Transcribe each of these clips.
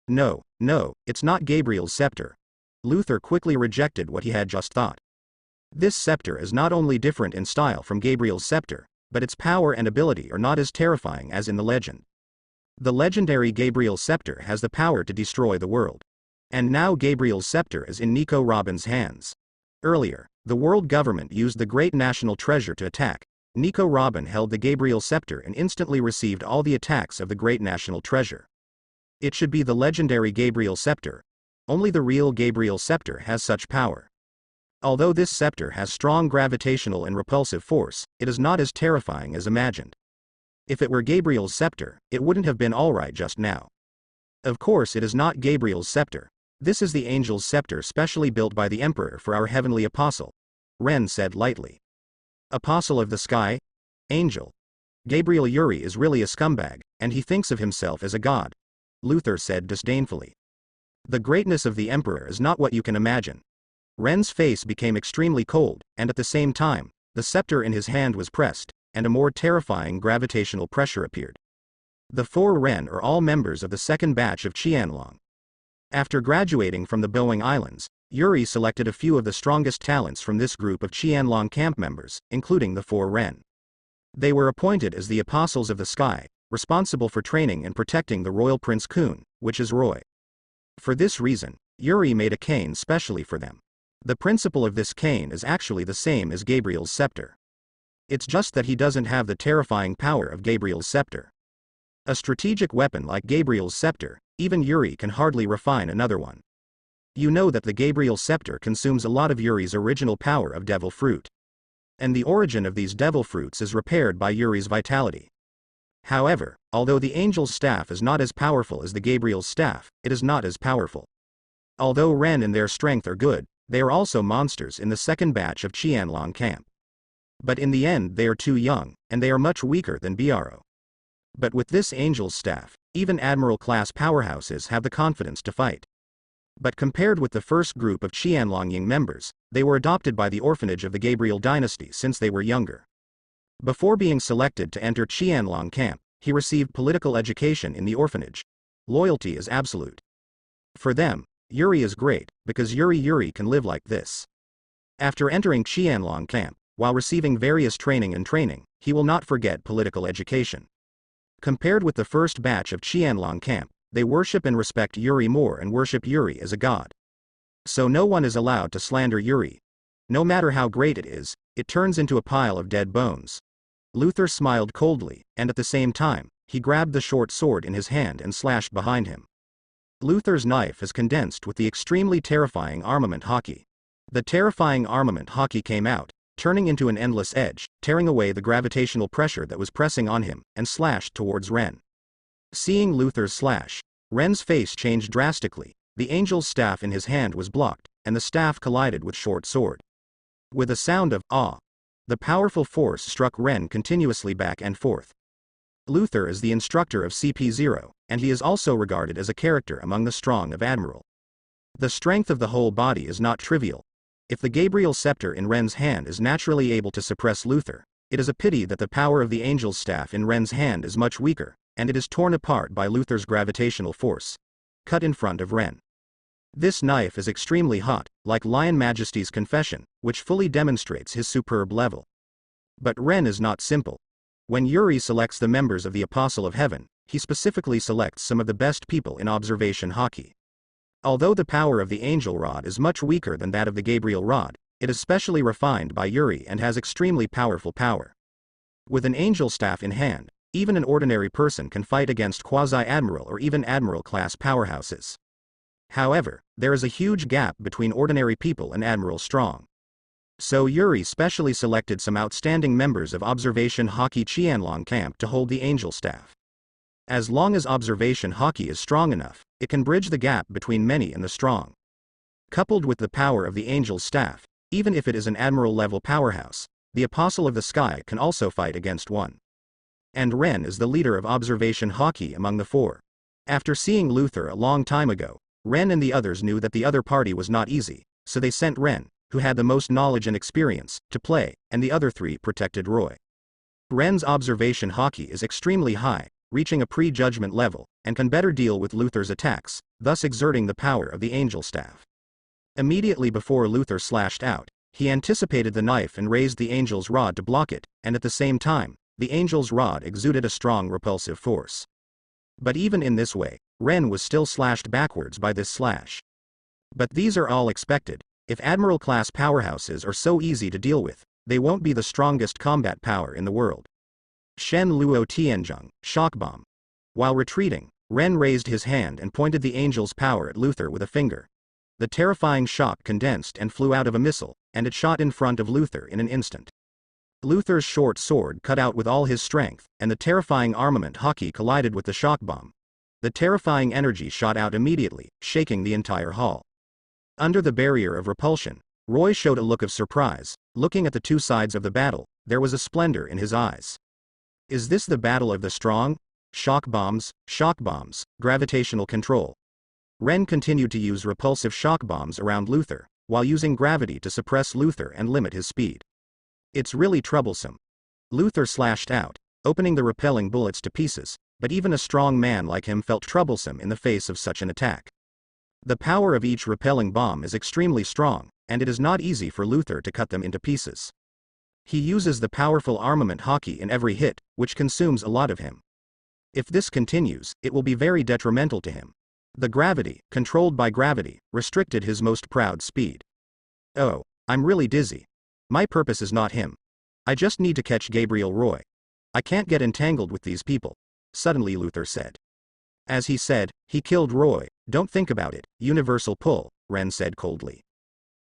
No, no, it's not Gabriel's scepter. Luther quickly rejected what he had just thought. This scepter is not only different in style from Gabriel's scepter, but its power and ability are not as terrifying as in the legend. The legendary Gabriel scepter has the power to destroy the world. And now Gabriel's scepter is in Nico Robin's hands. Earlier, the world government used the great national treasure to attack. Nico Robin held the Gabriel scepter and instantly received all the attacks of the great national treasure. It should be the legendary Gabriel scepter. Only the real Gabriel scepter has such power. Although this scepter has strong gravitational and repulsive force, it is not as terrifying as imagined. If it were Gabriel's scepter, it wouldn't have been alright just now. Of course it is not Gabriel's scepter. This is the angel's scepter specially built by the Emperor for our heavenly apostle. Ren said lightly. Apostle of the sky? Angel. Gabriel Yuri is really a scumbag, and he thinks of himself as a god. Luther said disdainfully. The greatness of the Emperor is not what you can imagine. Ren's face became extremely cold, and at the same time, the scepter in his hand was pressed, and a more terrifying gravitational pressure appeared. The four Ren are all members of the second batch of Qianlong. After graduating from the Boeing Islands, Yuri selected a few of the strongest talents from this group of Qianlong camp members, including the four Ren. They were appointed as the Apostles of the Sky, responsible for training and protecting the Royal Prince Kun, which is Roy. For this reason, Yuri made a cane specially for them. The principle of this cane is actually the same as Gabriel's scepter. It's just that he doesn't have the terrifying power of Gabriel's scepter. A strategic weapon like Gabriel's scepter, even Yuri can hardly refine another one. You know that the Gabriel scepter consumes a lot of Yuri's original power of devil fruit. And the origin of these devil fruits is repaired by Yuri's vitality. However, although the angel's staff is not as powerful as the Gabriel's staff, it is not as powerful. Although Ren and their strength are good, they are also monsters in the second batch of Qianlong camp. But in the end they are too young, and they are much weaker than Biaro. But with this angel's staff, even Admiral-class powerhouses have the confidence to fight. But compared with the first group of Qianlongying members, they were adopted by the orphanage of the Gabriel dynasty since they were younger. Before being selected to enter Qianlong camp, he received political education in the orphanage. Loyalty is absolute. For them, Yuri is great, because Yuri can live like this. After entering Qianlong camp, while receiving various training, he will not forget political education. Compared with the first batch of Qianlong camp, they worship and respect Yuri more and worship Yuri as a god. So no one is allowed to slander Yuri. No matter how great it is, it turns into a pile of dead bones. Luther smiled coldly, and at the same time, he grabbed the short sword in his hand and slashed behind him. Luther's knife is condensed with the extremely terrifying armament hockey. The terrifying armament hockey came out, turning into an endless edge, tearing away the gravitational pressure that was pressing on him, and slashed towards Ren. Seeing Luther's slash, Ren's face changed drastically. The angel's staff in his hand was blocked, and the staff collided with short sword. With a sound of "ah," the powerful force struck Ren continuously back and forth. Luther is the instructor of CP0, and he is also regarded as a character among the strong of Admiral. The strength of the whole body is not trivial. If the Gabriel scepter in Ren's hand is naturally able to suppress Luther, it is a pity that the power of the angel's staff in Ren's hand is much weaker, and it is torn apart by Luther's gravitational force. Cut in front of Ren. This knife is extremely hot, like Lion Majesty's confession, which fully demonstrates his superb level. But Ren is not simple. When Yuri selects the members of the Apostle of Heaven, he specifically selects some of the best people in observation hockey. Although the power of the angel rod is much weaker than that of the Gabriel rod, it is specially refined by Yuri and has extremely powerful power. With an angel staff in hand, even an ordinary person can fight against quasi-admiral or even admiral-class powerhouses. However, there is a huge gap between ordinary people and admiral strong. So Yuri specially selected some outstanding members of observation hockey Qianlong camp to hold the angel staff. As long as observation hockey is strong enough, it can bridge the gap between many and the strong. Coupled with the power of the angel's staff, even if it is an admiral-level powerhouse, the Apostle of the Sky can also fight against one. And Ren is the leader of observation hockey among the four. After seeing Luther a long time ago, Ren and the others knew that the other party was not easy, so they sent Ren, who had the most knowledge and experience, to play, and the other three protected Roy. Ren's observation hockey is extremely high, reaching a pre-judgment level, and can better deal with Luther's attacks, thus exerting the power of the angel staff. Immediately before Luther slashed out, he anticipated the knife and raised the angel's rod to block it, and at the same time, the angel's rod exuded a strong repulsive force. But even in this way, Ren was still slashed backwards by this slash. But these are all expected. If Admiral-class powerhouses are so easy to deal with, they won't be the strongest combat power in the world. Shen Luo Tianzheng, shock bomb. While retreating, Ren raised his hand and pointed the angel's power at Luther with a finger. The terrifying shock condensed and flew out of a missile, and it shot in front of Luther in an instant. Luther's short sword cut out with all his strength, and the terrifying armament hockey collided with the shock bomb. The terrifying energy shot out immediately, shaking the entire hall. Under the barrier of repulsion, Roy showed a look of surprise. Looking at the two sides of the battle, there was a splendor in his eyes. Is this the battle of the strong? Shock bombs, gravitational control. Ren continued to use repulsive shock bombs around Luther, while using gravity to suppress Luther and limit his speed. It's really troublesome. Luther slashed out, opening the repelling bullets to pieces, but even a strong man like him felt troublesome in the face of such an attack. The power of each repelling bomb is extremely strong, and it is not easy for Luther to cut them into pieces. He uses the powerful armament hockey in every hit, which consumes a lot of him. If this continues, it will be very detrimental to him. The gravity, controlled by gravity, restricted his most proud speed. Oh, I'm really dizzy. My purpose is not him. I just need to catch Gabriel Roy. I can't get entangled with these people, suddenly Luther said. As he said, he killed Roy. Don't think about it, universal pull, Ren said coldly.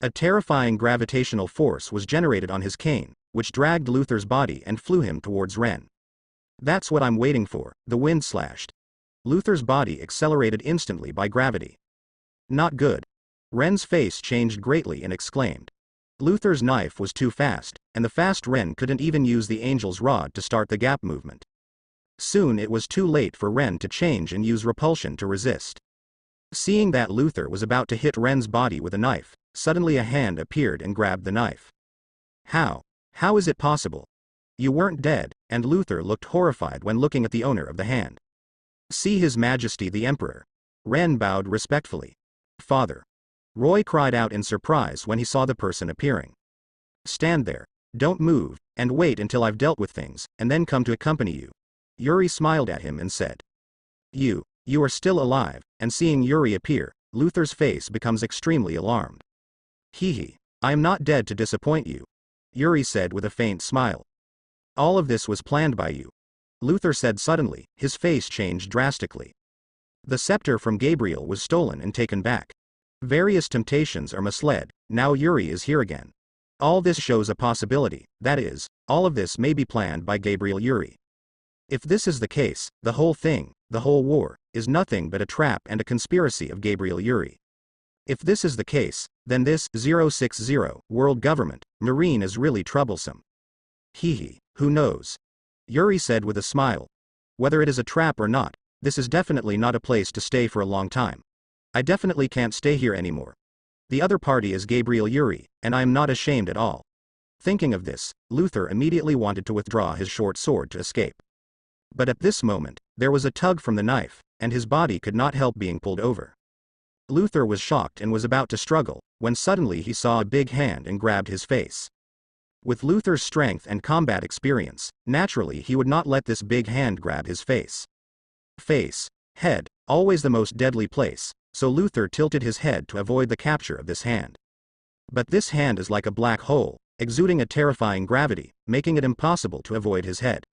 A terrifying gravitational force was generated on his cane, which dragged Luther's body and flew him towards Ren. That's what I'm waiting for, the wind slashed. Luther's body accelerated instantly by gravity. Not good. Ren's face changed greatly and exclaimed. Luther's knife was too fast, and the fast Ren couldn't even use the angel's rod to start the gap movement. Soon it was too late for Ren to change and use repulsion to resist. Seeing that Luther was about to hit Ren's body with a knife, suddenly a hand appeared and grabbed the knife. How? How is it possible? You weren't dead, and Luther looked horrified when looking at the owner of the hand. See His Majesty the Emperor. Ren bowed respectfully. Father. Roy cried out in surprise when he saw the person appearing. Stand there, don't move, and wait until I've dealt with things, and then come to accompany you. Yuri smiled at him and said. You are still alive, and seeing Yuri appear, Luther's face becomes extremely alarmed. Hee, I am not dead to disappoint you, Yuri said with a faint smile. All of this was planned by you, Luther said suddenly, his face changed drastically. The scepter from Gabriel was stolen and taken back. Various temptations are misled, now Yuri is here again. All this shows a possibility, that is, all of this may be planned by Gabriel Yuri. If this is the case, the whole thing, the whole war, is nothing but a trap and a conspiracy of Gabriel Yuri. If this is the case, then this 060 world government, Marine is really troublesome. Who knows? Yuri said with a smile. Whether it is a trap or not, this is definitely not a place to stay for a long time. I definitely can't stay here anymore. The other party is Gabriel Yuri, and I am not ashamed at all. Thinking of this, Luther immediately wanted to withdraw his short sword to escape. But at this moment, there was a tug from the knife, and his body could not help being pulled over. Luther was shocked and was about to struggle, when suddenly he saw a big hand and grabbed his face. With Luther's strength and combat experience, naturally he would not let this big hand grab his face. Face, head, always the most deadly place, so Luther tilted his head to avoid the capture of this hand. But this hand is like a black hole, exuding a terrifying gravity, making it impossible to avoid his head.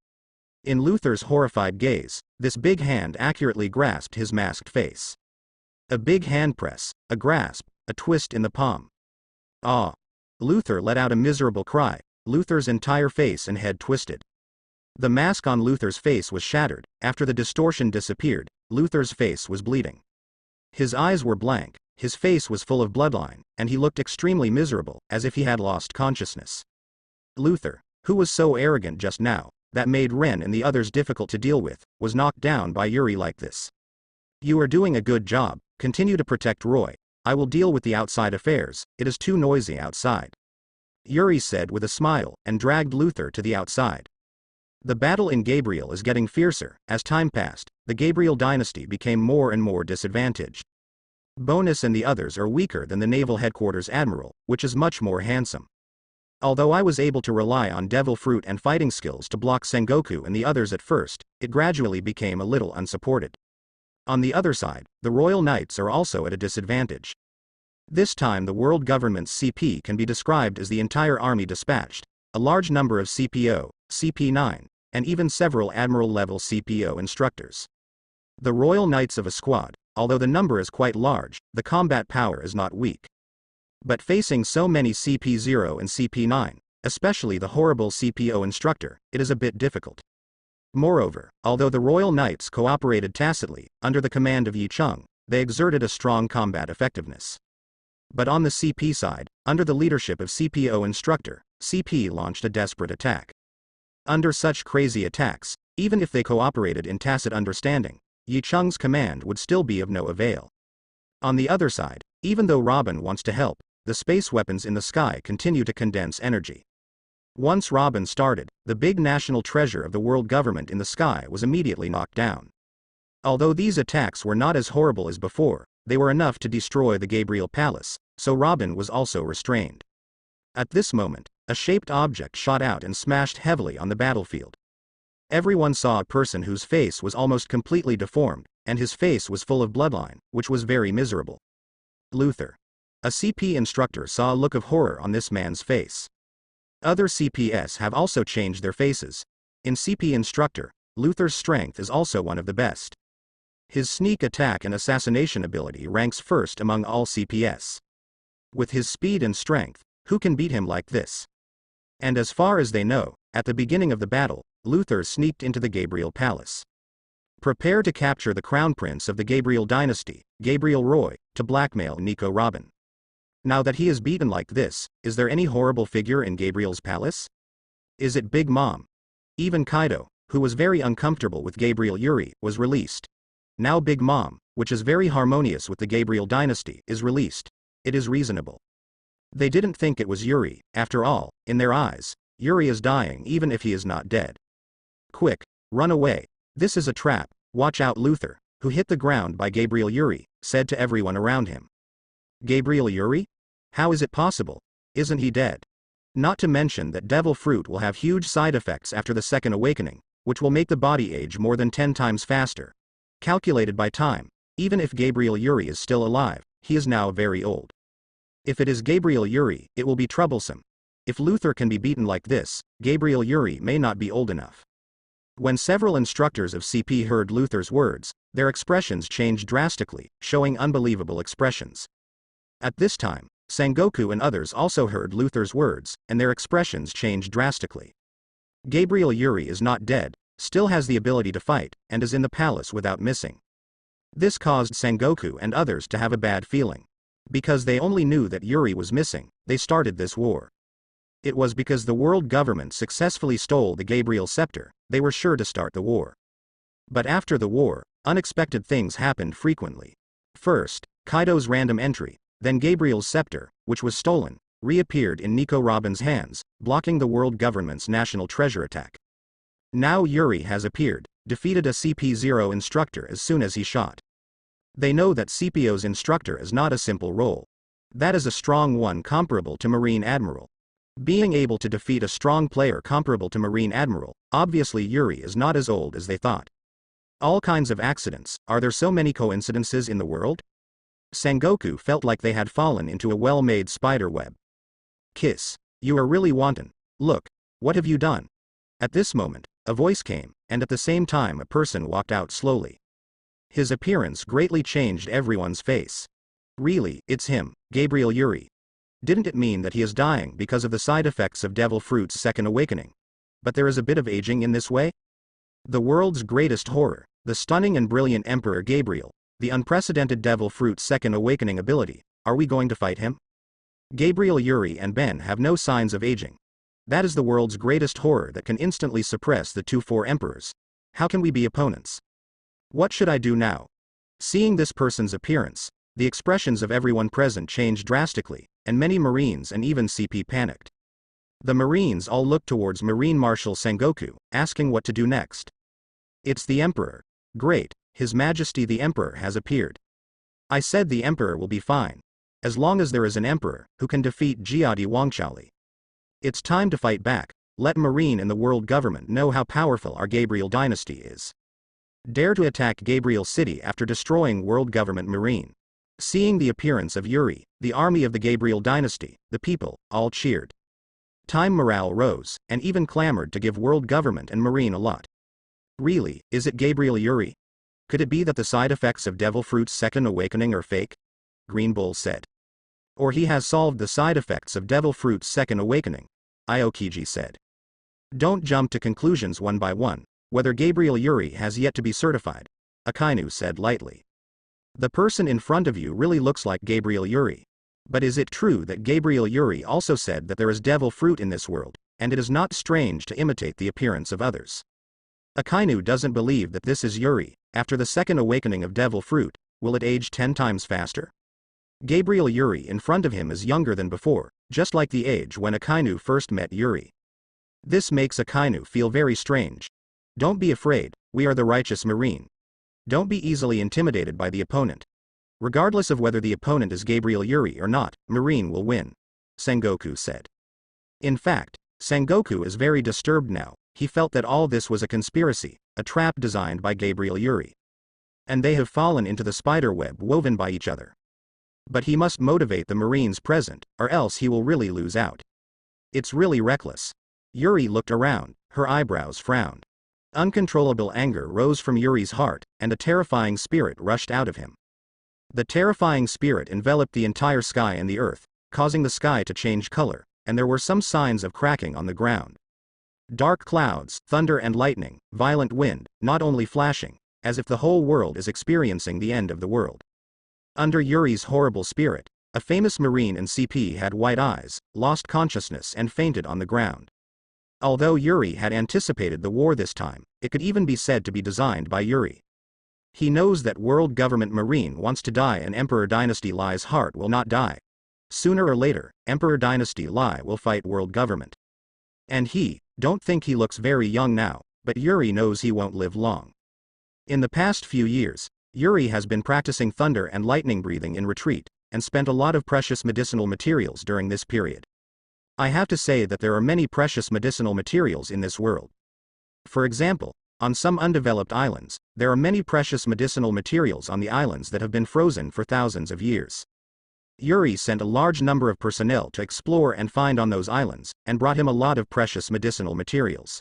In Luther's horrified gaze, this big hand accurately grasped his masked face. A big hand press, a grasp, a twist in the palm. Ah! Luther let out a miserable cry, Luther's entire face and head twisted. The mask on Luther's face was shattered, after the distortion disappeared, Luther's face was bleeding. His eyes were blank, his face was full of bloodline, and he looked extremely miserable, as if he had lost consciousness. Luther, who was so arrogant just now, that made Ren and the others difficult to deal with, was knocked down by Yuri like this. You are doing a good job, continue to protect Roy. I will deal with the outside affairs, it is too noisy outside. Yuri said with a smile, and dragged Luther to the outside. The battle in Gabriel is getting fiercer. As time passed, the Gabriel dynasty became more and more disadvantaged. Bonus and the others are weaker than the Naval Headquarters Admiral, which is much more handsome. Although I was able to rely on devil fruit and fighting skills to block Sengoku and the others at first, it gradually became a little unsupported. On the other side, the Royal Knights are also at a disadvantage. This time the world government's CP can be described as the entire army dispatched, a large number of CPO, CP9, and even several admiral-level CPO instructors. The Royal Knights of a squad, although the number is quite large, the combat power is not weak. But facing so many CP0 and CP9, especially the horrible CPO instructor, it is a bit difficult. Moreover, although the Royal Knights cooperated tacitly, under the command of Yi Chung, they exerted a strong combat effectiveness. But on the CP side, under the leadership of CPO instructor, CP launched a desperate attack. Under such crazy attacks, even if they cooperated in tacit understanding, Yi Chung's command would still be of no avail. On the other side, even though Robin wants to help, the space weapons in the sky continue to condense energy. Once Robin started, the big national treasure of the world government in the sky was immediately knocked down. Although these attacks were not as horrible as before, they were enough to destroy the Gabriel Palace, so Robin was also restrained. At this moment, a shaped object shot out and smashed heavily on the battlefield. Everyone saw a person whose face was almost completely deformed, and his face was full of bloodline, which was very miserable. Luther. A CP instructor saw a look of horror on this man's face. Other CPS have also changed their faces. In CP instructor, Luther's strength is also one of the best. His sneak attack and assassination ability ranks first among all CPS. With his speed and strength, who can beat him like this? And as far as they know, at the beginning of the battle, Luther sneaked into the Gabriel Palace. Prepare to capture the crown prince of the Gabriel dynasty, Gabriel Roy, to blackmail Nico Robin. Now that he is beaten like this, is there any horrible figure in Gabriel's palace? Is it Big Mom? Even Kaido, who was very uncomfortable with Gabriel Yuri, was released. Now Big Mom, which is very harmonious with the Gabriel dynasty, is released. It is reasonable. They didn't think it was Yuri, after all, in their eyes, Yuri is dying even if he is not dead. Quick, run away, this is a trap, watch out. Luther, who hit the ground by Gabriel Yuri, said to everyone around him. Gabriel Yuri? How is it possible? Isn't he dead? Not to mention that devil fruit will have huge side effects after the second awakening, which will make the body age more than 10 times faster. Calculated by time, even if Gabriel Yuri is still alive, he is now very old. If it is Gabriel Yuri, it will be troublesome. If Luther can be beaten like this, Gabriel Yuri may not be old enough. When several instructors of CP heard Luther's words, their expressions changed drastically, showing unbelievable expressions. At this time, Sengoku and others also heard Luther's words, and their expressions changed drastically. Gabriel Yuri is not dead, still has the ability to fight, and is in the palace without missing. This caused Sengoku and others to have a bad feeling. Because they only knew that Yuri was missing, they started this war. It was because the world government successfully stole the Gabriel scepter, they were sure to start the war. But after the war, unexpected things happened frequently. First, Kaido's random entry, then Gabriel's scepter, which was stolen, reappeared in Nico Robin's hands, blocking the world government's national treasure attack. Now Yuri has appeared, defeated a CP0 instructor as soon as he shot. They know that CPO's instructor is not a simple role. That is a strong one comparable to Marine Admiral. Being able to defeat a strong player comparable to Marine Admiral, obviously Yuri is not as old as they thought. All kinds of accidents, are there so many coincidences in the world? Sengoku felt like they had fallen into a well-made spider web. Kiss, you are really wanton. Look, what have you done? At this moment, a voice came, and at the same time a person walked out slowly. His appearance greatly changed everyone's face. Really, it's him, Gabriel Yuri. Didn't it mean that he is dying because of the side effects of Devil Fruit's second awakening? But there is a bit of aging in this way? The world's greatest horror, the stunning and brilliant Emperor Gabriel, the unprecedented Devil Fruit's second awakening ability, are we going to fight him? Gabriel Yuri and Ben have no signs of aging. That is the world's greatest horror that can instantly suppress the 2-4 emperors. How can we be opponents? What should I do now? Seeing this person's appearance, the expressions of everyone present changed drastically, and many Marines and even CP panicked. The Marines all looked towards Marine Marshal Sengoku, asking what to do next. It's the Emperor. Great, His Majesty the Emperor has appeared. I said the emperor will be fine. As long as there is an emperor who can defeat Jiadi Wangchaoli. It's time to fight back. Let Marine and the world government know how powerful our Gabriel dynasty is. Dare to attack Gabriel City after destroying world government Marine. Seeing the appearance of Yuri, the army of the Gabriel dynasty, the people all cheered. Time morale rose, and even clamored to give world government and Marine a lot. Really, is it Gabriel Yuri? Could it be that the side effects of Devil Fruit's second awakening are fake? Green Bull said. Or he has solved the side effects of Devil Fruit's second awakening, Aokiji said. Don't jump to conclusions one by one. Whether Gabriel Yuri has yet to be certified, Akainu said lightly. The person in front of you really looks like Gabriel Yuri. But is it true that Gabriel Yuri also said that there is devil fruit in this world, and it is not strange to imitate the appearance of others? Akainu doesn't believe that this is Yuri. After the second awakening of devil fruit, will it age 10 times faster? Gabriel Yuri in front of him is younger than before, just like the age when Akainu first met Yuri. This makes Akainu feel very strange. Don't be afraid, we are the righteous Marine. Don't be easily intimidated by the opponent. Regardless of whether the opponent is Gabriel Yuri or not, Marine will win, Sengoku said. In fact, Sengoku is very disturbed now. He felt that all this was a conspiracy, a trap designed by Gabriel Yuri. And they have fallen into the spider web woven by each other. But he must motivate the Marines present, or else he will really lose out. It's really reckless. Yuri looked around, her eyebrows frowned. Uncontrollable anger rose from Yuri's heart, and a terrifying spirit rushed out of him. The terrifying spirit enveloped the entire sky and the earth, causing the sky to change color, and there were some signs of cracking on the ground. Dark clouds, thunder and lightning, violent wind, not only flashing, as if the whole world is experiencing the end of the world. Under Yuri's horrible spirit, a famous Marine in CP had white eyes, lost consciousness and fainted on the ground. Although Yuri had anticipated the war this time, it could even be said to be designed by Yuri. He knows that world government Marine wants to die and Emperor Dynasty Lie's heart will not die. Sooner or later, Emperor Dynasty Lie will fight world government. And don't think he looks very young now, but Yuri knows he won't live long. In the past few years, Yuri has been practicing thunder and lightning breathing in retreat, and spent a lot of precious medicinal materials during this period. I have to say that there are many precious medicinal materials in this world. For example, on some undeveloped islands, there are many precious medicinal materials on the islands that have been frozen for thousands of years. Yuri sent a large number of personnel to explore and find on those islands, and brought him a lot of precious medicinal materials.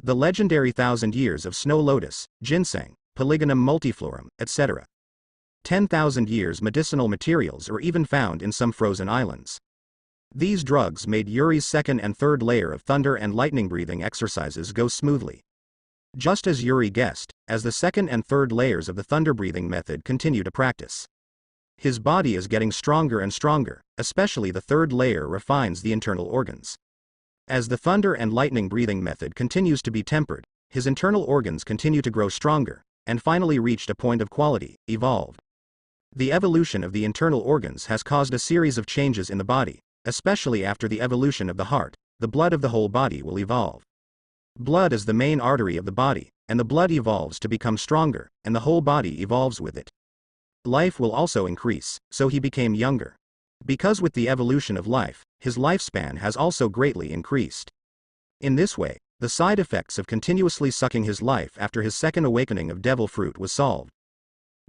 The legendary 1,000 years of snow lotus, ginseng, Polygonum multiflorum, etc. 10,000 years medicinal materials are even found in some frozen islands. These drugs made Yuri's second and third layer of thunder and lightning breathing exercises go smoothly. Just as Yuri guessed, as the second and third layers of the thunder breathing method continue to practice, his body is getting stronger and stronger, especially the third layer refines the internal organs. As the thunder and lightning breathing method continues to be tempered, his internal organs continue to grow stronger, and finally reached a point of quality, evolved. The evolution of the internal organs has caused a series of changes in the body, especially after the evolution of the heart. The blood of the whole body will evolve. Blood is the main artery of the body, and the blood evolves to become stronger, and the whole body evolves with it. Life will also increase, so he became younger. Because with the evolution of life, his lifespan has also greatly increased. In this way, the side effects of continuously sucking his life after his second awakening of devil fruit was solved.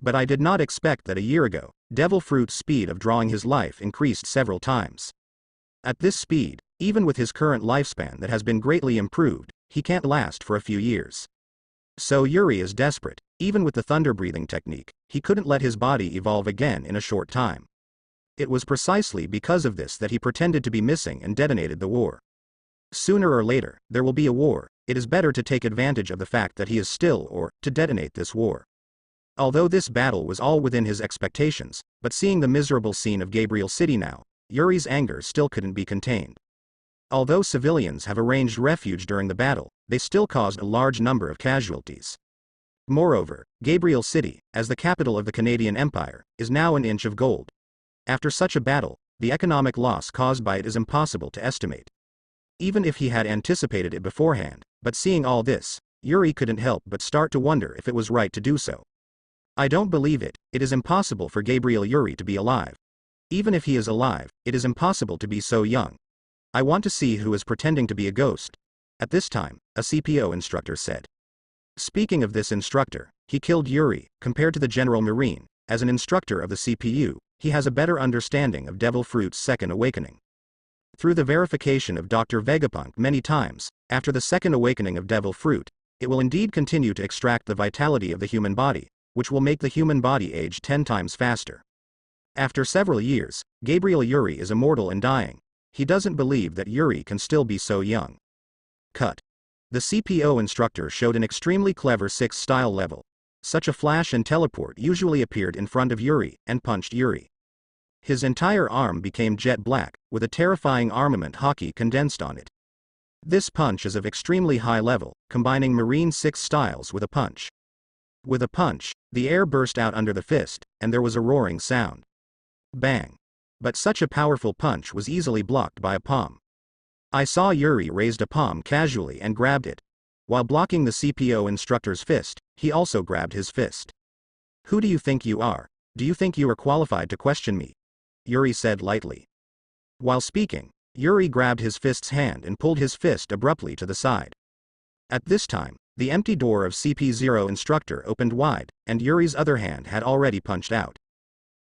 But I did not expect that a year ago, devil fruit's speed of drawing his life increased several times. At this speed, even with his current lifespan that has been greatly improved, he can't last for a few years. So Yuri is desperate. Even with the thunder breathing technique, he couldn't let his body evolve again in a short time. It was precisely because of this that he pretended to be missing and detonated the war. Sooner or later, there will be a war. It is better to take advantage of the fact that he is still or to detonate this war. Although this battle was all within his expectations, but seeing the miserable scene of Gabriel City now, Yuri's anger still couldn't be contained. Although civilians have arranged refuge during the battle, they still caused a large number of casualties. Moreover, Gabriel City, as the capital of the Canadian Empire, is now an inch of gold. After such a battle, the economic loss caused by it is impossible to estimate. Even if he had anticipated it beforehand, but seeing all this, Yuri couldn't help but start to wonder if it was right to do so. I don't believe it. It is impossible for Gabriel Yuri to be alive. Even if he is alive, it is impossible to be so young. I want to see who is pretending to be a ghost. At this time, a CPO instructor said. Speaking of this instructor, he killed Yuri. Compared to the General Marine, as an instructor of the CPU, he has a better understanding of Devil Fruit's second awakening. Through the verification of Dr. Vegapunk many times, after the second awakening of Devil Fruit, it will indeed continue to extract the vitality of the human body, which will make the human body age 10 times faster. After several years, Gabriel Yuri is immortal and dying. He doesn't believe that Yuri can still be so young. Cut. The CPO instructor showed an extremely clever 6 style level. Such a flash and teleport usually appeared in front of Yuri and punched Yuri. His entire arm became jet black, with a terrifying armament hockey condensed on it. This punch is of extremely high level, combining Marine 6 styles with a punch. With a punch, the air burst out under the fist, and there was a roaring sound. Bang. But such a powerful punch was easily blocked by a palm. I saw Yuri raised a palm casually and grabbed it. While blocking the CPO instructor's fist, he also grabbed his fist. Who do you think you are? Do you think you are qualified to question me? Yuri said lightly. While speaking, Yuri grabbed his fist's hand and pulled his fist abruptly to the side. At this time, the empty door of CP0 instructor opened wide, and Yuri's other hand had already punched out.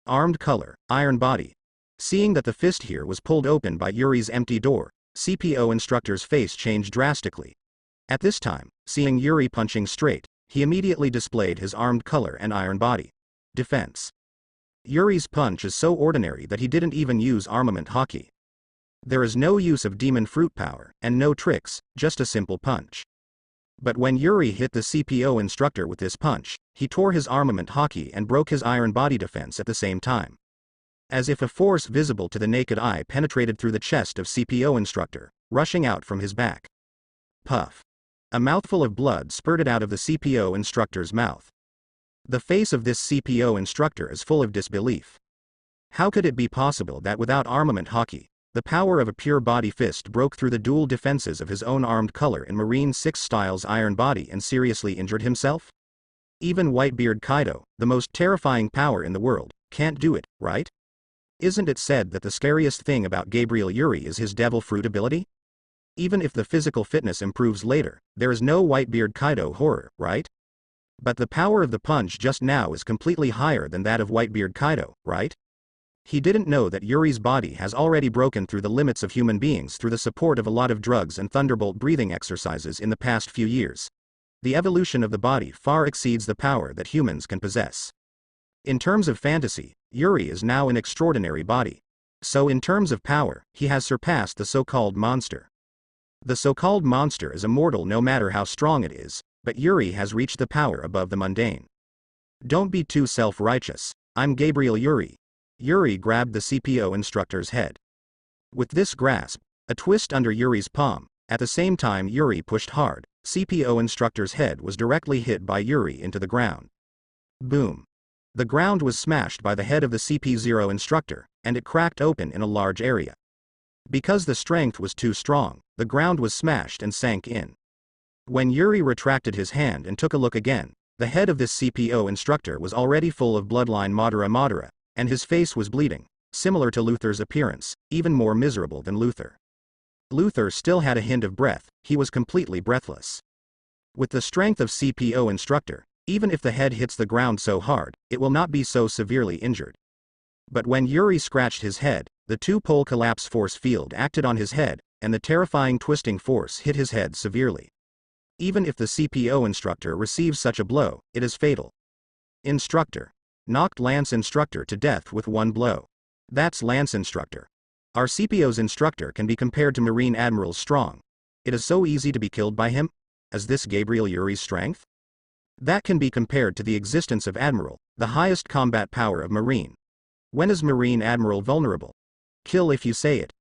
Armed color, iron body. Seeing that the fist here was pulled open by Yuri's empty door, CPO instructor's face changed drastically. At this time, seeing Yuri punching straight, he immediately displayed his armed color and iron body. Defense. Yuri's punch is so ordinary that he didn't even use armament hockey. There is no use of demon fruit power, and no tricks, just a simple punch. But when Yuri hit the CPO instructor with this punch, he tore his armament hockey and broke his iron body defense at the same time. As if a force visible to the naked eye penetrated through the chest of CPO instructor, rushing out from his back. Puff. A mouthful of blood spurted out of the CPO instructor's mouth. The face of this CPO instructor is full of disbelief. How could it be possible that without armament hockey, the power of a pure body fist broke through the dual defenses of his own armed color in Marine 6 style's iron body and seriously injured himself? Even Whitebeard Kaido, the most terrifying power in the world, can't do it, right? Isn't it said that the scariest thing about Gabriel Yuri is his devil fruit ability? Even if the physical fitness improves later, there is no Whitebeard Kaido horror, right? But the power of the punch just now is completely higher than that of Whitebeard Kaido, right? He didn't know that Yuri's body has already broken through the limits of human beings through the support of a lot of drugs and thunderbolt breathing exercises in the past few years. The evolution of the body far exceeds the power that humans can possess. In terms of fantasy, Yuri is now an extraordinary body. So in terms of power, he has surpassed the so-called monster. The so-called monster is immortal no matter how strong it is, but Yuri has reached the power above the mundane. Don't be too self-righteous. I'm Gabriel Yuri. Yuri grabbed the CPO instructor's head. With this grasp, a twist under Yuri's palm, at the same time Yuri pushed hard, CPO instructor's head was directly hit by Yuri into the ground. Boom. The ground was smashed by the head of the CP0 instructor, and it cracked open in a large area. Because the strength was too strong, the ground was smashed and sank in. When Yuri retracted his hand and took a look again, the head of this CPO instructor was already full of bloodline Madara, and his face was bleeding, similar to Luther's appearance, even more miserable than Luther. Luther still had a hint of breath, he was completely breathless. With the strength of CPO instructor, even if the head hits the ground so hard, it will not be so severely injured. But when Yuri scratched his head, the two-pole collapse force field acted on his head, and the terrifying twisting force hit his head severely. Even if the CPO instructor receives such a blow, it is fatal. Instructor. Knocked Lance instructor to death with one blow. That's Lance instructor. Our CPO's instructor can be compared to Marine Admiral Strong. It is so easy to be killed by him? Is this Gabriel Yuri's strength? That can be compared to the existence of Admiral, the highest combat power of Marine. When is Marine Admiral vulnerable? Kill if you say it.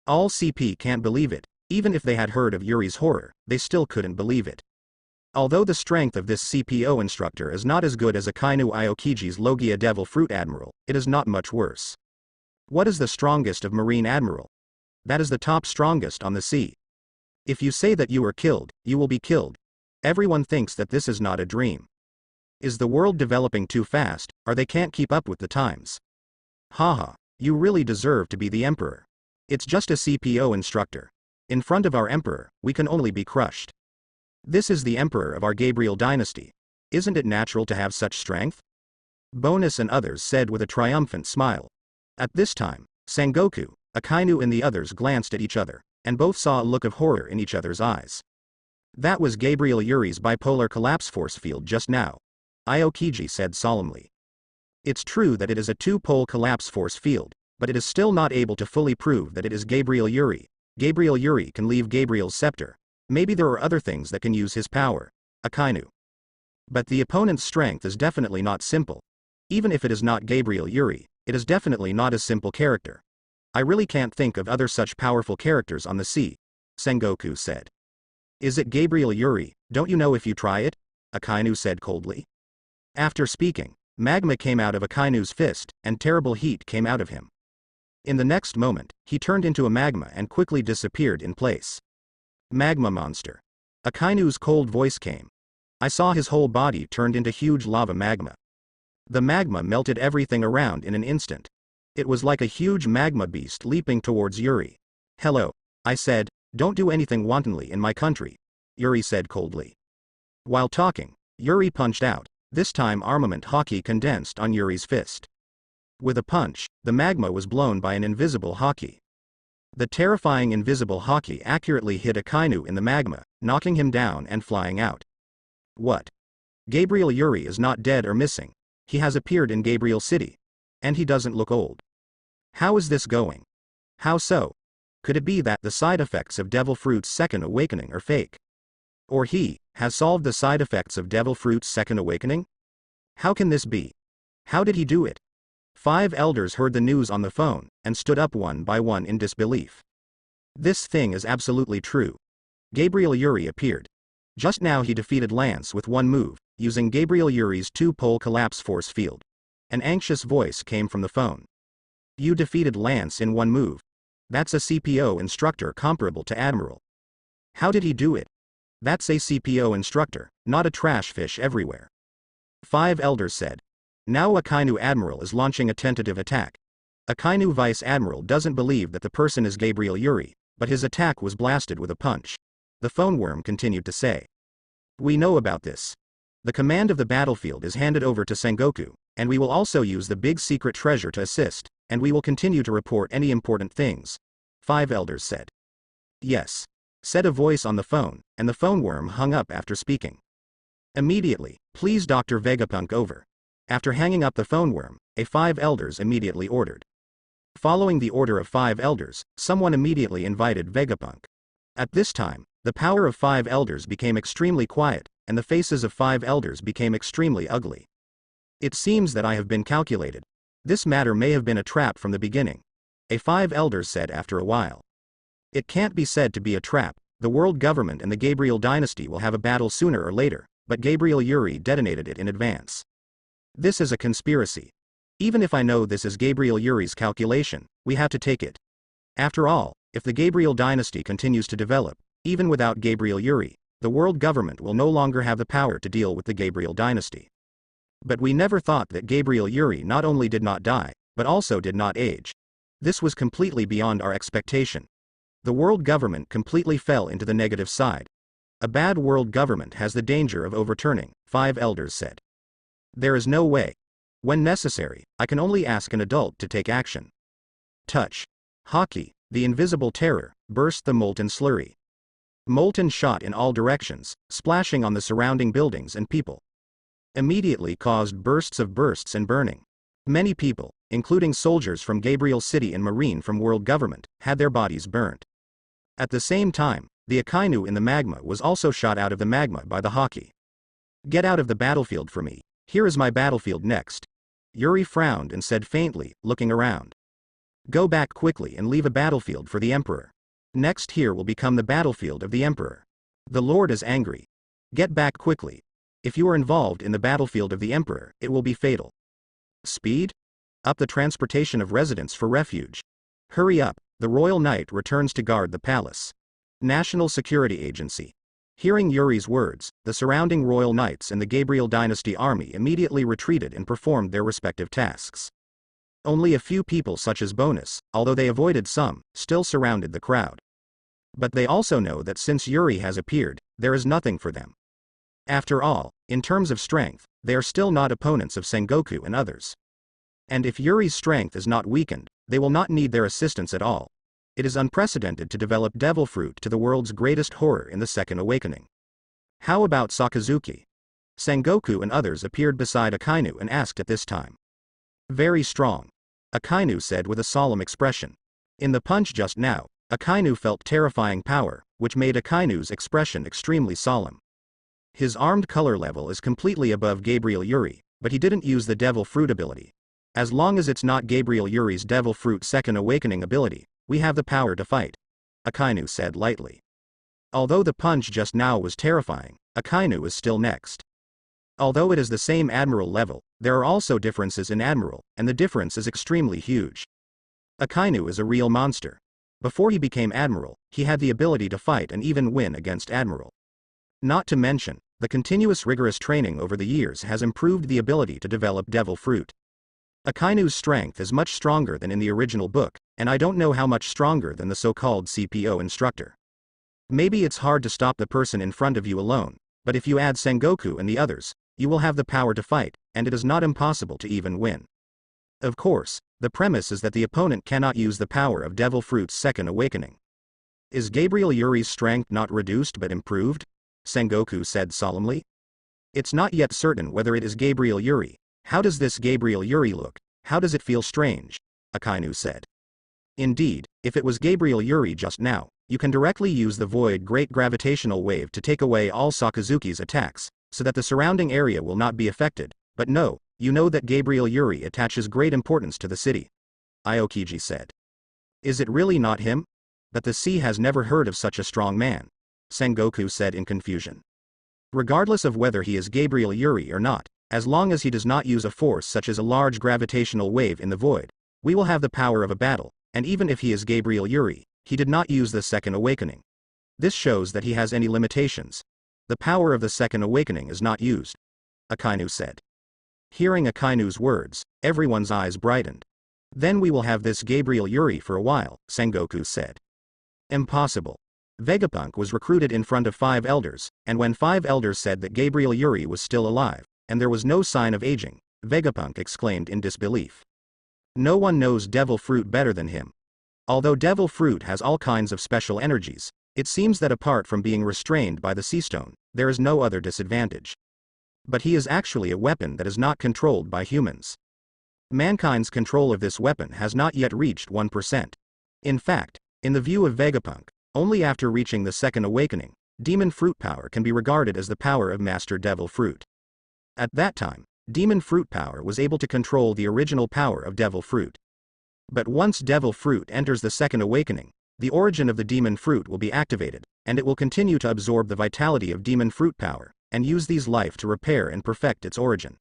All CP can't believe it, even if they had heard of Yuri's horror, they still couldn't believe it. Although the strength of this CPO instructor is not as good as Akainu Aokiji's Logia Devil Fruit Admiral, it is not much worse. What is the strongest of Marine Admiral? That is the top strongest on the sea. If you say that you are killed, you will be killed. Everyone thinks that this is not a dream. Is the world developing too fast, or they can't keep up with the times? Haha, you really deserve to be the emperor. It's just a CPO instructor. In front of our emperor, we can only be crushed. This is the emperor of our Gabriel dynasty. Isn't it natural to have such strength? Bonus and others said with a triumphant smile. At this time, Sengoku, Akainu and the others glanced at each other, and both saw a look of horror in each other's eyes. That was Gabriel Yuri's bipolar collapse force field just now. Aokiji said solemnly. It's true that it is a two-pole collapse force field, but it is still not able to fully prove that it is Gabriel Yuri. Gabriel Yuri can leave Gabriel's scepter. Maybe there are other things that can use his power. Akainu. But the opponent's strength is definitely not simple. Even if it is not Gabriel Yuri, it is definitely not a simple character. I really can't think of other such powerful characters on the sea, Sengoku said. Is it Gabriel Yuri? Don't you know if you try it? Akainu said coldly. After speaking, magma came out of Akainu's fist, and terrible heat came out of him. In the next moment, he turned into a magma and quickly disappeared in place. Magma monster. Akainu's cold voice came. I saw his whole body turned into huge lava magma. The magma melted everything around in an instant. It was like a huge magma beast leaping towards Yuri. Hello, I said, don't do anything wantonly in my country, Yuri said coldly. While talking, Yuri punched out, this time armament hockey condensed on Yuri's fist. With a punch, the magma was blown by an invisible hockey. The terrifying invisible hockey accurately hit Akainu in the magma, knocking him down and flying out. What? Gabriel Yuri is not dead or missing. He has appeared in Gabriel City. And he doesn't look old. How is this going? How so? Could it be that the side effects of Devil Fruit's second awakening are fake? Or he has solved the side effects of Devil Fruit's second awakening? How can this be? How did he do it? 5 elders heard the news on the phone, and stood up one by one in disbelief. This thing is absolutely true. Gabriel Yuri appeared. Just now he defeated Lance with one move, using Gabriel Yuri's two-pole collapse force field. An anxious voice came from the phone. You defeated Lance in one move. That's a CPO instructor comparable to Admiral. How did he do it? That's a CPO instructor, not a trash fish everywhere. 5 elders said. Now Akainu Admiral is launching a tentative attack. Akainu Vice Admiral doesn't believe that the person is Gabriel Yuri, but his attack was blasted with a punch. The phone worm continued to say. We know about this. The command of the battlefield is handed over to Sengoku, and we will also use the big secret treasure to assist, and we will continue to report any important things. 5 elders said. Yes. Said a voice on the phone, and the phone worm hung up after speaking. Immediately, please Dr. Vegapunk over. After hanging up the phone worm, a 5 elders immediately ordered. Following the order of 5 elders, someone immediately invited Vegapunk. At this time, the power of 5 elders became extremely quiet, and the faces of 5 elders became extremely ugly. It seems that I have been calculated. This matter may have been a trap from the beginning. A 5 elders said after a while. It can't be said to be a trap. The world government and the Gabriel dynasty will have a battle sooner or later, but Gabriel Yuri detonated it in advance. This is a conspiracy. Even if I know this is Gabriel Yuri's calculation, we have to take it. After all, if the Gabriel dynasty continues to develop, even without Gabriel Yuri, the world government will no longer have the power to deal with the Gabriel dynasty. But we never thought that Gabriel Yuri not only did not die, but also did not age. This was completely beyond our expectation. The world government completely fell into the negative side. A bad world government has the danger of overturning, 5 elders said. There is no way. When necessary, I can only ask an adult to take action. Touch. Hockey, the invisible terror, burst the molten slurry. Molten shot in all directions, splashing on the surrounding buildings and people. Immediately caused bursts and burning. Many people, including soldiers from Gabriel City and Marine from world government, had their bodies burnt. At the same time, the Akainu in the magma was also shot out of the magma by the hockey. Get out of the battlefield for me. Here is my battlefield next. Yuri frowned and said faintly, looking around. Go back quickly and leave a battlefield for the Emperor. Next here will become the battlefield of the Emperor. The Lord is angry. Get back quickly. If you are involved in the battlefield of the Emperor, it will be fatal. Speed? Up the transportation of residents for refuge. Hurry up, the Royal Knight returns to guard the palace. National Security Agency. Hearing Yuri's words, the surrounding royal knights and the Gabriel dynasty army immediately retreated and performed their respective tasks. Only a few people such as Bonus, although they avoided some, still surrounded the crowd. But they also know that since Yuri has appeared, there is nothing for them. After all, in terms of strength, they are still not opponents of Sengoku and others. And if Yuri's strength is not weakened, they will not need their assistance at all. It is unprecedented to develop devil fruit to the world's greatest horror in the Second Awakening. How about Sakazuki? Sengoku and others appeared beside Akainu and asked at this time. Very strong. Akainu said with a solemn expression. In the punch just now, Akainu felt terrifying power, which made Akainu's expression extremely solemn. His armed color level is completely above Gabriel Yuri, but he didn't use the devil fruit ability. As long as it's not Gabriel Yuri's devil fruit Second Awakening ability, we have the power to fight, Akainu said lightly. Although the punch just now was terrifying, Akainu is still next. Although it is the same Admiral level, there are also differences in Admiral, and the difference is extremely huge. Akainu is a real monster. Before he became Admiral, he had the ability to fight and even win against Admiral. Not to mention, the continuous rigorous training over the years has improved the ability to develop devil fruit. Akainu's strength is much stronger than in the original book, and I don't know how much stronger than the so-called CPO instructor. Maybe it's hard to stop the person in front of you alone, but if you add Sengoku and the others, you will have the power to fight, and it is not impossible to even win. Of course, the premise is that the opponent cannot use the power of devil fruit's Second Awakening. Is Gabriel Yuri's strength not reduced but improved? Sengoku said solemnly. It's not yet certain whether it is Gabriel Yuri. How does this Gabriel Yuri look? How does it feel strange? Akainu said. Indeed, if it was Gabriel Yuri just now, you can directly use the void great gravitational wave to take away all Sakazuki's attacks, so that the surrounding area will not be affected, but no, you know that Gabriel Yuri attaches great importance to the city. Aokiji said. Is it really not him? But the sea has never heard of such a strong man, Sengoku said in confusion. Regardless of whether he is Gabriel Yuri or not, as long as he does not use a force such as a large gravitational wave in the void, we will have the power of a battle, and even if he is Gabriel Yuri, he did not use the Second Awakening. This shows that he has any limitations. The power of the Second Awakening is not used, Akainu said. Hearing Akainu's words, everyone's eyes brightened. Then we will have this Gabriel Yuri for a while, Sengoku said. Impossible. Vegapunk was recruited in front of 5 elders, and when 5 elders said that Gabriel Yuri was still alive, and there was no sign of aging, Vegapunk exclaimed in disbelief. No one knows devil fruit better than him. Although devil fruit has all kinds of special energies, it seems that apart from being restrained by the sea stone, there is no other disadvantage. But he is actually a weapon that is not controlled by humans. Mankind's control of this weapon has not yet reached 1%. In fact, in the view of Vegapunk, only after reaching the Second Awakening, demon fruit power can be regarded as the power of Master Devil Fruit. At that time, demon fruit power was able to control the original power of devil fruit. But once devil fruit enters the Second Awakening, the origin of the demon fruit will be activated, and it will continue to absorb the vitality of demon fruit power, and use these life to repair and perfect its origin.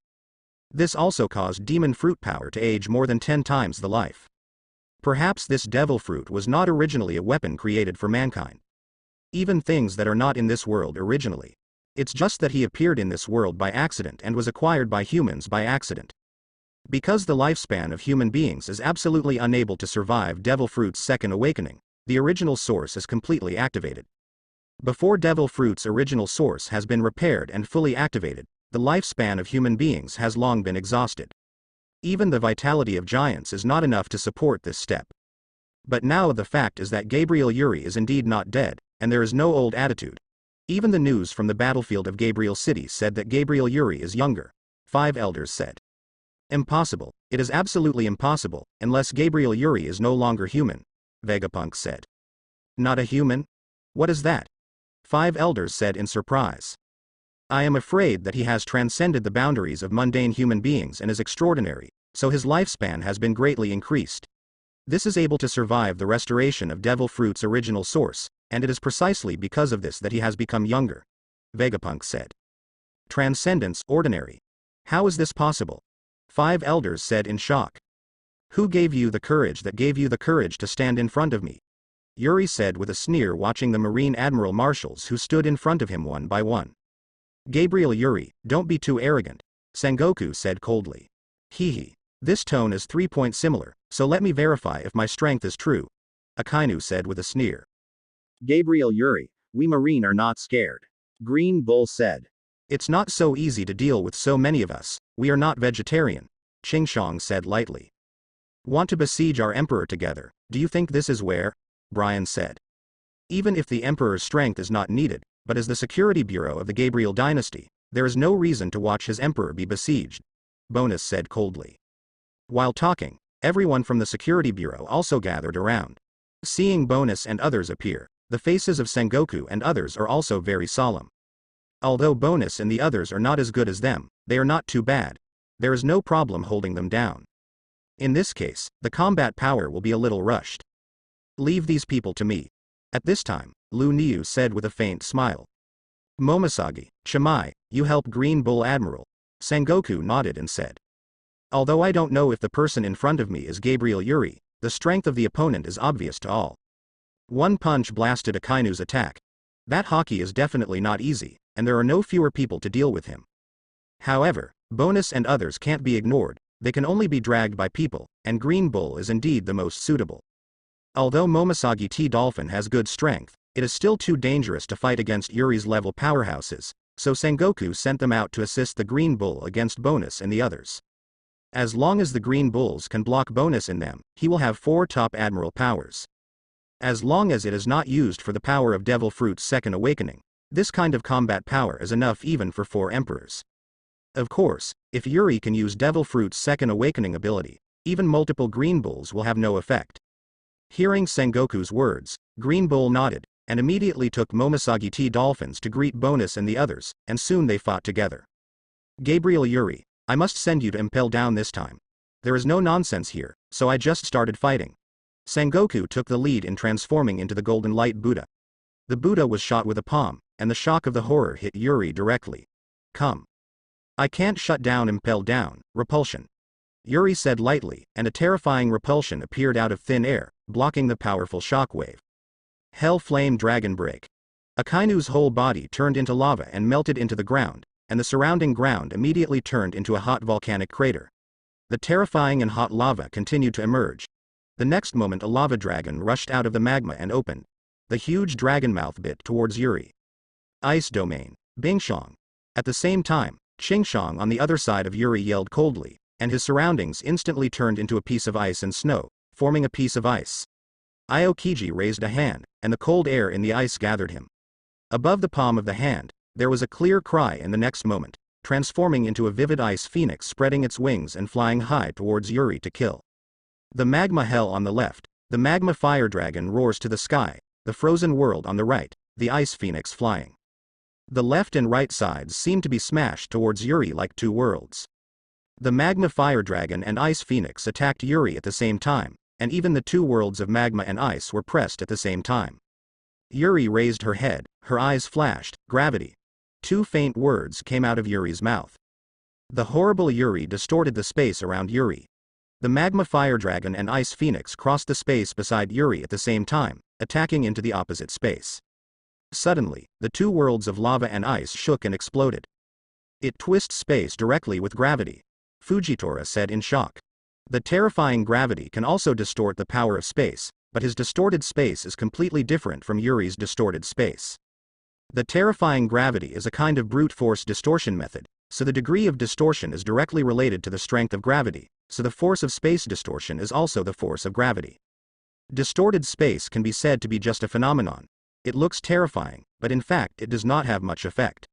This also caused demon fruit power to age more than 10 times the life. Perhaps this devil fruit was not originally a weapon created for mankind. Even things that are not in this world originally. It's just that he appeared in this world by accident and was acquired by humans by accident. Because the lifespan of human beings is absolutely unable to survive devil fruit's Second Awakening, the original source is completely activated. Before devil fruit's original source has been repaired and fully activated, the lifespan of human beings has long been exhausted. Even the vitality of giants is not enough to support this step. But now the fact is that Gabriel Yuri is indeed not dead, and there is no old attitude. Even the news from the battlefield of Gabriel City said that Gabriel Yuri is younger, 5 elders said. Impossible, it is absolutely impossible, unless Gabriel Yuri is no longer human, Vegapunk said. Not a human? What is that? 5 elders said in surprise. I am afraid that he has transcended the boundaries of mundane human beings and is extraordinary, so his lifespan has been greatly increased. This is able to survive the restoration of devil fruit's original source, and it is precisely because of this that he has become younger, Vegapunk said. Transcendence ordinary. How is this possible? 5 elders said in shock. Who gave you the courage that gave you the courage to stand in front of me? Yuri said with a sneer, watching the Marine Admiral marshals who stood in front of him one by one. Gabriel Yuri, don't be too arrogant, Sengoku said coldly. Hehe. This tone is 3 similar, so let me verify if my strength is true, Akainu said with a sneer. Gabriel Yuri, we Marine are not scared, Green Bull said. It's not so easy to deal with so many of us, we are not vegetarian, Qingshong said lightly. Want to besiege our emperor together, do you think this is where? Brian said. Even if the emperor's strength is not needed, but as the security bureau of the Gabriel dynasty, there is no reason to watch his emperor be besieged, Bonus said coldly. While talking, everyone from the security bureau also gathered around. Seeing Bonus and others appear, the faces of Sengoku and others are also very solemn. Although Bonus and the others are not as good as them, they are not too bad. There is no problem holding them down. In this case, the combat power will be a little rushed. Leave these people to me. At this time, Lu Niu said with a faint smile. Momosagi, Chimai, you help Green Bull Admiral. Sengoku nodded and said. Although I don't know if the person in front of me is Gabriel Yuri, the strength of the opponent is obvious to all. One punch blasted Akainu's attack. That hockey is definitely not easy, and there are no fewer people to deal with him. However, Bonus and others can't be ignored, they can only be dragged by people, and Green Bull is indeed the most suitable. Although Momosagi T. Dolphin has good strength, it is still too dangerous to fight against Yuri's level powerhouses, so Sengoku sent them out to assist the Green Bull against Bonus and the others. As long as the Green Bulls can block Bonus in them, he will have 4 top admiral powers. As long as it is not used for the power of Devil Fruit's second awakening, this kind of combat power is enough even for 4 emperors. Of course, if Yuri can use Devil Fruit's second awakening ability, even multiple Green Bulls will have no effect. Hearing Sengoku's words, Green Bull nodded, and immediately took Momosagi T. Dolphins to greet Bonus and the others, and soon they fought together. Gabriel Yuri, I must send you to impel down this time. There is no nonsense here, so I just started fighting. Sengoku took the lead in transforming into the Golden Light Buddha. The Buddha was shot with a palm, and the shock of the horror hit Yuri directly. Come. I can't shut down impel down, repulsion. Yuri said lightly, and a terrifying repulsion appeared out of thin air, blocking the powerful shockwave. Hell Flame Dragon Break. Akainu's whole body turned into lava and melted into the ground, and the surrounding ground immediately turned into a hot volcanic crater. The terrifying and hot lava continued to emerge. The next moment a lava dragon rushed out of the magma and opened. The huge dragon mouth bit towards Yuri. Ice Domain, Bingshong. At the same time, Qingshong on the other side of Yuri yelled coldly, and his surroundings instantly turned into a piece of ice and snow, forming a piece of ice. Aokiji raised a hand, and the cold air in the ice gathered him. Above the palm of the hand, there was a clear cry in the next moment, transforming into a vivid ice phoenix spreading its wings and flying high towards Yuri to kill. The magma hell on the left, the magma fire dragon roars to the sky, the frozen world on the right, the ice phoenix flying. The left and right sides seemed to be smashed towards Yuri like 2 worlds. The magma fire dragon and ice phoenix attacked Yuri at the same time, and even the 2 worlds of magma and ice were pressed at the same time. Yuri raised her head, her eyes flashed, gravity. 2 faint words came out of Yuri's mouth. The horrible Yuri distorted the space around Yuri. The magma fire dragon and ice phoenix crossed the space beside Yuri at the same time, attacking into the opposite space. Suddenly, the 2 worlds of lava and ice shook and exploded. It twists space directly with gravity, Fujitora said in shock. The terrifying gravity can also distort the power of space, but his distorted space is completely different from Yuri's distorted space. The terrifying gravity is a kind of brute force distortion method, so the degree of distortion is directly related to the strength of gravity, so the force of space distortion is also the force of gravity. Distorted space can be said to be just a phenomenon. It looks terrifying, but in fact it does not have much effect.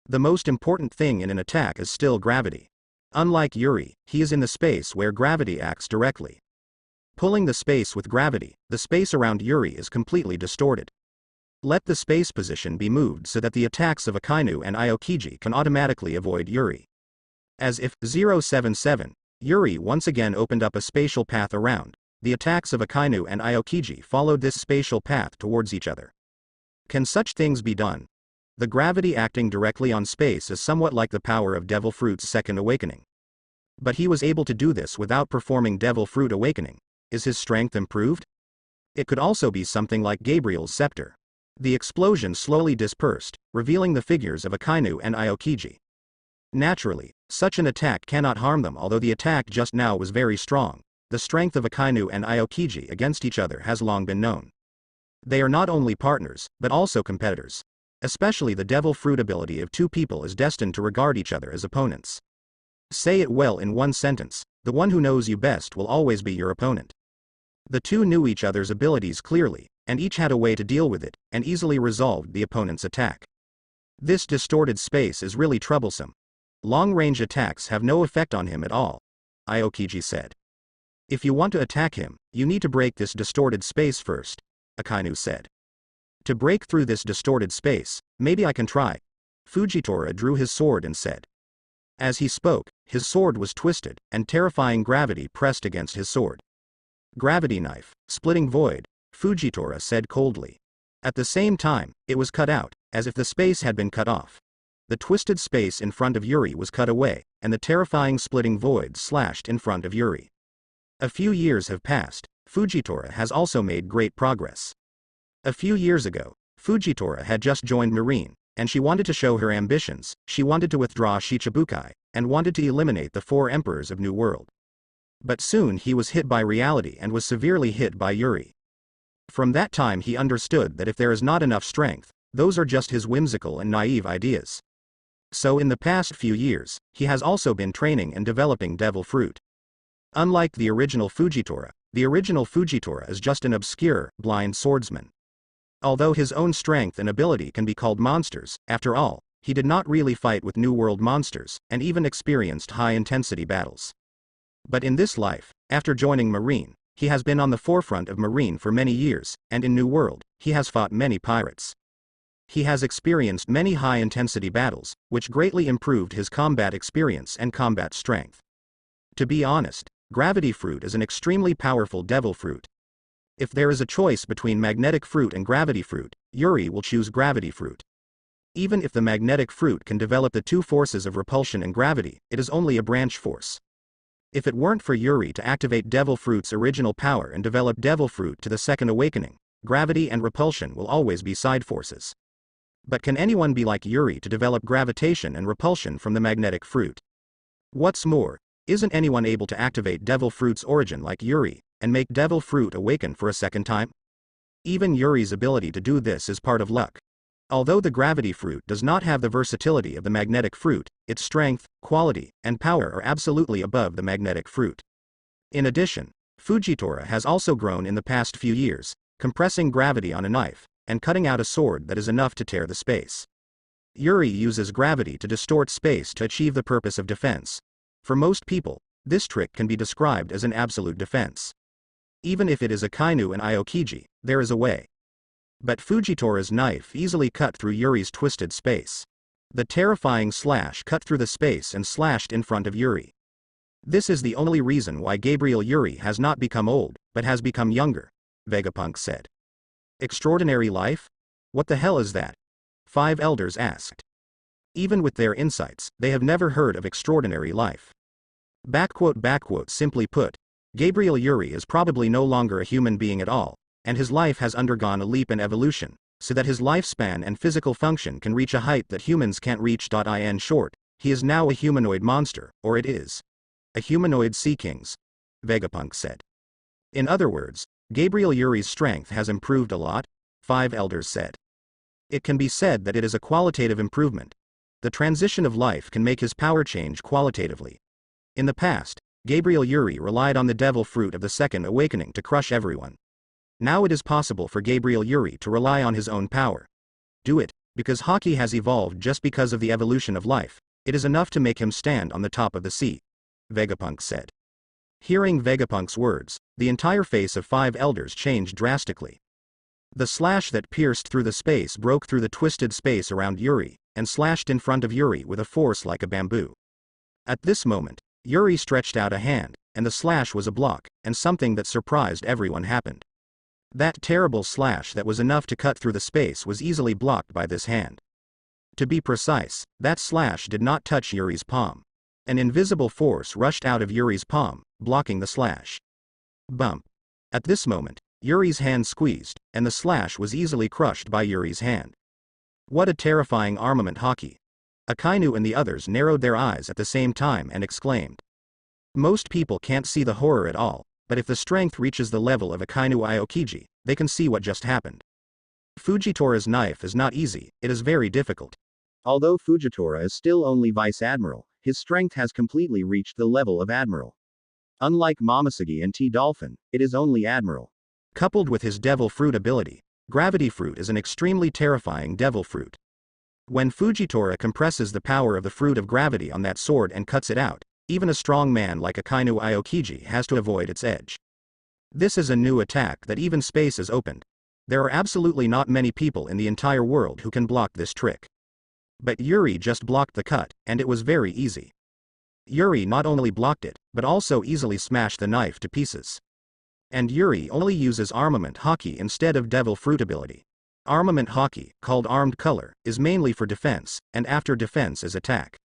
The most important thing in an attack is still gravity. Unlike Yuri, he is in the space where gravity acts directly. Pulling the space with gravity, the space around Yuri is completely distorted. Let the space position be moved so that the attacks of Akainu and Aokiji can automatically avoid Yuri. As if 077, Yuri once again opened up a spatial path around. The attacks of Akainu and Aokiji followed this spatial path towards each other. Can such things be done? The gravity acting directly on space is somewhat like the power of Devil Fruit's second awakening. But he was able to do this without performing Devil Fruit awakening. Is his strength improved? It could also be something like Gabriel's scepter. The explosion slowly dispersed, revealing the figures of Akainu and Aokiji. Naturally, such an attack cannot harm them, although the attack just now was very strong. The strength of Akainu and Aokiji against each other has long been known. They are not only partners, but also competitors. Especially the devil fruit ability of two people is destined to regard each other as opponents. Say it well in one sentence: the one who knows you best will always be your opponent. The two knew each other's abilities clearly, and each had a way to deal with it, and easily resolved the opponent's attack. This distorted space is really troublesome. Long-range attacks have no effect on him at all, Aokiji said. If you want to attack him, you need to break this distorted space first, Akainu said. To break through this distorted space, maybe I can try. Fujitora drew his sword and said. As he spoke, his sword was twisted, and terrifying gravity pressed against his sword. Gravity knife, splitting void, Fujitora said coldly. At the same time, it was cut out, as if the space had been cut off. The twisted space in front of Yuri was cut away, and the terrifying splitting void slashed in front of Yuri. A few years have passed. Fujitora has also made great progress. A few years ago, Fujitora had just joined Marine, and she wanted to show her ambitions. She wanted to withdraw Shichibukai, and wanted to eliminate the 4 emperors of New World. But soon he was hit by reality and was severely hit by Yuri. From that time he understood that if there is not enough strength, those are just his whimsical and naive ideas. So in the past few years, he has also been training and developing devil fruit. Unlike the original Fujitora is just an obscure, blind swordsman. Although his own strength and ability can be called monsters, after all, he did not really fight with New World monsters, and even experienced high-intensity battles. But in this life, after joining Marine, he has been on the forefront of Marine for many years, and in New World, he has fought many pirates. He has experienced many high-intensity battles, which greatly improved his combat experience and combat strength. To be honest, Gravity Fruit is an extremely powerful devil fruit. If there is a choice between Magnetic Fruit and Gravity Fruit, Yuri will choose Gravity Fruit. Even if the Magnetic Fruit can develop the 2 forces of repulsion and gravity, it is only a branch force. If it weren't for Yuri to activate Devil Fruit's original power and develop Devil Fruit to the second awakening, gravity and repulsion will always be side forces. But can anyone be like Yuri to develop gravitation and repulsion from the Magnetic Fruit? What's more, isn't anyone able to activate Devil Fruit's origin like Yuri, and make Devil Fruit awaken for a second time? Even Yuri's ability to do this is part of luck. Although the Gravity Fruit does not have the versatility of the Magnetic Fruit, its strength, quality, and power are absolutely above the Magnetic Fruit. In addition, Fujitora has also grown in the past few years, compressing gravity on a knife, and cutting out a sword that is enough to tear the space. Yuri uses gravity to distort space to achieve the purpose of defense. For most people, this trick can be described as an absolute defense. Even if it is Akainu and Aokiji, there is a way. But Fujitora's knife easily cut through Yuri's twisted space. The terrifying slash cut through the space and slashed in front of Yuri. This is the only reason why Gabriel Yuri has not become old, but has become younger, Vegapunk said. Extraordinary life? What the hell is that? 5 elders asked. Even with their insights, they have never heard of extraordinary life. Simply put, Gabriel Yuri is probably no longer a human being at all, and his life has undergone a leap in evolution, so that his lifespan and physical function can reach a height that humans can't reach. In short, he is now a humanoid monster, or it is a humanoid sea kings, Vegapunk said. In other words, Gabriel Yuri's strength has improved a lot, 5 elders said. It can be said that it is a qualitative improvement. The transition of life can make his power change qualitatively. In the past, Gabriel Yuri relied on the devil fruit of the second awakening to crush everyone. Now it is possible for Gabriel Yuri to rely on his own power. Do it, because Haki has evolved just because of the evolution of life. It is enough to make him stand on the top of the sea, Vegapunk said. Hearing Vegapunk's words, the entire face of 5 elders changed drastically. The slash that pierced through the space broke through the twisted space around Yuri, and slashed in front of Yuri with a force like a bamboo. At this moment, Yuri stretched out a hand, and the slash was a block, and something that surprised everyone happened. That terrible slash that was enough to cut through the space was easily blocked by this hand. To be precise, that slash did not touch Yuri's palm. An invisible force rushed out of Yuri's palm, blocking the slash. Bump. At this moment, Yuri's hand squeezed, and the slash was easily crushed by Yuri's hand. What a terrifying armament haki! Akainu and the others narrowed their eyes at the same time and exclaimed. Most people can't see the horror at all, but if the strength reaches the level of Akainu Aokiji, they can see what just happened. Fujitora's knife is not easy, it is very difficult. Although Fujitora is still only vice admiral, his strength has completely reached the level of admiral. Unlike Momosuge and T-Dolphin, it is only admiral. Coupled with his devil fruit ability, gravity fruit is an extremely terrifying devil fruit. When Fujitora compresses the power of the fruit of gravity on that sword and cuts it out, even a strong man like Akainu Aokiji has to avoid its edge. This is a new attack that even space is opened. There are absolutely not many people in the entire world who can block this trick. But Yuri just blocked the cut, and it was very easy. Yuri not only blocked it, but also easily smashed the knife to pieces. And Yuri only uses armament haki instead of devil fruit ability. Armament haki, called armed color, is mainly for defense, and after defense is attack.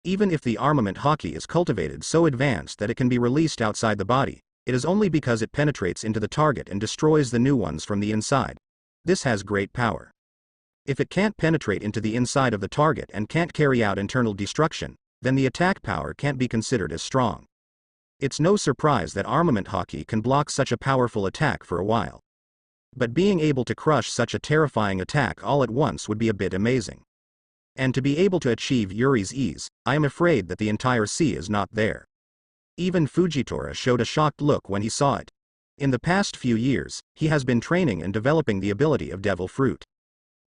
Even if the armament haki is cultivated so advanced that it can be released outside the body, it is only because it penetrates into the target and destroys the new ones from the inside. This has great power. If it can't penetrate into the inside of the target and can't carry out internal destruction, then the attack power can't be considered as strong. It's no surprise that armament haki can block such a powerful attack for a while. But being able to crush such a terrifying attack all at once would be a bit amazing. And to be able to achieve Yuri's ease, I am afraid that the entire sea is not there. Even Fujitora showed a shocked look when he saw it. In the past few years, he has been training and developing the ability of devil fruit.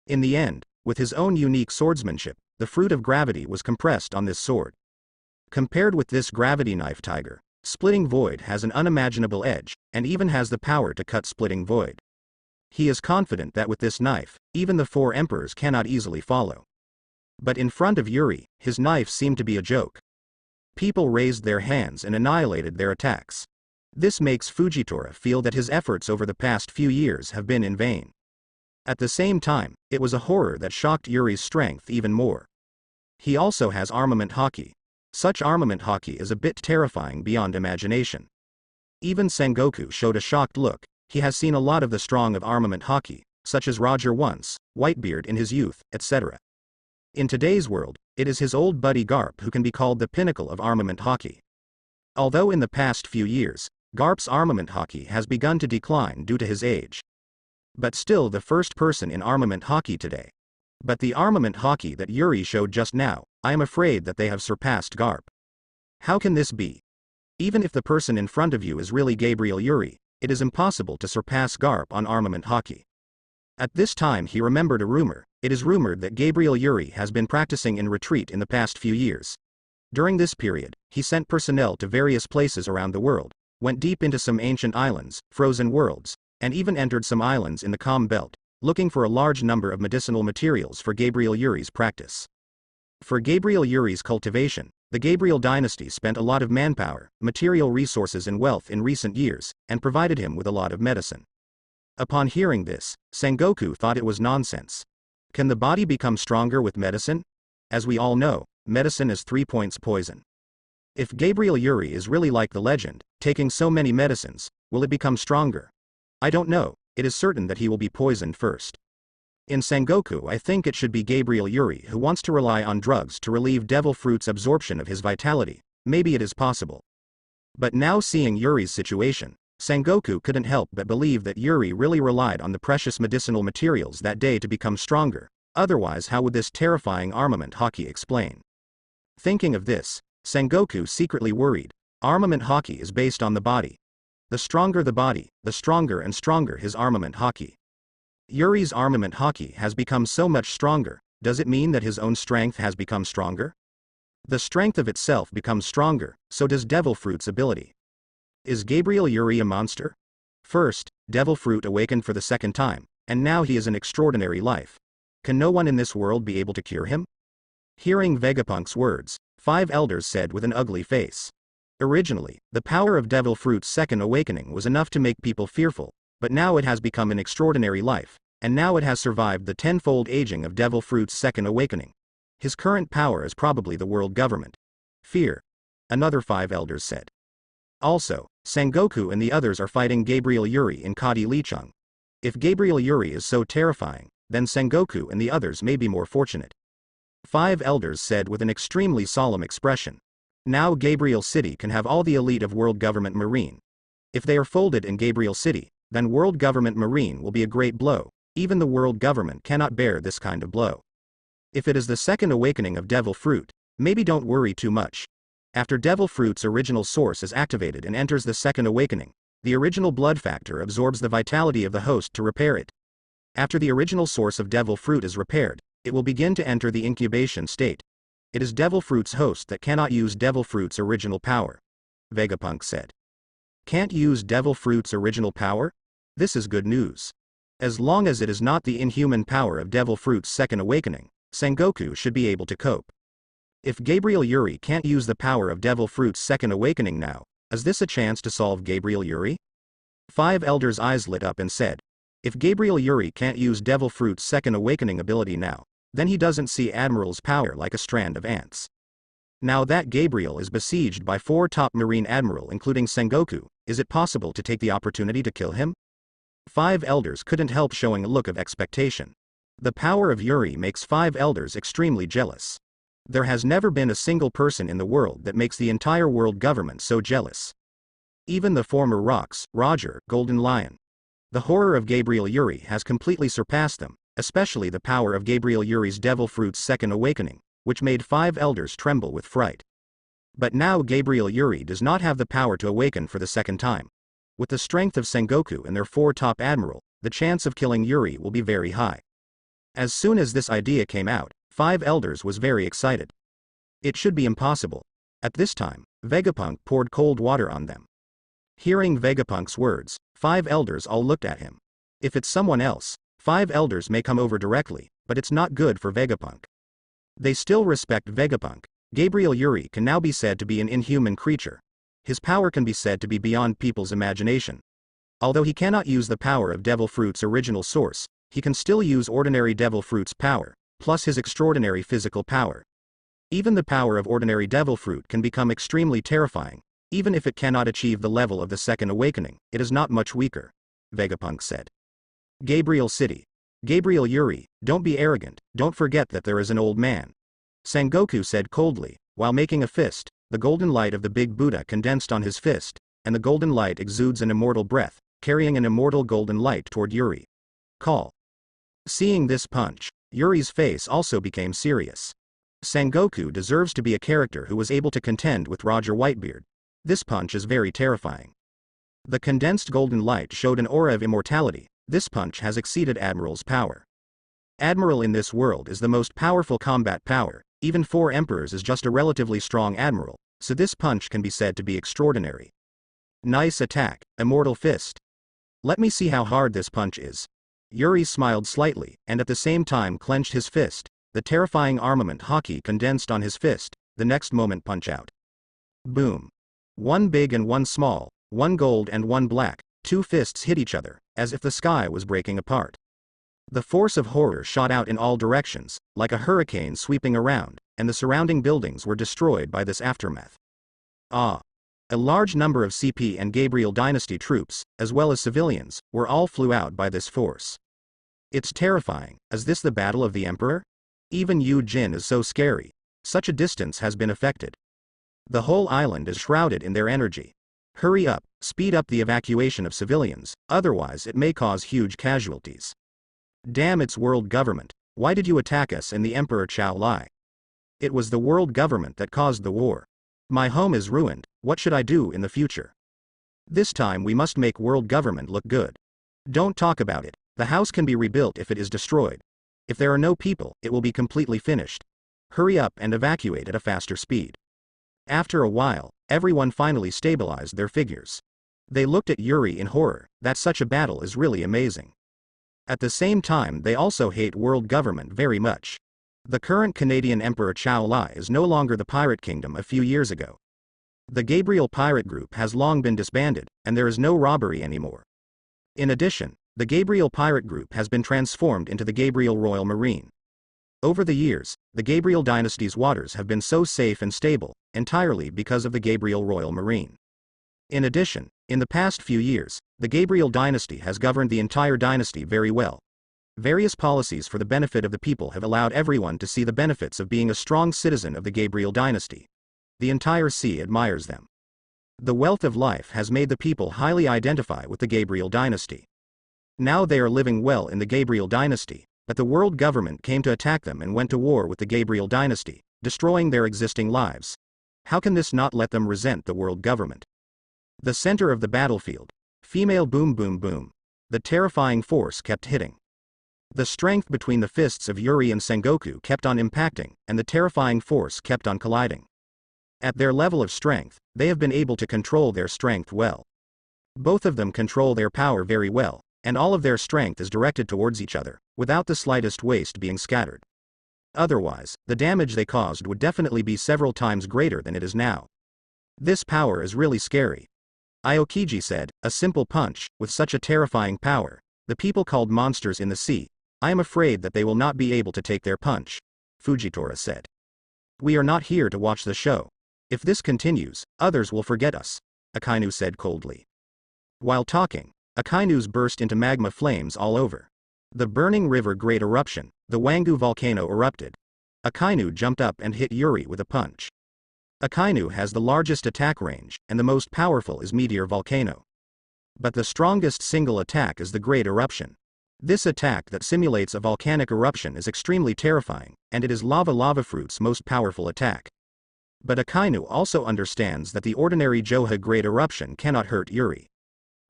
In the end, with his own unique swordsmanship, the fruit of gravity was compressed on this sword. Compared with this gravity knife tiger, Splitting Void has an unimaginable edge, and even has the power to cut Splitting Void. He is confident that with this knife, even the four emperors cannot easily follow. But in front of Yuri, his knife seemed to be a joke. People raised their hands and annihilated their attacks. This makes Fujitora feel that his efforts over the past few years have been in vain. At the same time, it was a horror that shocked Yuri's strength even more. He also has armament haki. Such armament haki is a bit terrifying beyond imagination. Even Sengoku showed a shocked look. He has seen a lot of the strong of armament haki, such as Roger once, Whitebeard in his youth, etc. In today's world, it is his old buddy Garp who can be called the pinnacle of armament haki. Although in the past few years, Garp's armament haki has begun to decline due to his age. But still the first person in armament haki today. But the armament haki that Yuri showed just now, I am afraid that they have surpassed Garp. How can this be? Even if the person in front of you is really Gabriel Yuri, it is impossible to surpass Garp on armament haki. At this time he remembered a rumor. It is rumored that Gabriel Yuri has been practicing in retreat in the past few years. During this period, he sent personnel to various places around the world, went deep into some ancient islands, frozen worlds, and even entered some islands in the Calm Belt, looking for a large number of medicinal materials for Gabriel Yuri's practice. For Gabriel Yuri's cultivation, the Gabriel dynasty spent a lot of manpower, material resources and wealth in recent years, and provided him with a lot of medicine. Upon hearing this, Sengoku thought it was nonsense. Can the body become stronger with medicine? As we all know, medicine is 3 points poison. If Gabriel Yuri is really like the legend, taking so many medicines, will it become stronger? I don't know, it is certain that he will be poisoned first. In Sengoku I think it should be Gabriel Yuri who wants to rely on drugs to relieve devil fruit's absorption of his vitality. Maybe it is possible. But now seeing Yuri's situation, Sengoku couldn't help but believe that Yuri really relied on the precious medicinal materials that day to become stronger, otherwise how would this terrifying armament haki explain? Thinking of this, Sengoku secretly worried. Armament haki is based on the body. The stronger the body, the stronger and stronger his armament haki. Yuri's armament haki has become so much stronger. Does it mean that his own strength has become stronger? The strength of itself becomes stronger, so does devil fruit's ability. Is Gabriel Yuri a monster? First, devil fruit awakened for the second time, and now he is an extraordinary life. Can no one in this world be able to cure him? Hearing Vegapunk's words, 5 elders said with an ugly face. Originally, the power of devil fruit's second awakening was enough to make people fearful, but now it has become an extraordinary life, and now it has survived the 10-fold aging of devil fruit's second awakening. His current power is probably the world government. Fear. Another 5 elders said. Also, Sengoku and the others are fighting Gabriel Yuri in Kadi Licheng. If Gabriel Yuri is so terrifying, then Sengoku and the others may be more fortunate. 5 elders said with an extremely solemn expression. Now Gabriel City can have all the elite of World Government Marine. If they are folded in Gabriel City, then World Government Marine will be a great blow. Even the world government cannot bear this kind of blow. If it is the second awakening of Devil Fruit, maybe don't worry too much. After Devil Fruit's original source is activated and enters the second awakening, the original blood factor absorbs the vitality of the host to repair it. After the original source of Devil Fruit is repaired, it will begin to enter the incubation state. It is Devil Fruit's host that cannot use Devil Fruit's original power. Vegapunk said. Can't use Devil Fruit's original power? This is good news. As long as it is not the inhuman power of Devil Fruit's second awakening, Sengoku should be able to cope. If Gabriel Yuri can't use the power of Devil Fruit's second awakening now, is this a chance to solve Gabriel Yuri? 5 elders' eyes lit up and said. If Gabriel Yuri can't use Devil Fruit's second awakening ability now, then he doesn't see Admiral's power like a strand of ants. Now that Gabriel is besieged by 4 top Marine Admiral including Sengoku, is it possible to take the opportunity to kill him? 5 elders couldn't help showing a look of expectation. The power of Yuri makes 5 elders extremely jealous. There has never been a single person in the world that makes the entire world government so jealous. Even the former Rocks, Roger, Golden Lion. The horror of Gabriel Yuri has completely surpassed them, especially the power of Gabriel Yuri's Devil Fruit's second awakening, which made 5 elders tremble with fright. But now Gabriel Yuri does not have the power to awaken for the second time. With the strength of Sengoku and their 4 top admiral, the chance of killing Yuri will be very high. As soon as this idea came out, 5 elders was very excited. It should be impossible. At this time, Vegapunk poured cold water on them. Hearing Vegapunk's words, 5 elders all looked at him. If it's someone else, 5 elders may come over directly, but it's not good for Vegapunk. They still respect Vegapunk. Gabriel Yuri can now be said to be an inhuman creature. His power can be said to be beyond people's imagination. Although he cannot use the power of Devil Fruit's original source, he can still use ordinary Devil Fruit's power, plus his extraordinary physical power. Even the power of ordinary Devil Fruit can become extremely terrifying. Even if it cannot achieve the level of the second awakening, it is not much weaker, Vegapunk said. Gabriel City. Gabriel Yuri, don't be arrogant, don't forget that there is an old man. Sengoku said coldly, while making a fist, the golden light of the big Buddha condensed on his fist, and the golden light exudes an immortal breath, carrying an immortal golden light toward Yuri. Call. Seeing this punch, Yuri's face also became serious. Sengoku deserves to be a character who was able to contend with Roger Whitebeard. This punch is very terrifying. The condensed golden light showed an aura of immortality. This punch has exceeded Admiral's power. Admiral in this world is the most powerful combat power, even 4 emperors is just a relatively strong admiral, so this punch can be said to be extraordinary. Nice attack, immortal fist. Let me see how hard this punch is. Yuri smiled slightly, and at the same time clenched his fist. The terrifying armament Haki condensed on his fist, the next moment punch out. Boom. 1 big and 1 small, 1 gold and 1 black, 2 fists hit each other, as if the sky was breaking apart. The force of horror shot out in all directions, like a hurricane sweeping around, and the surrounding buildings were destroyed by this aftermath. A large number of CP and Gabriel Dynasty troops, as well as civilians, were all flew out by this force. It's terrifying. Is this the battle of the Emperor? Even Yu Jin is so scary. Such a distance has been affected. The whole island is shrouded in their energy. Hurry up, speed up the evacuation of civilians, otherwise it may cause huge casualties. Damn, it's world government. Why did you attack us and the Emperor Chao Lai? It was the world government that caused the war. My home is ruined, what should I do in the future? This time we must make world government look good. Don't talk about it, the house can be rebuilt if it is destroyed. If there are no people, it will be completely finished. Hurry up and evacuate at a faster speed. After a while, everyone finally stabilized their figures. They looked at Yuri in horror, that such a battle is really amazing. At the same time they also hate world government very much. The current Canadian Emperor Chao Lai is no longer the pirate kingdom a few years ago. The Gabriel pirate group has long been disbanded, and there is no robbery anymore. In addition, the Gabriel pirate group has been transformed into the Gabriel Royal Marine. Over the years, the Gabriel dynasty's waters have been so safe and stable, entirely because of the Gabriel Royal Marine. In addition, in the past few years, the Gabriel dynasty has governed the entire dynasty very well. Various policies for the benefit of the people have allowed everyone to see the benefits of being a strong citizen of the Gabriel dynasty. The entire sea admires them. The wealth of life has made the people highly identify with the Gabriel dynasty. Now they are living well in the Gabriel dynasty, but the world government came to attack them and went to war with the Gabriel dynasty, destroying their existing lives. How can this not let them resent the world government? The center of the battlefield. Female boom boom boom. The terrifying force kept hitting. The strength between the fists of Yuri and Sengoku kept on impacting, and the terrifying force kept on colliding. At their level of strength, they have been able to control their strength well. Both of them control their power very well, and all of their strength is directed towards each other, without the slightest waste being scattered. Otherwise, the damage they caused would definitely be several times greater than it is now. This power is really scary. Aokiji said, a simple punch, with such a terrifying power. The people called monsters in the sea. I am afraid that they will not be able to take their punch, Fujitora said. We are not here to watch the show. If this continues, others will forget us, Akainu said coldly. While talking, Akainu's burst into magma flames all over. The burning river great eruption, the Wangu volcano erupted. Akainu jumped up and hit Yuri with a punch. Akainu has the largest attack range, and the most powerful is Meteor Volcano. But the strongest single attack is the Great Eruption. This attack that simulates a volcanic eruption is extremely terrifying, and it is Lava Fruit's most powerful attack. But Akainu also understands that the ordinary Joha Great Eruption cannot hurt Yuri.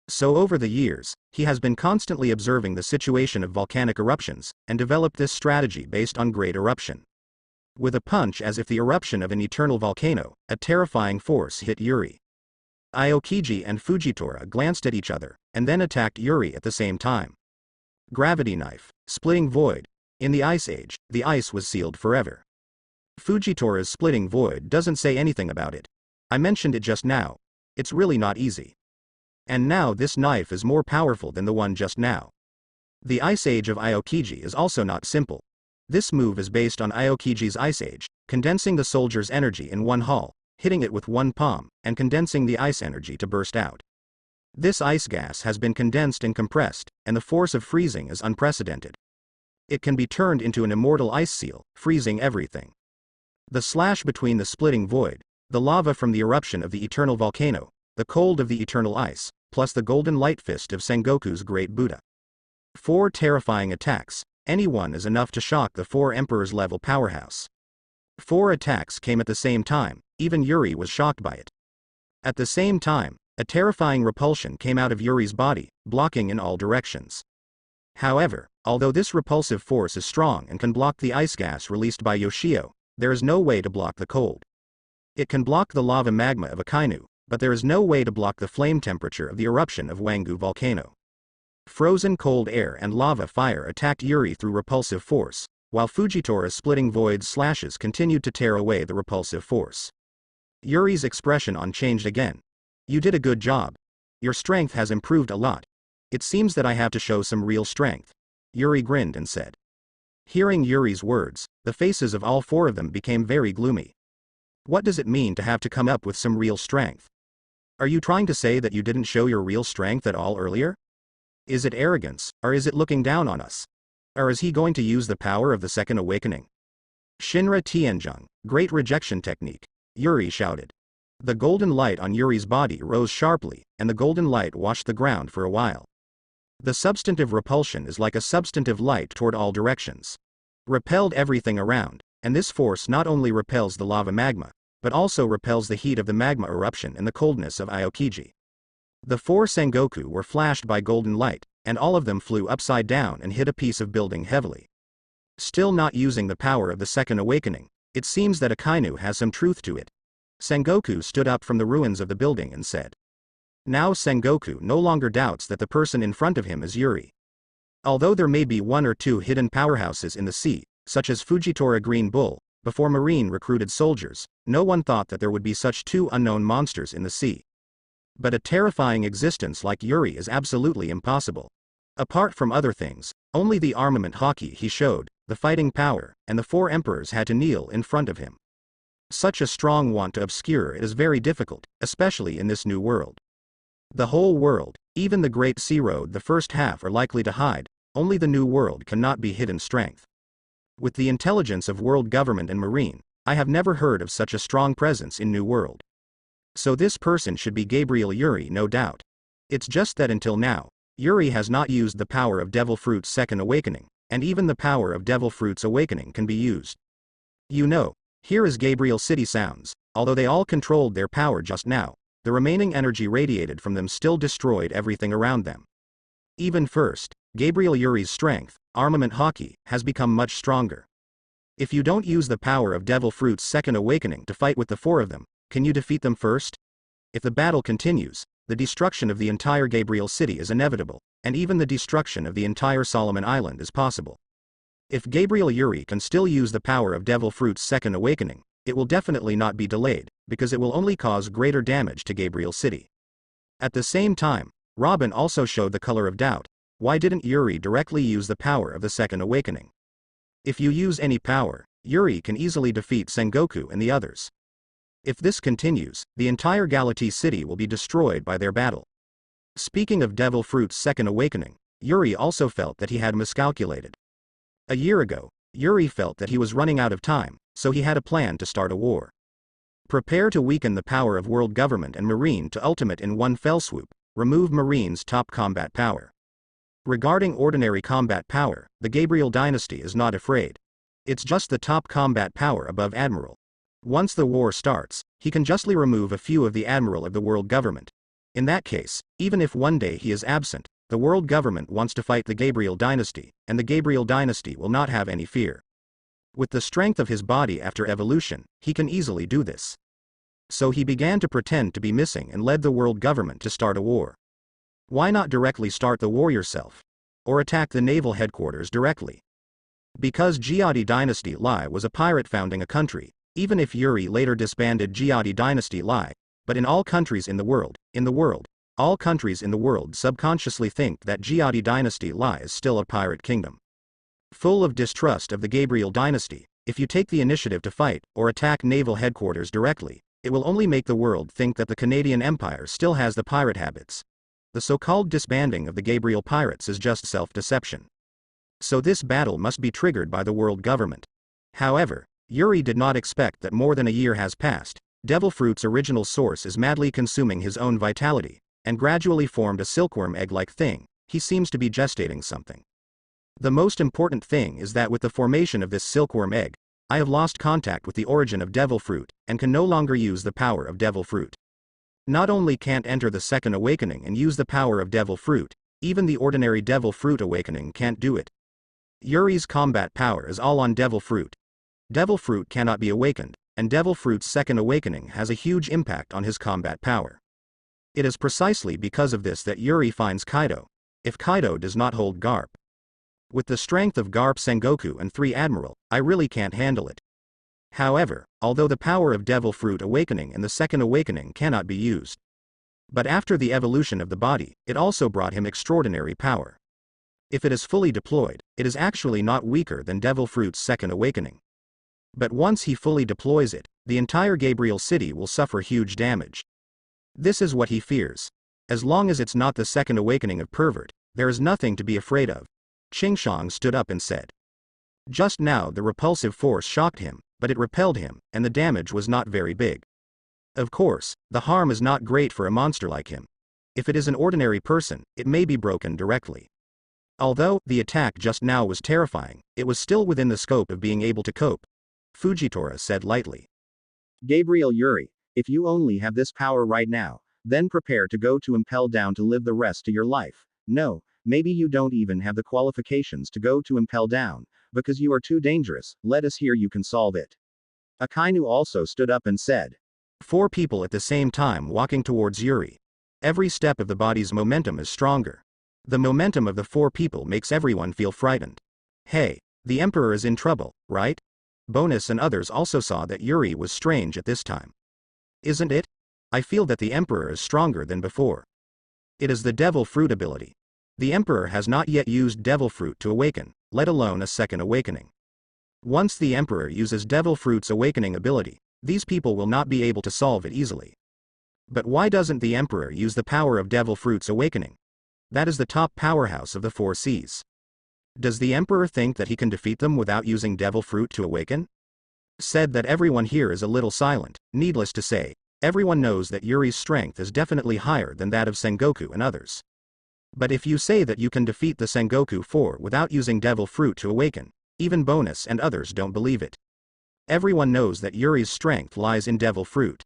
So over the years, he has been constantly observing the situation of volcanic eruptions, and developed this strategy based on Great Eruption. With a punch as if the eruption of an eternal volcano, a terrifying force hit Yuri. Aokiji and Fujitora glanced at each other, and then attacked Yuri at the same time. Gravity knife, splitting void. In the Ice Age, the ice was sealed forever. Fujitora's splitting void doesn't say anything about it. I mentioned it just now. It's really not easy. And now this knife is more powerful than the one just now. The Ice Age of Aokiji is also not simple. This move is based on Aokiji's Ice Age, condensing the soldier's energy in one hull, hitting it with one palm, and condensing the ice energy to burst out. This ice gas has been condensed and compressed, and the force of freezing is unprecedented. It can be turned into an immortal ice seal, freezing everything. The slash between the splitting void, the lava from the eruption of the eternal volcano, the cold of the eternal ice, plus the golden light fist of Sengoku's great Buddha. 4 terrifying attacks, any one is enough to shock the 4 emperors level powerhouse. 4 attacks came at the same time, even Yuri was shocked by it. At the same time, a terrifying repulsion came out of Yuri's body, blocking in all directions. However, although this repulsive force is strong and can block the ice gas released by Yoshio, there is no way to block the cold. It can block the lava magma of Akainu, but there is no way to block the flame temperature of the eruption of Wangu volcano. Frozen cold air and lava fire attacked Yuri through repulsive force, while Fujitora's splitting void slashes continued to tear away the repulsive force. Yuri's expression changed again. You did a good job. Your strength has improved a lot. It seems that I have to show some real strength. Yuri grinned and said. Hearing Yuri's words, the faces of all 4 of them became very gloomy. What does it mean to have to come up with some real strength? Are you trying to say that you didn't show your real strength at all earlier? Is it arrogance, or is it looking down on us? Or is he going to use the power of the second awakening? Shinra Tianzheng, great rejection technique, Yuri shouted. The golden light on Yuri's body rose sharply, and the golden light washed the ground for a while. The substantive repulsion is like a substantive light toward all directions. Repelled everything around, and this force not only repels the lava magma, but also repels the heat of the magma eruption and the coldness of Aokiji. The 4 Sengoku were flashed by golden light, and all of them flew upside down and hit a piece of building heavily. Still not using the power of the second awakening, it seems that Akainu has some truth to it. Sengoku stood up from the ruins of the building and said. Now Sengoku no longer doubts that the person in front of him is Yuri. Although there may be 1 or 2 hidden powerhouses in the sea, such as Fujitora Green Bull, before Marine recruited soldiers, no one thought that there would be such 2 unknown monsters in the sea. But a terrifying existence like Yuri is absolutely impossible. Apart from other things, only the armament hockey he showed, the fighting power, and the 4 emperors had to kneel in front of him. Such a strong want to obscure it is very difficult, especially in this new world. The whole world, even the Great Sea Road the first half are likely to hide, only the New World cannot be hidden strength. With the intelligence of world government and marine, I have never heard of such a strong presence in New World. So this person should be Gabriel Yuri, no doubt. It's just that until now, Yuri has not used the power of Devil Fruit's second awakening, and even the power of Devil Fruit's awakening can be used. You know, here is Gabriel City sounds, although they all controlled their power just now, the remaining energy radiated from them still destroyed everything around them. Even first, Gabriel Yuri's strength, armament hockey, has become much stronger. If you don't use the power of Devil Fruit's second awakening to fight with the four of them, can you defeat them first? If the battle continues, the destruction of the entire Gabriel City is inevitable, and even the destruction of the entire Solomon Island is possible. If Gabriel Yuri can still use the power of Devil Fruit's second awakening, it will definitely not be delayed, because it will only cause greater damage to Gabriel City. At the same time, Robin also showed the color of doubt. Why didn't Yuri directly use the power of the second awakening? If you use any power, Yuri can easily defeat Sengoku and the others. If this continues, the entire Galati City will be destroyed by their battle. Speaking of Devil Fruit's second awakening, Yuri also felt that he had miscalculated. A year ago, Yuri felt that he was running out of time, so he had a plan to start a war. Prepare to weaken the power of world government and marine to ultimate in one fell swoop, remove marine's top combat power. Regarding ordinary combat power, the Gabriel dynasty is not afraid. It's just the top combat power above admiral. Once the war starts, he can justly remove a few of the admiral of the world government. In that case, even if one day he is absent, the world government wants to fight the Gabriel dynasty, and the Gabriel dynasty will not have any fear. With the strength of his body after evolution, he can easily do this. So he began to pretend to be missing and led the world government to start a war. Why not directly start the war yourself? Or attack the naval headquarters directly? Because Giadi Dynasty Lai was a pirate founding a country, even if Yuri later disbanded Giadi Dynasty Lai, but in all countries in the world, all countries in the world subconsciously think that Giadi Dynasty Lai is still a pirate kingdom. Full of distrust of the Gabriel dynasty, if you take the initiative to fight or attack naval headquarters directly, it will only make the world think that the Canadian Empire still has the pirate habits. The so-called disbanding of the Gabriel pirates is just self-deception. So this battle must be triggered by the world government. However, Yuri did not expect that more than a year has passed. Devil Fruit's original source is madly consuming his own vitality, and gradually formed a silkworm egg-like thing. He seems to be gestating something. The most important thing is that with the formation of this silkworm egg, I have lost contact with the origin of Devil Fruit, and can no longer use the power of Devil Fruit. Not only can't enter the second awakening and use the power of Devil Fruit, even the ordinary Devil Fruit awakening can't do it. Yuri's combat power is all on Devil Fruit. Devil Fruit cannot be awakened, and Devil Fruit's second awakening has a huge impact on his combat power. It is precisely because of this that Yuri finds Kaido, if Kaido does not hold Garp. With the strength of Garp, Sengoku and 3 Admiral, I really can't handle it. However, although the power of Devil Fruit awakening and the second awakening cannot be used. But after the evolution of the body, it also brought him extraordinary power. If it is fully deployed, it is actually not weaker than Devil Fruit's second awakening. But once he fully deploys it, the entire Gabriel City will suffer huge damage. This is what he fears. As long as it's not the second awakening of Pervert, there is nothing to be afraid of. Qingshang stood up and said. Just now the repulsive force shocked him, but it repelled him, and the damage was not very big. Of course, the harm is not great for a monster like him. If it is an ordinary person, it may be broken directly. Although the attack just now was terrifying, it was still within the scope of being able to cope. Fujitora said lightly. Gabriel Yuri, if you only have this power right now, then prepare to go to Impel Down to live the rest of your life. No, maybe you don't even have the qualifications to go to Impel Down, because you are too dangerous. Let us hear you can solve it. Akainu also stood up and said. 4 people at the same time walking towards Yuri. Every step of the body's momentum is stronger. The momentum of the 4 people makes everyone feel frightened. Hey, the Emperor is in trouble, right? Bonus and others also saw that Yuri was strange at this time. Isn't it? I feel that the Emperor is stronger than before. It is the Devil Fruit ability. The Emperor has not yet used Devil Fruit to awaken, let alone a second awakening. Once the Emperor uses Devil Fruit's awakening ability, these people will not be able to solve it easily. But why doesn't the Emperor use the power of Devil Fruit's awakening? That is the top powerhouse of the 4 Seas. Does the Emperor think that he can defeat them without using Devil Fruit to awaken? Said that everyone here is a little silent. Needless to say, everyone knows that Yuri's strength is definitely higher than that of Sengoku and others. But if you say that you can defeat the Sengoku 4 without using Devil Fruit to awaken, even Bonus and others don't believe it. Everyone knows that Yuri's strength lies in Devil Fruit.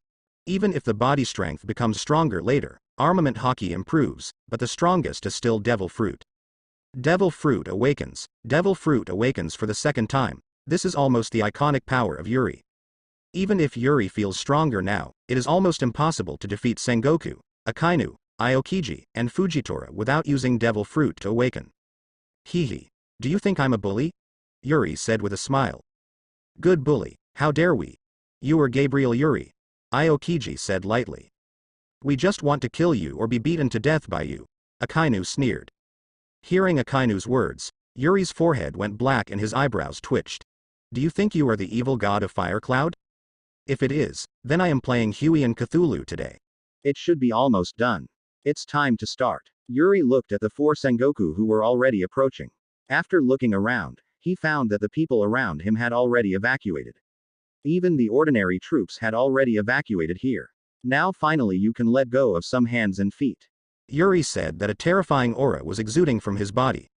Even if the body strength becomes stronger later, armament hockey improves, but the strongest is still Devil Fruit. Devil Fruit awakens. Devil Fruit awakens for the second time. This is almost the iconic power of Yuri. Even if Yuri feels stronger now, it is almost impossible to defeat Sengoku, Akainu, Aokiji, and Fujitora without using Devil Fruit to awaken. Hehe. Do you think I'm a bully? Yuri said with a smile. Good bully, how dare we? You are Gabriel Yuri. Aokiji said lightly. We just want to kill you or be beaten to death by you. Akainu sneered. Hearing Akainu's words, Yuri's forehead went black and his eyebrows twitched. Do you think you are the evil god of Fire Cloud? If it is, then I am playing Huey and Cthulhu today. It should be almost done. It's time to start. Yuri looked at the 4 Sengoku who were already approaching. After looking around, he found that the people around him had already evacuated. Even the ordinary troops had already evacuated here. Now finally you can let go of some hands and feet. Yuri said that a terrifying aura was exuding from his body.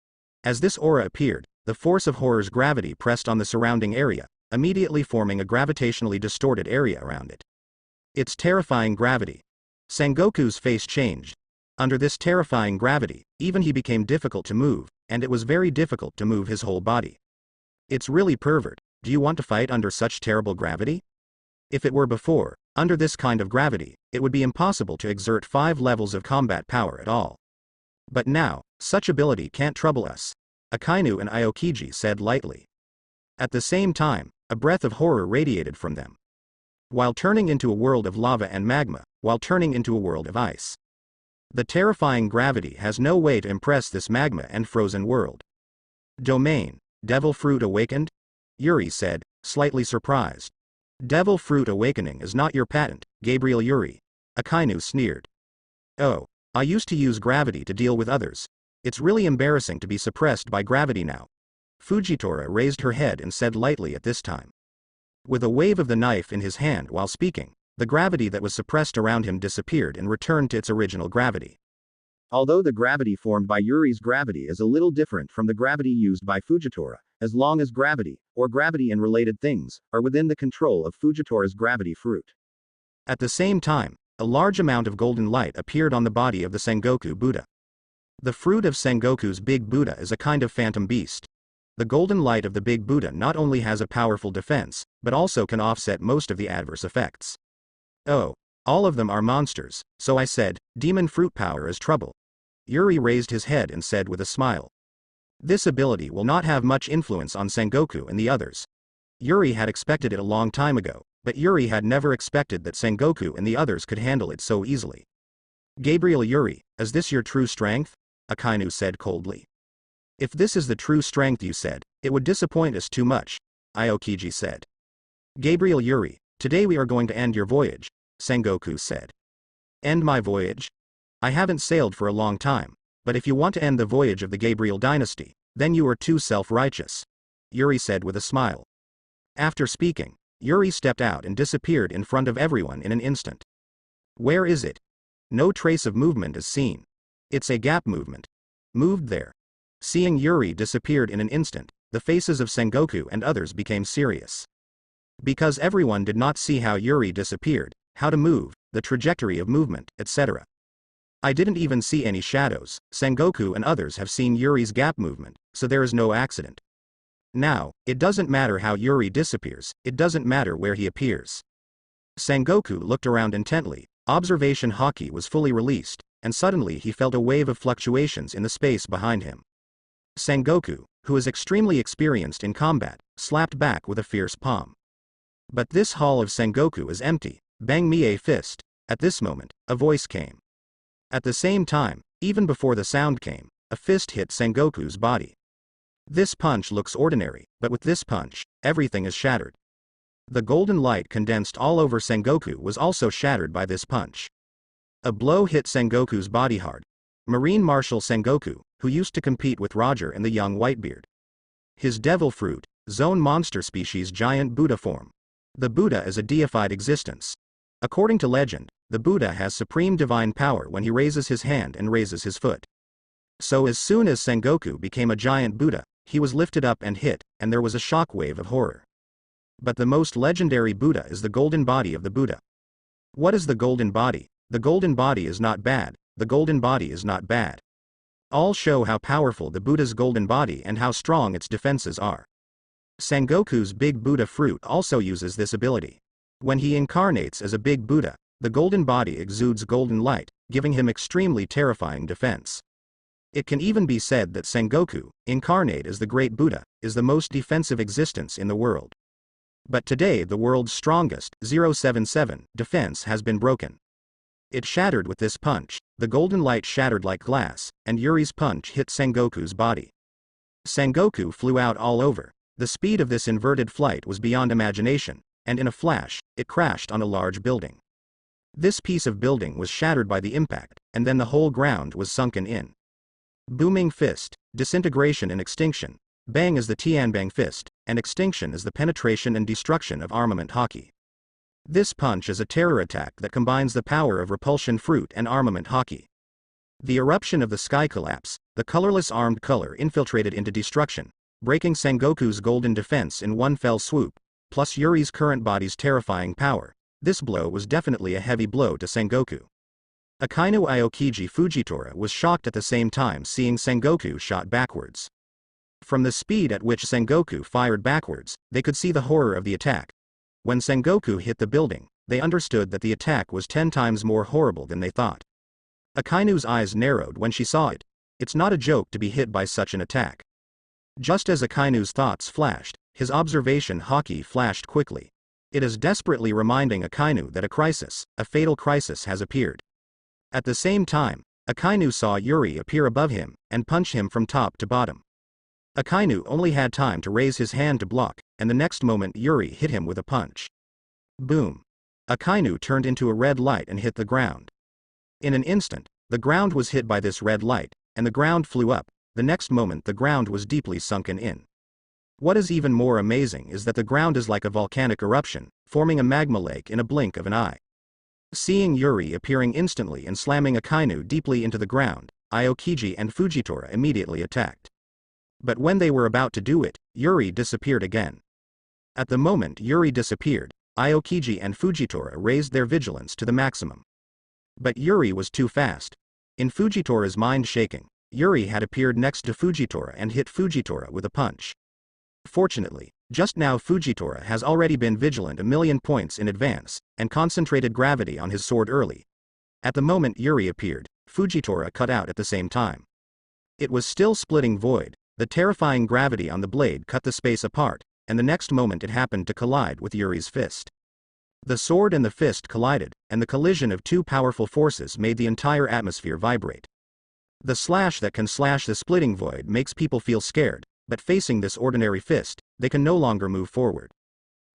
As this aura appeared, the force of horror's gravity pressed on the surrounding area, immediately forming a gravitationally distorted area around it. It's terrifying gravity. Sengoku's face changed. Under this terrifying gravity, even he became difficult to move, and it was very difficult to move his whole body. It's really pervert. Do you want to fight under such terrible gravity? If it were before, under this kind of gravity, it would be impossible to exert 5 levels of combat power at all. But now, such ability can't trouble us. Akainu and Aokiji said lightly. At the same time, a breath of horror radiated from them. While turning into a world of lava and magma, while turning into a world of ice. The terrifying gravity has no way to impress this magma and frozen world. Domain, Devil Fruit awakened? Yuri said, slightly surprised. Devil Fruit awakening is not your patent, Gabriel Yuri. Akainu sneered. Oh, I used to use gravity to deal with others. It's really embarrassing to be suppressed by gravity now. Fujitora raised her head and said lightly at this time. With a wave of the knife in his hand while speaking, the gravity that was suppressed around him disappeared and returned to its original gravity. Although the gravity formed by Yuri's gravity is a little different from the gravity used by Fujitora, as long as gravity, or gravity and related things, are within the control of Fujitora's gravity fruit. At the same time, a large amount of golden light appeared on the body of the Sengoku Buddha. The fruit of Sengoku's big Buddha is a kind of phantom beast. The golden light of the big Buddha not only has a powerful defense, but also can offset most of the adverse effects. Oh, all of them are monsters, so I said, demon fruit power is trouble. Yuri raised his head and said with a smile. This ability will not have much influence on Sengoku and the others. Yuri had expected it a long time ago, but Yuri had never expected that Sengoku and the others could handle it so easily. Gabriel Yuri, is this your true strength? Akainu said coldly. If this is the true strength you said, it would disappoint us too much, Aokiji said. Gabriel Yuri, today we are going to end your voyage, Sengoku said. End my voyage? I haven't sailed for a long time, but if you want to end the voyage of the Gabriel dynasty, then you are too self-righteous, Yuri said with a smile. After speaking, Yuri stepped out and disappeared in front of everyone in an instant. Where is it? No trace of movement is seen. It's a gap movement. Moved there. Seeing Yuri disappeared in an instant, the faces of Sengoku and others became serious. Because everyone did not see how Yuri disappeared, how to move, the trajectory of movement, etc. I didn't even see any shadows. Sengoku and others have seen Yuri's gap movement, so there is no accident. Now, it doesn't matter how Yuri disappears, it doesn't matter where he appears. Sengoku looked around intently, observation haki was fully released, and suddenly he felt a wave of fluctuations in the space behind him. Sengoku, who is extremely experienced in combat, slapped back with a fierce palm. But this hall of Sengoku is empty, bang me a fist. At this moment, a voice came. At the same time, even before the sound came, a fist hit Sengoku's body. This punch looks ordinary, but with this punch, everything is shattered. The golden light condensed all over Sengoku was also shattered by this punch. A blow hit Sengoku's body hard. Marine Marshal Sengoku, who used to compete with Roger and the young Whitebeard. His devil fruit, zone monster species giant Buddha form. The Buddha is a deified existence. According to legend, the Buddha has supreme divine power when he raises his hand and raises his foot. So as soon as Sengoku became a giant Buddha, he was lifted up and hit, and there was a shockwave of horror. But the most legendary Buddha is the golden body of the Buddha. What is the golden body? The golden body is not bad, the golden body is not bad. All show how powerful the Buddha's golden body and how strong its defenses are. Sengoku's big Buddha fruit also uses this ability. When he incarnates as a big Buddha, the golden body exudes golden light, giving him extremely terrifying defense. It can even be said that Sengoku, incarnate as the great Buddha, is the most defensive existence in the world. But today the world's strongest, 077, defense has been broken. It shattered with this punch, the golden light shattered like glass, and Yuri's punch hit Sengoku's body. Sengoku flew out all over. The speed of this inverted flight was beyond imagination, and in a flash, it crashed on a large building. This piece of building was shattered by the impact, and then the whole ground was sunken in. Booming fist, disintegration and extinction. Bang is the Tianbang fist, and extinction is the penetration and destruction of armament hockey. This punch is a terror attack that combines the power of repulsion fruit and armament hockey. The eruption of the sky collapse, the colorless armed color infiltrated into destruction, breaking Sengoku's golden defense in one fell swoop, plus Yuri's current body's terrifying power. This blow was definitely a heavy blow to Sengoku. Akainu Aokiji Fujitora was shocked at the same time seeing Sengoku shot backwards. From the speed at which Sengoku fired backwards, they could see the horror of the attack. When Sengoku hit the building, they understood that the attack was 10 times more horrible than they thought. Akainu's eyes narrowed when she saw it. It's not a joke to be hit by such an attack. Just as Akainu's thoughts flashed, his observation hockey flashed quickly. It is desperately reminding Akainu that a fatal crisis has appeared. At the same time, Akainu saw Yuri appear above him, and punch him from top to bottom. Akainu only had time to raise his hand to block, and the next moment Yuri hit him with a punch. Boom. Akainu turned into a red light and hit the ground. In an instant, the ground was hit by this red light, and the ground flew up. The next moment the ground was deeply sunken in. What is even more amazing is that the ground is like a volcanic eruption, forming a magma lake in a blink of an eye. Seeing Yuri appearing instantly and slamming Akainu deeply into the ground, Aokiji and Fujitora immediately attacked. But when they were about to do it, Yuri disappeared again. At the moment Yuri disappeared, Aokiji and Fujitora raised their vigilance to the maximum. But Yuri was too fast. In Fujitora's mind shaking, Yuri had appeared next to Fujitora and hit Fujitora with a punch. Fortunately, just now Fujitora has already been vigilant a million points in advance, and concentrated gravity on his sword early. At the moment Yuri appeared, Fujitora cut out at the same time. It was still splitting void, the terrifying gravity on the blade cut the space apart, and the next moment it happened to collide with Yuri's fist. The sword and the fist collided, and the collision of two powerful forces made the entire atmosphere vibrate. The slash that can slash the splitting void makes people feel scared, but facing this ordinary fist, they can no longer move forward.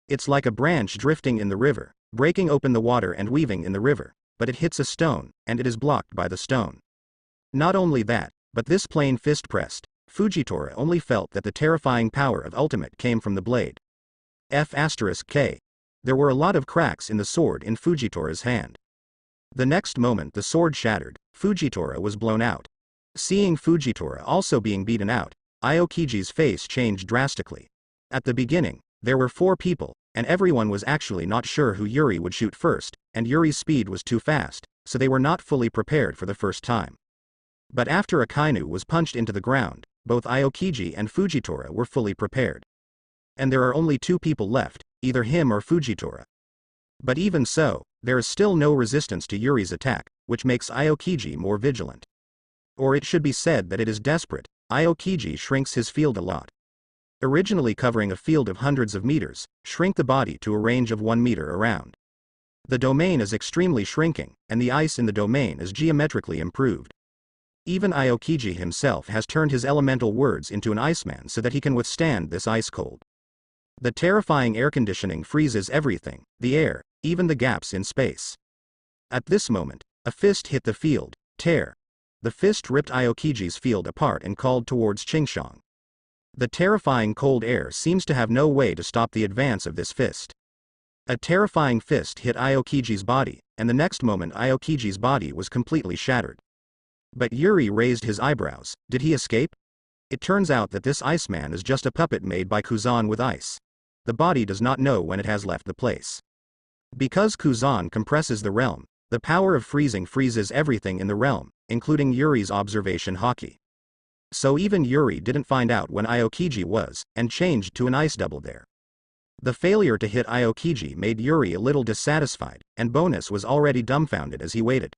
It's like a branch drifting in the river, breaking open the water and weaving in the river, but it hits a stone, and it is blocked by the stone. Not only that, but this plain fist pressed, Fujitora only felt that the terrifying power of ultimate came from the blade. F*K. There were a lot of cracks in the sword in Fujitora's hand. The next moment the sword shattered, Fujitora was blown out. Seeing Fujitora also being beaten out, Aokiji's face changed drastically. At the beginning, there were 4 people, and everyone was actually not sure who Yuri would shoot first, and Yuri's speed was too fast, so they were not fully prepared for the first time. But after Akainu was punched into the ground, both Aokiji and Fujitora were fully prepared. And there are only 2 people left, either him or Fujitora. But even so, there is still no resistance to Yuri's attack, which makes Aokiji more vigilant. Or it should be said that it is desperate. Aokiji shrinks his field a lot. Originally covering a field of hundreds of meters, shrink the body to a range of 1 meter around. The domain is extremely shrinking, and the ice in the domain is geometrically improved. Even Aokiji himself has turned his elemental words into an iceman so that he can withstand this ice cold. The terrifying air conditioning freezes everything, the air, even the gaps in space. At this moment, A fist hit the field. Tear. The fist ripped Aokiji's field apart and called towards Qingshang. The terrifying cold air seems to have no way to stop the advance of this fist. A terrifying fist hit Aokiji's body, and the next moment Aokiji's body was completely shattered. But Yuri raised his eyebrows. Did he escape? It turns out that this Iceman is just a puppet made by Kuzan with ice. The body does not know when it has left the place. Because Kuzan compresses the realm, the power of freezing freezes everything in the realm, including Yuri's observation hockey. So even Yuri didn't find out when Aokiji was, and changed to an ice double there. The failure to hit Aokiji made Yuri a little dissatisfied, and Bonus was already dumbfounded as he waited.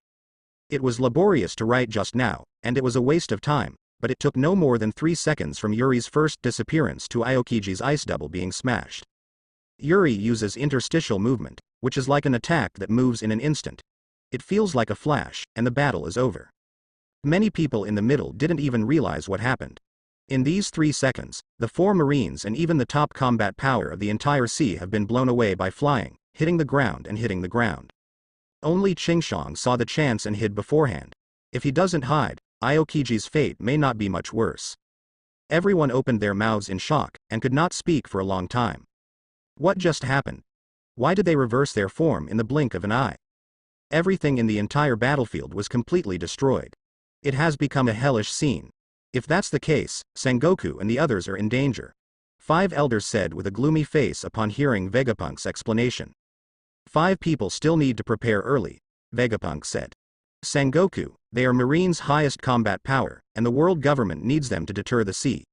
It was laborious to write just now, and it was a waste of time, but it took no more than 3 seconds from Yuri's first disappearance to Aokiji's ice double being smashed. Yuri uses interstitial movement, which is like an attack that moves in an instant. It feels like a flash, and the battle is over. Many people in the middle didn't even realize what happened. In these 3 seconds, the 4 Marines and even the top combat power of the entire sea have been blown away by flying, hitting the ground and hitting the ground. Only Qingshang saw the chance and hid beforehand. If he doesn't hide, Aokiji's fate may not be much worse. Everyone opened their mouths in shock, and could not speak for a long time. What just happened? Why did they reverse their form in the blink of an eye? Everything in the entire battlefield was completely destroyed. It has become a hellish scene. If that's the case, Sengoku and the others are in danger. 5 elders said with a gloomy face upon hearing Vegapunk's explanation. 5 people still need to prepare early, Vegapunk said. Sengoku, they are Marines' highest combat power, and the world government needs them to deter the sea.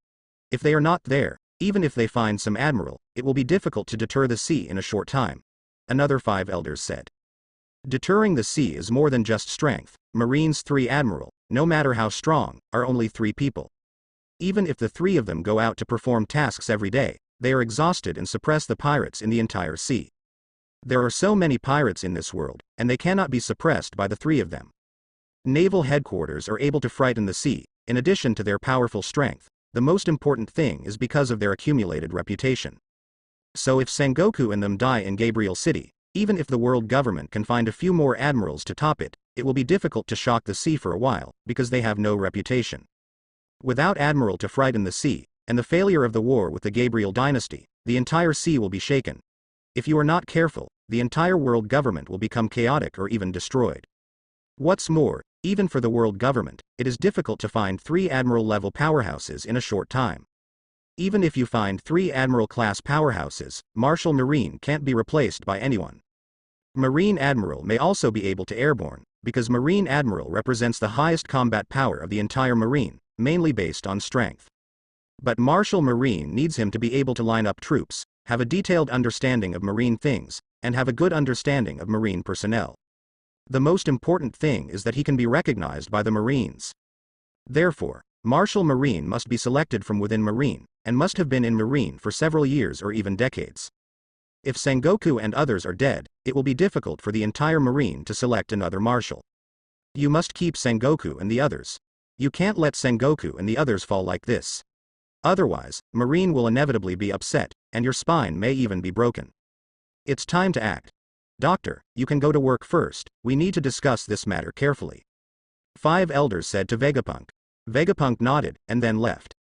If they are not there, even if they find some admiral, it will be difficult to deter the sea in a short time. Another 5 elders said. Deterring the sea is more than just strength. Marines 3 admiral, no matter how strong, are only 3 people. Even if the 3 of them go out to perform tasks every day, they are exhausted and suppress the pirates in the entire sea. There are so many pirates in this world, and they cannot be suppressed by the 3 of them. Naval headquarters are able to frighten the sea. In addition to their powerful strength, the most important thing is because of their accumulated reputation. So if Sengoku and them die in Gabriel City, even if the world government can find a few more admirals to top it, it will be difficult to shock the sea for a while, because they have no reputation. Without admiral to frighten the sea, and the failure of the war with the Gabriel dynasty, the entire sea will be shaken. If you are not careful, the entire world government will become chaotic or even destroyed. What's more, even for the world government, it is difficult to find 3 admiral-level powerhouses in a short time. Even if you find 3 admiral-class powerhouses, Martial Marine can't be replaced by anyone. Marine Admiral may also be able to airborne, because Marine Admiral represents the highest combat power of the entire Marine, mainly based on strength. But Martial Marine needs him to be able to line up troops, have a detailed understanding of Marine things, and have a good understanding of Marine personnel. The most important thing is that he can be recognized by the Marines. Therefore, Martial Marine must be selected from within Marine, and must have been in Marine for several years or even decades. If Sengoku and others are dead, it will be difficult for the entire Marine to select another Marshal. You must keep Sengoku and the others. You can't let Sengoku and the others fall like this. Otherwise, Marine will inevitably be upset, and your spine may even be broken. It's time to act. Doctor, you can go to work first. We need to discuss this matter carefully. 5 elders said to Vegapunk. Vegapunk nodded, and then left.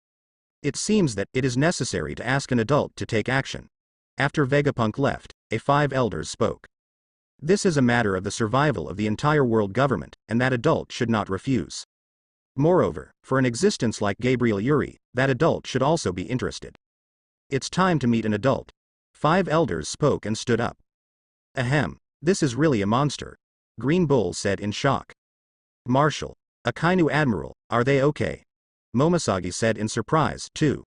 It seems that it is necessary to ask an adult to take action. After Vegapunk left, a 5 elders spoke. This is a matter of the survival of the entire world government, and that adult should not refuse. Moreover, for an existence like Gabriel Yuri, that adult should also be interested. It's time to meet an adult. 5 elders spoke and stood up. Ahem, this is really a monster, Green Bull said in shock. Marshal, Akainu Admiral, are they okay? Momosagi said in surprise, too.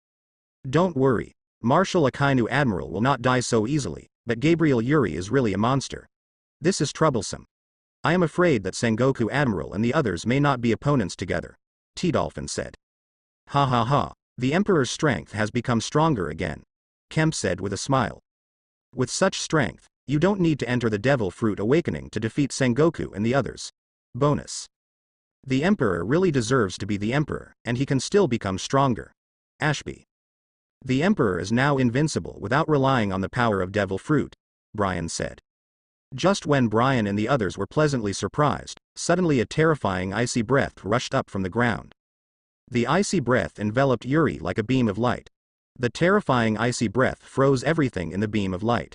Don't worry, Marshal Akainu Admiral will not die so easily, but Gabriel Yuri is really a monster. This is troublesome. I am afraid that Sengoku Admiral and the others may not be opponents together, T-Dolphin said. Ha ha ha, the Emperor's strength has become stronger again, Kemp said with a smile. With such strength, you don't need to enter the Devil Fruit Awakening to defeat Sengoku and the others. Bonus. The Emperor really deserves to be the Emperor, and he can still become stronger. Ashby. The Emperor is now invincible without relying on the power of Devil Fruit, Brian said. Just when Brian and the others were pleasantly surprised, suddenly a terrifying icy breath rushed up from the ground. The icy breath enveloped Yuri like a beam of light. The terrifying icy breath froze everything in the beam of light.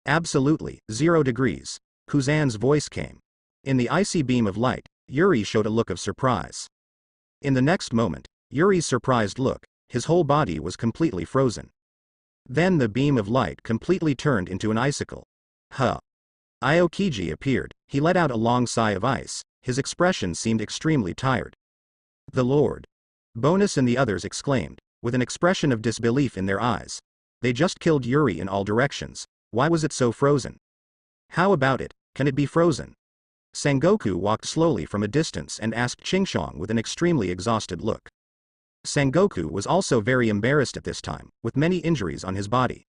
Absolutely, 0 degrees. Kuzan's voice came. In the icy beam of light, Yuri showed a look of surprise. In the next moment, Yuri's surprised look, his whole body was completely frozen. Then the beam of light completely turned into an icicle. Huh. Aokiji appeared, he let out a long sigh of ice, his expression seemed extremely tired. The Lord. Bonus and the others exclaimed, with an expression of disbelief in their eyes. They just killed Yuri in all directions, why was it so frozen? How about it, can it be frozen? Sengoku walked slowly from a distance and asked Chingchong with an extremely exhausted look. Sengoku was also very embarrassed at this time, with many injuries on his body.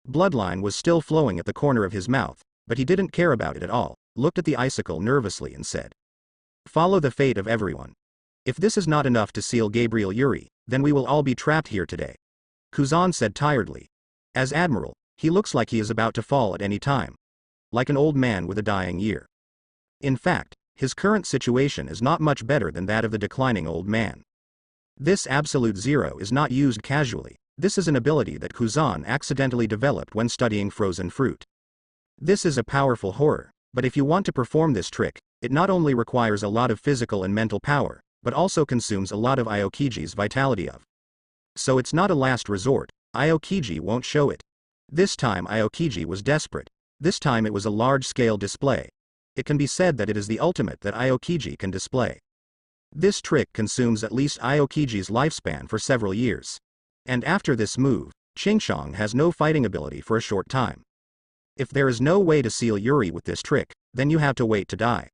Bloodline was still flowing at the corner of his mouth, but he didn't care about it at all, looked at the icicle nervously and said, "Follow the fate of everyone. If this is not enough to seal Gabriel Yuri, then we will all be trapped here today." Kuzan said tiredly. As Admiral, he looks like he is about to fall at any time. Like an old man with a dying ear. In fact, his current situation is not much better than that of the declining old man. This absolute zero is not used casually, this is an ability that Kuzan accidentally developed when studying frozen fruit. This is a powerful horror, but if you want to perform this trick, it not only requires a lot of physical and mental power, but also consumes a lot of Aokiji's vitality of. So it's not a last resort, Aokiji won't show it. This time Aokiji was desperate. This time it was a large-scale display. It can be said that it is the ultimate that Aokiji can display. This trick consumes at least Aokiji's lifespan for several years. And after this move, Chingchong has no fighting ability for a short time. If there is no way to seal Yuri with this trick, then you have to wait to die.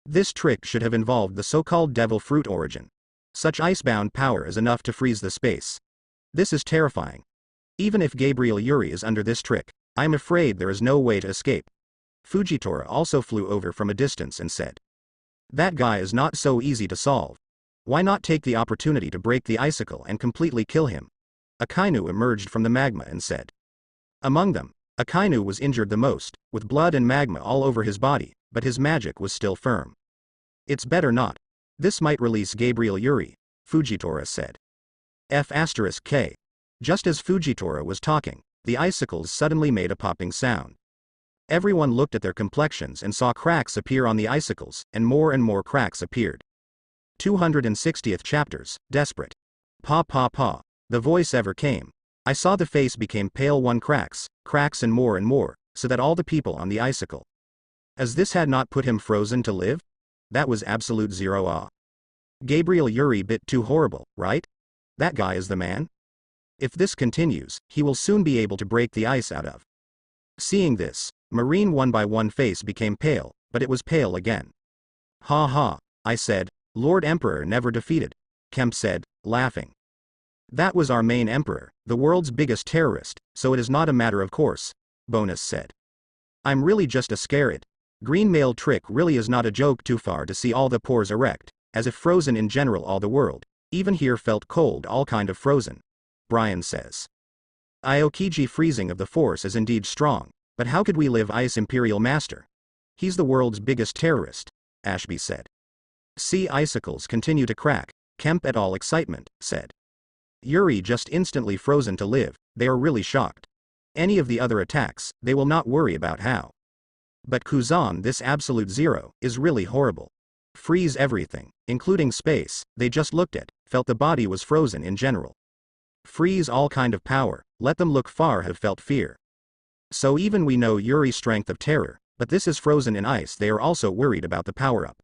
This trick should have involved the so-called devil fruit origin. Such icebound power is enough to freeze the space. This is terrifying. Even if Gabriel Yuri is under this trick, I am afraid there is no way to escape. Fujitora also flew over from a distance and said, "That guy is not so easy to solve. Why not take the opportunity to break the icicle and completely kill him?" Akainu emerged from the magma and said. Among them, Akainu was injured the most, with blood and magma all over his body, but his magic was still firm. "It's better not. This might release Gabriel Yuri," Fujitora said. F*K. Just as Fujitora was talking, the icicles suddenly made a popping sound. Everyone looked at their complexions and saw cracks appear on the icicles, and more cracks appeared. 260th chapters, desperate. Pa pa pa. The voice ever came. I saw the face became pale one cracks and more, so that all the people on the icicle. As this had not put him frozen to live? That was absolute zero awe. Gabriel Yuri bit too horrible, right? That guy is the man? If this continues, he will soon be able to break the ice out of. Seeing this, Marine one by one face became pale, but it was pale again. Ha ha, I said, Lord Emperor never defeated, Kemp said, laughing. That was our main emperor, the world's biggest terrorist, so it is not a matter of course, Bonus said. I'm really just a scared. Green male trick really is not a joke too far to see all the pores erect, as if frozen in general all the world, even here felt cold all kind of frozen. Brian says. Aokiji freezing of the force is indeed strong, but how could we live ice imperial master? He's the world's biggest terrorist, Ashby said. See icicles continue to crack, Kemp et al. Excitement, said. Yuri just instantly frozen to live, they are really shocked. Any of the other attacks, they will not worry about how. But Kuzan, this absolute zero, is really horrible. Freeze everything, including space, they just looked at, felt the body was frozen in general. Freeze all kind of power, let them look far have felt fear. So even we know Yuri's strength of terror, but this is frozen in ice they are also worried about the power-up.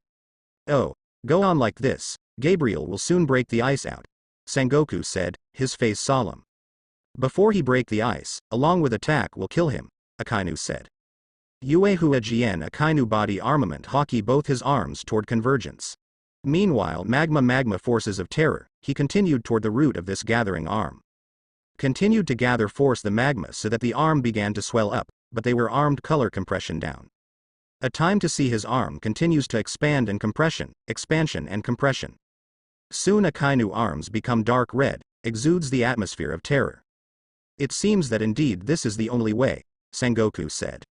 Oh, go on like this, Gabriel will soon break the ice out, Sengoku said, his face solemn. Before he break the ice, along with attack will kill him, Akainu said. Yuehua Jien Akainu body armament hockey both his arms toward convergence. Meanwhile magma forces of terror, he continued toward the root of this gathering arm. Continued to gather force the magma so that the arm began to swell up, but they were armed color compression down. A time to see his arm continues to expand and compression, expansion and compression. Soon Akainu arms become dark red, exudes the atmosphere of terror. It seems that indeed this is the only way, Sengoku said.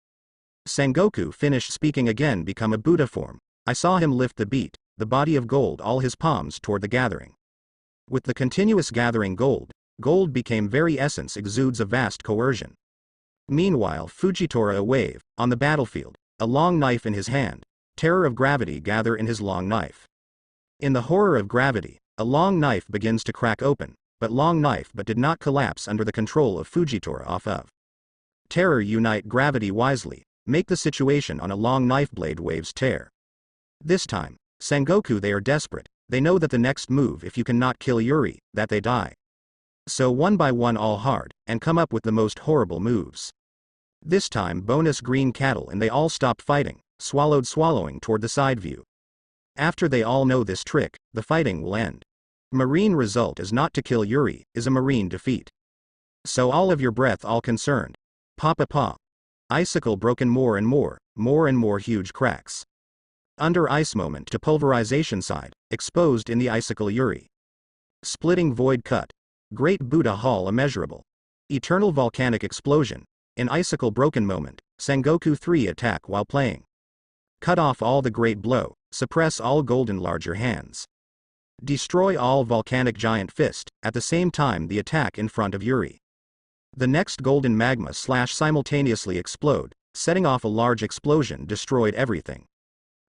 Sengoku finished speaking again become a Buddha form. I saw him lift the beat, the body of gold all his palms toward the gathering. With the continuous gathering gold became very essence exudes a vast coercion. Meanwhile Fujitora a wave, on the battlefield, a long knife in his hand, terror of gravity gather in his long knife. In the horror of gravity, a long knife begins to crack open, but did not collapse under the control of Fujitora off of. Terror unite gravity wisely, make the situation on a long knife blade waves tear. This time, Sengoku they are desperate, they know that the next move if you cannot kill Yuri, that they die. So one by one all hard, and come up with the most horrible moves. This time bonus green cattle and they all stopped fighting, swallowing toward the side view. After they all know this trick, the fighting will end. Marine result is not to kill Yuri, is a marine defeat. So all of your breath all concerned. Pa. Icicle broken more and more huge cracks. Under ice moment to pulverization side, exposed in the icicle Yuri. Splitting void cut. Great Buddha hall immeasurable. Eternal volcanic explosion. In icicle broken moment, Sengoku 3 attack while playing. Cut off all the great blow, suppress all golden larger hands. Destroy all volcanic giant fist, at the same time the attack in front of Yuri. The next golden magma slash simultaneously explode, setting off a large explosion destroyed everything.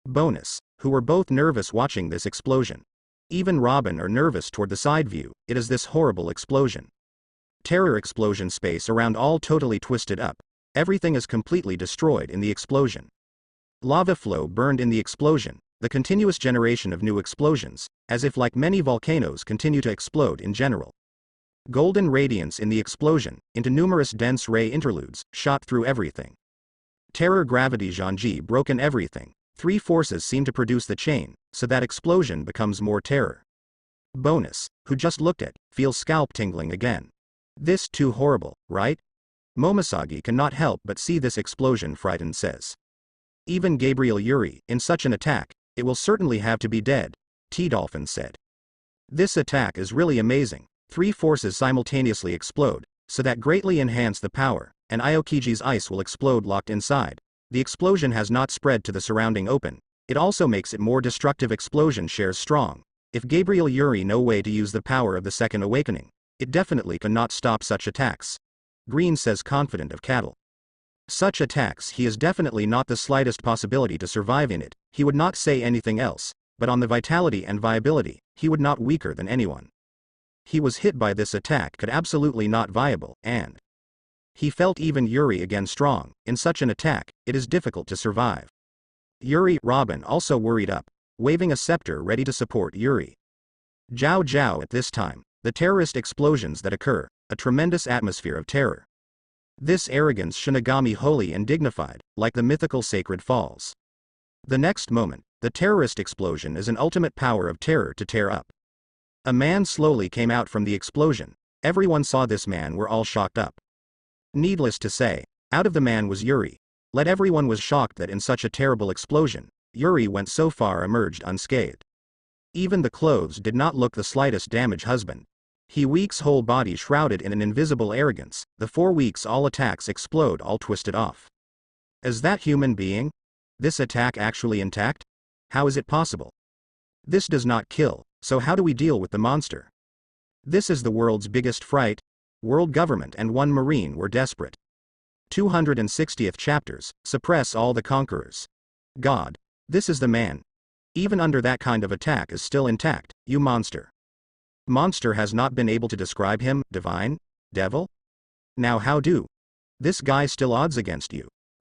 Bonus, who were both nervous watching this explosion. Even Robin are nervous toward the side view, it is this horrible explosion. Terror explosion space around all totally twisted up, everything is completely destroyed in the explosion. Lava flow burned in the explosion, the continuous generation of new explosions, as if like many volcanoes continue to explode in general. Golden radiance in the explosion, into numerous dense ray interludes, shot through everything. Terror gravity Zhanji broken everything, 3 forces seem to produce the chain, so that explosion becomes more terror. Bonus, who just looked at, feels scalp tingling again. This too horrible, right? Momosagi cannot help but see this explosion frightened says. Even Gabriel Yuri, in such an attack, it will certainly have to be dead, T-Dolphin said. This attack is really amazing, 3 forces simultaneously explode, so that greatly enhance the power, and Aokiji's ice will explode locked inside. The explosion has not spread to the surrounding open, it also makes it more destructive explosion shares strong. If Gabriel Yuri no way to use the power of the second awakening, it definitely cannot stop such attacks. Green says confident of cattle. Such attacks he is definitely not the slightest possibility to survive in it, he would not say anything else, but on the vitality and viability, he would not weaker than anyone. He was hit by this attack could absolutely not viable, and he felt even Yuri again strong, in such an attack, it is difficult to survive. Yuri, Robin also worried up, waving a scepter ready to support Yuri. Jiao at this time, the terrorist explosions that occur, a tremendous atmosphere of terror. This arrogance Shinigami holy and dignified, like the mythical sacred falls. The next moment, the terrorist explosion is an ultimate power of terror to tear up. A man slowly came out from the explosion, everyone saw this man were all shocked up. Needless to say, out of the man was Yuri. Let everyone was shocked that in such a terrible explosion, Yuri went so far emerged unscathed. Even the clothes did not look the slightest damage husband. He week's whole body shrouded in an invisible arrogance, the 4 weeks all attacks explode all twisted off. Is that human being? This attack actually intact? How is it possible? This does not kill, so how do we deal with the monster? This is the world's biggest fright. World government and one marine were desperate. 260th chapters, suppress all the conquerors. God. This is the man. Even under that kind of attack is still intact, you monster. Monster has not been able to describe him, divine? Devil? Now how do? This guy still odds against you.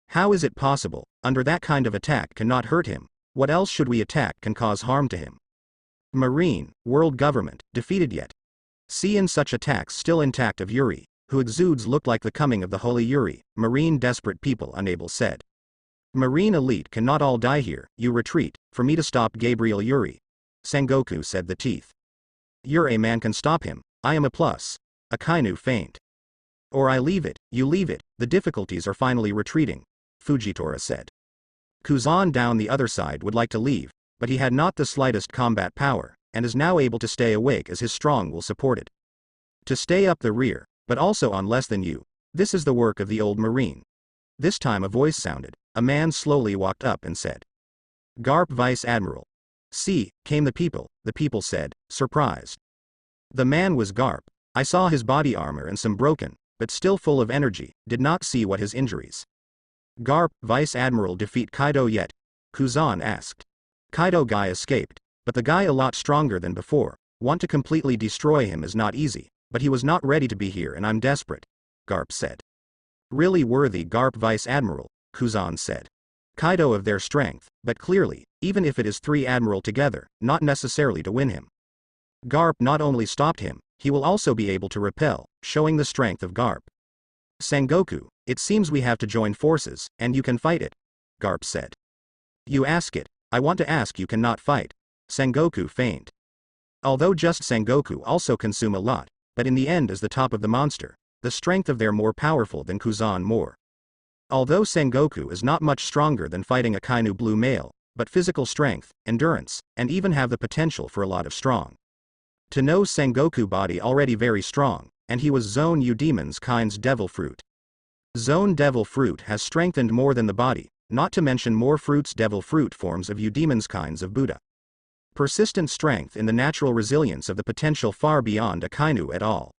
How is it possible, under that kind of attack cannot hurt him, what else should we attack can cause harm to him? Marine, world government, defeated yet. See in such attacks still intact of Yuri, who exudes look like the coming of the holy Yuri, marine desperate people unable said. Marine elite cannot all die here, you retreat, for me to stop Gabriel Yuri. Sengoku said the teeth. Yuri man can stop him, I am a plus. Akainu faint. Or I leave it, you leave it, the difficulties are finally retreating, Fujitora said. Kuzan down the other side would like to leave, but he had not the slightest combat power, and is now able to stay awake as his strong will support it. To stay up the rear, but also on less than you, this is the work of the old marine. This time a voice sounded, a man slowly walked up and said. Garp Vice Admiral. See, came the people said, surprised. The man was Garp. I saw his body armor and some broken, but still full of energy, did not see what his injuries. Garp, Vice Admiral defeat Kaido yet? Kuzan asked. Kaido guy escaped, but the guy a lot stronger than before, want to completely destroy him is not easy, but he was not ready to be here and I'm desperate, Garp said. Really worthy Garp Vice Admiral, Kuzan said. Kaido of their strength, but clearly, even if it is 3 Admiral together, not necessarily to win him. Garp not only stopped him, he will also be able to repel, showing the strength of Garp. Sengoku, it seems we have to join forces, and you can fight it, Garp said. You ask it, I want to ask you cannot fight. Sengoku feigned. Although just Sengoku also consume a lot, but in the end as the top of the monster, the strength of their more powerful than Kuzan more. Although Sengoku is not much stronger than fighting a Kainu blue male, but physical strength, endurance, and even have the potential for a lot of strong. To know Sengoku body already very strong, and he was Zone U Demon's kind's devil fruit. Zone devil fruit has strengthened more than the body, not to mention more fruits devil fruit forms of U Demon's kinds of Buddha. Persistent strength in the natural resilience of the potential far beyond a Kainu at all.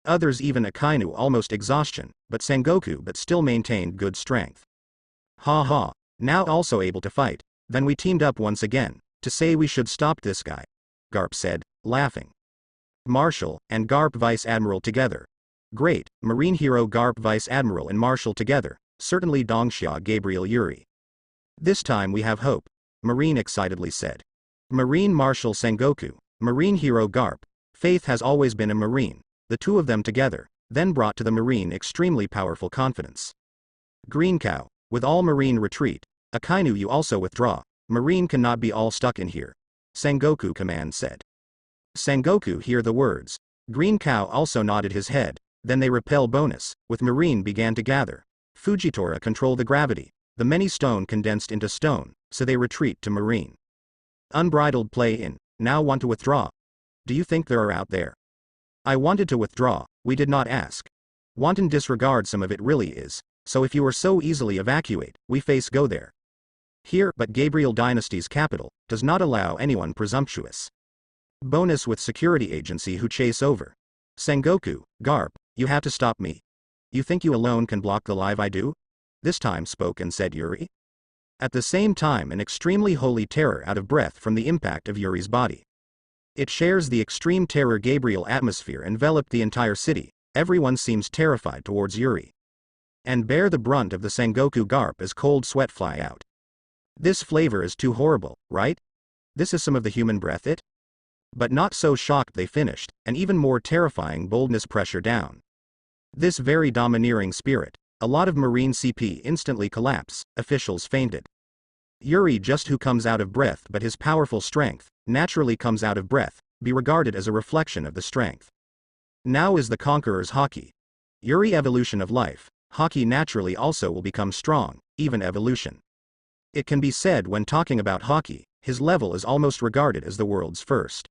Others even a Kainu almost exhaustion, but Sengoku but still maintained good strength. Ha ha, now also able to fight, then we teamed up once again, to say we should stop this guy, Garp said, laughing. Marshal, and Garp Vice Admiral together. Great, Marine Hero Garp Vice Admiral and Marshal together, certainly Dongxia Gabriel Yuri. This time we have hope, Marine excitedly said. Marine Marshal Sengoku, Marine Hero Garp, faith has always been a Marine, the two of them together, then brought to the Marine extremely powerful confidence. Green Cow, with all Marine retreat, Akainu you also withdraw, Marine cannot be all stuck in here, Sengoku command said. Sengoku hear the words, Green Cow also nodded his head, then they repel bonus, with Marine began to gather. Fujitora control the gravity, the many stone condensed into stone, so they retreat to Marine. Unbridled play in, now want to withdraw. Do you think there are out there? I wanted to withdraw, we did not ask. Wanton disregard some of it really is, so if you are so easily evacuate, we face go there. Here, but Gabriel Dynasty's capital, does not allow anyone presumptuous. Bonus with security agency who chase over. Sengoku, Garp, you have to stop me. You think you alone can block the live I do? This time spoke and said Yuri. At the same time an extremely holy terror out of breath from the impact of Yuri's body. It shares the extreme terror Gabriel atmosphere enveloped the entire city, everyone seems terrified towards Yuri. And bear the brunt of the Sengoku Garp as cold sweat fly out. This flavor is too horrible, right? This is some of the human breath it? But not so shocked they finished, and even more terrifying boldness pressure down. This very domineering spirit, a lot of Marine CP instantly collapse, officials fainted. Yuri just who comes out of breath but his powerful strength, naturally comes out of breath, be regarded as a reflection of the strength. Now is the conqueror's Haki. Yuri evolution of life, Haki naturally also will become strong, even evolution. It can be said when talking about Haki, his level is almost regarded as the world's first.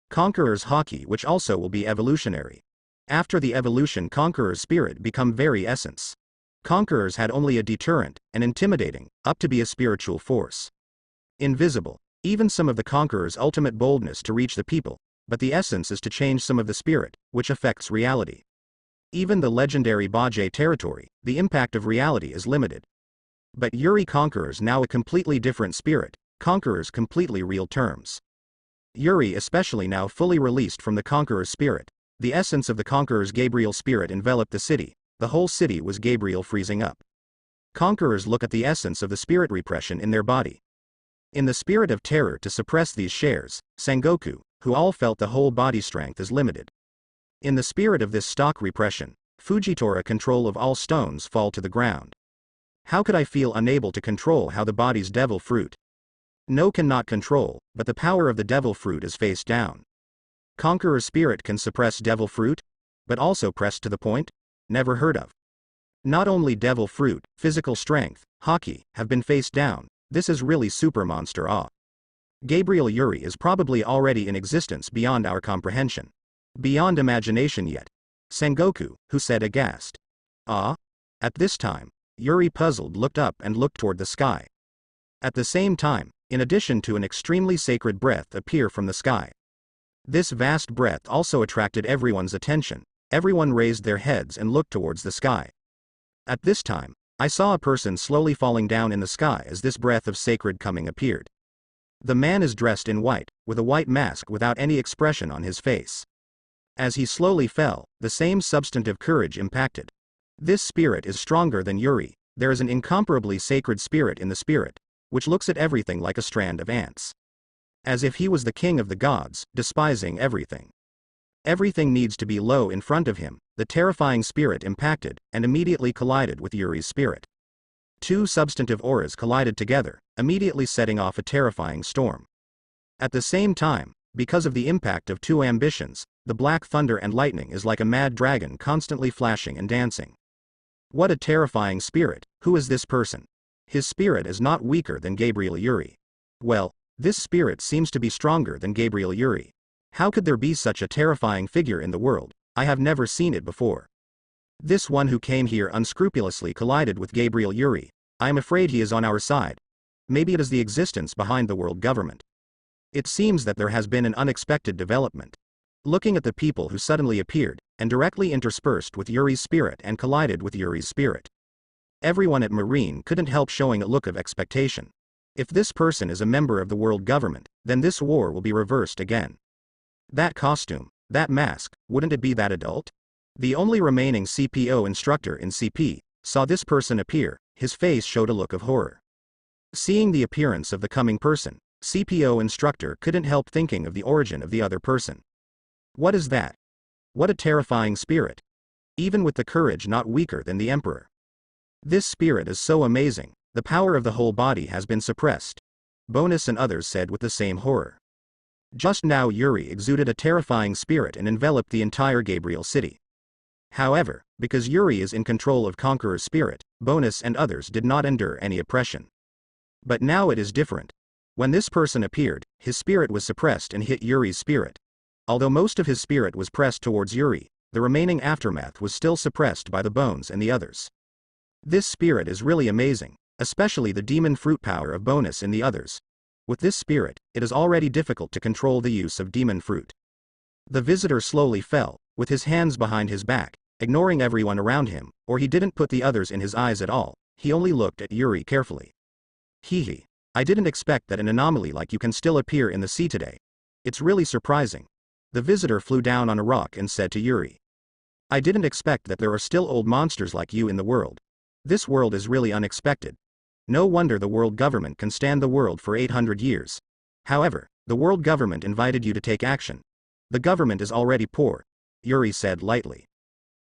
Conqueror's Haki which also will be evolutionary. After the evolution Conqueror's spirit become very essence. Conquerors had only a deterrent, and intimidating, up to be a spiritual force. Invisible, even some of the Conqueror's ultimate boldness to reach the people, but the essence is to change some of the spirit, which affects reality. Even the legendary Bajie territory, the impact of reality is limited. But Yuri Conqueror's now a completely different spirit, Conqueror's completely real terms. Yuri especially now fully released from the Conqueror's spirit, the essence of the Conqueror's Gabriel spirit enveloped the city, the whole city was Gabriel freezing up. Conquerors look at the essence of the spirit repression in their body. In the spirit of terror to suppress these shares, Sengoku, who all felt the whole body strength is limited. In the spirit of this stock repression, Fujitora control of all stones fall to the ground. How could I feel unable to control how the body's devil fruit? No cannot control, but the power of the devil fruit is face down. Conqueror's spirit can suppress devil fruit? But also press to the point? Never heard of. Not only devil fruit, physical strength, Haki, have been face down, this is really super monster Gabriel Yuri is probably already in existence beyond our comprehension. Beyond imagination yet. Sengoku, who said aghast. At this time, Yuri, puzzled, looked up and looked toward the sky. At the same time, in addition to an extremely sacred breath appear from the sky. This vast breath also attracted everyone's attention. Everyone raised their heads and looked towards the sky. At this time, I saw a person slowly falling down in the sky as this breath of sacred coming appeared. The man is dressed in white, with a white mask without any expression on his face. As he slowly fell, the same substantive courage impacted. This spirit is stronger than Yuri. There is an incomparably sacred spirit in the spirit, which looks at everything like a strand of ants. As if he was the king of the gods, despising everything. Everything needs to be low in front of him. The terrifying spirit impacted, and immediately collided with Yuri's spirit. Two substantive auras collided together, immediately setting off a terrifying storm. At the same time, because of the impact of two ambitions, the black thunder and lightning is like a mad dragon constantly flashing and dancing. What a terrifying spirit! Who is this person? His spirit is not weaker than Gabriel Yuri. Well, this spirit seems to be stronger than Gabriel Yuri. How could there be such a terrifying figure in the world? I have never seen it before. This one who came here unscrupulously collided with Gabriel Yuri. I am afraid he is on our side. Maybe it is the existence behind the world government. It seems that there has been an unexpected development. Looking at the people who suddenly appeared, and directly interspersed with Yuri's spirit and collided with Yuri's spirit. Everyone at Marine couldn't help showing a look of expectation. If this person is a member of the world government, then this war will be reversed again. That costume, that mask, wouldn't it be that adult? The only remaining CPO instructor in CP saw this person appear. His face showed a look of horror. Seeing the appearance of the coming person, CPO instructor couldn't help thinking of the origin of the other person. What is that? What a terrifying spirit. Even with the courage not weaker than the emperor. This spirit is so amazing, the power of the whole body has been suppressed. Bonus and others said with the same horror. Just now Yuri exuded a terrifying spirit and enveloped the entire Gabriel city. However, because Yuri is in control of Conqueror's spirit, Bonus and others did not endure any oppression. But now it is different. When this person appeared, his spirit was suppressed and hit Yuri's spirit. Although most of his spirit was pressed towards Yuri, the remaining aftermath was still suppressed by the Bones and the others. This spirit is really amazing, especially the demon fruit power of Bonus and the others. With this spirit, it is already difficult to control the use of demon fruit. The visitor slowly fell, with his hands behind his back, ignoring everyone around him, or he didn't put the others in his eyes at all, he only looked at Yuri carefully. Hee. I didn't expect that an anomaly like you can still appear in the sea today. It's really surprising. The visitor flew down on a rock and said to Yuri. I didn't expect that there are still old monsters like you in the world. This world is really unexpected. No wonder the world government can stand the world for 800 years. However, the world government invited you to take action. The government is already poor, Yuri said lightly.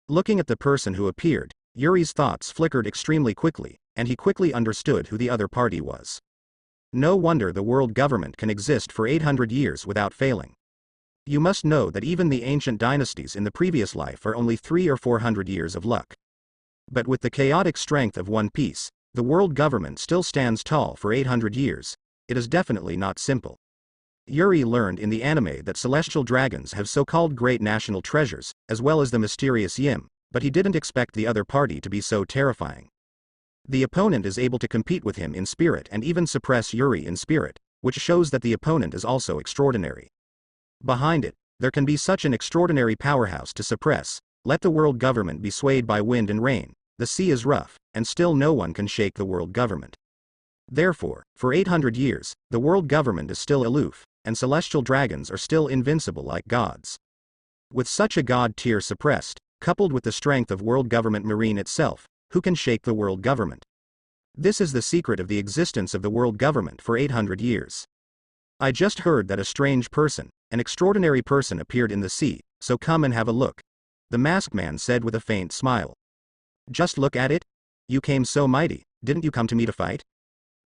Looking at the person who appeared, Yuri's thoughts flickered extremely quickly, and he quickly understood who the other party was. No wonder the world government can exist for 800 years without failing. You must know that even the ancient dynasties in the previous life are only 300 or 400 years of luck. But with the chaotic strength of One Piece, the world government still stands tall for 800 years. It is definitely not simple. Yuri learned in the anime that celestial dragons have so-called great national treasures, as well as the mysterious Yim, but he didn't expect the other party to be so terrifying. The opponent is able to compete with him in spirit and even suppress Yuri in spirit, which shows that the opponent is also extraordinary. Behind it, there can be such an extraordinary powerhouse to suppress. Let the world government be swayed by wind and rain, the sea is rough, and still no one can shake the world government. Therefore, for 800 years, the world government is still aloof, and celestial dragons are still invincible like gods. With such a god tier suppressed, coupled with the strength of world government Marine itself, who can shake the world government? This is the secret of the existence of the world government for 800 years. I just heard that a strange person, an extraordinary person appeared in the sea, so come and have a look. The masked man said with a faint smile. Just look at it? You came so mighty, didn't you come to me to fight?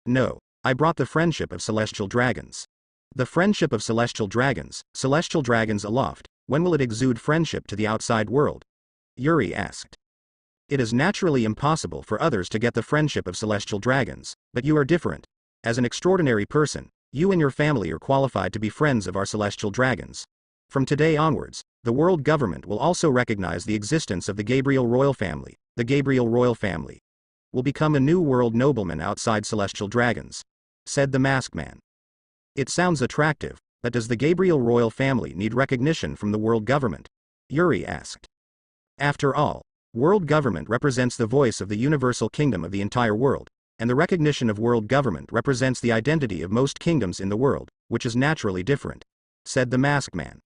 No, I brought the friendship of celestial dragons. The friendship of celestial dragons aloft, when will it exude friendship to the outside world? Yuri asked. It is naturally impossible for others to get the friendship of celestial dragons, but you are different. As an extraordinary person, you and your family are qualified to be friends of our celestial dragons. From today onwards, the world government will also recognize the existence of the Gabriel royal family, will become a new world nobleman outside celestial dragons, said the masked man. It sounds attractive, but does the Gabriel royal family need recognition from the world government? Yuri asked. After all, world government represents the voice of the universal kingdom of the entire world, and the recognition of world government represents the identity of most kingdoms in the world, which is naturally different, said the masked man.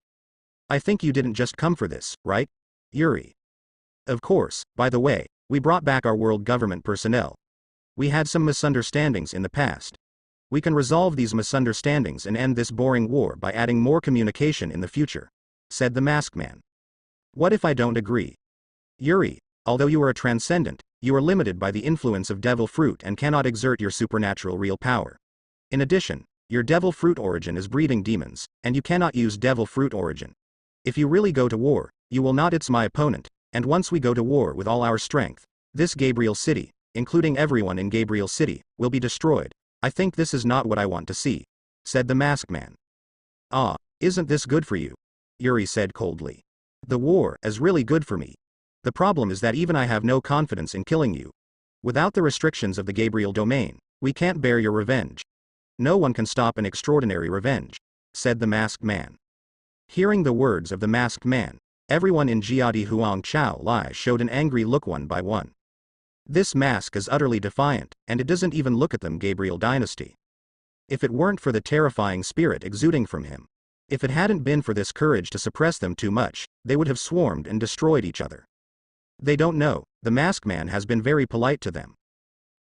I think you didn't just come for this, right, Yuri? Of course, by the way, we brought back our world government personnel. We had some misunderstandings in the past. We can resolve these misunderstandings and end this boring war by adding more communication in the future, said the masked man. What if I don't agree? Yuri, although you are a transcendent, you are limited by the influence of devil fruit and cannot exert your supernatural real power. In addition, your devil fruit origin is breeding demons, and you cannot use devil fruit origin. If you really go to war, you will not. It's my opponent, and once we go to war with all our strength, this Gabriel City, including everyone in Gabriel City, will be destroyed. I think this is not what I want to see, said the masked man. Ah, isn't this good for you? Yuri said coldly. The war is really good for me. The problem is that even I have no confidence in killing you. Without the restrictions of the Gabriel domain, we can't bear your revenge. No one can stop an extraordinary revenge, said the masked man. Hearing the words of the masked man, everyone in Jiadi Huang Chao Lai showed an angry look one by one. This mask is utterly defiant, and it doesn't even look at them Gabriel dynasty. If it weren't for the terrifying spirit exuding from him, if it hadn't been for this courage to suppress them too much, they would have swarmed and destroyed each other. They don't know, the masked man has been very polite to them.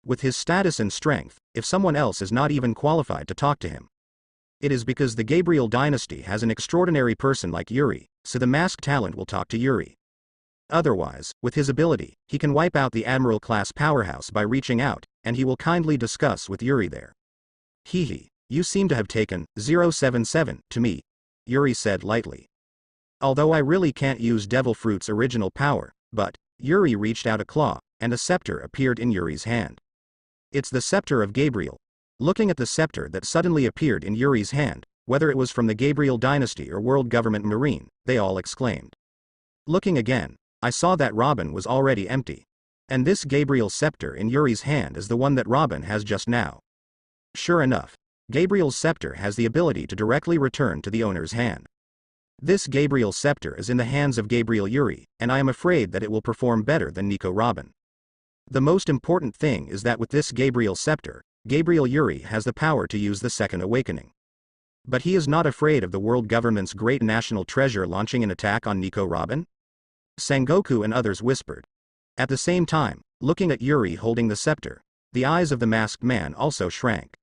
With his status and strength, if someone else is not even qualified to talk to him, it is because the Gabriel dynasty has an extraordinary person like Yuri, so the masked talent will talk to Yuri. Otherwise, with his ability, he can wipe out the Admiral-class powerhouse by reaching out, and he will kindly discuss with Yuri there. Hee, you seem to have taken 077 to me, Yuri said lightly. Although I really can't use Devil Fruit's original power, but, Yuri reached out a claw, and a scepter appeared in Yuri's hand. It's the scepter of Gabriel. Looking at the scepter that suddenly appeared in Yuri's hand, whether it was from the Gabriel dynasty or world government marine, they all exclaimed. Looking again, I saw that Robin was already empty. And this Gabriel scepter in Yuri's hand is the one that Robin has just now. Sure enough, Gabriel's scepter has the ability to directly return to the owner's hand. This Gabriel scepter is in the hands of Gabriel Yuri, and I am afraid that it will perform better than Nico Robin. The most important thing is that with this Gabriel scepter, Gabriel Yuri has the power to use the second awakening. But he is not afraid of the world government's great national treasure launching an attack on Nico Robin? Sengoku and others whispered. At the same time, looking at Yuri holding the scepter, the eyes of the masked man also shrank.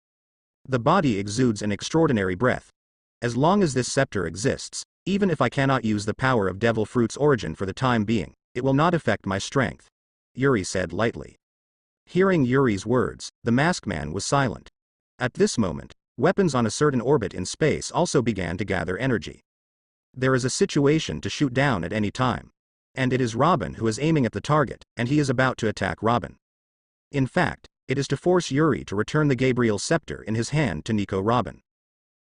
The body exudes an extraordinary breath. As long as this scepter exists, even if I cannot use the power of Devil Fruit's origin for the time being, it will not affect my strength, Yuri said lightly. Hearing Yuri's words, the masked man was silent. At this moment, weapons on a certain orbit in space also began to gather energy. There is a situation to shoot down at any time. And it is Robin who is aiming at the target, and he is about to attack Robin. In fact, it is to force Yuri to return the Gabriel scepter in his hand to Nico Robin.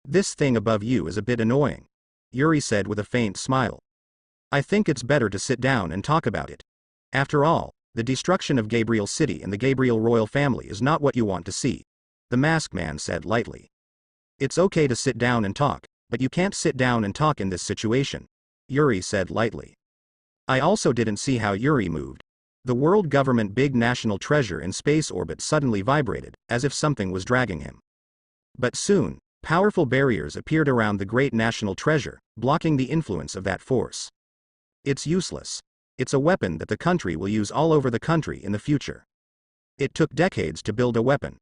This thing above you is a bit annoying, Yuri said with a faint smile. I think it's better to sit down and talk about it. After all, the destruction of Gabriel City and the Gabriel royal family is not what you want to see, the masked man said lightly. It's okay to sit down and talk, but you can't sit down and talk in this situation, Yuri said lightly. I also didn't see how Yuri moved. The world government big national treasure in space orbit suddenly vibrated, as if something was dragging him. But soon, powerful barriers appeared around the great national treasure, blocking the influence of that force. It's useless. It's a weapon that the country will use all over the country in the future. It took decades to build a weapon.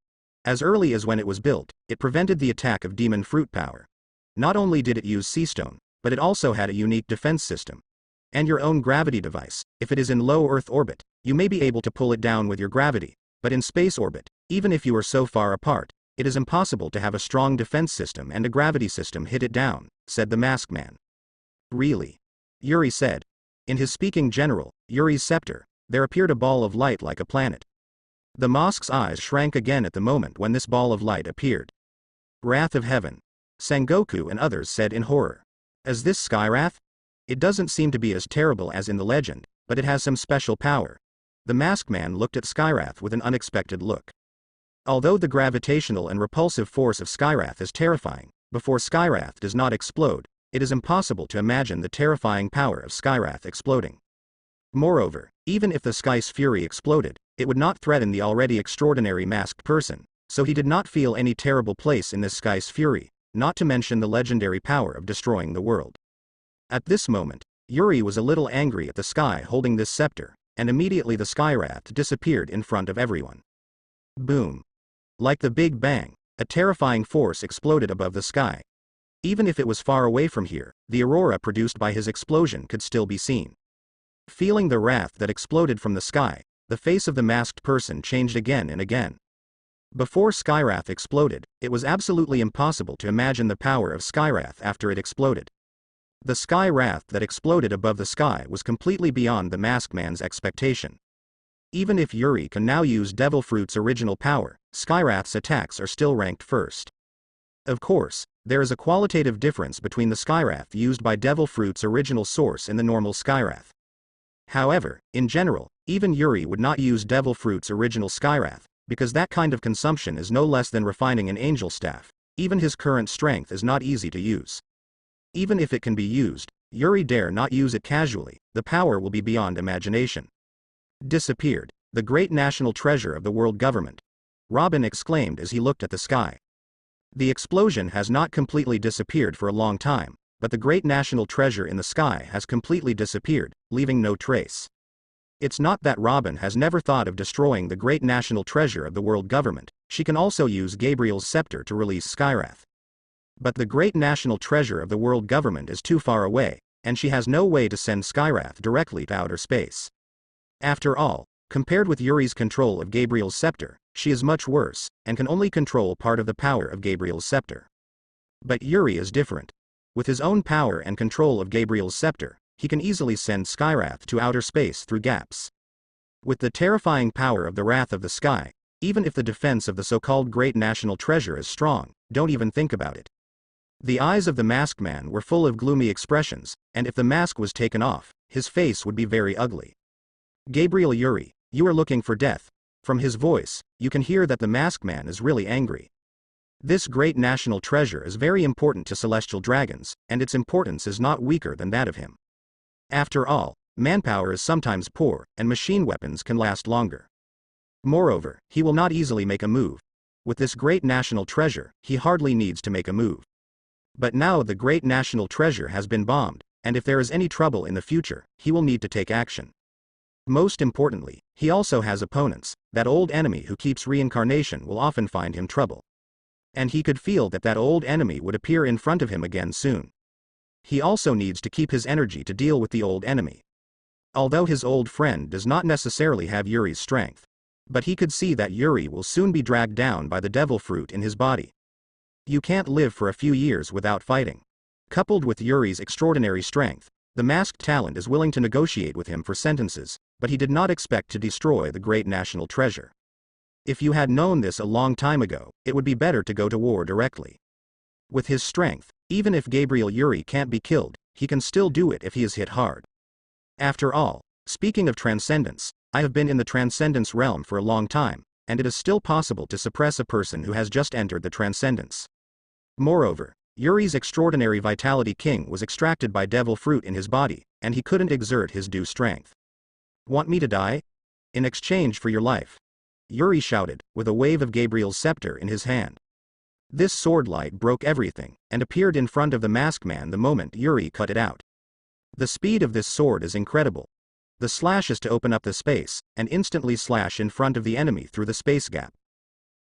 As early as when it was built, it prevented the attack of demon fruit power. Not only did it use seastone, but it also had a unique defense system. And your own gravity device. If it is in low Earth orbit, you may be able to pull it down with your gravity, but in space orbit, even if you are so far apart, it is impossible to have a strong defense system and a gravity system hit it down, said the masked man. Really? Yuri said. In his speaking general, Yuri's scepter, there appeared a ball of light like a planet. The mosque's eyes shrank again at the moment when this ball of light appeared. Wrath of Heaven. Sengoku and others said in horror. Is this Skywrath? It doesn't seem to be as terrible as in the legend, but it has some special power. the masked man looked at Skyrath with an unexpected look. Although the gravitational and repulsive force of Skyrath is terrifying, before Skyrath does not explode, it is impossible to imagine the terrifying power of Skyrath exploding. Moreover, even if the Sky's fury exploded, it would not threaten the already extraordinary masked person, so he did not feel any terrible place in this Sky's fury, not to mention the legendary power of destroying the world. At this moment, Yuri was a little angry at the Sky holding this scepter, and immediately the Skyrath disappeared in front of everyone. Boom. Like the Big Bang, a terrifying force exploded above the Sky. Even if it was far away from here, the aurora produced by his explosion could still be seen. Feeling the wrath that exploded from the Sky, the face of the masked person changed again and again. Before Skyrath exploded, it was absolutely impossible to imagine the power of Skyrath after it exploded. The Skyrath that exploded above the Sky was completely beyond the masked man's expectation. Even if Yuri can now use Devil Fruit's original power, Skyrath's attacks are still ranked first. Of course, there is a qualitative difference between the Skyrath used by Devil Fruit's original source and the normal Skyrath. However, in general, even Yuri would not use Devil Fruit's original Skyrath, because that kind of consumption is no less than refining an angel staff. Even his current strength is not easy to use. Even if it can be used, Yuri dare not use it casually, the power will be beyond imagination. Disappeared, the great national treasure of the world government. Robin exclaimed as he looked at the Sky. The explosion has not completely disappeared for a long time, but the great national treasure in the Sky has completely disappeared, leaving no trace. It's not that Robin has never thought of destroying the great national treasure of the world government, she can also use Gabriel's scepter to release Skyrath. But the great national treasure of the world government is too far away, and she has no way to send Skyrath directly to outer space. After all, compared with Yuri's control of Gabriel's scepter, she is much worse, and can only control part of the power of Gabriel's scepter. But Yuri is different. With his own power and control of Gabriel's scepter, he can easily send Skyrath to outer space through gaps. With the terrifying power of the Wrath of the Sky, even if the defense of the so-called great national treasure is strong, don't even think about it. The eyes of the masked man were full of gloomy expressions, and if the mask was taken off, his face would be very ugly. Gabriel Yuri, you are looking for death. From his voice, you can hear that the masked man is really angry. This great national treasure is very important to celestial dragons, and its importance is not weaker than that of him. After all, manpower is sometimes poor, and machine weapons can last longer. Moreover, he will not easily make a move. With this great national treasure, he hardly needs to make a move. But now the great national treasure has been bombed, and if there is any trouble in the future, he will need to take action. Most importantly, he also has opponents. That old enemy who keeps reincarnation will often find him trouble. And he could feel that that old enemy would appear in front of him again soon. He also needs to keep his energy to deal with the old enemy. Although his old friend does not necessarily have Yuri's strength. But he could see that Yuri will soon be dragged down by the devil fruit in his body. You can't live for a few years without fighting. Coupled with Yuri's extraordinary strength, the masked talent is willing to negotiate with him for sentences, but he did not expect to destroy the great national treasure. If you had known this a long time ago, it would be better to go to war directly. With his strength, even if Gabriel Yuri can't be killed, he can still do it if he is hit hard. After all, speaking of transcendence, I have been in the transcendence realm for a long time, and it is still possible to suppress a person who has just entered the transcendence. Moreover, Yuri's extraordinary vitality king was extracted by devil fruit in his body, and he couldn't exert his due strength. Want me to die? In exchange for your life. Yuri shouted, with a wave of Gabriel's scepter in his hand. This sword light broke everything, and appeared in front of the masked man the moment Yuri cut it out. The speed of this sword is incredible. The slash is to open up the space, and instantly slash in front of the enemy through the space gap.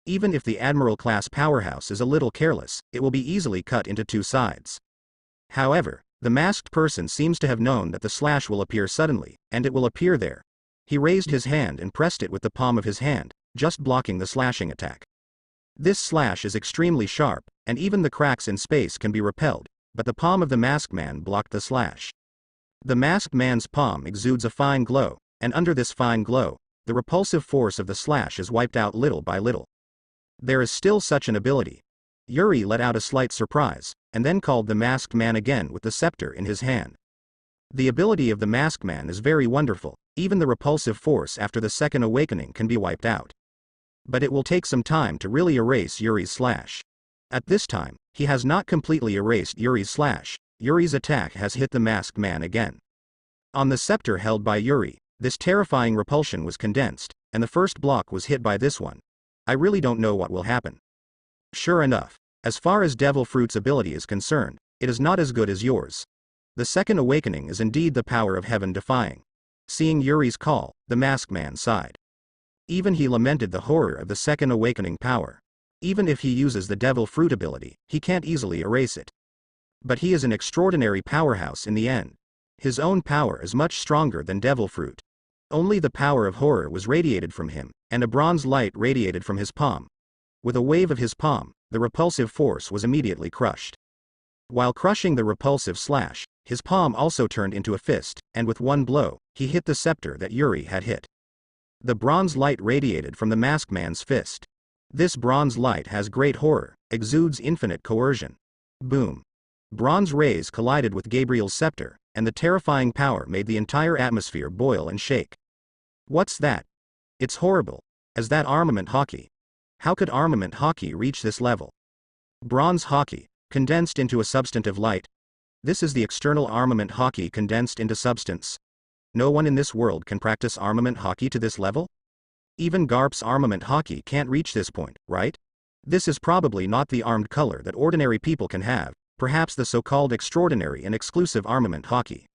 Even if the Admiral-class powerhouse is a little careless, it will be easily cut into two sides. However, the masked person seems to have known that the slash will appear suddenly, and it will appear there. He raised his hand and pressed it with the palm of his hand, just blocking the slashing attack. This slash is extremely sharp, and even the cracks in space can be repelled, but the palm of the masked man blocked the slash. The masked man's palm exudes a fine glow, and under this fine glow, the repulsive force of the slash is wiped out little by little. There is still such an ability. Yuri let out a slight surprise, and then called the masked man again with the scepter in his hand. The ability of the masked man is very wonderful, even the repulsive force after the second awakening can be wiped out. But it will take some time to really erase Yuri's slash. At this time, he has not completely erased Yuri's slash. Yuri's attack has hit the masked man again. On the scepter held by Yuri, this terrifying repulsion was condensed, and the first block was hit by this one. I really don't know what will happen. Sure enough, as far as Devil Fruit's ability is concerned, it is not as good as yours. The second awakening is indeed the power of heaven defying. Seeing Yuri's call, the masked man sighed. Even he lamented the horror of the second awakening power. Even if he uses the Devil Fruit ability, he can't easily erase it. But he is an extraordinary powerhouse in the end. His own power is much stronger than Devil Fruit. Only the power of horror was radiated from him, and a bronze light radiated from his palm. With a wave of his palm, the repulsive force was immediately crushed. While crushing the repulsive slash, his palm also turned into a fist, and with one blow, he hit the scepter that Yuri had hit. The bronze light radiated from the masked man's fist. This bronze light has great horror, exudes infinite coercion. Boom. Bronze rays collided with Gabriel's scepter, and the terrifying power made the entire atmosphere boil and shake. What's that? It's horrible. Is that armament hockey? How could armament hockey reach this level? Bronze hockey, condensed into a substantive light. This is the external armament hockey condensed into substance. No one in this world can practice armament hockey to this level? Even Garp's armament hockey can't reach this point, right? This is probably not the armed color that ordinary people can have, perhaps the so-called extraordinary and exclusive armament hockey.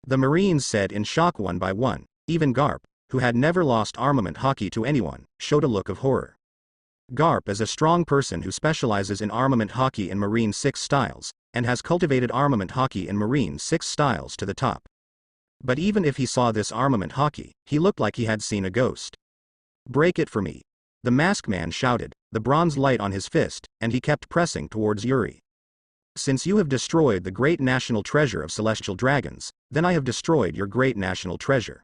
The Marines said in shock one by one. Even Garp, who had never lost armament hockey to anyone, showed a look of horror. Garp is a strong person who specializes in armament hockey in Marine 6 styles, and has cultivated armament hockey in Marine 6 styles to the top. But even if he saw this armament hockey, he looked like he had seen a ghost. Break it for me. The masked man shouted, the bronze light on his fist, and he kept pressing towards Yuri. Since you have destroyed the great national treasure of celestial dragons, then I have destroyed your great national treasure.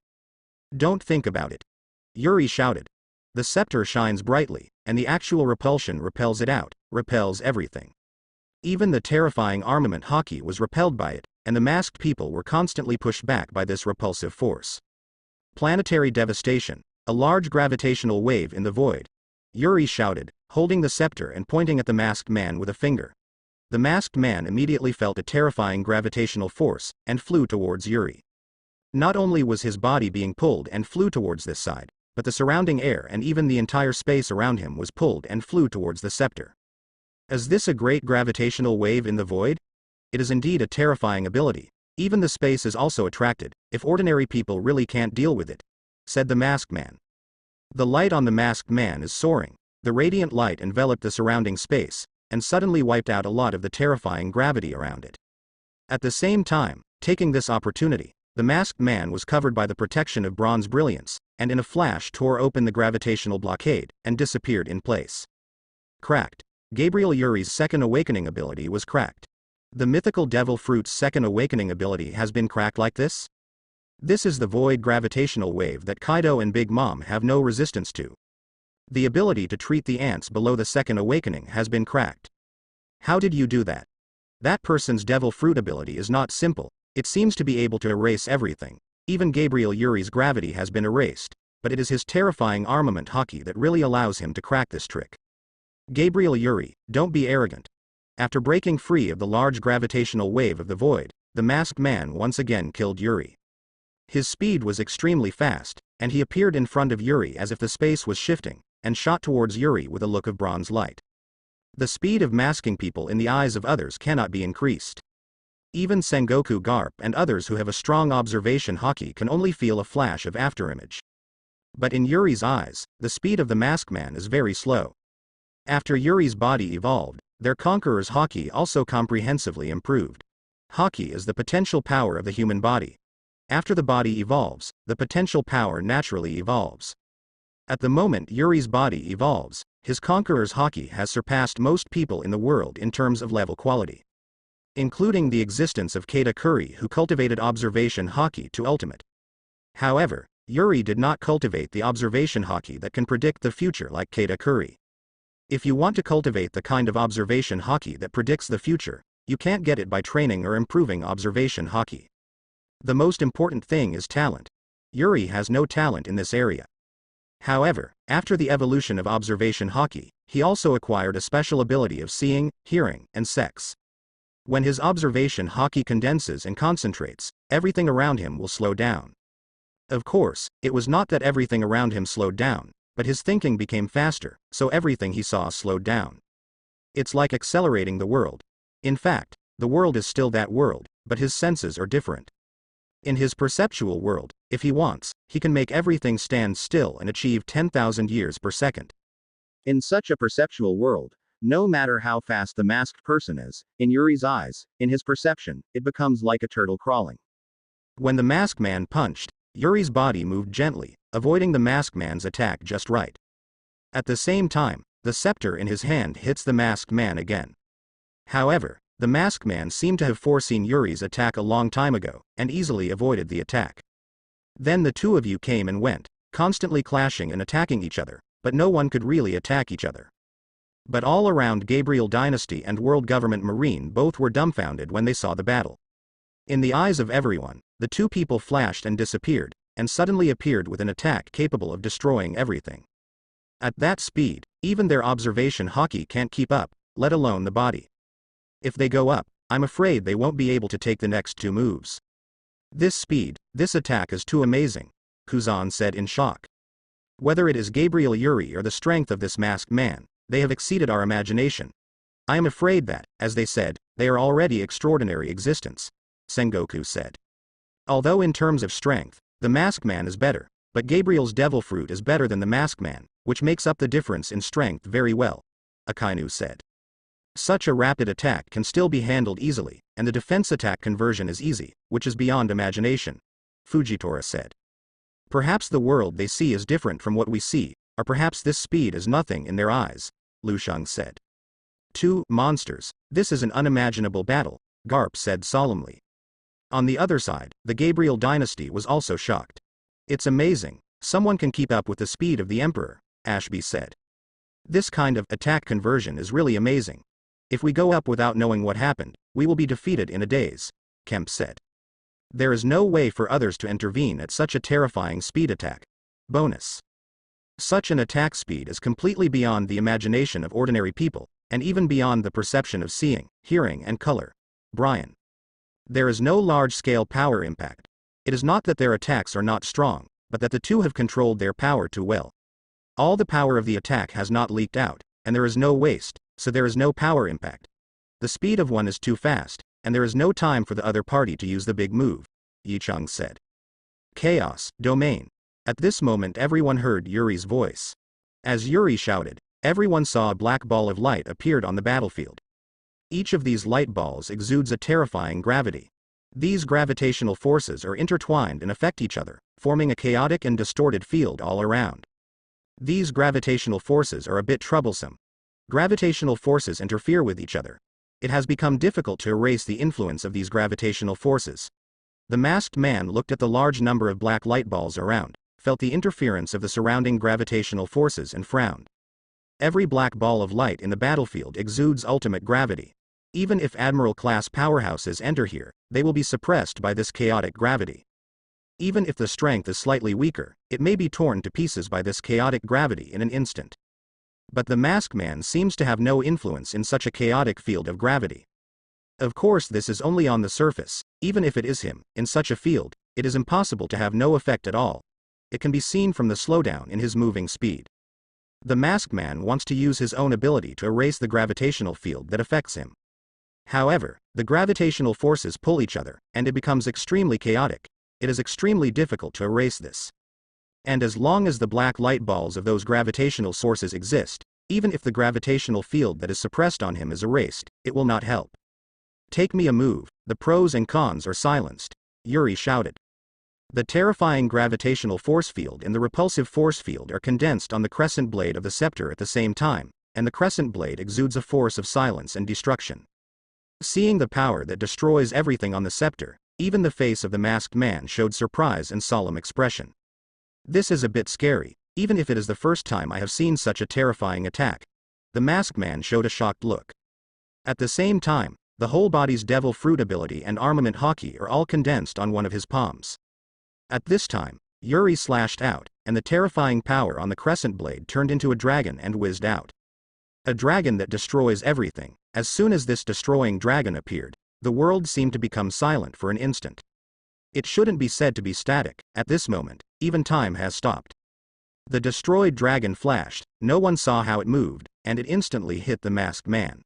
Don't think about it. Yuri shouted. The scepter shines brightly, and the actual repulsion repels it out, repels everything. Even the terrifying armament hockey was repelled by it, and the masked people were constantly pushed back by this repulsive force. Planetary devastation, a large gravitational wave in the void. Yuri shouted, holding the scepter and pointing at the masked man with a finger. The masked man immediately felt a terrifying gravitational force, and flew towards Yuri. Not only was his body being pulled and flew towards this side, but the surrounding air and even the entire space around him was pulled and flew towards the scepter. Is this a great gravitational wave in the void? It is indeed a terrifying ability. Even the space is also attracted, if ordinary people really can't deal with it, said the masked man. The light on the masked man is soaring. The radiant light enveloped the surrounding space, and suddenly wiped out a lot of the terrifying gravity around it. At the same time, taking this opportunity, the masked man was covered by the protection of bronze brilliance, and in a flash tore open the gravitational blockade, and disappeared in place. Cracked. Gabriel Yuri's second awakening ability was cracked. The mythical Devil Fruit's second awakening ability has been cracked like this? This is the void gravitational wave that Kaido and Big Mom have no resistance to. The ability to treat the ants below the second awakening has been cracked. How did you do that? That person's Devil Fruit ability is not simple, it seems to be able to erase everything. Even Gabriel Yuri's gravity has been erased, but it is his terrifying armament hockey that really allows him to crack this trick. Gabriel Yuri, don't be arrogant. After breaking free of the large gravitational wave of the void, the masked man once again killed Yuri. His speed was extremely fast, and he appeared in front of Yuri as if the space was shifting, and shot towards Yuri with a look of bronze light. The speed of masking people in the eyes of others cannot be increased. Even Sengoku Garp and others who have a strong observation hockey can only feel a flash of afterimage. But in Yuri's eyes, the speed of the masked man is very slow. After Yuri's body evolved, their conqueror's hockey also comprehensively improved. Hockey is the potential power of the human body. After the body evolves, the potential power naturally evolves. At the moment Yuri's body evolves, his conqueror's hockey has surpassed most people in the world in terms of level quality. Including the existence of Katakuri, who cultivated observation hockey to ultimate. However, Yuri did not cultivate the observation hockey that can predict the future like Katakuri. If you want to cultivate the kind of observation hockey that predicts the future, you can't get it by training or improving observation hockey. The most important thing is talent. Yuri has no talent in this area. However, after the evolution of observation haki, he also acquired a special ability of seeing, hearing, and sex. When his observation haki condenses and concentrates, everything around him will slow down. Of course, it was not that everything around him slowed down, but his thinking became faster, so everything he saw slowed down. It's like accelerating the world. In fact, the world is still that world, but his senses are different. In his perceptual world, if he wants, he can make everything stand still and achieve 10,000 years per second. In such a perceptual world, no matter how fast the masked person is, in Yuri's eyes, in his perception, it becomes like a turtle crawling. When the masked man punched, Yuri's body moved gently, avoiding the masked man's attack just right. At the same time, the scepter in his hand hits the masked man again. However, the masked man seemed to have foreseen Yuri's attack a long time ago, and easily avoided the attack. Then the two of you came and went, constantly clashing and attacking each other, but no one could really attack each other. But all around Gabriel Dynasty and World Government Marine both were dumbfounded when they saw the battle. In the eyes of everyone, the two people flashed and disappeared, and suddenly appeared with an attack capable of destroying everything. At that speed, even their observation haki can't keep up, let alone the body. If they go up, I'm afraid they won't be able to take the next two moves. This speed, this attack is too amazing, Kuzan said in shock. Whether it is Gabriel Yuri or the strength of this masked man, they have exceeded our imagination. I am afraid that, as they said, they are already extraordinary existence, Sengoku said. Although in terms of strength, the masked man is better, but Gabriel's devil fruit is better than the masked man, which makes up the difference in strength very well, Akainu said. Such a rapid attack can still be handled easily, and the defense attack conversion is easy, which is beyond imagination, Fujitora said. Perhaps the world they see is different from what we see, or perhaps this speed is nothing in their eyes, Lu Sheng said. Two monsters, this is an unimaginable battle, Garp said solemnly. On the other side, the Gabriel dynasty was also shocked. It's amazing, someone can keep up with the speed of the Emperor, Ashby said. This kind of attack conversion is really amazing. If we go up without knowing what happened, we will be defeated in a daze, Kemp said. There is no way for others to intervene at such a terrifying speed attack. Bonus. Such an attack speed is completely beyond the imagination of ordinary people, and even beyond the perception of seeing, hearing and color. Brian. There is no large-scale power impact. It is not that their attacks are not strong, but that the two have controlled their power too well. All the power of the attack has not leaked out, and there is no waste, so there is no power impact. The speed of one is too fast, and there is no time for the other party to use the big move, Yicheng said. Chaos, domain. At this moment everyone heard Yuri's voice. As Yuri shouted, everyone saw a black ball of light appeared on the battlefield. Each of these light balls exudes a terrifying gravity. These gravitational forces are intertwined and affect each other, forming a chaotic and distorted field all around. These gravitational forces are a bit troublesome. Gravitational forces interfere with each other. It has become difficult to erase the influence of these gravitational forces. The masked man looked at the large number of black light balls around, felt the interference of the surrounding gravitational forces and frowned. Every black ball of light in the battlefield exudes ultimate gravity. Even if Admiral-class powerhouses enter here, they will be suppressed by this chaotic gravity. Even if the strength is slightly weaker, it may be torn to pieces by this chaotic gravity in an instant. But the masked man seems to have no influence in such a chaotic field of gravity. Of course this is only on the surface. Even if it is him, in such a field, it is impossible to have no effect at all. It can be seen from the slowdown in his moving speed. The masked man wants to use his own ability to erase the gravitational field that affects him. However, the gravitational forces pull each other, and it becomes extremely chaotic. It is extremely difficult to erase this. And as long as the black light balls of those gravitational sources exist, even if the gravitational field that is suppressed on him is erased, it will not help. Take me a move, the pros and cons are silenced, Yuri shouted. The terrifying gravitational force field and the repulsive force field are condensed on the crescent blade of the scepter at the same time, and the crescent blade exudes a force of silence and destruction. Seeing the power that destroys everything on the scepter, even the face of the masked man showed surprise and solemn expression. This is a bit scary, even if it is the first time I have seen such a terrifying attack. The masked man showed a shocked look. At the same time, the whole body's devil fruit ability and armament haki are all condensed on one of his palms. At this time, Yuri slashed out, and the terrifying power on the crescent blade turned into a dragon and whizzed out. A dragon that destroys everything. As soon as this destroying dragon appeared, the world seemed to become silent for an instant. It shouldn't be said to be static. At this moment, even time has stopped. The destroyed dragon flashed, no one saw how it moved, and it instantly hit the masked man.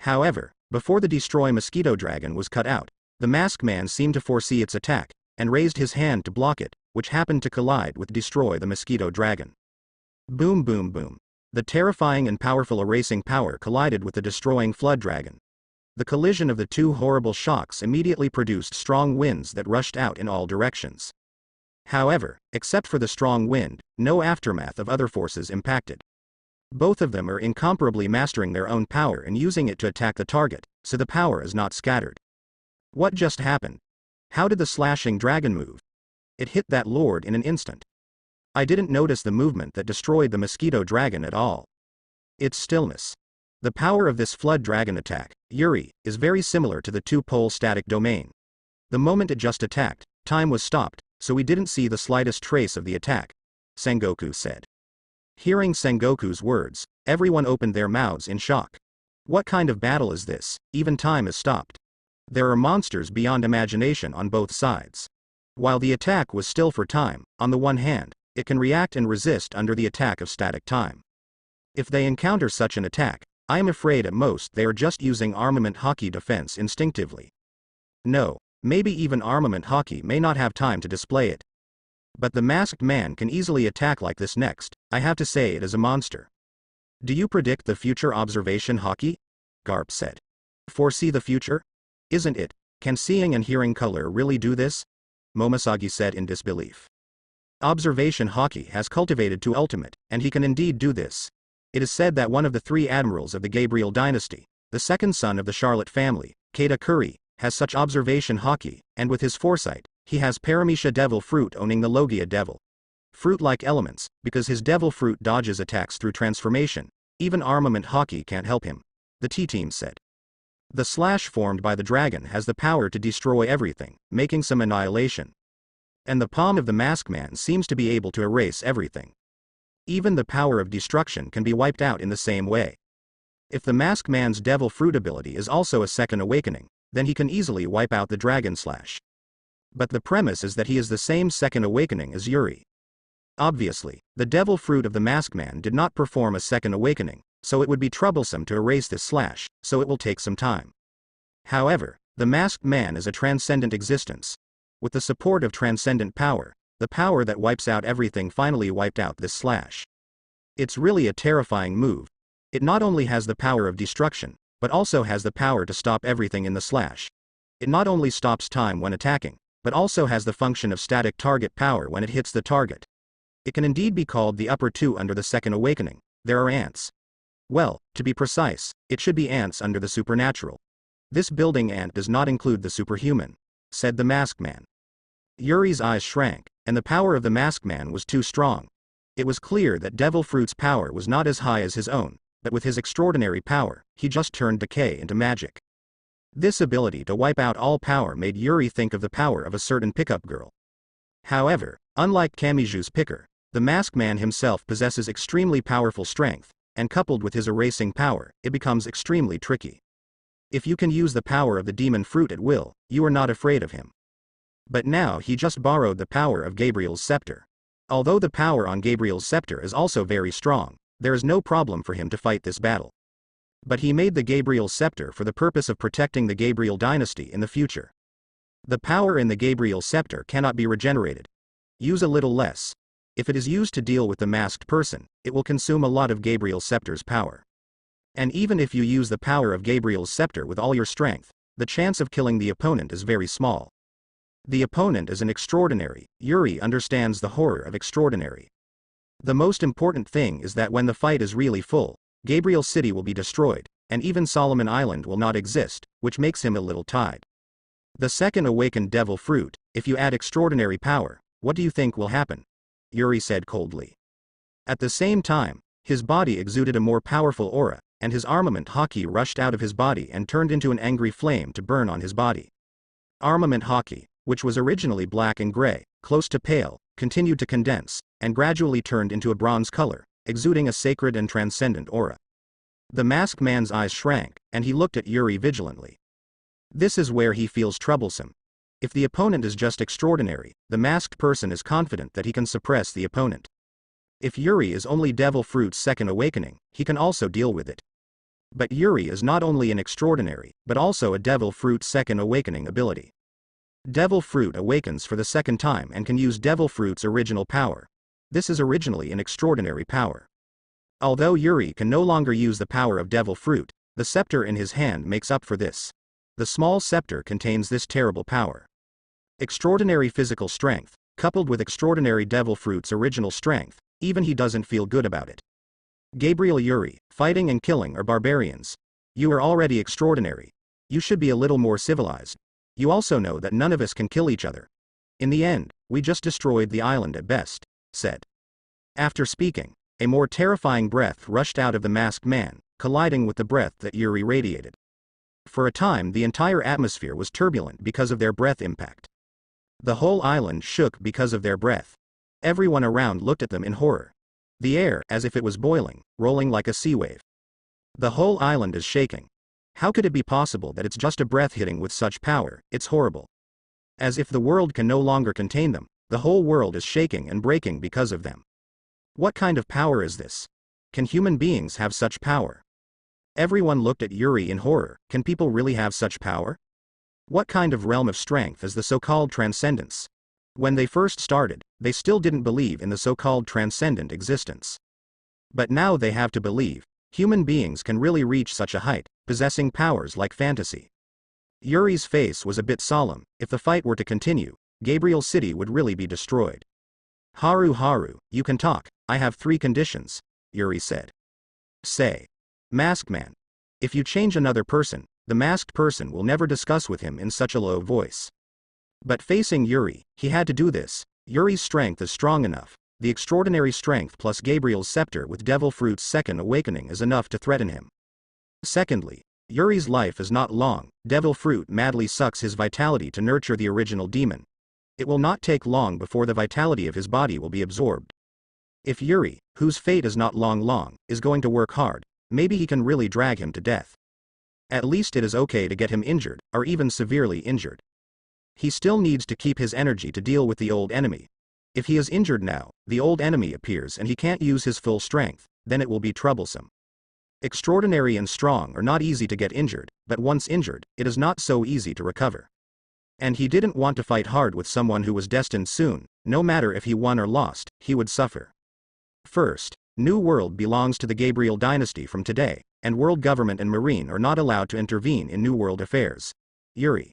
However, before the destroy mosquito dragon was cut out, the masked man seemed to foresee its attack, and raised his hand to block it, which happened to collide with destroy the mosquito dragon. Boom boom boom. The terrifying and powerful erasing power collided with the destroying flood dragon. The collision of the two horrible shocks immediately produced strong winds that rushed out in all directions. However, except for the strong wind, no aftermath of other forces impacted. Both of them are incomparably mastering their own power and using it to attack the target, so the power is not scattered. What just happened? How did the slashing dragon move? It hit that lord in an instant. I didn't notice the movement that destroyed the mosquito dragon at all. Its stillness. The power of this flood dragon attack, Yuri, is very similar to the two-pole static domain. The moment it just attacked, time was stopped, so we didn't see the slightest trace of the attack, Sengoku said. Hearing Sengoku's words, everyone opened their mouths in shock. What kind of battle is this? Even time is stopped. There are monsters beyond imagination on both sides. While the attack was still for time, on the one hand, it can react and resist under the attack of static time. If they encounter such an attack, I am afraid at most they are just using armament hockey defense instinctively. No, maybe even armament hockey may not have time to display it. But the masked man can easily attack like this next. I have to say it is a monster. Do you predict the future observation hockey? Garp said. Foresee the future? Isn't it? Can seeing and hearing color really do this? Momoshage said in disbelief. Observation hockey has cultivated to ultimate, and he can indeed do this. It is said that one of the three admirals of the Gabriel dynasty, the second son of the Charlotte family, Katakuri, has such observation hockey, and with his foresight, he has Paramecia devil fruit owning the Logia devil fruit-like elements, because his devil fruit dodges attacks through transformation. Even armament hockey can't help him, the T-team said. The slash formed by the dragon has the power to destroy everything, making some annihilation. And the palm of the masked man seems to be able to erase everything. Even the power of destruction can be wiped out in the same way. If the masked man's devil fruit ability is also a second awakening, then he can easily wipe out the dragon slash. But the premise is that he is the same second awakening as Yuri. Obviously, the devil fruit of the masked man did not perform a second awakening, so it would be troublesome to erase this slash, so it will take some time. However, the masked man is a transcendent existence. With the support of transcendent power, the power that wipes out everything finally wiped out this slash. It's really a terrifying move. It not only has the power of destruction, but also has the power to stop everything in the slash. It not only stops time when attacking, but also has the function of static target power when it hits the target. It can indeed be called the upper two under the second awakening. There are ants. Well, to be precise, it should be ants under the supernatural. This building ant does not include the superhuman, said the masked man. Yuri's eyes shrank, and the power of the masked man was too strong. It was clear that Devil Fruit's power was not as high as his own, but with his extraordinary power, he just turned decay into magic. This ability to wipe out all power made Yuri think of the power of a certain pickup girl. However, unlike Kamiju's picker, the masked man himself possesses extremely powerful strength, and coupled with his erasing power, it becomes extremely tricky. If you can use the power of the demon fruit at will, you are not afraid of him. But now he just borrowed the power of Gabriel's scepter. Although the power on Gabriel's scepter is also very strong, there is no problem for him to fight this battle. But he made the Gabriel scepter for the purpose of protecting the Gabriel dynasty in the future. The power in the Gabriel scepter cannot be regenerated. Use a little less. If it is used to deal with the masked person, it will consume a lot of Gabriel scepter's power. And even if you use the power of Gabriel's scepter with all your strength, the chance of killing the opponent is very small. The opponent is an extraordinary. Yuri understands the horror of extraordinary. The most important thing is that when the fight is really full, Gabriel City will be destroyed, and even Solomon Island will not exist, which makes him a little tied. The second awakened devil fruit, if you add extraordinary power, what do you think will happen? Yuri said coldly. At the same time, his body exuded a more powerful aura, and his armament hockey rushed out of his body and turned into an angry flame to burn on his body. Armament hockey, which was originally black and gray, close to pale, continued to condense, and gradually turned into a bronze color, exuding a sacred and transcendent aura. The masked man's eyes shrank, and he looked at Yuri vigilantly. This is where he feels troublesome. If the opponent is just extraordinary, the masked person is confident that he can suppress the opponent. If Yuri is only Devil Fruit's second awakening, he can also deal with it. But Yuri is not only an extraordinary, but also a Devil Fruit's second awakening ability. Devil Fruit awakens for the second time and can use Devil Fruit's original power. This is originally an extraordinary power. Although Yuri can no longer use the power of Devil Fruit, the scepter in his hand makes up for this. The small scepter contains this terrible power. Extraordinary physical strength, coupled with extraordinary Devil Fruit's original strength, even he doesn't feel good about it. Gabriel Yuri, fighting and killing are barbarians. You are already extraordinary. You should be a little more civilized. You also know that none of us can kill each other. In the end, we just destroyed the island at best, said. After speaking, a more terrifying breath rushed out of the masked man, colliding with the breath that Yuri radiated. For a time the entire atmosphere was turbulent because of their breath impact. The whole island shook because of their breath. Everyone around looked at them in horror. The air, as if it was boiling, rolling like a sea wave. The whole island is shaking. How could it be possible that it's just a breath hitting with such power? It's horrible. As if the world can no longer contain them, the whole world is shaking and breaking because of them. What kind of power is this? Can human beings have such power? Everyone looked at Yuri in horror. Can people really have such power? What kind of realm of strength is the so-called transcendence? When they first started, they still didn't believe in the so-called transcendent existence. But now they have to believe. Human beings can really reach such a height, possessing powers like fantasy. Yuri's face was a bit solemn. If the fight were to continue, Gabriel's city would really be destroyed. Haru, you can talk. I have 3 conditions, Yuri said. Say. Masked man. If you change another person, the masked person will never discuss with him in such a low voice. But facing Yuri, he had to do this. Yuri's strength is strong enough. The extraordinary strength plus Gabriel's scepter with Devil Fruit's second awakening is enough to threaten him. Secondly, Yuri's life is not long. Devil Fruit madly sucks his vitality to nurture the original demon. It will not take long before the vitality of his body will be absorbed. If Yuri, whose fate is not long, is going to work hard, maybe he can really drag him to death. At least it is okay to get him injured, or even severely injured. He still needs to keep his energy to deal with the old enemy. If he is injured now, the old enemy appears and he can't use his full strength, then it will be troublesome. Extraordinary and strong are not easy to get injured, but once injured, it is not so easy to recover. And he didn't want to fight hard with someone who was destined soon. No matter if he won or lost, he would suffer. First, New World belongs to the Gabriel dynasty from today, and world government and marine are not allowed to intervene in New World affairs. Yuri.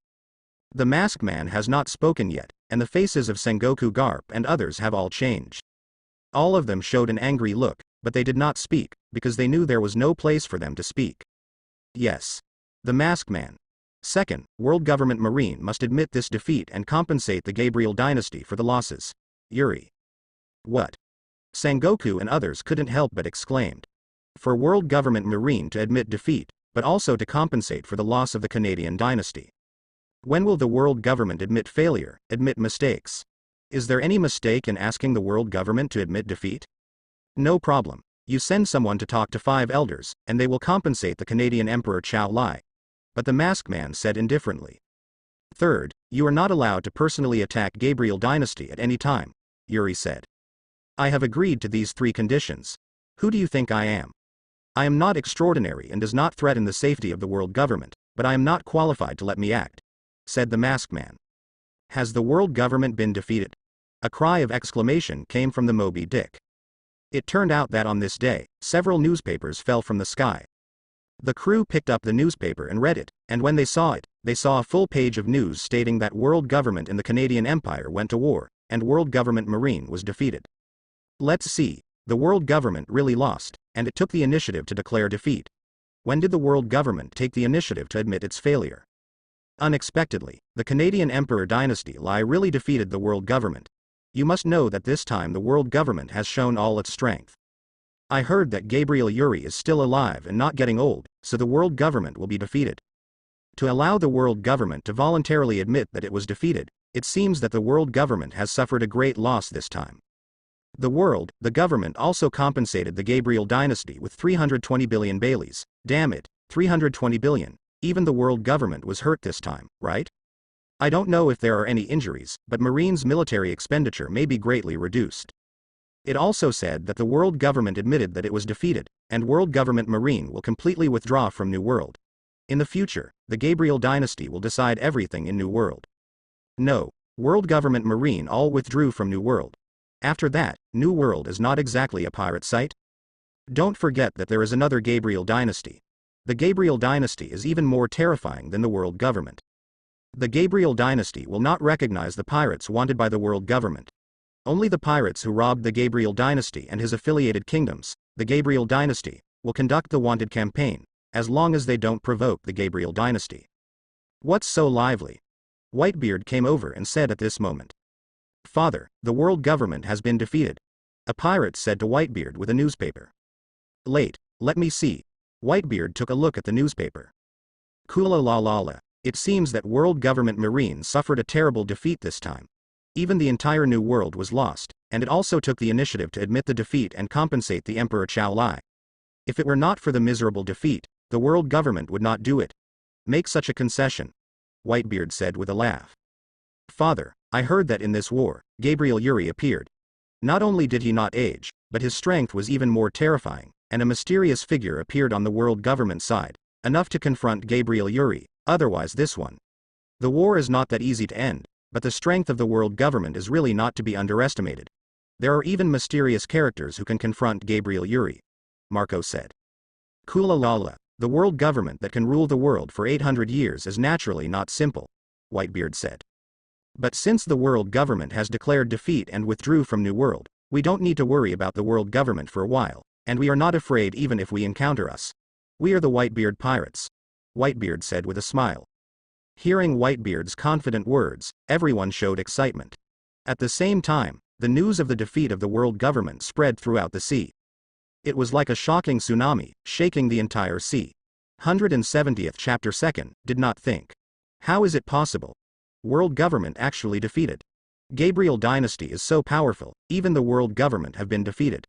The masked man has not spoken yet, and the faces of Sengoku Garp and others have all changed. All of them showed an angry look, but they did not speak, because they knew there was no place for them to speak. Yes. The masked man. Second, world government marine must admit this defeat and compensate the Gabriel dynasty for the losses. Yuri. What? Sengoku and others couldn't help but exclaimed. For world government marine to admit defeat, but also to compensate for the loss of the Canadian dynasty. When will the world government admit failure, admit mistakes? Is there any mistake in asking the world government to admit defeat? No problem. You send someone to talk to 5 elders, and they will compensate the Canadian Emperor Chow Lai. But the masked man said indifferently. Third, you are not allowed to personally attack Gabriel dynasty at any time, Yuri said. I have agreed to these 3 conditions. Who do you think I am? I am not extraordinary and does not threaten the safety of the world government, but I am not qualified to let me act, said the masked man. Has the world government been defeated? A cry of exclamation came from the Moby Dick. It turned out that on this day, several newspapers fell from the sky. The crew picked up the newspaper and read it, and when they saw it, they saw a full page of news stating that world government in the Canadian Empire went to war, and world government marine was defeated. Let's see, the world government really lost, and it took the initiative to declare defeat. When did the world government take the initiative to admit its failure? Unexpectedly, the Canadian Emperor dynasty Lai really defeated the world government. You must know that this time the world government has shown all its strength. I heard that Gabriel Yuri is still alive and not getting old, so the world government will be defeated. To allow the world government to voluntarily admit that it was defeated, it seems that the world government has suffered a great loss this time. The government also compensated the Gabriel dynasty with 320 billion Baileys. Damn it, 320 billion. Even the world government was hurt this time, right? I don't know if there are any injuries, but Marine's military expenditure may be greatly reduced. It also said that the world government admitted that it was defeated, and world government Marine will completely withdraw from New World. In the future, the Gabriel dynasty will decide everything in New World. No, world government Marine all withdrew from New World. After that, New World is not exactly a pirate site. Don't forget that there is another Gabriel dynasty. The Gabriel dynasty is even more terrifying than the world government. The Gabriel dynasty will not recognize the pirates wanted by the world government. Only the pirates who robbed the Gabriel dynasty and his affiliated kingdoms, the Gabriel dynasty, will conduct the wanted campaign, as long as they don't provoke the Gabriel dynasty. What's so lively? Whitebeard came over and said at this moment. Father, the world government has been defeated. A pirate said to Whitebeard with a newspaper. Let me see. Whitebeard took a look at the newspaper. Kula la la la. It seems that world government Marine suffered a terrible defeat this time. Even the entire New World was lost, and it also took the initiative to admit the defeat and compensate the Emperor Chao Lai. If it were not for the miserable defeat, the world government would not do it. Make such a concession. Whitebeard said with a laugh. Father, I heard that in this war, Gabriel Yuri appeared. Not only did he not age, but his strength was even more terrifying, and a mysterious figure appeared on the world government side, enough to confront Gabriel Yuri, otherwise this one. The war is not that easy to end, but the strength of the world government is really not to be underestimated. There are even mysterious characters who can confront Gabriel Yuri. Marco said. Kula lala, the world government that can rule the world for 800 years is naturally not simple, Whitebeard said. But since the world government has declared defeat and withdrew from New World, we don't need to worry about the world government for a while, and we are not afraid even if we encounter us. We are the Whitebeard pirates, Whitebeard said with a smile. Hearing Whitebeard's confident words, everyone showed excitement. At the same time, the news of the defeat of the world government spread throughout the sea. It was like a shocking tsunami, shaking the entire sea. 170th chapter 2nd, did not think. How is it possible? World government actually defeated. Gabriel dynasty is so powerful, even the world government have been defeated.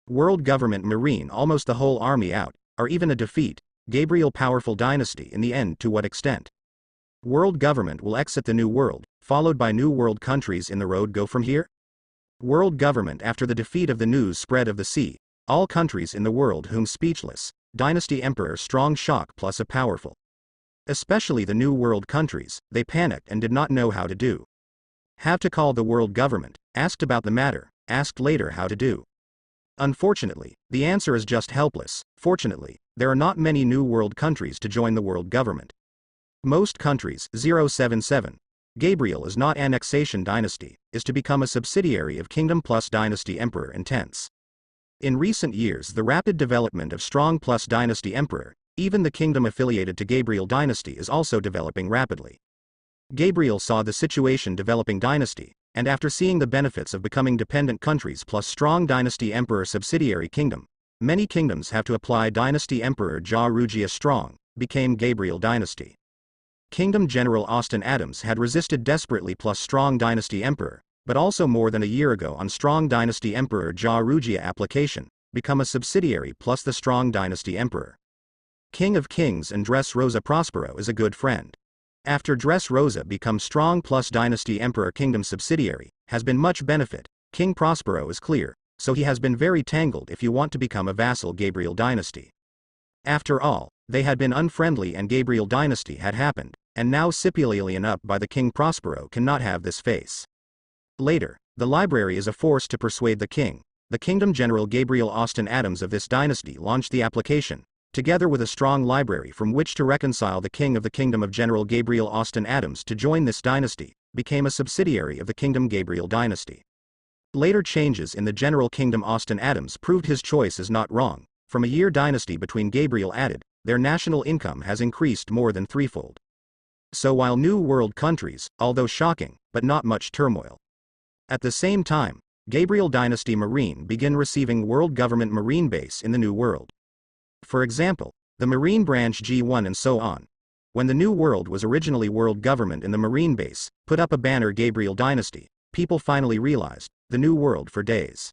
World government Marine almost the whole army out, or even a defeat, Gabriel powerful dynasty in the end to what extent? World government will exit the New World, followed by New World countries in the road go from here? World government after the defeat of the news spread of the sea, all countries in the world whom speechless, dynasty emperor strong shock plus a powerful. Especially the New World countries, they panicked and did not know how to do. Have to call the world government, asked about the matter, asked later how to do. Unfortunately, the answer is just helpless. Fortunately, there are not many New World countries to join the world government. Most countries, 077. Gabriel is not annexation dynasty, is to become a subsidiary of kingdom plus dynasty emperor intense. In recent years the rapid development of strong plus dynasty emperor, even the kingdom affiliated to Gabriel dynasty is also developing rapidly. Gabriel saw the situation developing dynasty, and after seeing the benefits of becoming dependent countries plus strong dynasty emperor subsidiary kingdom, many kingdoms have to apply dynasty emperor Ja Rugia strong, became Gabriel dynasty. Kingdom General Austin Adams had resisted desperately plus strong dynasty emperor, but also more than a year ago on strong dynasty emperor Ja Rugia application, become a subsidiary plus the strong dynasty emperor. King of Kings and Dressrosa Prospero is a good friend. After Dressrosa becomes strong plus dynasty emperor kingdom subsidiary, has been much benefit, King Prospero is clear, so he has been very tangled if you want to become a vassal Gabriel dynasty. After all, they had been unfriendly and Gabriel dynasty had happened, and now Scipilian up by the King Prospero cannot have this face. Later, the library is a force to persuade the king. The Kingdom General Gabriel Austin Adams of this dynasty launched the application, together with a strong library from which to reconcile the king of the Kingdom of General Gabriel Austin Adams to join this dynasty, became a subsidiary of the Kingdom Gabriel dynasty. Later changes in the General Kingdom Austin Adams proved his choice is not wrong. From a year dynasty between Gabriel added, their national income has increased more than threefold. So while New World countries, although shocking, but not much turmoil. At the same time, Gabriel Dynasty Marine begin receiving world government Marine base in the New World. For example, the Marine branch G1 and so on. When the New World was originally world government in the Marine base, put up a banner Gabriel Dynasty, people finally realized, the New World for days.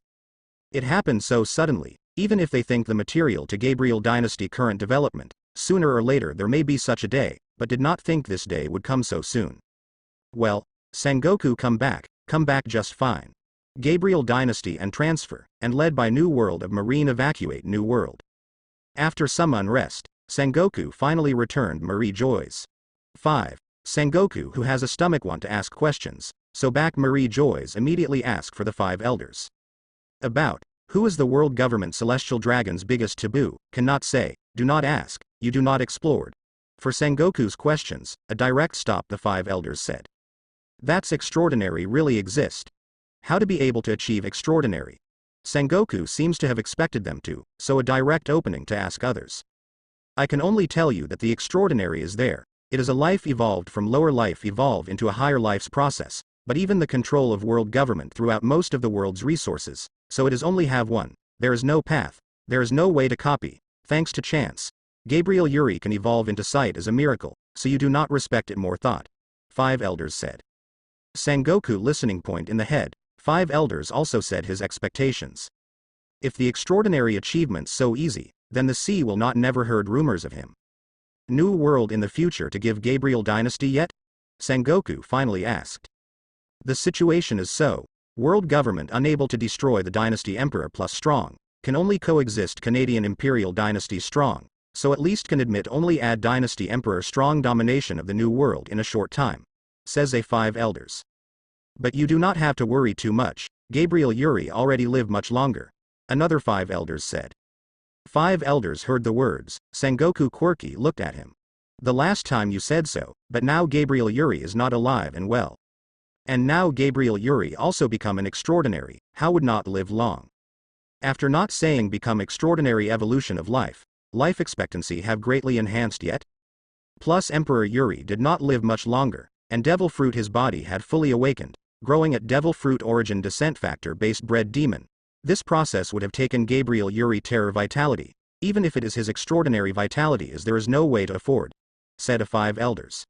It happened so suddenly, even if they think the material to Gabriel Dynasty current development, sooner or later there may be such a day, but did not think this day would come so soon. Well, Sengoku come back just fine. Gabriel Dynasty and transfer, and led by New World of Marine evacuate New World. After some unrest, Sengoku finally returned Marie Joys. 5. Sengoku who has a stomach want to ask questions, so back Marie Joys immediately ask for the 5 elders. About, who is the world government celestial dragon's biggest taboo, cannot say, do not ask, you do not explored. For Sengoku's questions, a direct stop the 5 elders said. That's extraordinary really exist. How to be able to achieve extraordinary? Sengoku seems to have expected them to, so a direct opening to ask others. I can only tell you that the extraordinary is there. It is a life evolved from lower life evolve into a higher life's process, but even the control of world government throughout most of the world's resources, so it is only have one, there is no path, there is no way to copy, thanks to chance. Gabriel Yuri can evolve into sight as a miracle, so you do not respect it more thought. 5 elders said. Sengoku listening point in the head, 5 elders also said his expectations. If the extraordinary achievements so easy, then the sea will not never heard rumors of him. New world in the future to give Gabriel Dynasty yet? Sengoku finally asked. The situation is so, world government unable to destroy the dynasty emperor plus strong, can only coexist Canadian imperial dynasty strong, so at least can admit only add dynasty emperor strong domination of the new world in a short time, says a 5 elders. But you do not have to worry too much, Gabriel Yuri already live much longer, another 5 elders said. 5 elders heard the words, Sengoku quirky looked at him. The last time you said so, but now Gabriel Yuri is not alive and well. And now Gabriel Yuri also become an extraordinary, how would not live long? After not saying become extraordinary evolution of life expectancy have greatly enhanced yet? Plus Emperor Yuri did not live much longer, and devil fruit his body had fully awakened, growing at devil fruit origin descent factor based bred demon. This process would have taken Gabriel Yuri terror vitality, even if it is his extraordinary vitality as there is no way to afford, said a 5 elders.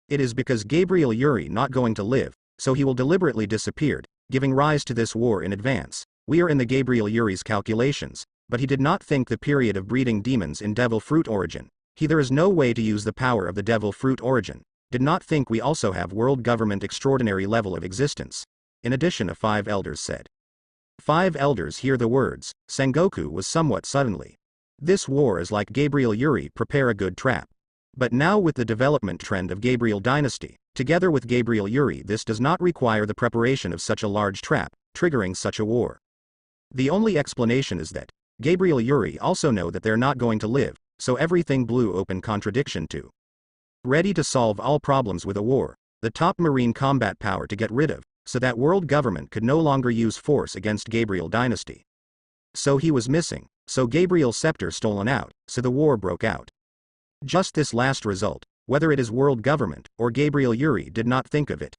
It is because Gabriel Yuri not going to live, so he will deliberately disappeared, giving rise to this war in advance. We are in the Gabriel Yuri's calculations, but he did not think the period of breeding demons in devil fruit origin. There is no way to use the power of the devil fruit origin. Did not think we also have world government extraordinary level of existence. In addition, a 5 elders said. 5 elders hear the words, Sengoku was somewhat suddenly. This war is like Gabriel Yuri prepare a good trap. But now with the development trend of Gabriel Dynasty, together with Gabriel Yuri this does not require the preparation of such a large trap, triggering such a war. The only explanation is that, Gabriel Yuri also know that they're not going to live, so everything blew open contradiction to. Ready to solve all problems with a war, the top marine combat power to get rid of, so that world government could no longer use force against Gabriel Dynasty. So he was missing, so Gabriel's scepter stolen out, so the war broke out. Just this last result, whether it is world government or Gabriel Yuri did not think of it.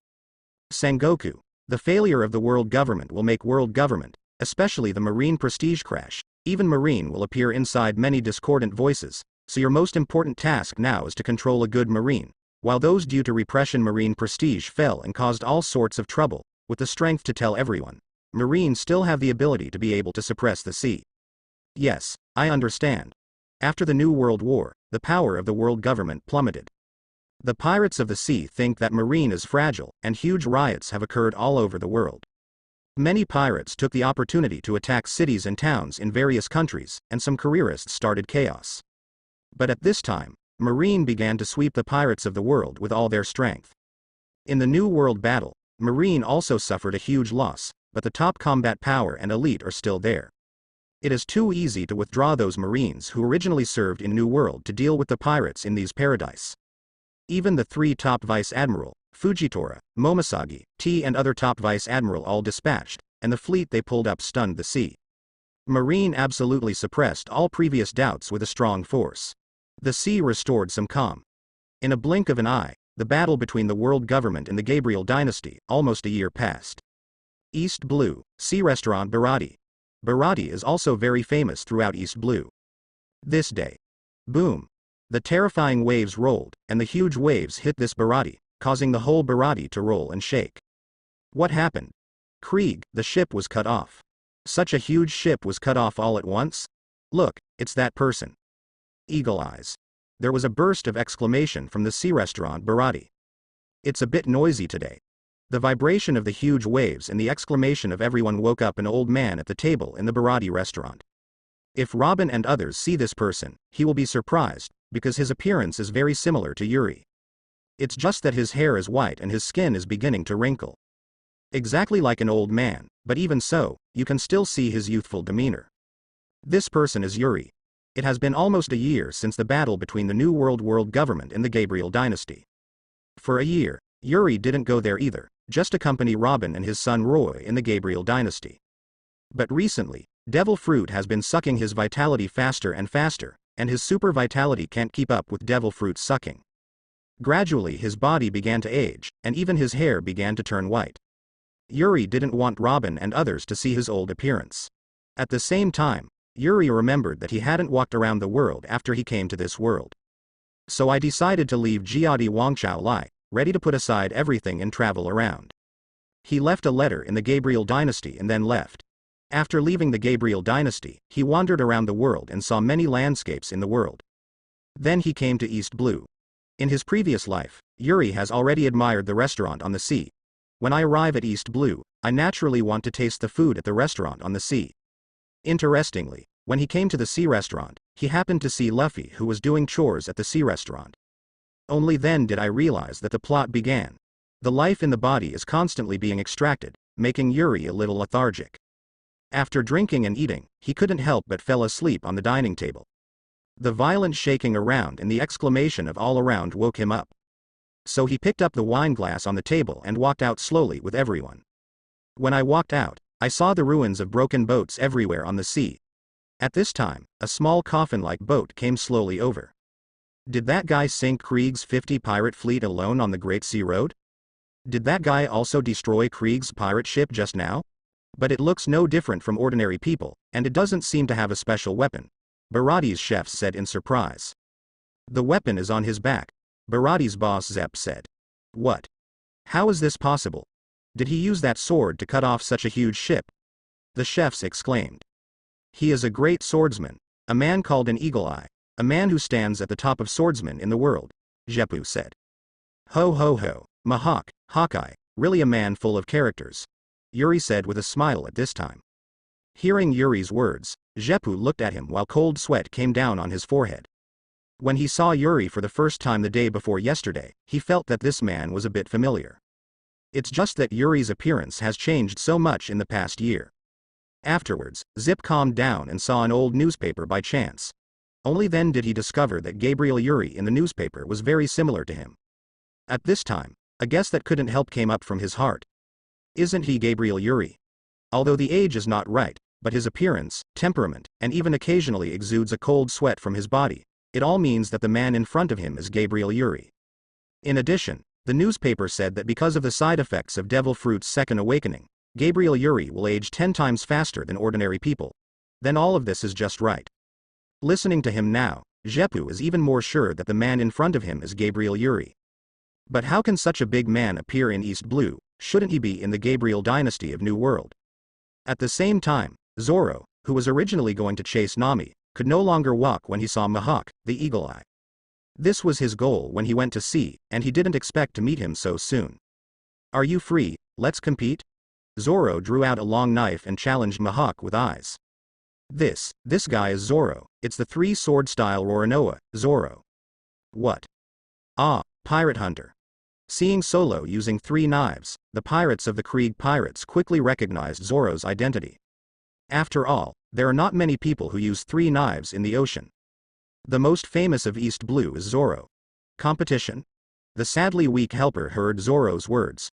Sengoku, the failure of the world government will make world government, especially the marine prestige crash, even marine will appear inside many discordant voices, so your most important task now is to control a good marine, while those due to repression marine prestige fell and caused all sorts of trouble, with the strength to tell everyone, marine still have the ability to be able to suppress the sea. Yes, I understand. After the New World War, the power of the world government plummeted. The pirates of the sea think that marine is fragile, and huge riots have occurred all over the world. Many pirates took the opportunity to attack cities and towns in various countries, and some careerists started chaos. But at this time, marine began to sweep the pirates of the world with all their strength. In the New World battle, marine also suffered a huge loss, but the top combat power and elite are still there. It is too easy to withdraw those marines who originally served in New World to deal with the pirates in these paradise. Even the 3 top vice admiral, Fujitora, Momosagi, T and other top vice admiral all dispatched, and the fleet they pulled up stunned the sea. Marine absolutely suppressed all previous doubts with a strong force. The sea restored some calm. In a blink of an eye, the battle between the world government and the Gabriel Dynasty, almost a year passed. East Blue, Sea Restaurant Baroque. Baroque is also very famous throughout East Blue. This day. Boom. The terrifying waves rolled, and the huge waves hit this Baratie, causing the whole Baratie to roll and shake. What happened? Krieg, the ship was cut off. Such a huge ship was cut off all at once? Look, it's that person. Eagle eyes. There was a burst of exclamation from the sea restaurant Baratie. It's a bit noisy today. The vibration of the huge waves and the exclamation of everyone woke up an old man at the table in the Baratie restaurant. If Robin and others see this person, he will be surprised, because his appearance is very similar to Yuri. It's just that his hair is white and his skin is beginning to wrinkle. Exactly like an old man, but even so, you can still see his youthful demeanor. This person is Yuri. It has been almost a year since the battle between the New World government and the Gabriel dynasty. For a year, Yuri didn't go there either, just accompany Robin and his son Roy in the Gabriel dynasty. But recently, Devil Fruit has been sucking his vitality faster and faster, and his super vitality can't keep up with Devil Fruit's sucking. Gradually his body began to age, and even his hair began to turn white. Yuri didn't want Robin and others to see his old appearance. At the same time, Yuri remembered that he hadn't walked around the world after he came to this world. So I decided to leave Jiadi Wangchao Lai, ready to put aside everything and travel around. He left a letter in the Gabriel dynasty and then left. After leaving the Gabriel dynasty, he wandered around the world and saw many landscapes in the world. Then he came to East Blue. In his previous life, Yuri has already admired the restaurant on the sea. When I arrive at East Blue, I naturally want to taste the food at the restaurant on the sea. Interestingly, when he came to the sea restaurant, he happened to see Luffy who was doing chores at the sea restaurant. Only then did I realize that the plot began. The life in the body is constantly being extracted, making Yuri a little lethargic. After drinking and eating, he couldn't help but fell asleep on the dining table. The violent shaking around and the exclamation of all around woke him up. So he picked up the wine glass on the table and walked out slowly with everyone. When I walked out, I saw the ruins of broken boats everywhere on the sea. At this time, a small coffin-like boat came slowly over. Did that guy sink Krieg's 50 pirate fleet alone on the Great Sea Road? Did that guy also destroy Krieg's pirate ship just now? But it looks no different from ordinary people, and it doesn't seem to have a special weapon, Baratie's chef said in surprise. The weapon is on his back, Baratie's boss Zep said. What? How is this possible? Did he use that sword to cut off such a huge ship? The chefs exclaimed. He is a great swordsman, a man called an Eagle Eye, a man who stands at the top of swordsmen in the world, Jepu said. Ho ho ho, Mahawk, Hawkeye, really a man full of characters, Yuri said with a smile at this time. Hearing Yuri's words, Jepu looked at him while cold sweat came down on his forehead. When he saw Yuri for the first time the day before yesterday, he felt that this man was a bit familiar. It's just that Yuri's appearance has changed so much in the past year. Afterwards, Zip calmed down and saw an old newspaper by chance. Only then did he discover that Gabriel Yuri in the newspaper was very similar to him. At this time, a guess that couldn't help came up from his heart. Isn't he Gabriel Yuri? Although the age is not right, but his appearance, temperament, and even occasionally exudes a cold sweat from his body, it all means that the man in front of him is Gabriel Yuri. In addition, the newspaper said that because of the side effects of Devil Fruit's second awakening, Gabriel Yuri will age 10 times faster than ordinary people. Then all of this is just right. Listening to him now, Jepu is even more sure that the man in front of him is Gabriel Yuri. But how can such a big man appear in East Blue? Shouldn't he be in the Gabriel dynasty of New World? At the same time, Zoro, who was originally going to chase Nami, could no longer walk when he saw Mahawk, the Eagle Eye. This was his goal when he went to sea, and he didn't expect to meet him so soon. Are you free? Let's compete? Zoro drew out a long knife and challenged Mahawk with eyes. This guy is Zoro, it's the three-sword style Roronoa, Zoro. What? Ah, pirate hunter. Seeing Solo using 3 knives, the pirates of the Krieg pirates quickly recognized Zoro's identity. After all, there are not many people who use 3 knives in the ocean. The most famous of East Blue is Zoro. Competition? The sadly weak helper heard Zoro's words.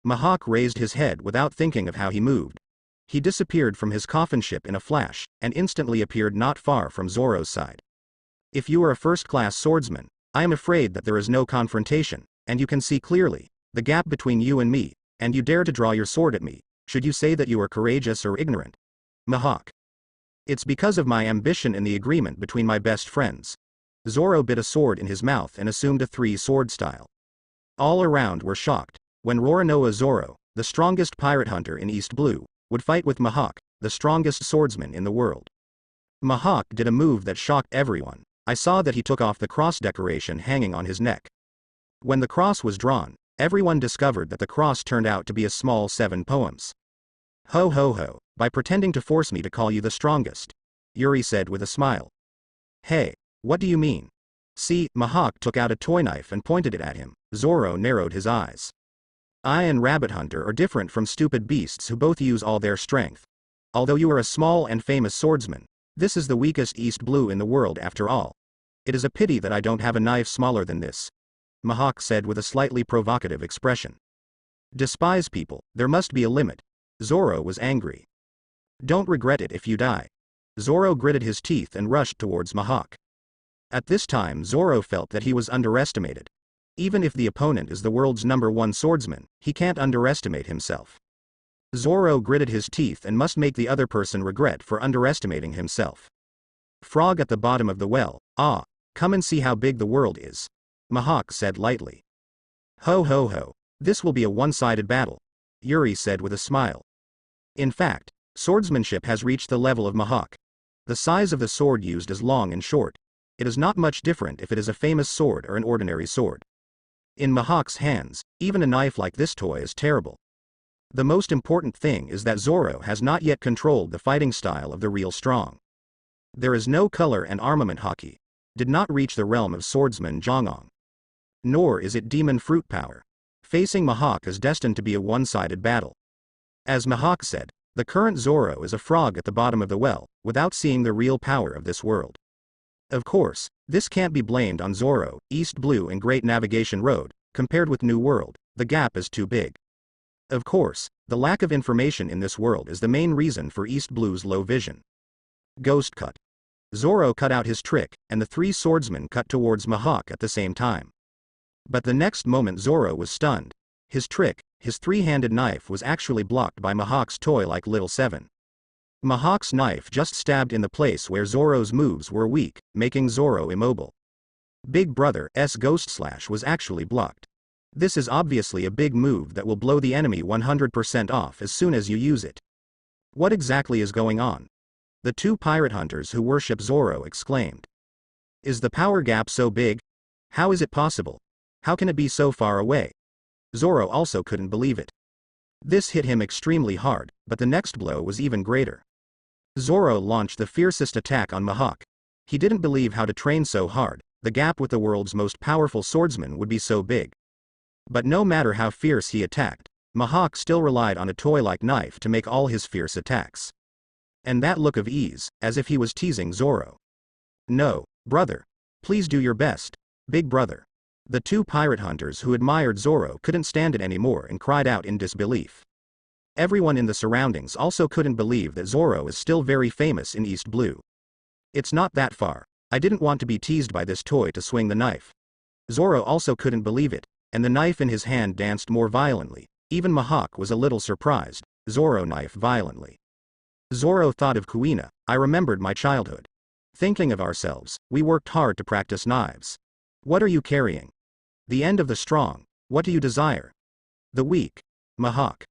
Mahawk raised his head without thinking of how he moved. He disappeared from his coffin ship in a flash, and instantly appeared not far from Zoro's side. If you are a first-class swordsman, I am afraid that there is no confrontation, and you can see clearly the gap between you and me, and you dare to draw your sword at me. Should you say that you are courageous or ignorant? Mahawk. It's because of my ambition and the agreement between my best friends. Zoro bit a sword in his mouth and assumed a three-sword style. All around were shocked. When Roronoa Zoro, the strongest pirate hunter in East Blue, would fight with Mihawk, the strongest swordsman in the world. Mihawk did a move that shocked everyone. I saw that he took off the cross decoration hanging on his neck. When the cross was drawn, everyone discovered that the cross turned out to be a small 7 poems. Ho ho ho, by pretending to force me to call you the strongest, Yuri said with a smile. Hey, what do you mean? See, Mihawk took out a toy knife and pointed it at him. Zoro narrowed his eyes. I and Rabbit Hunter are different from stupid beasts who both use all their strength. Although you are a small and famous swordsman, this is the weakest East Blue in the world after all. It is a pity that I don't have a knife smaller than this, Mihawk said with a slightly provocative expression. Despise people, there must be a limit. Zoro was angry. Don't regret it if you die. Zoro gritted his teeth and rushed towards Mihawk. At this time Zoro felt that he was underestimated. Even if the opponent is the world's #1 swordsman, he can't underestimate himself. Zoro gritted his teeth and must make the other person regret for underestimating himself. Frog at the bottom of the well, ah, come and see how big the world is, Mihawk said lightly. Ho ho ho, this will be a one-sided battle, Yuri said with a smile. In fact, swordsmanship has reached the level of Mihawk. The size of the sword used is long and short. It is not much different if it is a famous sword or an ordinary sword. In Mihawk's hands, even a knife like this toy is terrible. The most important thing is that Zoro has not yet controlled the fighting style of the real strong. There is no color and armament hockey. Did not reach the realm of swordsman Zhongong. Nor is it demon fruit power. Facing Mihawk is destined to be a one-sided battle. As Mihawk said, the current Zoro is a frog at the bottom of the well, without seeing the real power of this world. Of course, this can't be blamed on Zoro, East Blue and Great Navigation Road. Compared with New World, the gap is too big. Of course, the lack of information in this world is the main reason for East Blue's low vision. Ghost cut. Zoro cut out his trick, and the 3 swordsmen cut towards Mihawk at the same time. But the next moment Zoro was stunned. His trick, his 3-handed knife, was actually blocked by Mihawk's toy-like little 7. Mihawk's knife just stabbed in the place where Zoro's moves were weak, making Zoro immobile. Big Brother's Ghost Slash was actually blocked. This is obviously a big move that will blow the enemy 100% off as soon as you use it. What exactly is going on? The 2 pirate hunters who worship Zoro exclaimed. Is the power gap so big? How is it possible? How can it be so far away? Zoro also couldn't believe it. This hit him extremely hard, but the next blow was even greater. Zoro launched the fiercest attack on Mihawk. He didn't believe how to train so hard. The gap with the world's most powerful swordsman would be so big. But no matter how fierce he attacked, Mihawk still relied on a toy-like knife to make all his fierce attacks. And that look of ease, as if he was teasing Zoro. No, brother. Please do your best, big brother. The 2 pirate hunters who admired Zoro couldn't stand it anymore and cried out in disbelief. Everyone in the surroundings also couldn't believe that Zoro is still very famous in East Blue. It's not that far. I didn't want to be teased by this toy to swing the knife. Zoro also couldn't believe it, and the knife in his hand danced more violently. Even Mihawk was a little surprised. Zoro knifed violently. Zoro thought of Kuina. I remembered my childhood. Thinking of ourselves, we worked hard to practice knives. What are you carrying? The end of the strong. What do you desire? The weak. Mihawk.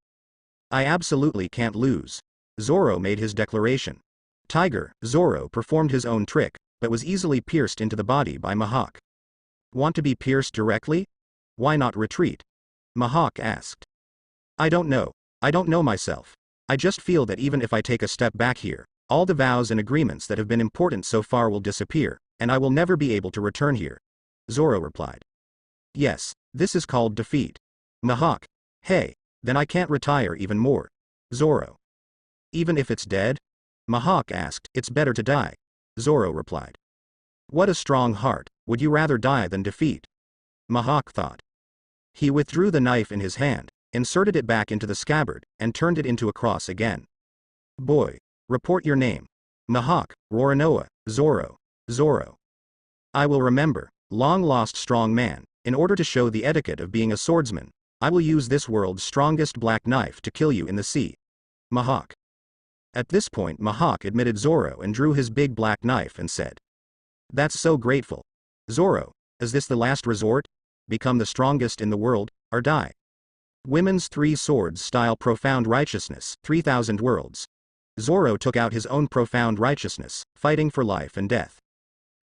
I absolutely can't lose. Zoro made his declaration. Tiger, Zoro performed his own trick, but was easily pierced into the body by Mihawk. Want to be pierced directly? Why not retreat? Mihawk asked. I don't know. I don't know myself. I just feel that even if I take a step back here, all the vows and agreements that have been important so far will disappear, and I will never be able to return here. Zoro replied. Yes, this is called defeat. Mihawk. Hey, then I can't retire even more. Zoro. Even if it's dead? Mihawk asked. It's better to die. Zoro replied. What a strong heart. Would you rather die than defeat? Mihawk thought. He withdrew the knife in his hand, inserted it back into the scabbard, and turned it into a cross again. Boy. Report your name. Mihawk, Roronoa, Zoro. Zoro. I will remember. Long-lost strong man. In order to show the etiquette of being a swordsman, I will use this world's strongest black knife to kill you in the sea. Mihawk. At this point Mihawk admitted Zoro and drew his big black knife and said. That's so grateful. Zoro, is this the last resort? Become the strongest in the world, or die? Women's three swords style profound righteousness, 3000 worlds. Zoro took out his own profound righteousness, fighting for life and death.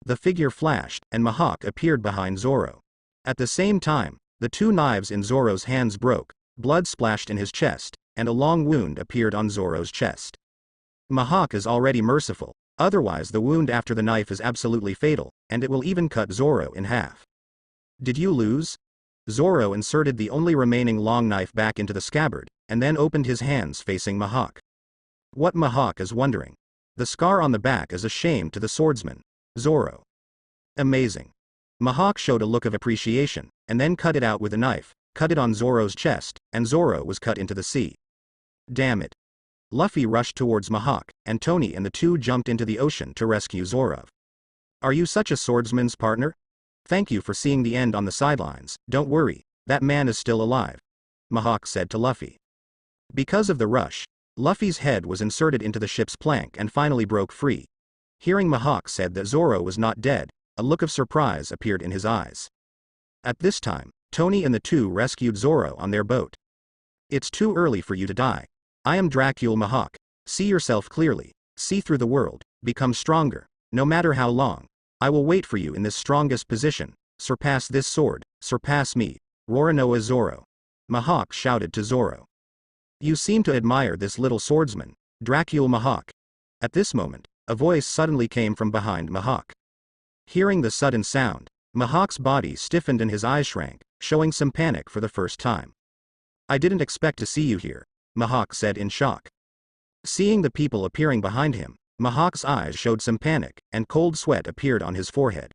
The figure flashed, and Mihawk appeared behind Zoro. At the same time, the two knives in Zoro's hands broke, blood splashed in his chest, and a long wound appeared on Zoro's chest. Mihawk is already merciful, otherwise the wound after the knife is absolutely fatal, and it will even cut Zoro in half. Did you lose? Zoro inserted the only remaining long knife back into the scabbard, and then opened his hands facing Mihawk. What Mihawk is wondering. The scar on the back is a shame to the swordsman. Zoro. Amazing. Mihawk showed a look of appreciation, and then cut it out with a knife, cut it on Zoro's chest, and Zoro was cut into the sea. Damn it. Luffy rushed towards Mihawk, and Tony and the two jumped into the ocean to rescue Zoro. Are you such a swordsman's partner? Thank you for seeing the end on the sidelines. Don't worry, that man is still alive, Mihawk said to Luffy. Because of the rush, Luffy's head was inserted into the ship's plank and finally broke free. Hearing Mihawk said that Zoro was not dead, a look of surprise appeared in his eyes. At this time, Tony and the two rescued Zoro on their boat. It's too early for you to die. I am Dracula Mihawk. See yourself clearly, see through the world, become stronger, no matter how long. I will wait for you in this strongest position. Surpass this sword, surpass me. Roronoa Zoro. Mihawk shouted to Zoro. You seem to admire this little swordsman, Dracula Mihawk. At this moment, a voice suddenly came from behind Mihawk. Hearing the sudden sound, Mihawk's body stiffened and his eyes shrank, showing some panic for the first time. I didn't expect to see you here, Mihawk said in shock. Seeing the people appearing behind him, Mihawk's eyes showed some panic, and cold sweat appeared on his forehead.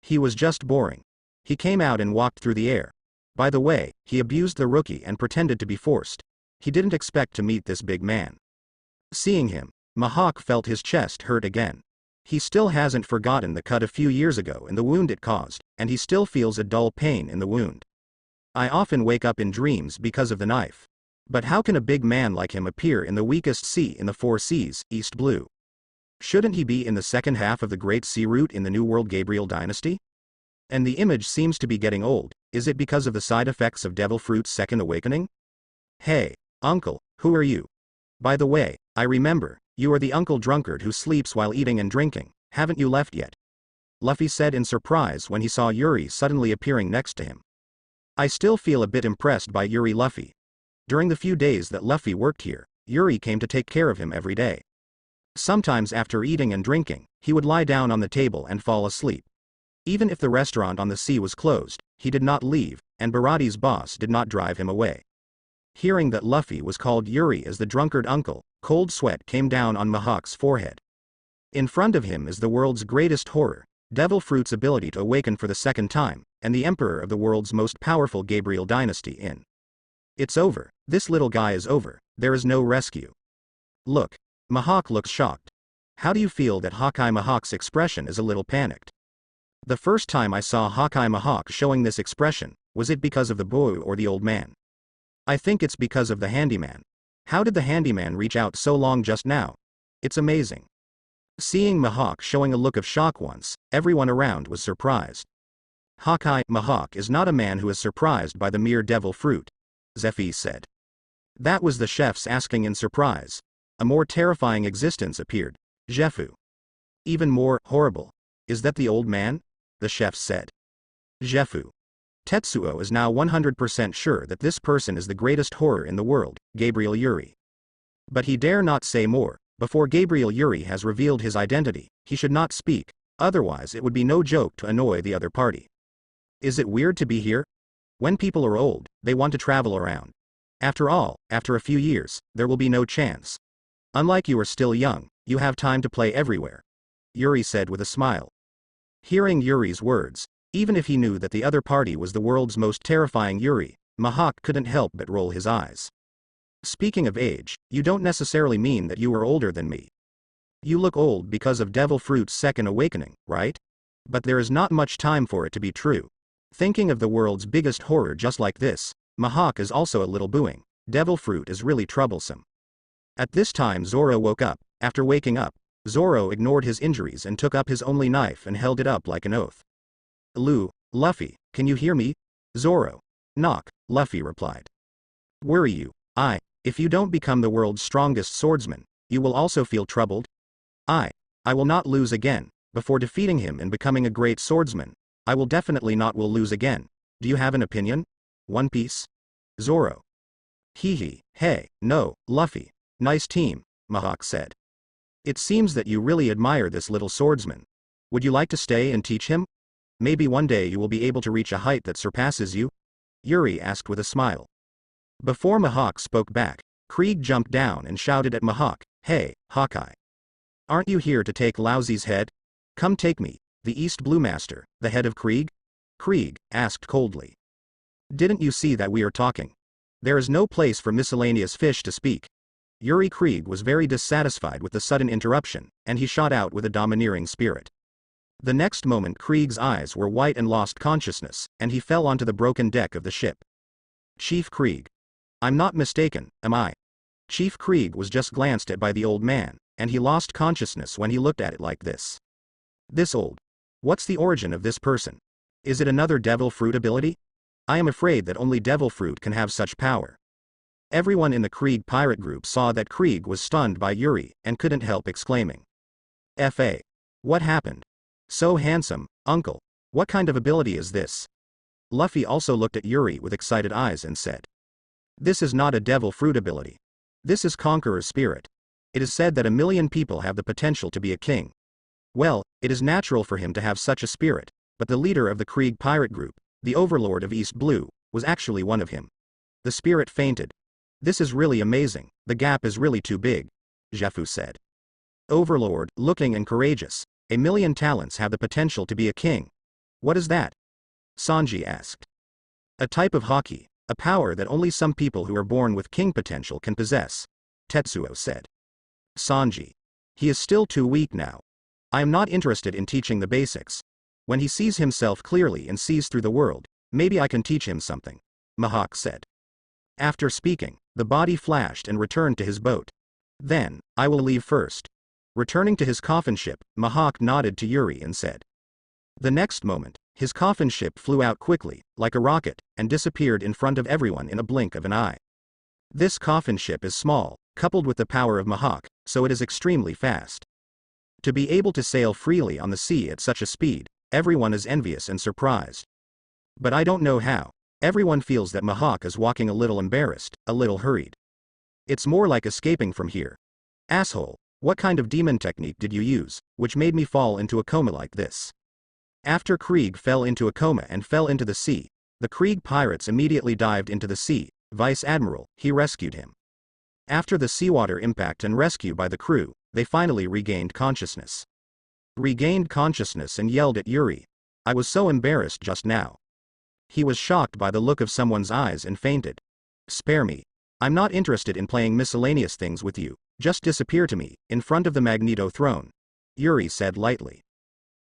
He was just boring. He came out and walked through the air. By the way, he abused the rookie and pretended to be forced. He didn't expect to meet this big man. Seeing him, Mihawk felt his chest hurt again. He still hasn't forgotten the cut a few years ago and the wound it caused, and he still feels a dull pain in the wound. I often wake up in dreams because of the knife. But how can a big man like him appear in the weakest sea in the 4 seas, East Blue? Shouldn't he be in the second half of the Great Sea Route in the New World Gabriel Dynasty? And the image seems to be getting old. Is it because of the side effects of Devil Fruit's second awakening? Hey, uncle, who are you? By the way, I remember, you are the uncle drunkard who sleeps while eating and drinking, haven't you left yet? Luffy said in surprise when he saw Yuri suddenly appearing next to him. I still feel a bit impressed by Yuri Luffy. During the few days that Luffy worked here, Yuri came to take care of him every day. Sometimes after eating and drinking, he would lie down on the table and fall asleep. Even if the restaurant on the sea was closed, he did not leave, and Baraty's boss did not drive him away. Hearing that Luffy was called Yuri as the drunkard uncle, cold sweat came down on Mihawk's forehead. In front of him is the world's greatest horror, Devil Fruit's ability to awaken for the second time, and the emperor of the world's most powerful Gabriel dynasty in. It's over, this little guy is over, there is no rescue. Look. Mihawk looks shocked. How do you feel that Hawkeye Mihawk's expression is a little panicked? The first time I saw Hawkeye Mihawk showing this expression, was it because of the boy or the old man? I think it's because of the handyman. How did the handyman reach out so long just now? It's amazing. Seeing Mihawk showing a look of shock once, everyone around was surprised. Hawkeye Mihawk is not a man who is surprised by the mere devil fruit, Zephy said. That was the chef's asking in surprise. A more terrifying existence appeared, Jefu. Even more horrible. Is that the old man? The chef said. Jefu. Tetsuo is now 100% sure that this person is the greatest horror in the world, Gabriel Yuri. But he dare not say more. Before Gabriel Yuri has revealed his identity, he should not speak, otherwise it would be no joke to annoy the other party. Is it weird to be here? When people are old, they want to travel around. After all, after a few years, there will be no chance. Unlike you are still young, you have time to play everywhere, Yuri said with a smile. Hearing Yuri's words, even if he knew that the other party was the world's most terrifying Yuri, Mihawk couldn't help but roll his eyes. Speaking of age, you don't necessarily mean that you are older than me. You look old because of Devil Fruit's second awakening, right? But there is not much time for it to be true. Thinking of the world's biggest horror just like this, Mihawk is also a little booing. Devil Fruit is really troublesome. At this time Zoro woke up. After waking up, Zoro ignored his injuries and took up his only knife and held it up like an oath. Luffy, can you hear me? Zoro. Knock, Luffy replied. Worry you, if you don't become the world's strongest swordsman, you will also feel troubled? I will not lose again. Before defeating him and becoming a great swordsman, I will definitely not will lose again. Do you have an opinion? One Piece? Zoro. Hey, no, Luffy. Nice team, Mihawk said. It seems that you really admire this little swordsman. Would you like to stay and teach him? Maybe one day you will be able to reach a height that surpasses you? Yuri asked with a smile. Before Mihawk spoke back, Krieg jumped down and shouted at Mihawk, Hey, Hawkeye. Aren't you here to take Lousy's head? Come take me, the East Blue Master, the head of Krieg? Krieg asked coldly. Didn't you see that we are talking? There is no place for miscellaneous fish to speak. Yuri Krieg was very dissatisfied with the sudden interruption, and he shot out with a domineering spirit. The next moment Krieg's eyes were white and lost consciousness, and he fell onto the broken deck of the ship. Chief Krieg. I'm not mistaken, am I? Chief Krieg was just glanced at by the old man, and he lost consciousness when he looked at it like this. This old. What's the origin of this person? Is it another devil fruit ability? I am afraid that only devil fruit can have such power. Everyone in the Krieg pirate group saw that Krieg was stunned by Yuri, and couldn't help exclaiming. F.A. What happened? So handsome, uncle. What kind of ability is this? Luffy also looked at Yuri with excited eyes and said. This is not a devil fruit ability. This is Conqueror's spirit. It is said that 1,000,000 people have the potential to be a king. Well, it is natural for him to have such a spirit, but the leader of the Krieg pirate group, the overlord of East Blue, was actually one of him. The spirit fainted. This is really amazing, the gap is really too big, Jefu said. Overlord, looking and courageous, 1,000,000 talents have the potential to be a king. What is that? Sanji asked. A type of haki, a power that only some people who are born with king potential can possess, Tetsuo said. Sanji. He is still too weak now. I am not interested in teaching the basics. When he sees himself clearly and sees through the world, maybe I can teach him something, Mihawk said. After speaking, the body flashed and returned to his boat. Then, I will leave first. Returning to his coffin ship, Mihawk nodded to Yuri and said. The next moment, his coffin ship flew out quickly, like a rocket, and disappeared in front of everyone in a blink of an eye. This coffin ship is small, coupled with the power of Mihawk, so it is extremely fast. To be able to sail freely on the sea at such a speed, everyone is envious and surprised. But I don't know how. Everyone feels that Mihawk is walking a little embarrassed, a little hurried. It's more like escaping from here. Asshole, what kind of demon technique did you use, which made me fall into a coma like this? After Krieg fell into a coma and fell into the sea, the Krieg pirates immediately dived into the sea. Vice Admiral, he rescued him. After the seawater impact and rescue by the crew, they finally regained consciousness. Regained consciousness and yelled at Yuri. I was so embarrassed just now. He was shocked by the look of someone's eyes and fainted. Spare me. I'm not interested in playing miscellaneous things with you, just disappear to me, in front of the Magneto throne, Yuri said lightly.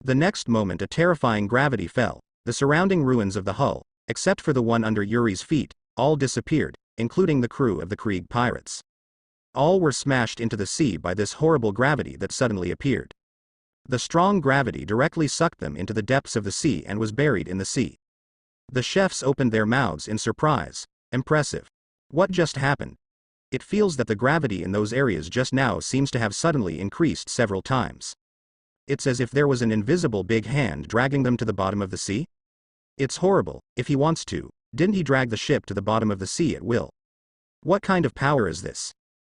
The next moment a terrifying gravity fell, the surrounding ruins of the hull, except for the one under Yuri's feet, all disappeared, including the crew of the Krieg pirates. All were smashed into the sea by this horrible gravity that suddenly appeared. The strong gravity directly sucked them into the depths of the sea and was buried in the sea. The chefs opened their mouths in surprise. Impressive. What just happened? It feels that the gravity in those areas just now seems to have suddenly increased several times. It's as if there was an invisible big hand dragging them to the bottom of the sea? It's horrible. If he wants to, didn't he drag the ship to the bottom of the sea at will? What kind of power is this?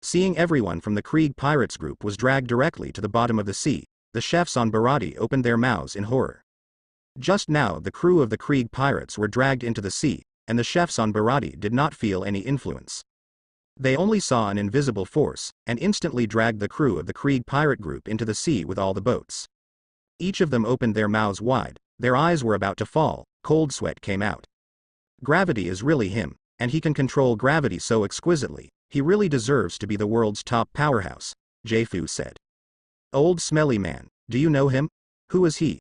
Seeing everyone from the Krieg pirates group was dragged directly to the bottom of the sea, the chefs on Baroque opened their mouths in horror. Just now the crew of the Krieg pirates were dragged into the sea, and the chefs on Baroque did not feel any influence. They only saw an invisible force, and instantly dragged the crew of the Krieg pirate group into the sea with all the boats. Each of them opened their mouths wide, their eyes were about to fall, cold sweat came out. Gravity is really him, and he can control gravity so exquisitely, he really deserves to be the world's top powerhouse, Jefu said. Old smelly man, do you know him? Who is he?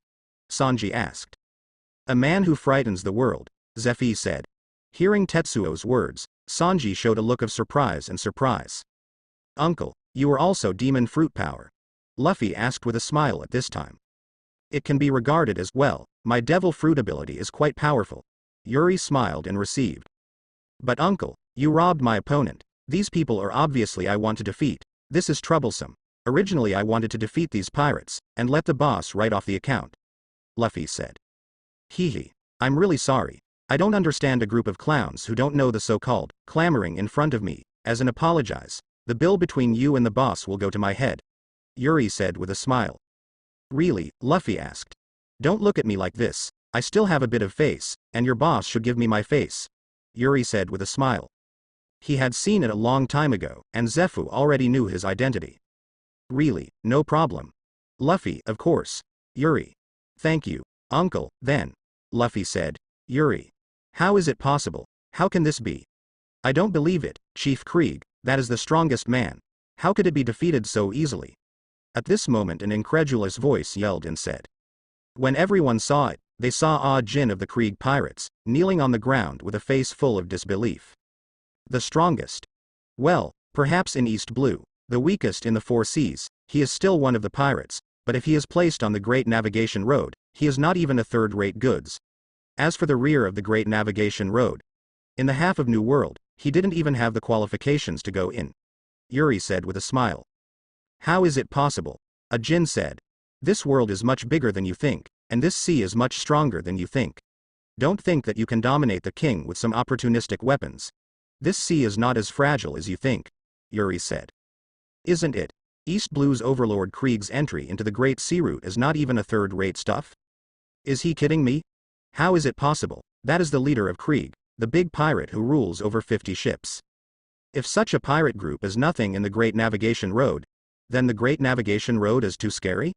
Sanji asked. A man who frightens the world, Zephy said. Hearing Tetsuo's words, Sanji showed a look of surprise and surprise. Uncle, you are also demon fruit power? Luffy asked with a smile at this time. It can be regarded as, well, my devil fruit ability is quite powerful. Yuri smiled and received. But uncle, you robbed my opponent. These people are obviously I want to defeat. This is troublesome. Originally I wanted to defeat these pirates, and let the boss write off the account. Luffy said. Hee. I'm really sorry. I don't understand a group of clowns who don't know the so-called clamoring in front of me. As an apologize, the bill between you and the boss will go to my head. Yuri said with a smile. Really? Luffy asked. Don't look at me like this. I still have a bit of face, and your boss should give me my face. Yuri said with a smile. He had seen it a long time ago, and Zefu already knew his identity. Really, no problem. Luffy, of course. Yuri. Thank you, uncle, then. Luffy said. Yuri. How is it possible? How can this be? I don't believe it, Chief Krieg, that is the strongest man. How could it be defeated so easily? At this moment an incredulous voice yelled and said. When everyone saw it, they saw Ah Jin of the Krieg pirates, kneeling on the ground with a face full of disbelief. The strongest? Well, perhaps in East Blue, the weakest in the four seas, he is still one of the pirates, but if he is placed on the Great Navigation Road, he is not even a third-rate goods. As for the rear of the Great Navigation Road, in the half of New World, he didn't even have the qualifications to go in. Yuri said with a smile. How is it possible? A Jin said. This world is much bigger than you think, and this sea is much stronger than you think. Don't think that you can dominate the king with some opportunistic weapons. This sea is not as fragile as you think, Yuri said. Isn't it? East Blue's Overlord Krieg's entry into the Great Sea Route is not even a third-rate stuff? Is he kidding me? How is it possible? That is the leader of Krieg, the big pirate who rules over 50 ships. If such a pirate group is nothing in the Great Navigation Road, then the Great Navigation Road is too scary?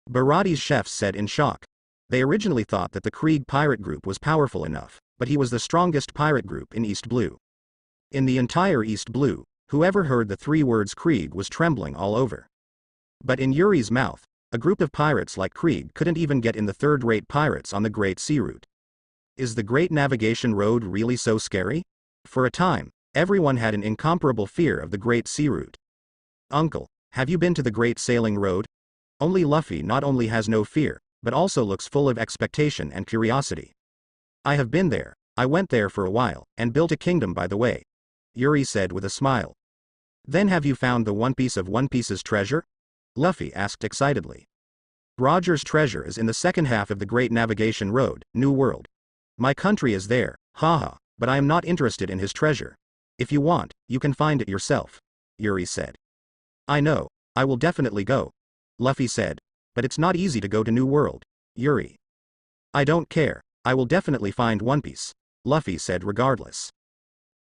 Baraty's chefs said in shock. They originally thought that the Krieg pirate group was powerful enough, but he was the strongest pirate group in East Blue. In the entire East Blue, whoever heard the three words Krieg was trembling all over. But in Yuri's mouth, a group of pirates like Krieg couldn't even get in the third-rate pirates on the Great Sea Route. Is the Great Navigation Road really so scary? For a time, everyone had an incomparable fear of the Great Sea Route. Uncle, have you been to the Great Sailing Road? Only Luffy not only has no fear, but also looks full of expectation and curiosity. I have been there, I went there for a while, and built a kingdom by the way. Yuri said with a smile. Then have you found the One Piece of One Piece's treasure? Luffy asked excitedly. Roger's treasure is in the second half of the Great Navigation Road, New World. My country is there, haha, but I am not interested in his treasure. If you want, you can find it yourself, Yuri said. I know, I will definitely go, Luffy said, but it's not easy to go to New World, Yuri. I don't care, I will definitely find One Piece, Luffy said regardless.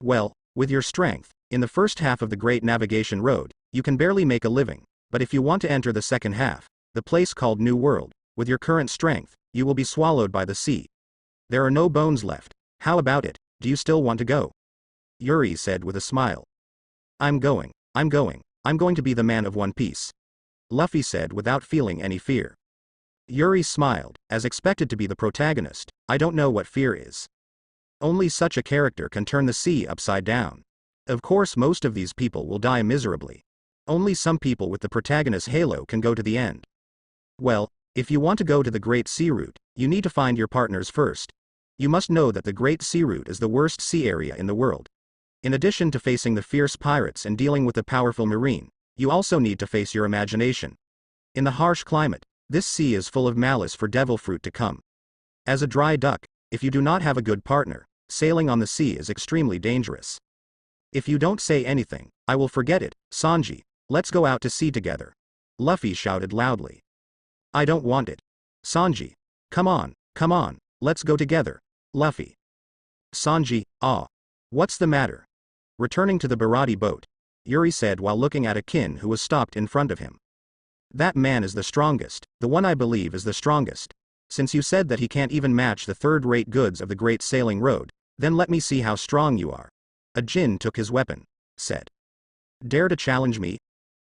Well, with your strength, in the first half of the Great Navigation Road, you can barely make a living, but if you want to enter the second half, the place called New World, with your current strength, you will be swallowed by the sea. There are no bones left, how about it, do you still want to go? Yuri said with a smile. I'm going to be the man of One Piece, Luffy said without feeling any fear. Yuri smiled, as expected to be the protagonist. I don't know what fear is. Only such a character can turn the sea upside down. Of course most of these people will die miserably. Only some people with the protagonist's halo can go to the end. Well, if you want to go to the Great Sea Route, you need to find your partners first. You must know that the Great Sea Route is the worst sea area in the world. In addition to facing the fierce pirates and dealing with the powerful marine, you also need to face your imagination. In the harsh climate, this sea is full of malice for devil fruit to come. As a dry duck, if you do not have a good partner, sailing on the sea is extremely dangerous. If you don't say anything, I will forget it, Sanji, let's go out to sea together. Luffy shouted loudly. I don't want it. Sanji. Come on, let's go together. Luffy. Sanji, what's the matter? Returning to the Baraty boat, Yuri said while looking at a kin who was stopped in front of him. That man is the strongest, the one I believe is the strongest. Since you said that he can't even match the third-rate goods of the Great Sailing Road, then let me see how strong you are. A Jin took his weapon, said. Dare to challenge me?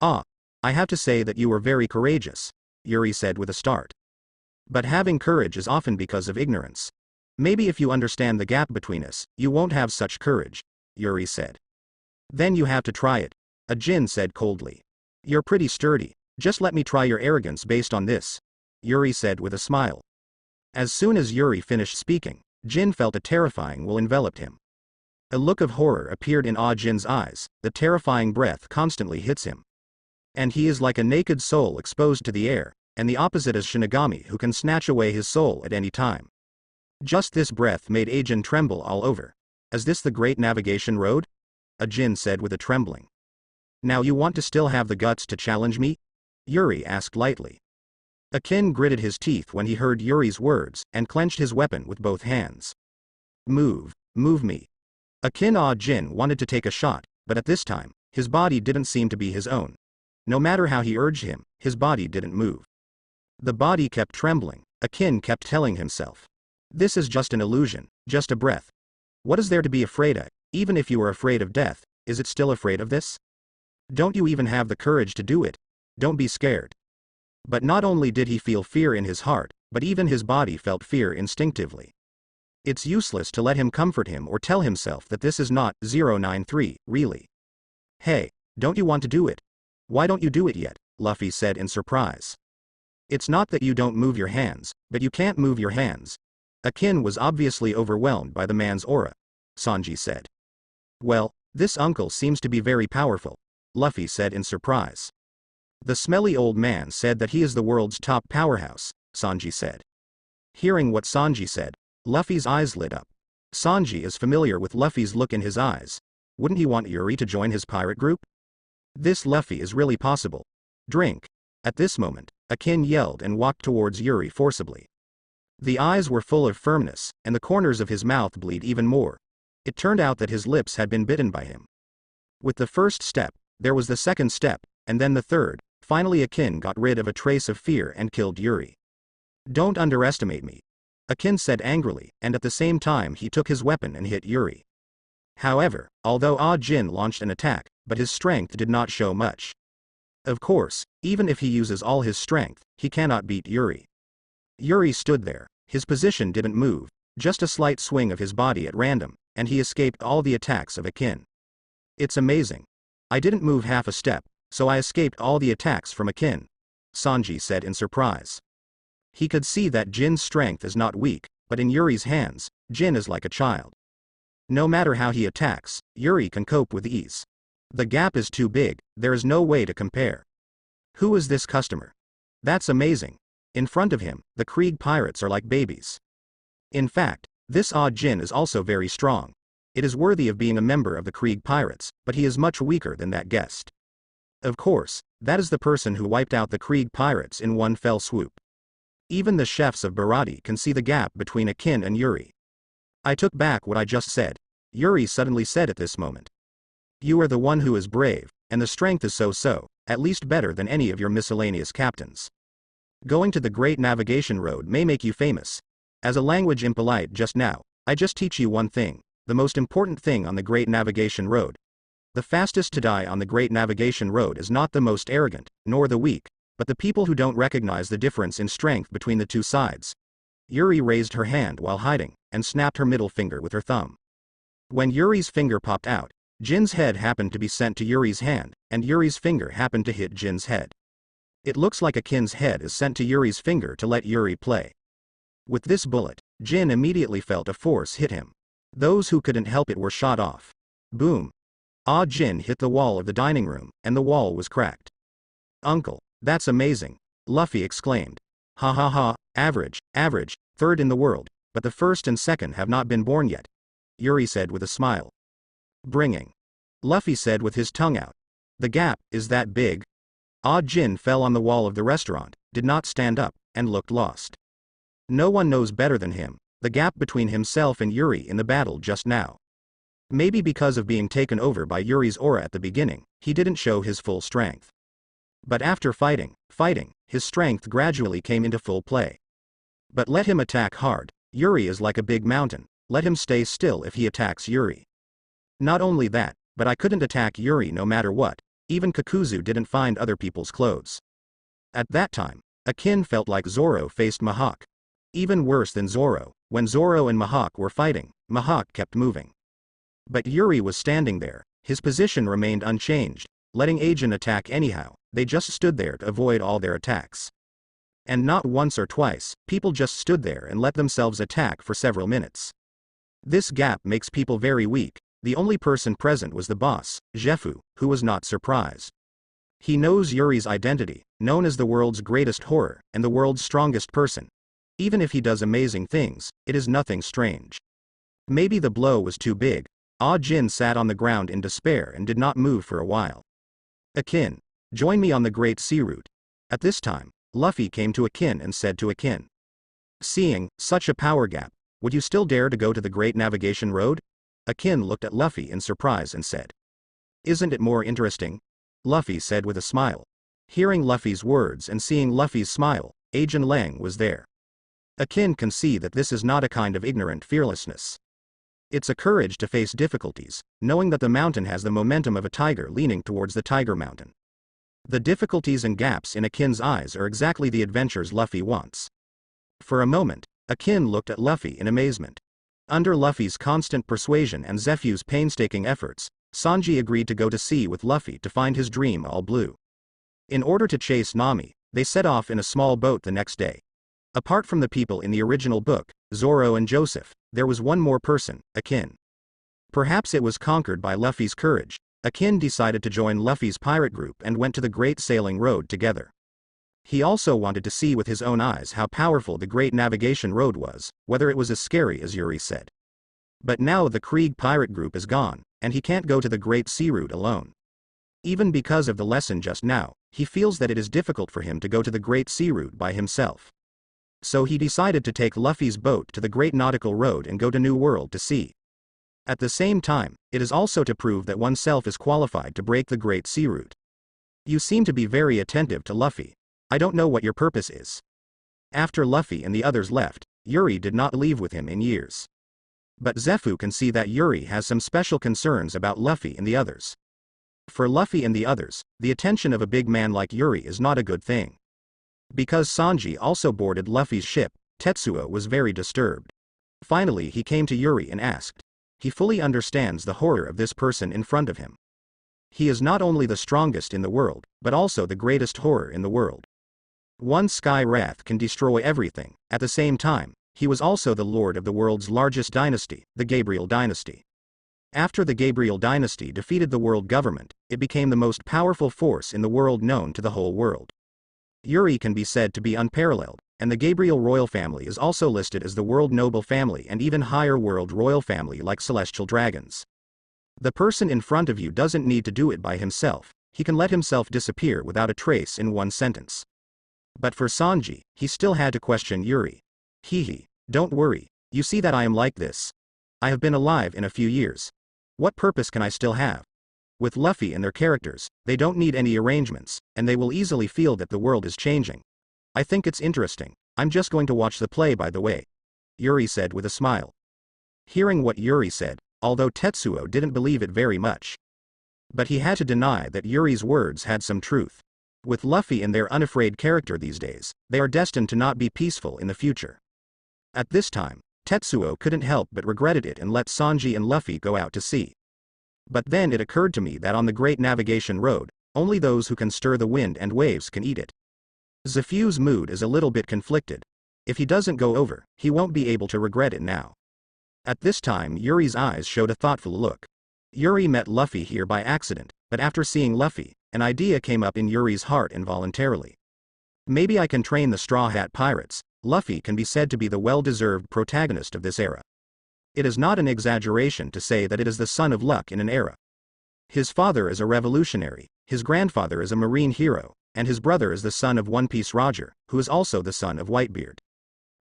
I have to say that you were very courageous, Yuri said with a start. But having courage is often because of ignorance. Maybe if you understand the gap between us, you won't have such courage, Yuri said. Then you have to try it, a Jin said coldly. You're pretty sturdy, just let me try your arrogance based on this. Yuri said with a smile. As soon as Yuri finished speaking, Jin felt a terrifying will enveloped him. A look of horror appeared in Jin's eyes, the terrifying breath constantly hits him. And he is like a naked soul exposed to the air, and the opposite is Shinigami who can snatch away his soul at any time. Just this breath made Jin tremble all over. Is this the Great Navigation Road? Jin said with a trembling. Now you want to still have the guts to challenge me? Yuri asked lightly. Akin gritted his teeth when he heard Yuri's words, and clenched his weapon with both hands. Move me. Akin Jin wanted to take a shot, but at this time, his body didn't seem to be his own. No matter how he urged him, his body didn't move. The body kept trembling, Akin kept telling himself. This is just an illusion, just a breath. What is there to be afraid of? Even if you are afraid of death, is it still afraid of this? Don't you even have the courage to do it? Don't be scared. But not only did he feel fear in his heart, but even his body felt fear instinctively. It's useless to let him comfort him or tell himself that this is not 093, really. Hey, don't you want to do it? Why don't you do it yet? Luffy said in surprise. It's not that you don't move your hands, but you can't move your hands. Akin was obviously overwhelmed by the man's aura. Sanji said. Well, this uncle seems to be very powerful, Luffy said in surprise. The smelly old man said that he is the world's top powerhouse, Sanji said. Hearing what Sanji said, Luffy's eyes lit up. Sanji is familiar with Luffy's look in his eyes. Wouldn't he want Yuri to join his pirate group? This Luffy is really possible. Drink. At this moment, Akin yelled and walked towards Yuri forcibly. The eyes were full of firmness, and the corners of his mouth bleed even more. It turned out that his lips had been bitten by him. With the first step, there was the second step, and then the third. Finally Akin got rid of a trace of fear and killed Yuri. Don't underestimate me, Akin said angrily, and at the same time he took his weapon and hit Yuri. However, although Jin launched an attack, but his strength did not show much. Of course, even if he uses all his strength, he cannot beat Yuri. Yuri stood there, his position didn't move, just a slight swing of his body at random, and he escaped all the attacks of Akin. It's amazing. I didn't move half a step, so I escaped all the attacks from Akin, Sanji said in surprise. He could see that Jin's strength is not weak, but in Yuri's hands, Jin is like a child. No matter how he attacks, Yuri can cope with ease. The gap is too big, there is no way to compare. Who is this customer? That's amazing. In front of him, the Krieg pirates are like babies. In fact, this Jin is also very strong. It is worthy of being a member of the Krieg pirates, but he is much weaker than that guest. Of course, that is the person who wiped out the Krieg pirates in one fell swoop. Even the chefs of Baroque can see the gap between Akin and Yuri. I took back what I just said, Yuri suddenly said at this moment. You are the one who is brave, and the strength is so, at least better than any of your miscellaneous captains. Going to the Great Navigation Road may make you famous. As a language impolite just now, I just teach you one thing, the most important thing on the Great Navigation Road. The fastest to die on the Great Navigation Road is not the most arrogant, nor the weak, but the people who don't recognize the difference in strength between the two sides. Yuri raised her hand while hiding, and snapped her middle finger with her thumb. When Yuri's finger popped out, Jin's head happened to be sent to Yuri's hand, and Yuri's finger happened to hit Jin's head. It looks like Akin's head is sent to Yuri's finger to let Yuri play. With this bullet, Jin immediately felt a force hit him. Those who couldn't help it were shot off. Boom. Jin hit the wall of the dining room, and the wall was cracked. Uncle, that's amazing, Luffy exclaimed. Ha ha ha, average, third in the world, but the first and second have not been born yet, Yuri said with a smile. Bringing. Luffy said with his tongue out. The gap, is that big? Jin fell on the wall of the restaurant, did not stand up, and looked lost. No one knows better than him, the gap between himself and Yuri in the battle just now. Maybe because of being taken over by Yuri's aura at the beginning, he didn't show his full strength. But after fighting, his strength gradually came into full play. But let him attack hard, Yuri is like a big mountain, let him stay still if he attacks Yuri. Not only that, but I couldn't attack Yuri no matter what, even Kakuzu didn't find other people's clothes. At that time, Akin felt like Zoro faced Mihawk. Even worse than Zoro, when Zoro and Mihawk were fighting, Mihawk kept moving. But Yuri was standing there, his position remained unchanged, letting Jin attack anyhow, they just stood there to avoid all their attacks. And not once or twice, people just stood there and let themselves attack for several minutes. This gap makes people very weak. The only person present was the boss, Jefu, who was not surprised. He knows Yuri's identity, known as the world's greatest horror, and the world's strongest person. Even if he does amazing things, it is nothing strange. Maybe the blow was too big. Ah Jin sat on the ground in despair and did not move for a while. Akin, join me on the Great Sea Route. At this time, Luffy came to Akin and said to Akin, seeing such a power gap, would you still dare to go to the Great Navigation Road? Akin looked at Luffy in surprise and said, isn't it more interesting? Luffy said with a smile. Hearing Luffy's words and seeing Luffy's smile, Ajin Lang was there. Akin can see that this is not a kind of ignorant fearlessness. It's a courage to face difficulties, knowing that the mountain has the momentum of a tiger leaning towards the Tiger Mountain. The difficulties and gaps in Akin's eyes are exactly the adventures Luffy wants. For a moment, Akin looked at Luffy in amazement. Under Luffy's constant persuasion and Zefu's painstaking efforts, Sanji agreed to go to sea with Luffy to find his dream all blue. In order to chase Nami, they set off in a small boat the next day. Apart from the people in the original book, Zoro and Joseph, there was one more person, Akin. Perhaps it was conquered by Luffy's courage, Akin decided to join Luffy's pirate group and went to the Great Sailing Road together. He also wanted to see with his own eyes how powerful the Great Navigation Road was, whether it was as scary as Yuri said. But now the Krieg pirate group is gone, and he can't go to the Great Sea Route alone. Even because of the lesson just now, he feels that it is difficult for him to go to the Great Sea Route by himself. So he decided to take Luffy's boat to the Great Nautical Road and go to New World to sea. At the same time, it is also to prove that oneself is qualified to break the Great Sea Route. You seem to be very attentive to Luffy. I don't know what your purpose is. After Luffy and the others left, Yuri did not leave with him in years. But Zefu can see that Yuri has some special concerns about Luffy and the others. For Luffy and the others, the attention of a big man like Yuri is not a good thing. Because Sanji also boarded Luffy's ship, Tetsuo was very disturbed. Finally he came to Yuri and asked. He fully understands the horror of this person in front of him. He is not only the strongest in the world, but also the greatest horror in the world. One sky wrath can destroy everything. At the same time, he was also the lord of the world's largest dynasty, the Gabriel dynasty. After the Gabriel dynasty defeated the world government, it became the most powerful force in the world known to the whole world. Yuri can be said to be unparalleled, and the Gabriel royal family is also listed as the world noble family and even higher world royal family like celestial dragons. The person in front of you doesn't need to do it by himself, he can let himself disappear without a trace in one sentence. But for Sanji, he still had to question Yuri. Hehe, don't worry, you see that I am like this. I have been alive in a few years. What purpose can I still have? With Luffy and their characters, they don't need any arrangements, and they will easily feel that the world is changing. I think it's interesting, I'm just going to watch the play by the way. Yuri said with a smile. Hearing what Yuri said, although Tetsuo didn't believe it very much. But he had to deny that Yuri's words had some truth. With Luffy and their unafraid character these days, they are destined to not be peaceful in the future. At this time, Tetsuo couldn't help but regretted it and let Sanji and Luffy go out to sea. But then it occurred to me that on the Great Navigation Road, only those who can stir the wind and waves can eat it. Zefu's mood is a little bit conflicted. If he doesn't go over, he won't be able to regret it now. At this time Yuri's eyes showed a thoughtful look. Yuri met Luffy here by accident, but after seeing Luffy, an idea came up in Yuri's heart involuntarily. Maybe I can train the Straw Hat Pirates. Luffy can be said to be the well-deserved protagonist of this era. It is not an exaggeration to say that it is the son of luck in an era. His father is a revolutionary, his grandfather is a marine hero, and his brother is the son of One Piece Roger, who is also the son of Whitebeard.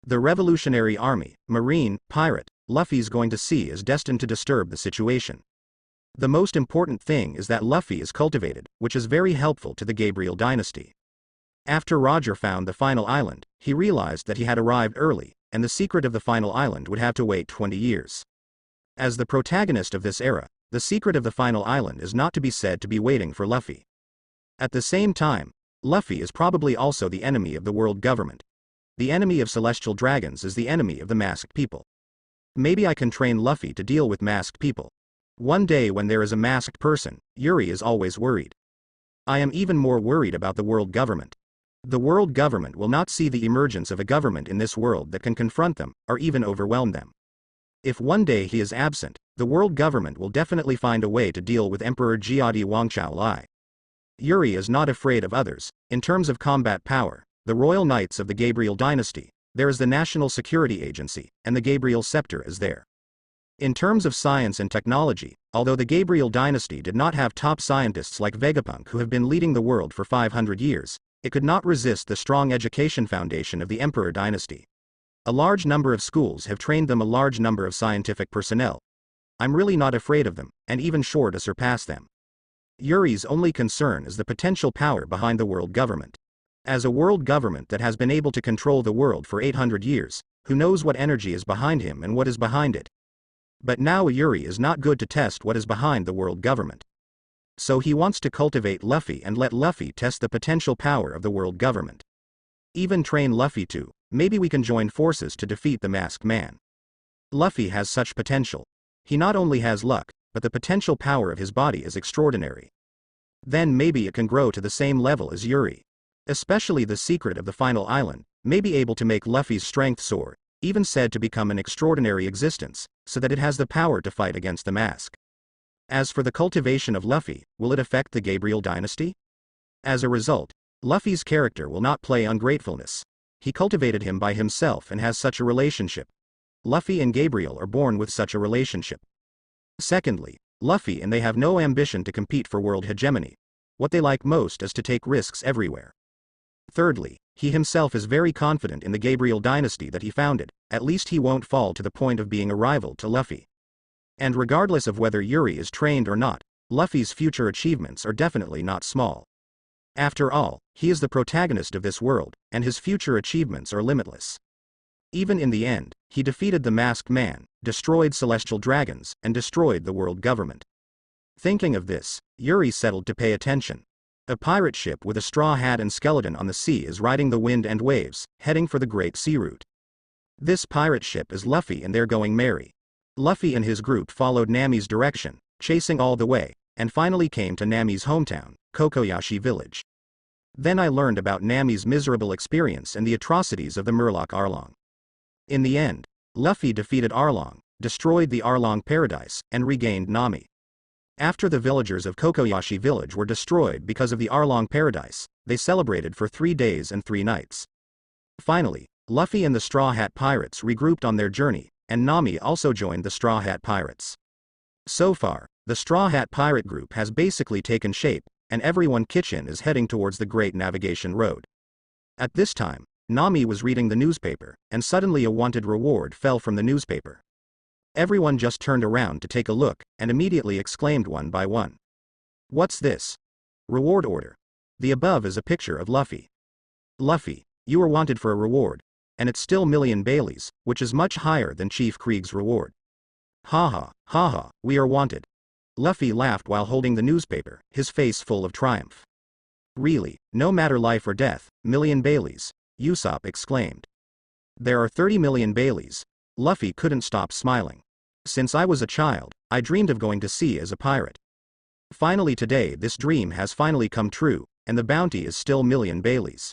The Revolutionary Army, Marine, Pirate, Luffy's going to sea is destined to disturb the situation. The most important thing is that Luffy is cultivated, which is very helpful to the Gabriel dynasty. After Roger found the final island, he realized that he had arrived early, and the secret of the final island would have to wait 20 years. As the protagonist of this era, the secret of the final island is not to be said to be waiting for Luffy. At the same time, Luffy is probably also the enemy of the world government. The enemy of celestial dragons is the enemy of the masked people. Maybe I can train Luffy to deal with masked people. One day when there is a masked person, Yuri is always worried. I am even more worried about the world government. The world government will not see the emergence of a government in this world that can confront them, or even overwhelm them. If one day he is absent, the world government will definitely find a way to deal with Emperor Jiadi Wangchao Lai. Yuri is not afraid of others. In terms of combat power, the Royal Knights of the Gabriel dynasty, there is the National Security Agency, and the Gabriel Scepter is there. In terms of science and technology, although the Gabriel dynasty did not have top scientists like Vegapunk who have been leading the world for 500 years, it could not resist the strong education foundation of the Emperor dynasty. A large number of schools have trained them a large number of scientific personnel. I'm really not afraid of them, and even sure to surpass them. Yuri's only concern is the potential power behind the world government. As a world government that has been able to control the world for 800 years, who knows what energy is behind him and what is behind it? But now Yuri is not good to test what is behind the world government. So he wants to cultivate Luffy and let Luffy test the potential power of the world government. Even train Luffy too. Maybe we can join forces to defeat the masked man. Luffy has such potential. He not only has luck, but the potential power of his body is extraordinary. Then maybe it can grow to the same level as Yuri. Especially the secret of the final island, may be able to make Luffy's strength soar, even said to become an extraordinary existence, so that it has the power to fight against the mask. As for the cultivation of Luffy, will it affect the Gabriel dynasty? As a result, Luffy's character will not play ungratefulness. He cultivated him by himself and has such a relationship. Luffy and Gabriel are born with such a relationship. Secondly, Luffy and they have no ambition to compete for world hegemony. What they like most is to take risks everywhere. Thirdly, he himself is very confident in the Gabriel dynasty that he founded, at least he won't fall to the point of being a rival to Luffy. And regardless of whether Yuri is trained or not, Luffy's future achievements are definitely not small. After all, he is the protagonist of this world, and his future achievements are limitless. Even in the end, he defeated the masked man, destroyed celestial dragons, and destroyed the world government. Thinking of this, Yuri settled to pay attention. A pirate ship with a straw hat and skeleton on the sea is riding the wind and waves, heading for the Great Sea Route. This pirate ship is Luffy and they're going merry. Luffy and his group followed Nami's direction, chasing all the way, and finally came to Nami's hometown, Kokoyashi village. Then I learned about Nami's miserable experience and the atrocities of the Murloc Arlong. In the end, Luffy defeated Arlong, destroyed the Arlong paradise, and regained Nami. After the villagers of Kokoyashi village were destroyed because of the Arlong paradise, they celebrated for 3 days and 3 nights. Finally, Luffy and the Straw Hat Pirates regrouped on their journey, and Nami also joined the Straw Hat Pirates. So far, the Straw Hat Pirate group has basically taken shape, and everyone kitchen is heading towards the Great Navigation Road. At this time, Nami was reading the newspaper, and suddenly a wanted reward fell from the newspaper. Everyone just turned around to take a look, and immediately exclaimed one by one. "What's this? Reward order." The above is a picture of Luffy. "Luffy, you are wanted for a reward, and it's still million Baileys, which is much higher than Chief Krieg's reward." "Ha ha, we are wanted." Luffy laughed while holding the newspaper, his face full of triumph. "Really, no matter life or death, million Baileys," Usopp exclaimed. "There are 30 million Baileys." Luffy couldn't stop smiling. "Since I was a child, I dreamed of going to sea as a pirate. Finally today this dream has finally come true, and the bounty is still million Baileys.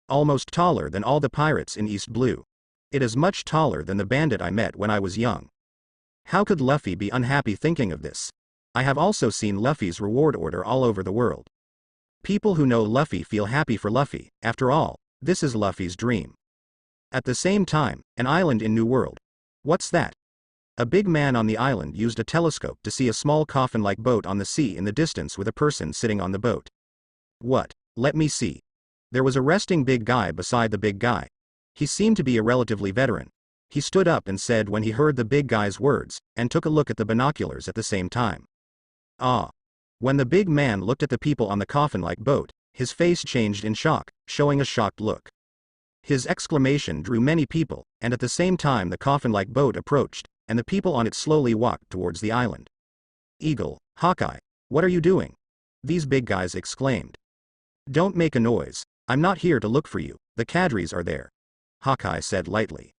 Almost taller than all the pirates in East Blue. It is much taller than the bandit I met when I was young." How could Luffy be unhappy thinking of this? I have also seen Luffy's reward order all over the world. People who know Luffy feel happy for Luffy. After all, this is Luffy's dream. At the same time, an island in New World. What's that? A big man on the island used a telescope to see a small coffin-like boat on the sea in the distance with a person sitting on the boat. What? Let me see. There was a resting big guy beside the big guy. He seemed to be a relatively veteran. He stood up and said when he heard the big guy's words, and took a look at the binoculars at the same time. "Ah." When the big man looked at the people on the coffin-like boat, his face changed in shock, showing a shocked look. His exclamation drew many people, and at the same time the coffin-like boat approached, and the people on it slowly walked towards the island. "Eagle, Hawkeye, what are you doing?" these big guys exclaimed. "Don't make a noise, I'm not here to look for you, the cadres are there," Hawkeye said lightly.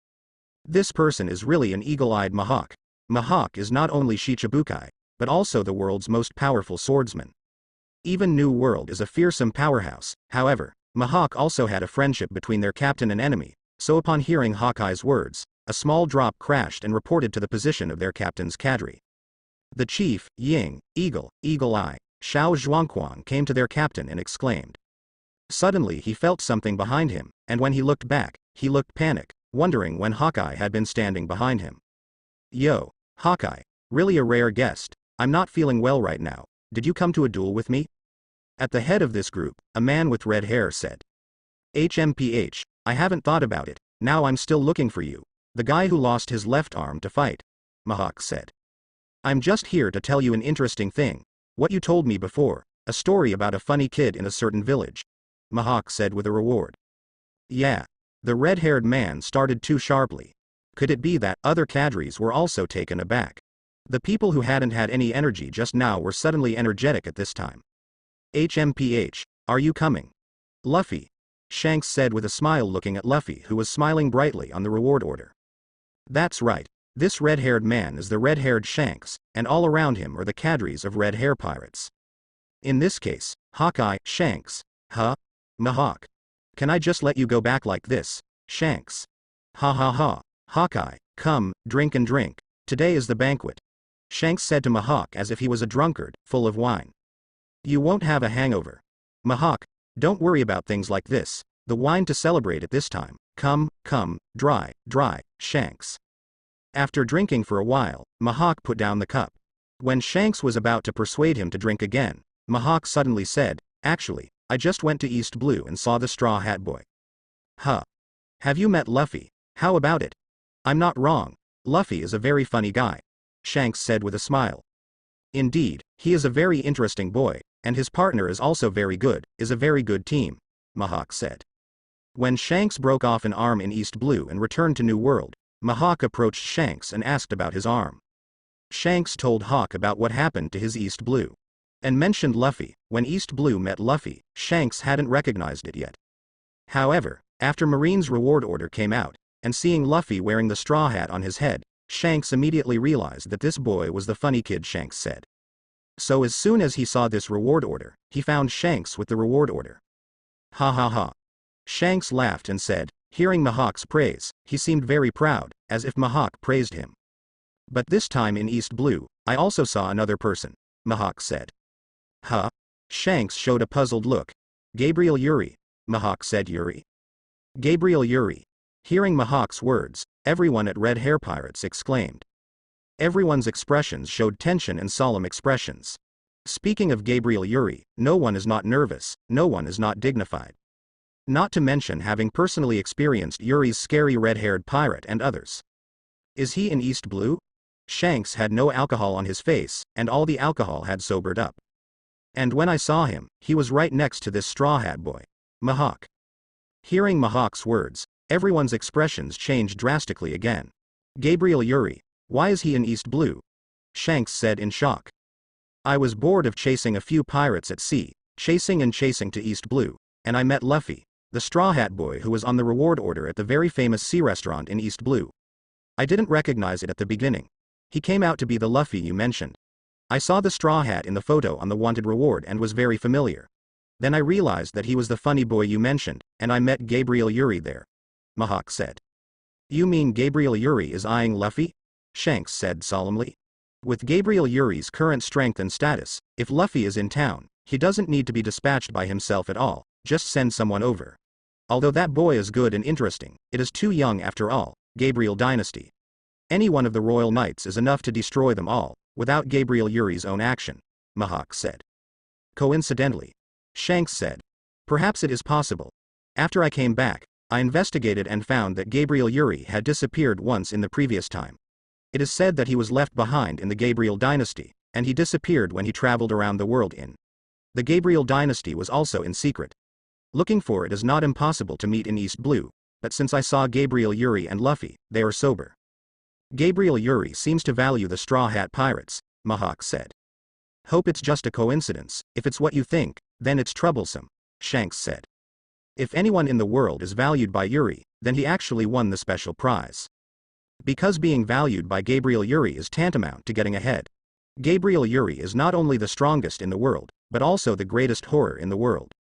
This person is really an eagle-eyed Mihawk. Mihawk is not only Shichibukai, but also the world's most powerful swordsman. Even New World is a fearsome powerhouse, however, Mihawk also had a friendship between their captain and enemy, so upon hearing Hawkeye's words, a small drop crashed and reported to the position of their captain's cadre. The chief, Ying, Eagle Eye, Xiao Zhuangquan came to their captain and exclaimed. Suddenly he felt something behind him, and when he looked back, he looked panic, wondering when Hawkeye had been standing behind him. Yo, Hawkeye, really a rare guest, I'm not feeling well right now, did you come to a duel with me? At the head of this group, a man with red hair said. HMPH, I haven't thought about it, now I'm still looking for you, the guy who lost his left arm to fight, Mihawk said. I'm just here to tell you an interesting thing, what you told me before, a story about a funny kid in a certain village, Mihawk said with a reward. Yeah. The red-haired man started too sharply. Could it be that other cadres were also taken aback? The people who hadn't had any energy just now were suddenly energetic at this time. HMPH, are you coming? Luffy, Shanks said with a smile looking at Luffy who was smiling brightly on the reward order. That's right, this red-haired man is the red-haired Shanks, and all around him are the cadres of red hair pirates. In this case, Hawkeye, Shanks, Mihawk. Can I just let you go back like this, Shanks? Ha ha ha, Hawkeye, come, drink and drink, today is the banquet, Shanks said to Mihawk as if he was a drunkard, full of wine. You won't have a hangover. Mihawk, don't worry about things like this, the wine to celebrate at this time, come, dry, Shanks. After drinking for a while, Mihawk put down the cup. When Shanks was about to persuade him to drink again, Mihawk suddenly said, actually, I just went to East Blue and saw the Straw Hat Boy. Huh. Have you met Luffy? How about it? I'm not wrong, Luffy is a very funny guy, Shanks said with a smile. Indeed, he is a very interesting boy, and his partner is also very good, is a very good team, Mihawk said. When Shanks broke off an arm in East Blue and returned to New World, Mihawk approached Shanks and asked about his arm. Shanks told Hawk about what happened to his East Blue. And mentioned Luffy. When East Blue met Luffy, Shanks hadn't recognized it yet. However, after Marine's reward order came out, and seeing Luffy wearing the straw hat on his head, Shanks immediately realized that this boy was the funny kid Shanks said. So as soon as he saw this reward order, he found Shanks with the reward order. Ha ha ha. Shanks laughed and said, hearing Mihawk's praise, he seemed very proud, as if Mihawk praised him. But this time in East Blue, I also saw another person, Mihawk said. Huh? Shanks showed a puzzled look. Gabriel Yuri, Mihawk said. Yuri? Gabriel Yuri. Hearing Mihawk's words, everyone at Red Hair Pirates exclaimed. Everyone's expressions showed tension and solemn expressions. Speaking of Gabriel Yuri, no one is not nervous, no one is not dignified. Not to mention having personally experienced Yuri's scary red-haired pirate and others. Is he in East Blue? Shanks had no alcohol on his face, and all the alcohol had sobered up. And when I saw him, he was right next to this Straw Hat Boy, Mihawk. Hearing Mihawk's words, everyone's expressions changed drastically again. Gabriel Yuri, why is he in East Blue? Shanks said in shock. I was bored of chasing a few pirates at sea, chasing to East Blue, and I met Luffy, the Straw Hat Boy who was on the reward order at the very famous sea restaurant in East Blue. I didn't recognize it at the beginning. He came out to be the Luffy you mentioned. I saw the straw hat in the photo on the wanted reward and was very familiar. Then I realized that he was the funny boy you mentioned, and I met Gabriel Yuri there, Mihawk said. You mean Gabriel Yuri is eyeing Luffy? Shanks said solemnly. With Gabriel Yuri's current strength and status, if Luffy is in town, he doesn't need to be dispatched by himself at all, just send someone over. Although that boy is good and interesting, it is too young after all, Gabriel Dynasty. Any one of the Royal Knights is enough to destroy them all, without Gabriel Yuri's own action, Mihawk said. Coincidentally, Shanks said. Perhaps it is possible. After I came back, I investigated and found that Gabriel Yuri had disappeared once in the previous time. It is said that he was left behind in the Gabriel Dynasty, and he disappeared when he traveled around the world in. The Gabriel Dynasty was also in secret. Looking for it is not impossible to meet in East Blue, but since I saw Gabriel Yuri and Luffy, they are sober. Gabriel Yuri seems to value the Straw Hat Pirates, Mihawk said. Hope it's just a coincidence. If it's what you think, then it's troublesome, Shanks said. If anyone in the world is valued by Yuri, then he actually won the special prize. Because being valued by Gabriel Yuri is tantamount to getting ahead. Gabriel Yuri is not only the strongest in the world, but also the greatest horror in the world.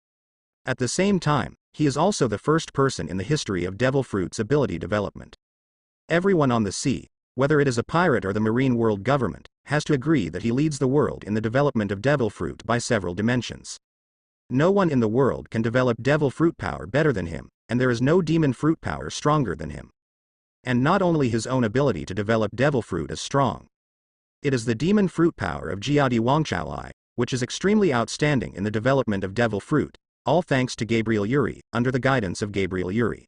At the same time, he is also the first person in the history of devil fruit's ability development. Everyone on the sea, whether it is a pirate or the marine world government, has to agree that he leads the world in the development of devil fruit by several dimensions. No one in the world can develop devil fruit power better than him, and there is no demon fruit power stronger than him. And not only his own ability to develop devil fruit is strong. It is the demon fruit power of Jiadi Wangchaolai, which is extremely outstanding in the development of devil fruit, all thanks to Gabriel Yuri, under the guidance of Gabriel Yuri.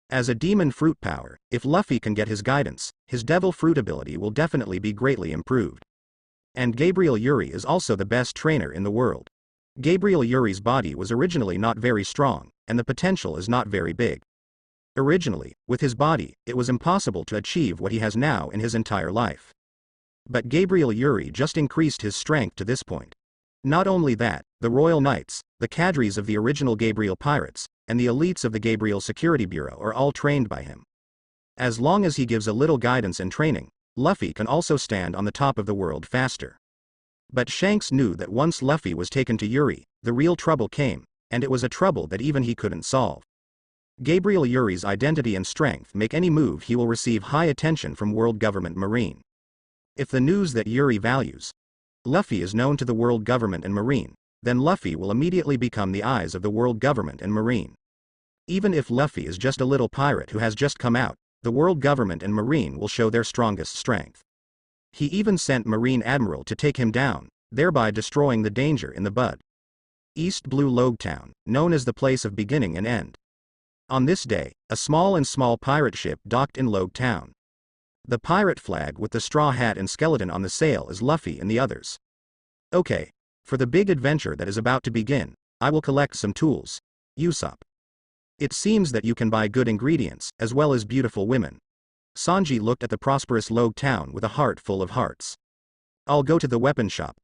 As a demon fruit power, if Luffy can get his guidance, his devil fruit ability will definitely be greatly improved. And Gabriel Yuri is also the best trainer in the world. Gabriel Yuri's body was originally not very strong, and the potential is not very big. Originally, with his body, it was impossible to achieve what he has now in his entire life. But Gabriel Yuri just increased his strength to this point. Not only that, the Royal Knights, the cadres of the original Gabriel Pirates, and the elites of the Gabriel Security Bureau are all trained by him. As long as he gives a little guidance and training, Luffy can also stand on the top of the world faster. But Shanks knew that once Luffy was taken to Yuri, the real trouble came, and it was a trouble that even he couldn't solve. Gabriel Yuri's identity and strength make any move he will receive high attention from world government marine. If the news that Yuri values, Luffy is known to the world government and marine, then Luffy will immediately become the eyes of the world government and marine. Even if Luffy is just a little pirate who has just come out, the world government and marine will show their strongest strength. He even sent Marine Admiral to take him down, thereby destroying the danger in the bud. East Blue Logtown, known as the place of beginning and end. On this day, a small pirate ship docked in Logtown. The pirate flag with the straw hat and skeleton on the sail is Luffy and the others. Okay. For the big adventure that is about to begin, I will collect some tools. Usopp. It seems that you can buy good ingredients, as well as beautiful women. Sanji looked at the prosperous Logtown with a heart full of hearts. I'll go to the weapon shop.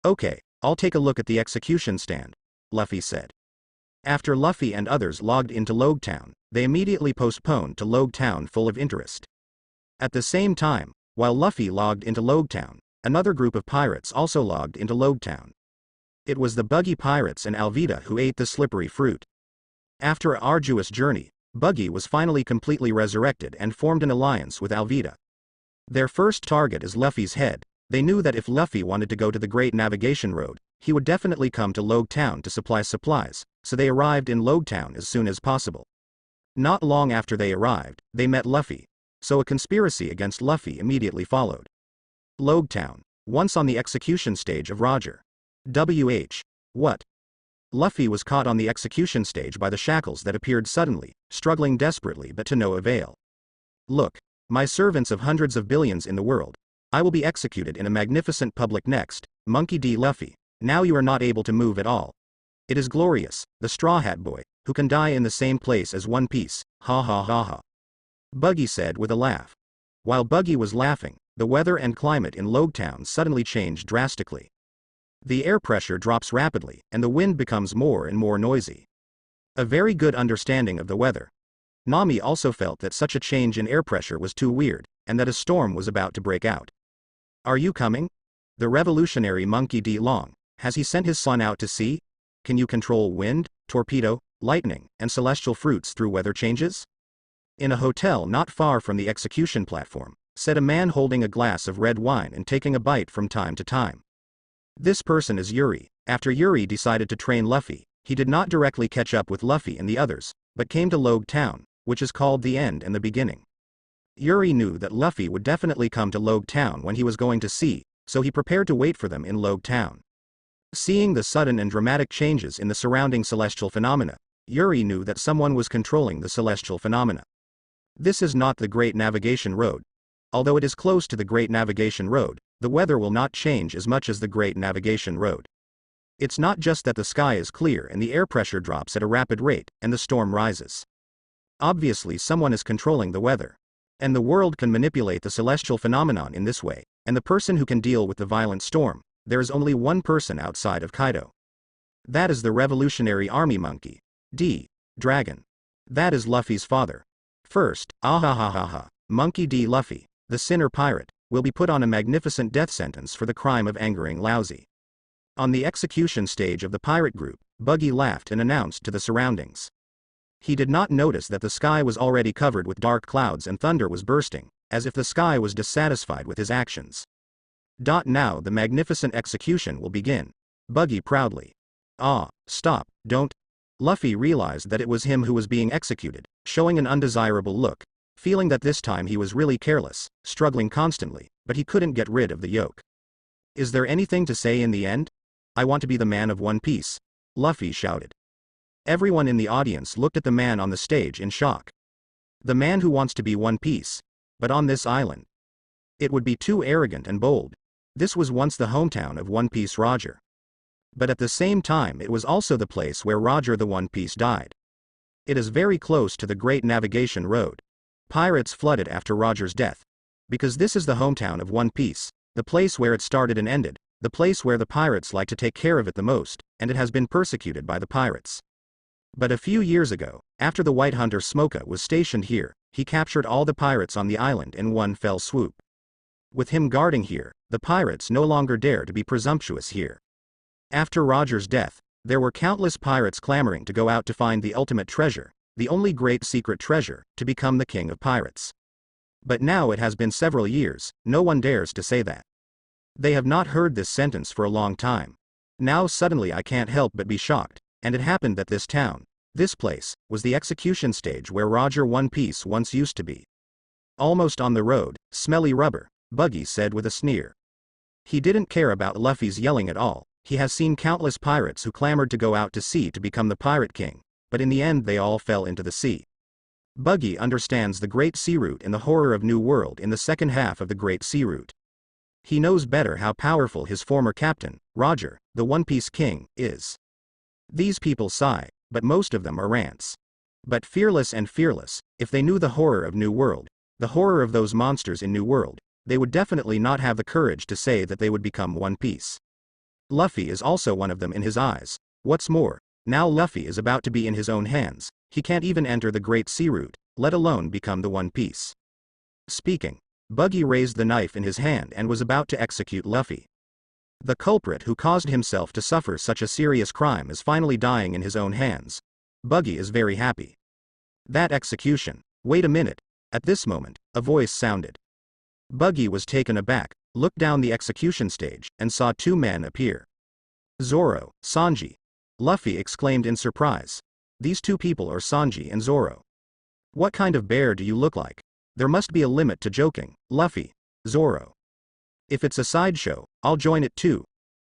Okay, I'll take a look at the execution stand, Luffy said. After Luffy and others logged into Logtown, they immediately postponed to Logtown full of interest. At the same time, while Luffy logged into Logtown, another group of pirates also logged into Logtown. It was the Buggy Pirates and Alvida who ate the slippery fruit. After an arduous journey, Buggy was finally completely resurrected and formed an alliance with Alvida. Their first target is Luffy's head. They knew that if Luffy wanted to go to the Great Navigation Road, he would definitely come to Logtown to supply supplies, so they arrived in Logtown as soon as possible. Not long after they arrived, they met Luffy, so a conspiracy against Luffy immediately followed. Logtown, once on the execution stage of Roger. What? Luffy was caught on the execution stage by the shackles that appeared suddenly, struggling desperately but to no avail. Look, my servants of hundreds of billions in the world, I will be executed in a magnificent public next, Monkey D. Luffy, now you are not able to move at all. It is glorious, the Straw Hat Boy, who can die in the same place as One Piece, ha ha ha ha. Buggy said with a laugh. While Buggy was laughing, the weather and climate in Logtown suddenly changed drastically. The air pressure drops rapidly, and the wind becomes more and more noisy. A very good understanding of the weather. Nami also felt that such a change in air pressure was too weird, and that a storm was about to break out. Are you coming? The revolutionary Monkey D. Long, has he sent his son out to sea? Can you control wind, torpedo, lightning, and celestial fruits through weather changes? In a hotel not far from the execution platform, said a man holding a glass of red wine and taking a bite from time to time. This person is Yuri. After Yuri decided to train Luffy, he did not directly catch up with Luffy and the others, but came to Logtown, which is called the end and the beginning. Yuri knew that Luffy would definitely come to Logtown when he was going to sea, so he prepared to wait for them in Logtown. Seeing the sudden and dramatic changes in the surrounding celestial phenomena, Yuri knew that someone was controlling the celestial phenomena. This is not the Great Navigation Road. Although it is close to the Great Navigation Road, the weather will not change as much as the Great Navigation Road. It's not just that the sky is clear and the air pressure drops at a rapid rate, and the storm rises. Obviously someone is controlling the weather. And the world can manipulate the celestial phenomenon in this way, and the person who can deal with the violent storm, there is only one person outside of Kaido. That is the Revolutionary Army Monkey D. Dragon. That is Luffy's father. First, ahahaha, Monkey D. Luffy, the sinner pirate, will be put on a magnificent death sentence for the crime of angering Laozi. On the execution stage of the pirate group, Buggy laughed and announced to the surroundings. He did not notice that the sky was already covered with dark clouds and thunder was bursting, as if the sky was dissatisfied with his actions. Now the magnificent execution will begin. Buggy proudly. Ah, stop, don't. Luffy realized that it was him who was being executed, showing an undesirable look, feeling that this time he was really careless, struggling constantly, but he couldn't get rid of the yoke. Is there anything to say in the end? I want to be the man of One Piece, Luffy shouted. Everyone in the audience looked at the man on the stage in shock. The man who wants to be One Piece, but on this island. It would be too arrogant and bold. This was once the hometown of One Piece Roger. But at the same time it was also the place where Roger the One Piece died. It is very close to the Great Navigation Road. Pirates flooded after Roger's death. Because this is the hometown of One Piece, the place where it started and ended, the place where the pirates like to take care of it the most, and it has been persecuted by the pirates. But a few years ago, after the white hunter Smoka was stationed here, he captured all the pirates on the island in one fell swoop. With him guarding here, the pirates no longer dare to be presumptuous here. After Roger's death, there were countless pirates clamoring to go out to find the ultimate treasure, the only great secret treasure, to become the king of pirates. But now it has been several years, no one dares to say that. They have not heard this sentence for a long time. Now suddenly I can't help but be shocked, and it happened that this town, this place, was the execution stage where Roger One Piece once used to be. Almost on the road, smelly rubber, Buggy said with a sneer. He didn't care about Luffy's yelling at all. He has seen countless pirates who clamored to go out to sea to become the pirate king, but in the end they all fell into the sea. Buggy understands the Great Sea Route in the horror of New World in the second half of the Great Sea Route. He knows better how powerful his former captain, Roger, the One Piece King, is. These people sigh, but most of them are rants. But fearless, if they knew the horror of New World, the horror of those monsters in New World, they would definitely not have the courage to say that they would become One Piece. Luffy is also one of them in his eyes. What's more, now Luffy is about to be in his own hands. He can't even enter the Great Sea Route, let alone become the One Piece. Speaking, Buggy raised the knife in his hand and was about to execute Luffy. The culprit who caused himself to suffer such a serious crime is finally dying in his own hands. Buggy is very happy. That execution. Wait a minute. At this moment, a voice sounded. Buggy was taken aback, looked down the execution stage, and saw two men appear. Zoro, Sanji. Luffy exclaimed in surprise. These two people are Sanji and Zoro. What kind of bear do you look like? There must be a limit to joking, Luffy. Zoro. If it's a sideshow, I'll join it too.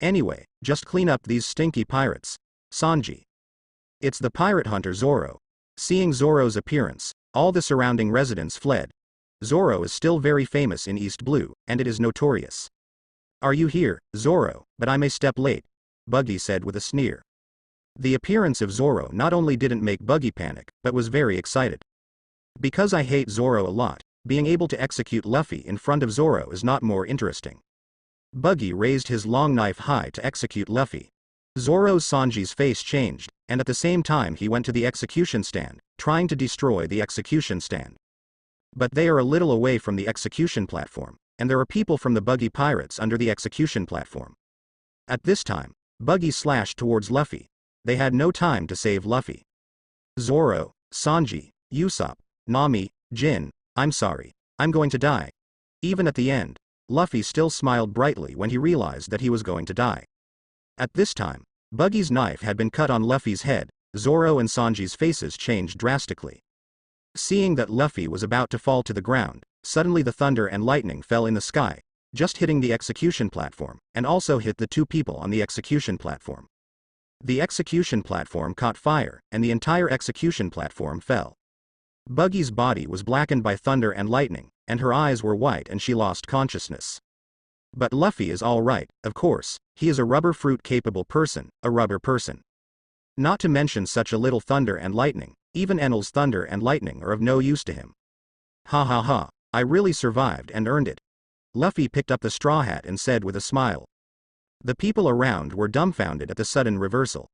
Anyway, just clean up these stinky pirates. Sanji. It's the pirate hunter Zoro. Seeing Zoro's appearance, all the surrounding residents fled. Zoro is still very famous in East Blue, and it is notorious. Are you here, Zoro? But I may step late, Buggy said with a sneer. The appearance of Zoro not only didn't make Buggy panic, but was very excited. Because I hate Zoro a lot, being able to execute Luffy in front of Zoro is not more interesting. Buggy raised his long knife high to execute Luffy. Zoro's Sanji's face changed, and at the same time he went to the execution stand, trying to destroy the execution stand. But they are a little away from the execution platform, and there are people from the Buggy pirates under the execution platform. At this time, Buggy slashed towards Luffy. They had no time to save Luffy. Zoro, Sanji, Usopp, Nami, Jin, I'm sorry, I'm going to die. Even at the end, Luffy still smiled brightly when he realized that he was going to die. At this time, Buggy's knife had been cut on Luffy's head. Zoro and Sanji's faces changed drastically. Seeing that Luffy was about to fall to the ground, suddenly the thunder and lightning fell in the sky, just hitting the execution platform, and also hit the two people on the execution platform. The execution platform caught fire, and the entire execution platform fell. Buggy's body was blackened by thunder and lightning, and her eyes were white and she lost consciousness. But Luffy is alright, of course, he is a rubber fruit capable person, a rubber person. Not to mention such a little thunder and lightning, even Enel's thunder and lightning are of no use to him. Ha ha ha, I really survived and earned it. Luffy picked up the straw hat and said with a smile. The people around were dumbfounded at the sudden reversal.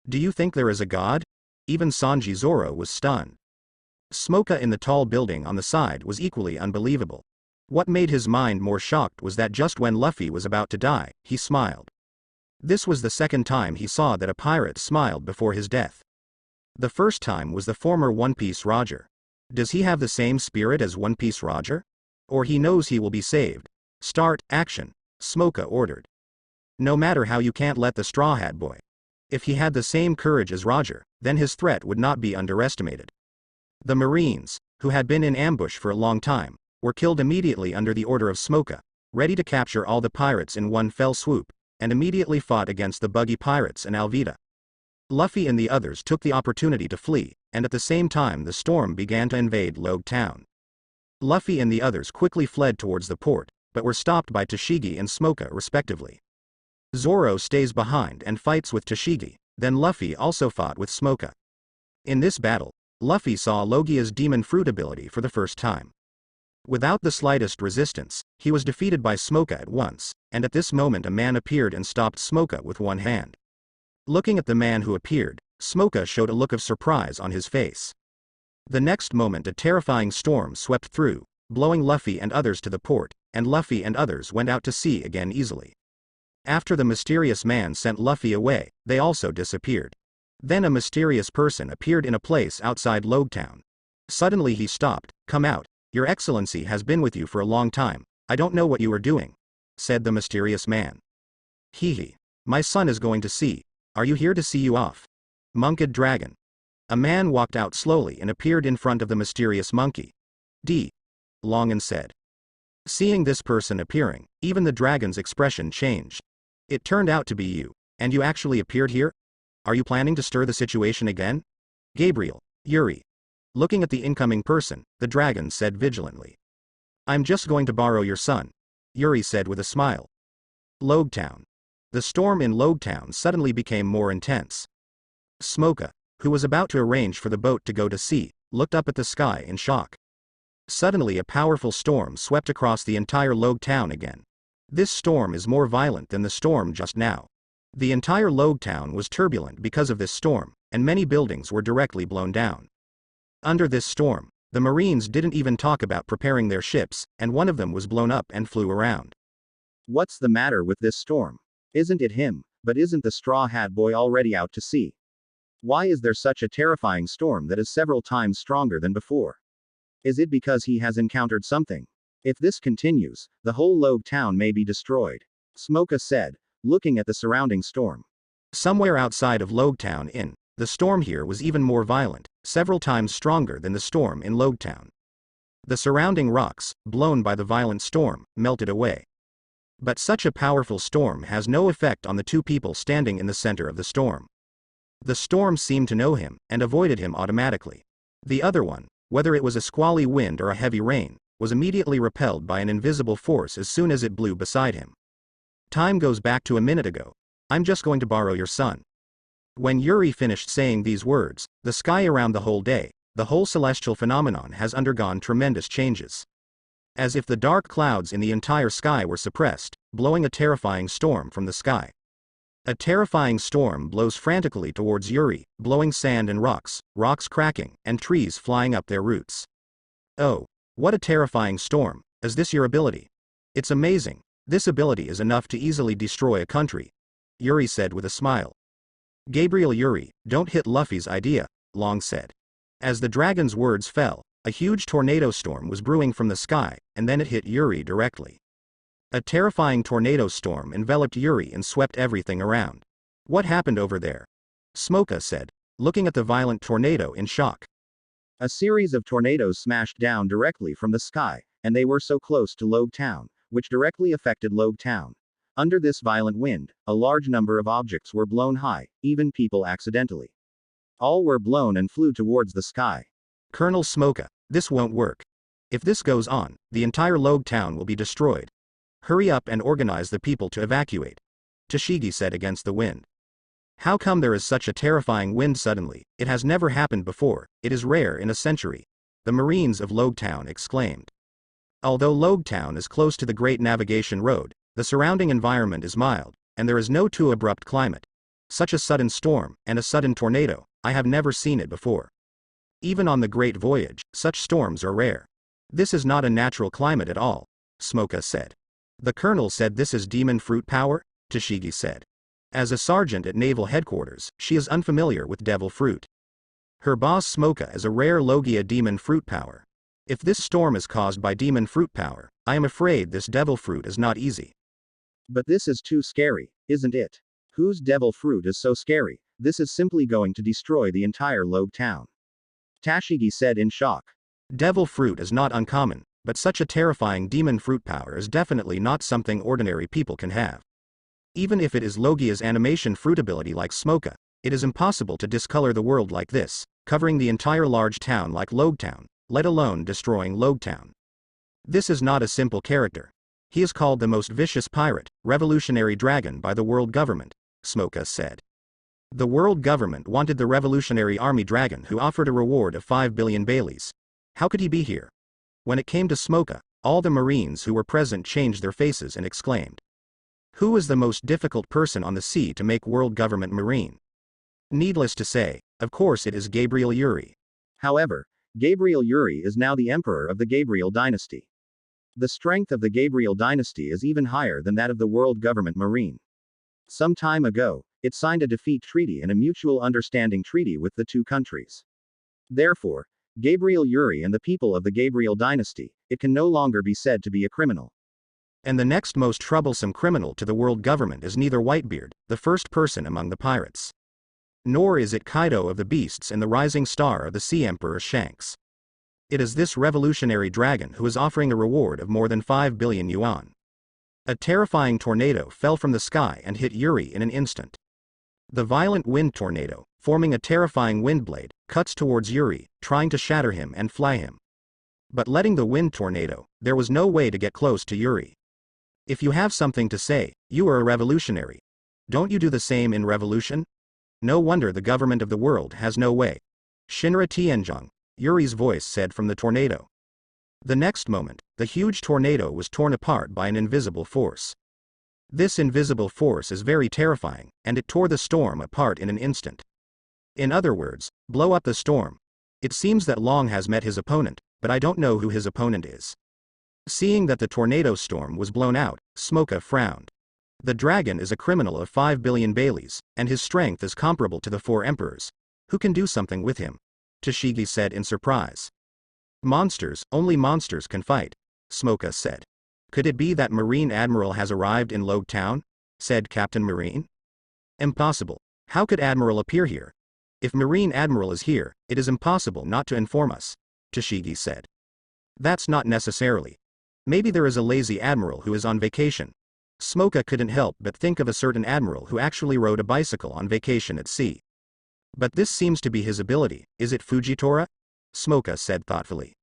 Do you think there is a god? Even Sanji Zoro was stunned. Smoka in the tall building on the side was equally unbelievable. What made his mind more shocked was that just when Luffy was about to die, he smiled. This was the second time he saw that a pirate smiled before his death. The first time was the former One Piece Roger. Does he have the same spirit as One Piece Roger? Or he knows he will be saved? Start action, Smoka ordered. No matter how, you can't let the Straw Hat Boy. If he had the same courage as Roger, then his threat would not be underestimated. The Marines, who had been in ambush for a long time, were killed immediately under the order of Smoka, ready to capture all the pirates in one fell swoop, and immediately fought against the buggy pirates and Alvida. Luffy and the others took the opportunity to flee, and at the same time the storm began to invade Logtown. Luffy and the others quickly fled towards the port, but were stopped by Tashigi and Smoka respectively. Zoro stays behind and fights with Tashigi, then Luffy also fought with Smoka. In this battle, Luffy saw Logia's demon fruit ability for the first time. Without the slightest resistance, he was defeated by Smoka at once, and at this moment a man appeared and stopped Smoka with one hand. Looking at the man who appeared, Smoka showed a look of surprise on his face. The next moment a terrifying storm swept through, blowing Luffy and others to the port, and Luffy and others went out to sea again easily. After the mysterious man sent Luffy away, they also disappeared. Then a mysterious person appeared in a place outside Logtown. Suddenly he stopped. "Come out. Your Excellency has been with you for a long time. I don't know what you are doing," said the mysterious man. "Hee. My son is going to sea. Are you here to see you off? Monkeyed dragon." A man walked out slowly and appeared in front of the mysterious monkey. D. Longan said. Seeing this person appearing, even the dragon's expression changed. "It turned out to be you, and you actually appeared here? Are you planning to stir the situation again?" Gabriel, Yuri. Looking at the incoming person, the dragon said vigilantly. "I'm just going to borrow your son," Yuri said with a smile. Logtown. The storm in Logtown suddenly became more intense. Smoka, who was about to arrange for the boat to go to sea, looked up at the sky in shock. Suddenly a powerful storm swept across the entire Logtown again. This storm is more violent than the storm just now. The entire Logtown was turbulent because of this storm, and many buildings were directly blown down. Under this storm, the Marines didn't even talk about preparing their ships, and one of them was blown up and flew around. What's the matter with this storm? Isn't it him? But isn't the Straw Hat Boy already out to sea? Why is there such a terrifying storm that is several times stronger than before? Is it because he has encountered something? If this continues, the whole Logtown may be destroyed, Smoka said, looking at the surrounding storm. Somewhere outside of Logtown the storm here was even more violent, several times stronger than the storm in Logtown. The surrounding rocks, blown by the violent storm, melted away. But such a powerful storm has no effect on the two people standing in the center of the storm. The storm seemed to know him, and avoided him automatically. The other one, whether it was a squally wind or a heavy rain, was immediately repelled by an invisible force as soon as it blew beside him. Time goes back to a minute ago. I'm just going to borrow your son. When Yuri finished saying these words, the sky around the whole day, the whole celestial phenomenon has undergone tremendous changes. As if the dark clouds in the entire sky were suppressed, blowing a terrifying storm from the sky. A terrifying storm blows frantically towards Yuri, blowing sand and rocks cracking, and trees flying up their roots. "Oh, what a terrifying storm. Is this your ability? It's amazing. This ability is enough to easily destroy a country," Yuri said with a smile. "Gabriel Yuri, don't hit Luffy's idea," Long said. As the dragon's words fell, a huge tornado storm was brewing from the sky, and then it hit Yuri directly. A terrifying tornado storm enveloped Yuri and swept everything around. "What happened over there?" Smoka said, looking at the violent tornado in shock. A series of tornadoes smashed down directly from the sky, and they were so close to Logtown, which directly affected Logtown. Under this violent wind, a large number of objects were blown high, even people accidentally. All were blown and flew towards the sky. "Colonel Smoka, this won't work. If this goes on, the entire Logtown will be destroyed. Hurry up and organize the people to evacuate," Tashigi said against the wind. "How come there is such a terrifying wind suddenly? It has never happened before, it is rare in a century," the Marines of Logtown exclaimed. Although Logtown is close to the Great Navigation Road, the surrounding environment is mild, and there is no too abrupt climate. Such a sudden storm, and a sudden tornado, I have never seen it before. Even on the Great Voyage, such storms are rare. This is not a natural climate at all, Smoka said. The colonel said this is demon fruit power, Tashigi said. As a sergeant at naval headquarters, she is unfamiliar with devil fruit. Her boss Smoka is a rare Logia demon fruit power. If this storm is caused by demon fruit power, I am afraid this devil fruit is not easy. But this is too scary, isn't it? Whose devil fruit is so scary? This is simply going to destroy the entire Logtown. Tashigi said in shock. Devil fruit is not uncommon, but such a terrifying demon fruit power is definitely not something ordinary people can have. Even if it is Logia's animation fruit ability like Smoka, it is impossible to discolor the world like this, covering the entire large town like Logtown, let alone destroying Logtown. This is not a simple character. He is called the most vicious pirate, revolutionary dragon by the world government, Smoka said. The world government wanted the revolutionary army dragon who offered a reward of 5 billion Baileys. How could he be here? When it came to Smoka, all the Marines who were present changed their faces and exclaimed. Who is the most difficult person on the sea to make world government Marine? Needless to say, of course it is Gabriel Yuri. However, Gabriel Yuri is now the emperor of the Gabriel dynasty. The strength of the Gabriel dynasty is even higher than that of the world government Marine. Some time ago, it signed a defeat treaty and a mutual understanding treaty with the two countries. Therefore, Gabriel Yuri and the people of the Gabriel dynasty, it can no longer be said to be a criminal. And the next most troublesome criminal to the world government is neither Whitebeard, the first person among the pirates. Nor is it Kaido of the Beasts and the rising star of the Sea Emperor Shanks. It is this revolutionary dragon who is offering a reward of more than 5 billion yuan. A terrifying tornado fell from the sky and hit Yuri in an instant. The violent wind tornado, forming a terrifying wind blade, cuts towards Yuri, trying to shatter him and fly him. But letting the wind tornado, there was no way to get close to Yuri. If you have something to say, you are a revolutionary. Don't you do the same in revolution? No wonder the government of the world has no way. Shinra Tianzhong, Yuri's voice said from the tornado. The next moment, the huge tornado was torn apart by an invisible force. This invisible force is very terrifying, and it tore the storm apart in an instant. In other words, blow up the storm. It seems that Long has met his opponent, but I don't know who his opponent is. Seeing that the tornado storm was blown out, Smoka frowned. The dragon is a criminal of 5 billion Baileys, and his strength is comparable to the 4 emperors. Who can do something with him? Tashigi said in surprise. Monsters, only monsters can fight, Smoka said. Could it be that Marine Admiral has arrived in Logtown? Said Captain Marine. Impossible. How could Admiral appear here? If Marine Admiral is here, it is impossible not to inform us, Tashigi said. That's not necessarily. Maybe there is a lazy admiral who is on vacation. Smoka couldn't help but think of a certain admiral who actually rode a bicycle on vacation at sea. But this seems to be his ability. Is it Fujitora? Smoka said thoughtfully.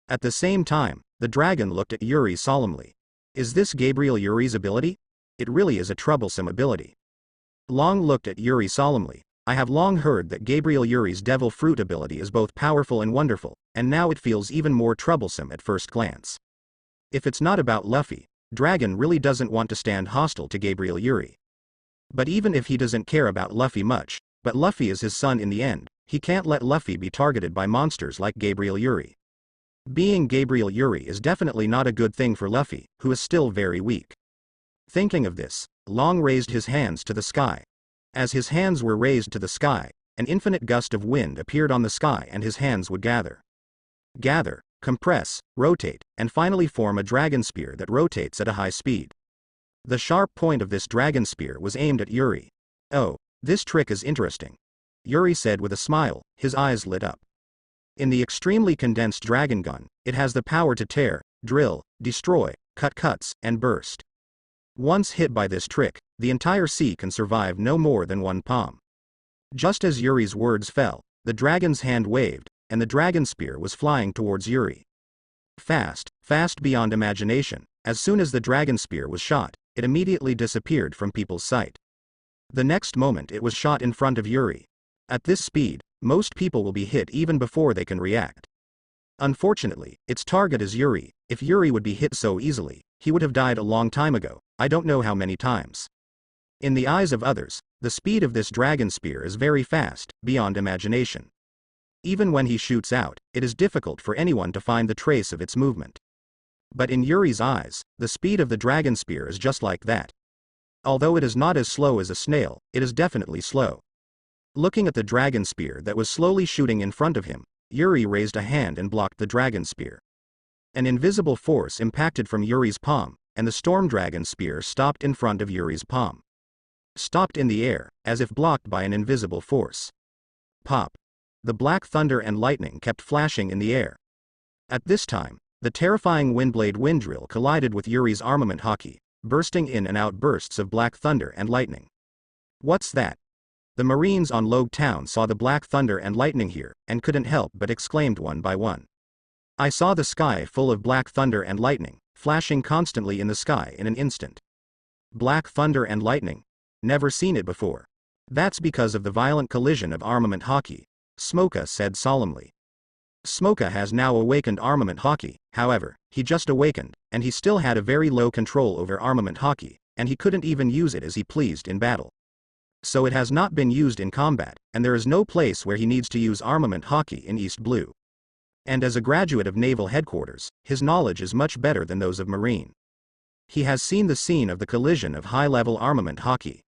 At the same time, the dragon looked at Yuri solemnly. Is this Gabriel Yuri's ability? It really is a troublesome ability. Long looked at Yuri solemnly. I have long heard that Gabriel Yuri's devil fruit ability is both powerful and wonderful, and now it feels even more troublesome at first glance. If it's not about Luffy, Dragon really doesn't want to stand hostile to Gabriel Yuri. But even if he doesn't care about Luffy much, but Luffy is his son in the end, he can't let Luffy be targeted by monsters like Gabriel Yuri. Being Gabriel Yuri is definitely not a good thing for Luffy, who is still very weak. Thinking of this, Long raised his hands to the sky. As his hands were raised to the sky, an infinite gust of wind appeared on the sky and his hands would gather, compress, rotate, and finally form a dragon spear that rotates at a high speed. The sharp point of this dragon spear was aimed at Yuri. Oh, this trick is interesting, Yuri said with a smile, his eyes lit up. In the extremely condensed dragon gun, it has the power to tear, drill, destroy, cut cuts, and burst. Once hit by this trick, the entire sea can survive no more than one palm. Just as Yuri's words fell, the dragon's hand waved, and the dragon spear was flying towards Yuri. Fast, fast beyond imagination, as soon as the dragon spear was shot, it immediately disappeared from people's sight. The next moment it was shot in front of Yuri. At this speed, most people will be hit even before they can react. Unfortunately, its target is Yuri. If Yuri would be hit so easily, he would have died a long time ago, I don't know how many times. In the eyes of others, the speed of this dragon spear is very fast, beyond imagination. Even when he shoots out, it is difficult for anyone to find the trace of its movement. But in Yuri's eyes, the speed of the dragon spear is just like that. Although it is not as slow as a snail, it is definitely slow. Looking at the dragon spear that was slowly shooting in front of him, Yuri raised a hand and blocked the dragon spear. An invisible force impacted from Yuri's palm, and the storm dragon spear stopped in front of Yuri's palm. Stopped in the air, as if blocked by an invisible force. Pop. The black thunder and lightning kept flashing in the air. At this time, the terrifying windblade wind drill collided with Yuri's armament hockey, bursting in and out bursts of black thunder and lightning. What's that? The Marines on Logtown saw the black thunder and lightning here, and couldn't help but exclaimed one by one. I saw the sky full of black thunder and lightning, flashing constantly in the sky in an instant. Black thunder and lightning? Never seen it before. That's because of the violent collision of armament hockey, Smoka said solemnly. Smoka has now awakened armament hockey, however, he just awakened, and he still had a very low control over armament hockey, and he couldn't even use it as he pleased in battle. So it has not been used in combat, and there is no place where he needs to use armament hockey in East Blue. And as a graduate of Naval Headquarters, his knowledge is much better than those of Marine. He has seen the scene of the collision of high-level armament hockey.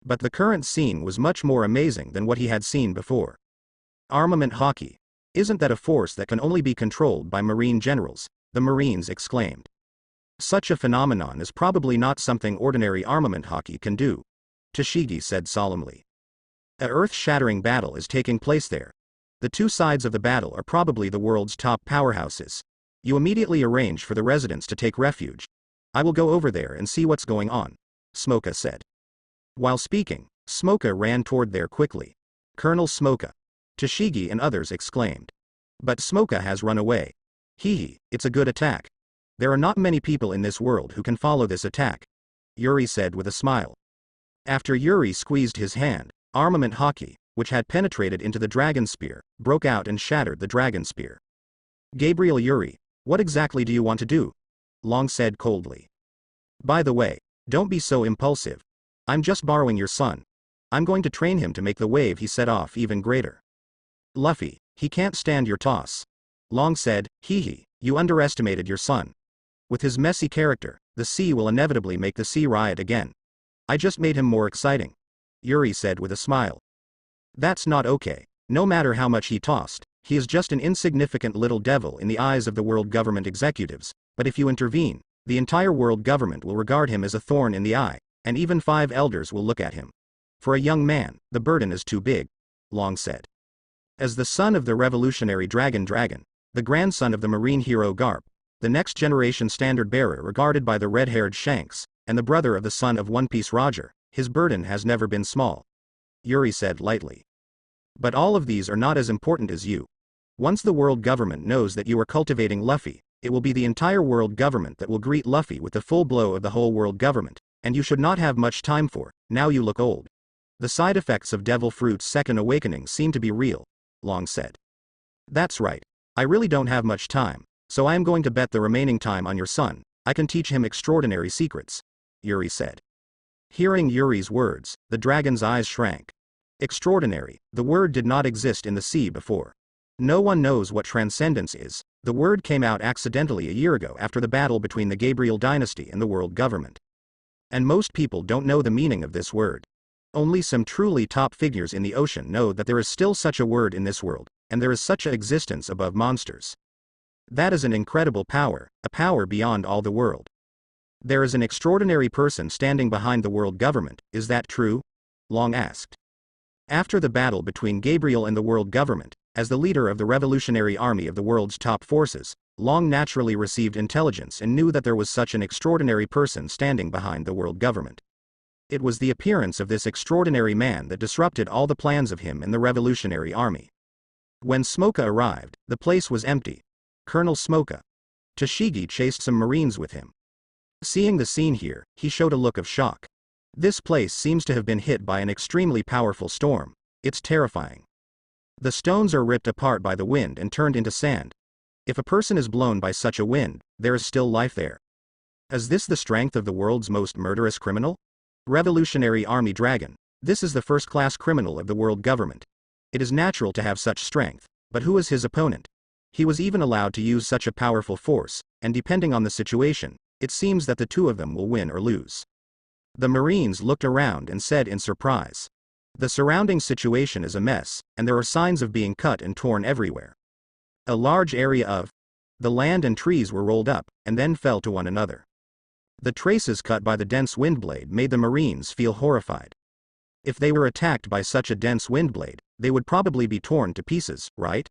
But the current scene was much more amazing than what he had seen before. Armament hockey. Isn't that a force that can only be controlled by Marine generals? The Marines exclaimed. Such a phenomenon is probably not something ordinary armament hockey can do, Toshigi said solemnly. A earth-shattering battle is taking place there. The two sides of the battle are probably the world's top powerhouses. You immediately arrange for the residents to take refuge. I will go over there and see what's going on, Smoka said. While speaking, Smoka ran toward there quickly. Colonel Smoka. Toshigi and others exclaimed. But Smoka has run away. Hee, it's a good attack. There are not many people in this world who can follow this attack, Yuri said with a smile. After Yuri squeezed his hand, armament hockey, which had penetrated into the dragon spear, broke out and shattered the dragon spear. Gabriel Yuri, what exactly do you want to do? Long said coldly. By the way, don't be so impulsive. I'm just borrowing your son. I'm going to train him to make the wave he set off even greater. Luffy, he can't stand your toss. Long said, hee, you underestimated your son. With his messy character, the sea will inevitably make the sea riot again. I just made him more exciting, Yuri said with a smile. That's not okay. No matter how much he tossed, he is just an insignificant little devil in the eyes of the world government executives, but if you intervene, the entire world government will regard him as a thorn in the eye, and even 5 elders will look at him. For a young man, the burden is too big, Long said. As the son of the revolutionary Dragon, the grandson of the marine hero Garp, the next generation standard bearer regarded by the red-haired Shanks, and the brother of the son of One Piece Roger, his burden has never been small, Yuri said lightly. But all of these are not as important as you. Once the world government knows that you are cultivating Luffy, it will be the entire world government that will greet Luffy with the full blow of the whole world government, and you should not have much time for, now you look old. The side effects of Devil Fruit's second awakening seem to be real, Long said. That's right. I really don't have much time, so I am going to bet the remaining time on your son. I can teach him extraordinary secrets, Yuri said. Hearing Yuri's words, the dragon's eyes shrank. Extraordinary, the word did not exist in the sea before. No one knows what transcendence is. The word came out accidentally a year ago after the battle between the Gabriel dynasty and the world government. And most people don't know the meaning of this word. Only some truly top figures in the ocean know that there is still such a word in this world, and there is such an existence above monsters. That is an incredible power, a power beyond all the world. There is an extraordinary person standing behind the world government, is that true? Long asked. After the battle between Gabriel and the world government, as the leader of the revolutionary army of the world's top forces, Long naturally received intelligence and knew that there was such an extraordinary person standing behind the world government. It was the appearance of this extraordinary man that disrupted all the plans of him and the revolutionary army. When Smoka arrived, the place was empty. Colonel Smoka. Toshigi chased some Marines with him. Seeing the scene here, he showed a look of shock. This place seems to have been hit by an extremely powerful storm. It's terrifying. The stones are ripped apart by the wind and turned into sand. If a person is blown by such a wind, there is still life there. Is this the strength of the world's most murderous criminal? Revolutionary Army Dragon. This is the first-class criminal of the world government. It is natural to have such strength, but who is his opponent? He was even allowed to use such a powerful force, and depending on the situation, it seems that the two of them will win or lose. The Marines looked around and said in surprise. The surrounding situation is a mess, and there are signs of being cut and torn everywhere. A large area of the land and trees were rolled up, and then fell to one another. The traces cut by the dense windblade made the Marines feel horrified. If they were attacked by such a dense windblade, they would probably be torn to pieces, right?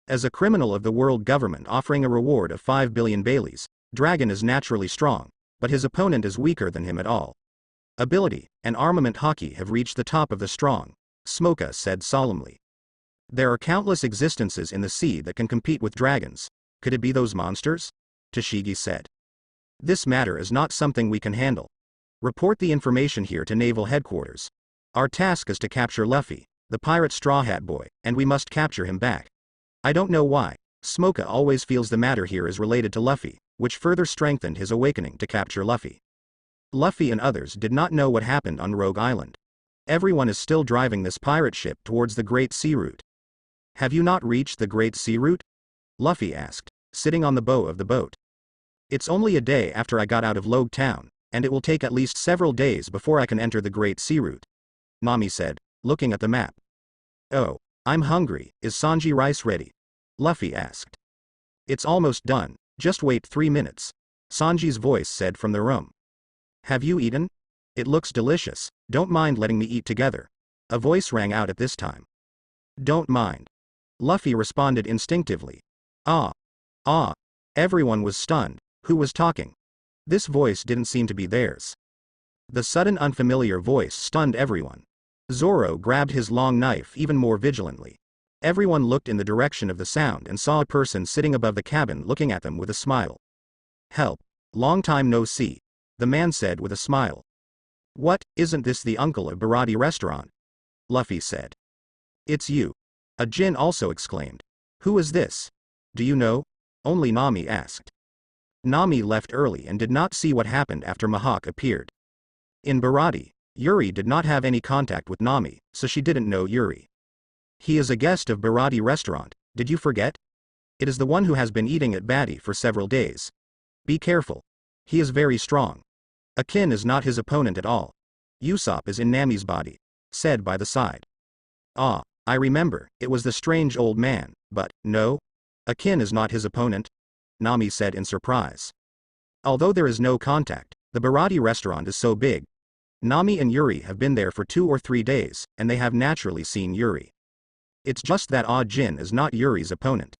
As a criminal of the world government offering a reward of 5 billion Baileys, Dragon is naturally strong, but his opponent is weaker than him at all. Ability and armament hockey have reached the top of the strong, Smoka said solemnly. There are countless existences in the sea that can compete with dragons. Could it be those monsters? Tashigi said. This matter is not something we can handle. Report the information here to Naval Headquarters. Our task is to capture Luffy, the pirate Straw Hat Boy, and we must capture him back. I don't know why, Smoka always feels the matter here is related to Luffy, which further strengthened his awakening to capture Luffy. Luffy and others did not know what happened on Rogue Island. Everyone is still driving this pirate ship towards the Great Sea Route. Have you not reached the Great Sea Route? Luffy asked, sitting on the bow of the boat. It's only a day after I got out of Logtown, and it will take at least several days before I can enter the Great Sea Route, Nami said, looking at the map. Oh, I'm hungry. Is Sanji rice ready? Luffy asked. It's almost done, just wait 3 minutes, Sanji's voice said from the room. Have you eaten? It looks delicious, don't mind letting me eat together. A voice rang out at this time. Don't mind. Luffy responded instinctively. Ah. Ah. Everyone was stunned. Who was talking? This voice didn't seem to be theirs. The sudden unfamiliar voice stunned everyone. Zoro grabbed his long knife even more vigilantly. Everyone looked in the direction of the sound and saw a person sitting above the cabin looking at them with a smile. Help. Long time no see, the man said with a smile. What, isn't this the uncle of Baroque restaurant? Luffy said. It's you. A Jin also exclaimed. Who is this? Do you know? Only Nami asked. Nami left early and did not see what happened after Mihawk appeared. In Baroque, Yuri did not have any contact with Nami, so she didn't know Yuri. He is a guest of Baroque restaurant, did you forget? It is the one who has been eating at Batty for several days. Be careful. He is very strong. Akin is not his opponent at all. Usopp is in Nami's body, said by the side. Ah, I remember, it was the strange old man, but, no? Akin is not his opponent? Nami said in surprise. Although there is no contact, the Baroque restaurant is so big. Nami and Yuri have been there for 2 or 3 days, and they have naturally seen Yuri. It's just that Ah Jin is not Yuri's opponent.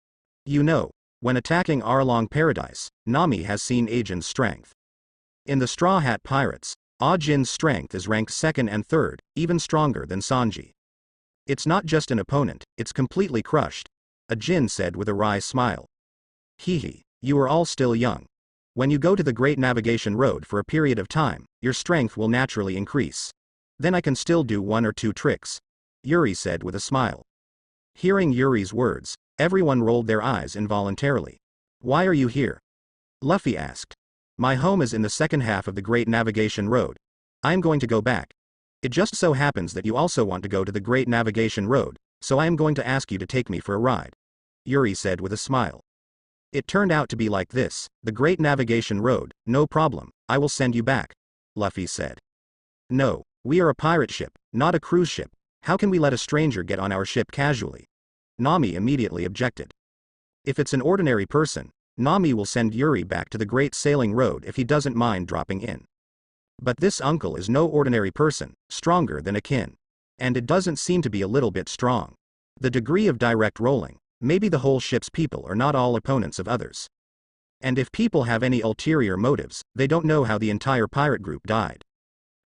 You know, when attacking Arlong Paradise, Nami has seen Ajin's strength. In the Straw Hat Pirates, Ah Jin's strength is ranked 2nd and 3rd, even stronger than Sanji. It's not just an opponent, it's completely crushed, a Jin said with a wry smile. Hehe, you are all still young. When you go to the Great Navigation Road for a period of time, your strength will naturally increase. Then I can still do 1 or 2 tricks, Yuri said with a smile. Hearing Yuri's words, everyone rolled their eyes involuntarily. Why are you here? Luffy asked. My home is in the second half of the Great Navigation Road. I am going to go back. It just so happens that you also want to go to the Great Navigation Road, so I am going to ask you to take me for a ride, Yuri said with a smile. It turned out to be like this, the Great Navigation Road, no problem, I will send you back, Luffy said. No, we are a pirate ship, not a cruise ship. How can we let a stranger get on our ship casually? Nami immediately objected. If it's an ordinary person, Nami will send Yuri back to the Great Sailing Road if he doesn't mind dropping in. But this uncle is no ordinary person, stronger than Akin. And it doesn't seem to be a little bit strong. The degree of direct rolling, maybe the whole ship's people are not all opponents of others. And if people have any ulterior motives, they don't know how the entire pirate group died.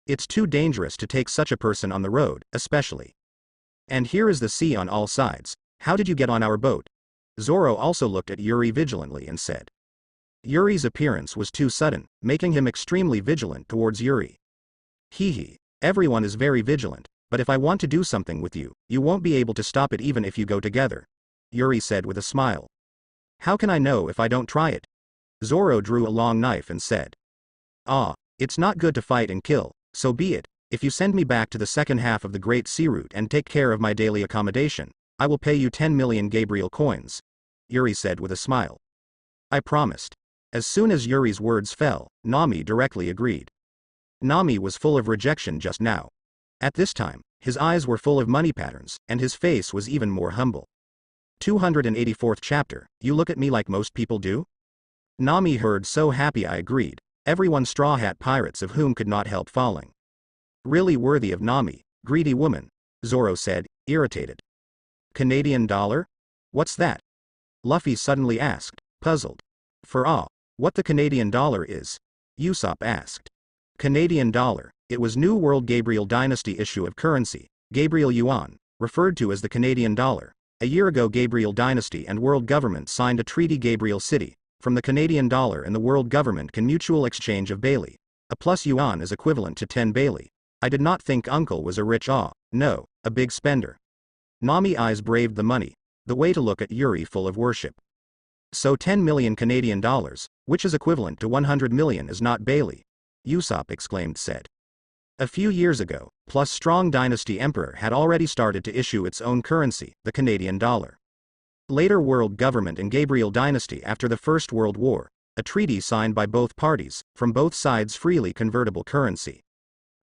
It's too dangerous to take such a person on the road, especially. And here is the sea on all sides, how did you get on our boat? Zoro also looked at Yuri vigilantly and said. Yuri's appearance was too sudden, making him extremely vigilant towards Yuri. Hehe, everyone is very vigilant, but if I want to do something with you, you won't be able to stop it even if you go together, Yuri said with a smile. How can I know if I don't try it? Zoro drew a long knife and said. Ah, it's not good to fight and kill, so be it, if you send me back to the second half of the Great Sea Route and take care of my daily accommodation, I will pay you 10 million Gabriel coins, Yuri said with a smile. I promised. As soon as Yuri's words fell, Nami directly agreed. Nami was full of rejection just now. At this time, his eyes were full of money patterns, and his face was even more humble. 284th chapter, you look at me like most people do? Nami heard so happy I agreed. Everyone Straw Hat Pirates of whom could not help falling. Really worthy of Nami, greedy woman, Zoro said, irritated. Canadian dollar? What's that? Luffy suddenly asked, puzzled. For what the Canadian dollar is? Usopp asked. Canadian dollar, it was New World Gabriel Dynasty issue of currency, Gabriel Yuan, referred to as the Canadian dollar. A year ago Gabriel Dynasty and world government signed a treaty Gabriel City, from the Canadian dollar and the world government can mutual exchange of Bailey. A plus yuan is equivalent to 10 Bailey. I did not think Uncle was a rich no, a big spender. Nami eyes braved the money, the way to look at Yuri full of worship. So 10 million Canadian dollars, which is equivalent to 100 million is not Bailey, Usopp exclaimed said. A few years ago, plus Strong Dynasty Emperor had already started to issue its own currency, the Canadian dollar. Later world government and Gabriel Dynasty after the First World War, a treaty signed by both parties, from both sides freely convertible currency.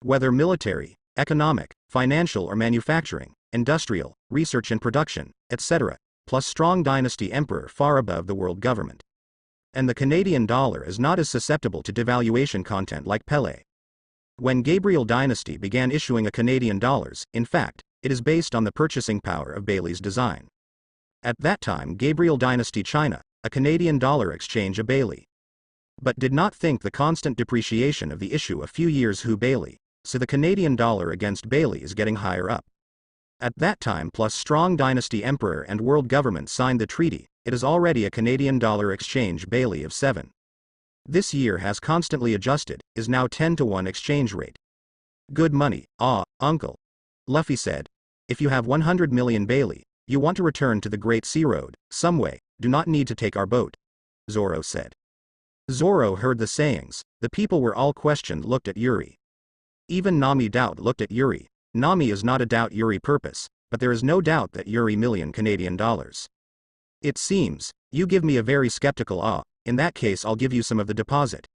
Whether military, economic, financial or manufacturing, industrial, research and production, etc., plus Strong Dynasty Emperor far above the world government. And the Canadian dollar is not as susceptible to devaluation content like Pele. When Gabriel Dynasty began issuing a Canadian dollars, in fact, it is based on the purchasing power of Bailey's design. At that time Gabriel Dynasty China, a Canadian dollar exchange a Bailey. But did not think the constant depreciation of the issue a few years who Bailey, so the Canadian dollar against Bailey is getting higher up. At that time plus Strong Dynasty Emperor and world government signed the treaty, it is already a Canadian dollar exchange Bailey of 7. This year has constantly adjusted, is now 10-to-1 exchange rate. Good money, uncle. Luffy said. If you have 100 million Bailey, you want to return to the Great Sea Road, some way, do not need to take our boat. Zoro said. Zoro heard the sayings, the people were all questioned looked at Yuri. Even Nami doubt looked at Yuri. Nami is not a doubt Yuri purpose, but there is no doubt that Yuri million Canadian dollars. It seems, you give me a very skeptical in that case I'll give you some of the deposit.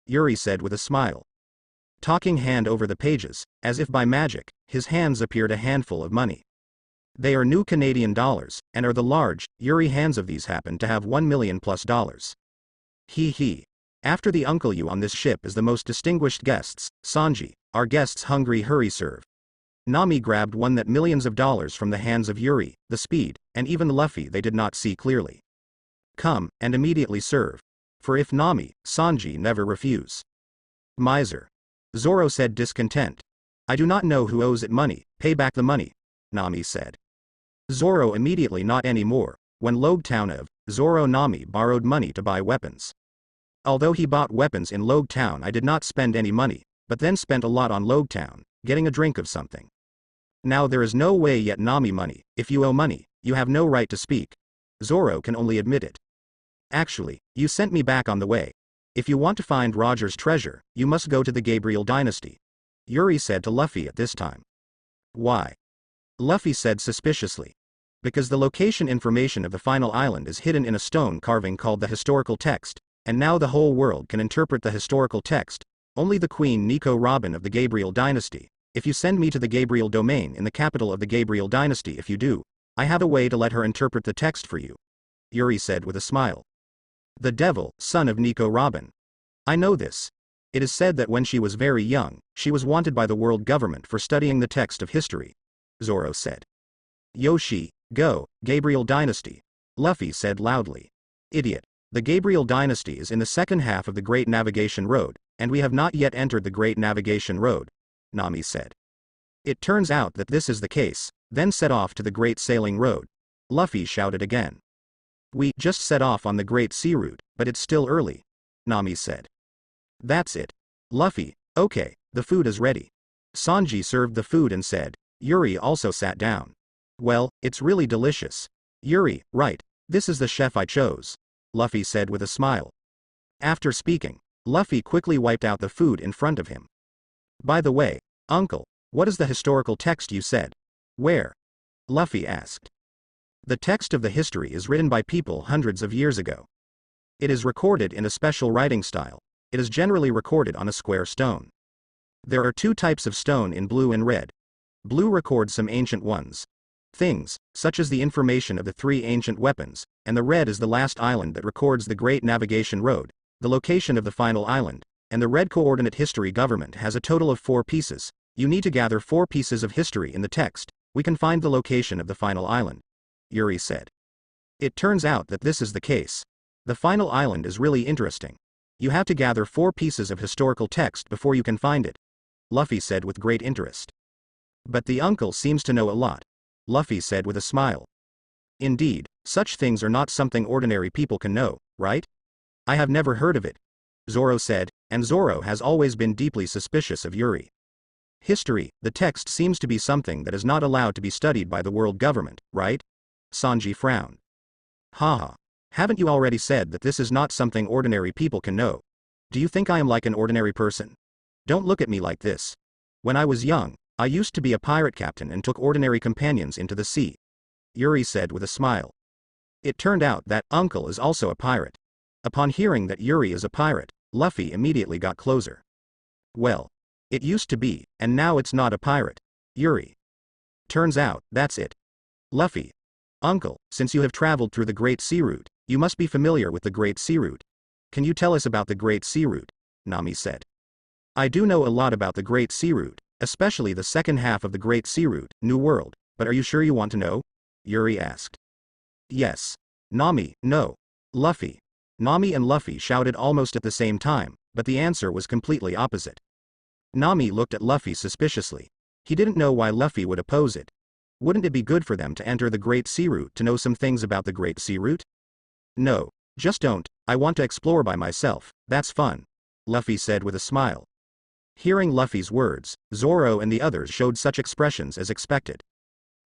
Yuri said with a smile. Talking hand over the pages, as if by magic, his hands appeared a handful of money. They are new Canadian dollars, and are the large, Yuri hands of these happen to have 1 million plus dollars. He. After the uncle you on this ship is the most distinguished guests, Sanji, our guests hungry hurry serve. Nami grabbed one that millions of dollars from the hands of Yuri, the speed, and even Luffy they did not see clearly. Come, and immediately serve. For if Nami, Sanji never refuse. Miser. Zoro said discontent. I do not know who owes it money, pay back the money, Nami said. Zoro immediately not anymore, when Logtown of, Zoro Nami borrowed money to buy weapons. Although he bought weapons in Logtown I did not spend any money, but then spent a lot on Logtown, getting a drink of something. Now there is no way yet Nami money, if you owe money, you have no right to speak. Zoro can only admit it. Actually, you sent me back on the way. If you want to find Roger's treasure, you must go to the Gabriel Dynasty. Yuri said to Luffy at this time. Why? Luffy said suspiciously. Because the location information of the final island is hidden in a stone carving called the historical text, and now the whole world can interpret the historical text, only the Queen Nico Robin of the Gabriel Dynasty. If you send me to the Gabriel domain in the capital of the Gabriel Dynasty if you do, I have a way to let her interpret the text for you. Yuri said with a smile. The devil, son of Nico Robin. I know this. It is said that when she was very young, she was wanted by the world government for studying the text of history. Zoro said. Yoshi, go, Gabriel Dynasty. Luffy said loudly. Idiot. The Gabriel Dynasty is in the second half of the Great Navigation Road, and we have not yet entered the Great Navigation Road, Nami said. It turns out that this is the case, then set off to the Great Sailing Road. Luffy shouted again. We just set off on the Great Sea Route, but it's still early, Nami said. That's it. Luffy, okay, the food is ready. Sanji served the food and said. Yuri also sat down. Well, it's really delicious. Yuri, right, this is the chef I chose, Luffy said with a smile. After speaking, Luffy quickly wiped out the food in front of him. By the way, uncle, what is the historical text you said? Where? Luffy asked. The text of the history is written by people hundreds of years ago. It is recorded in a special writing style. It is generally recorded on a square stone. There are two types of stone in blue and red. Blue records some ancient ones. Things, such as the information of the three ancient weapons, and the red is the last island that records the Great Navigation Road, the location of the final island, and the red coordinate history government has a total of 4 pieces. You need to gather 4 pieces of history in the text. We can find the location of the final island, Yuri said. It turns out that this is the case. The final island is really interesting. You have to gather 4 pieces of historical text before you can find it, Luffy said with great interest. But the uncle seems to know a lot, Luffy said with a smile. Indeed, such things are not something ordinary people can know, right? I have never heard of it, Zoro said, and Zoro has always been deeply suspicious of Yuri. History, the text seems to be something that is not allowed to be studied by the world government, right? Sanji frowned. Haha. Haven't you already said that this is not something ordinary people can know? Do you think I am like an ordinary person? Don't look at me like this. When I was young, I used to be a pirate captain and took ordinary companions into the sea, Yuri said with a smile. It turned out that uncle is also a pirate. Upon hearing that Yuri is a pirate, Luffy immediately got closer. Well, it used to be, and now it's not a pirate, Yuri. Turns out, that's it. Luffy. Uncle, since you have traveled through the Great Sea Route, you must be familiar with the Great Sea Route. Can you tell us about the Great Sea Route? Nami said. I do know a lot about the Great Sea Route, especially the second half of the Great Sea Route, New World, but are you sure you want to know? Yuri asked. Yes. Nami, no. Luffy. Nami and Luffy shouted almost at the same time, but the answer was completely opposite. Nami looked at Luffy suspiciously. He didn't know why Luffy would oppose it. Wouldn't it be good for them to enter the Great Sea Route to know some things about the Great Sea Route? No, just don't, I want to explore by myself, that's fun, Luffy said with a smile. Hearing Luffy's words, Zoro and the others showed such expressions as expected.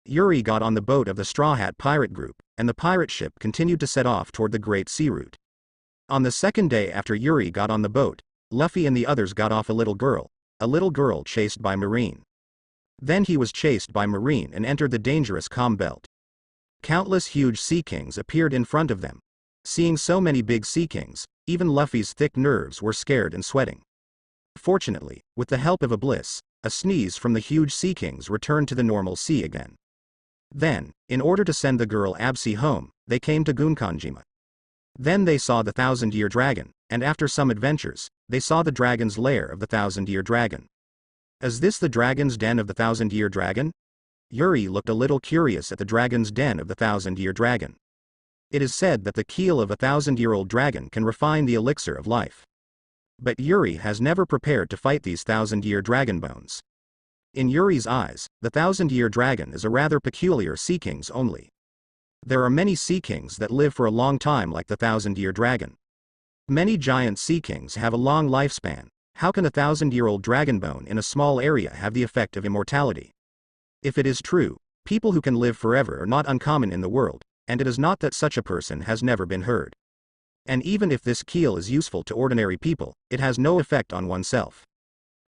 Yuri got on the boat of the Straw Hat pirate group, and the pirate ship continued to set off toward the Great Sea Route. On the second day after Yuri got on the boat, Luffy and the others got off a little girl chased by Marine. Then he was chased by Marine and entered the dangerous calm belt. Countless huge sea kings appeared in front of them. Seeing so many big sea kings, even Luffy's thick nerves were scared and sweating. Fortunately, with the help of a bliss, a sneeze from the huge sea kings returned to the normal sea again. Then, in order to send the girl Absi home, they came to Gunkanjima. Then they saw the 1,000-year dragon, and after some adventures, they saw the dragon's lair of the 1,000-year dragon. Is this the dragon's den of the 1,000-year dragon? Yuri looked a little curious at the dragon's den of the 1,000-year dragon. It is said that the keel of a 1,000-year-old dragon can refine the elixir of life. But Yuri has never prepared to fight these 1,000-year dragon bones. In Yuri's eyes, the 1,000-year dragon is a rather peculiar sea kings only. There are many sea kings that live for a long time like the 1,000-year dragon. Many giant sea kings have a long lifespan. How can a 1,000-year-old dragon bone in a small area have the effect of immortality? If it is true, people who can live forever are not uncommon in the world, and it is not that such a person has never been heard. And even if this keel is useful to ordinary people, it has no effect on oneself.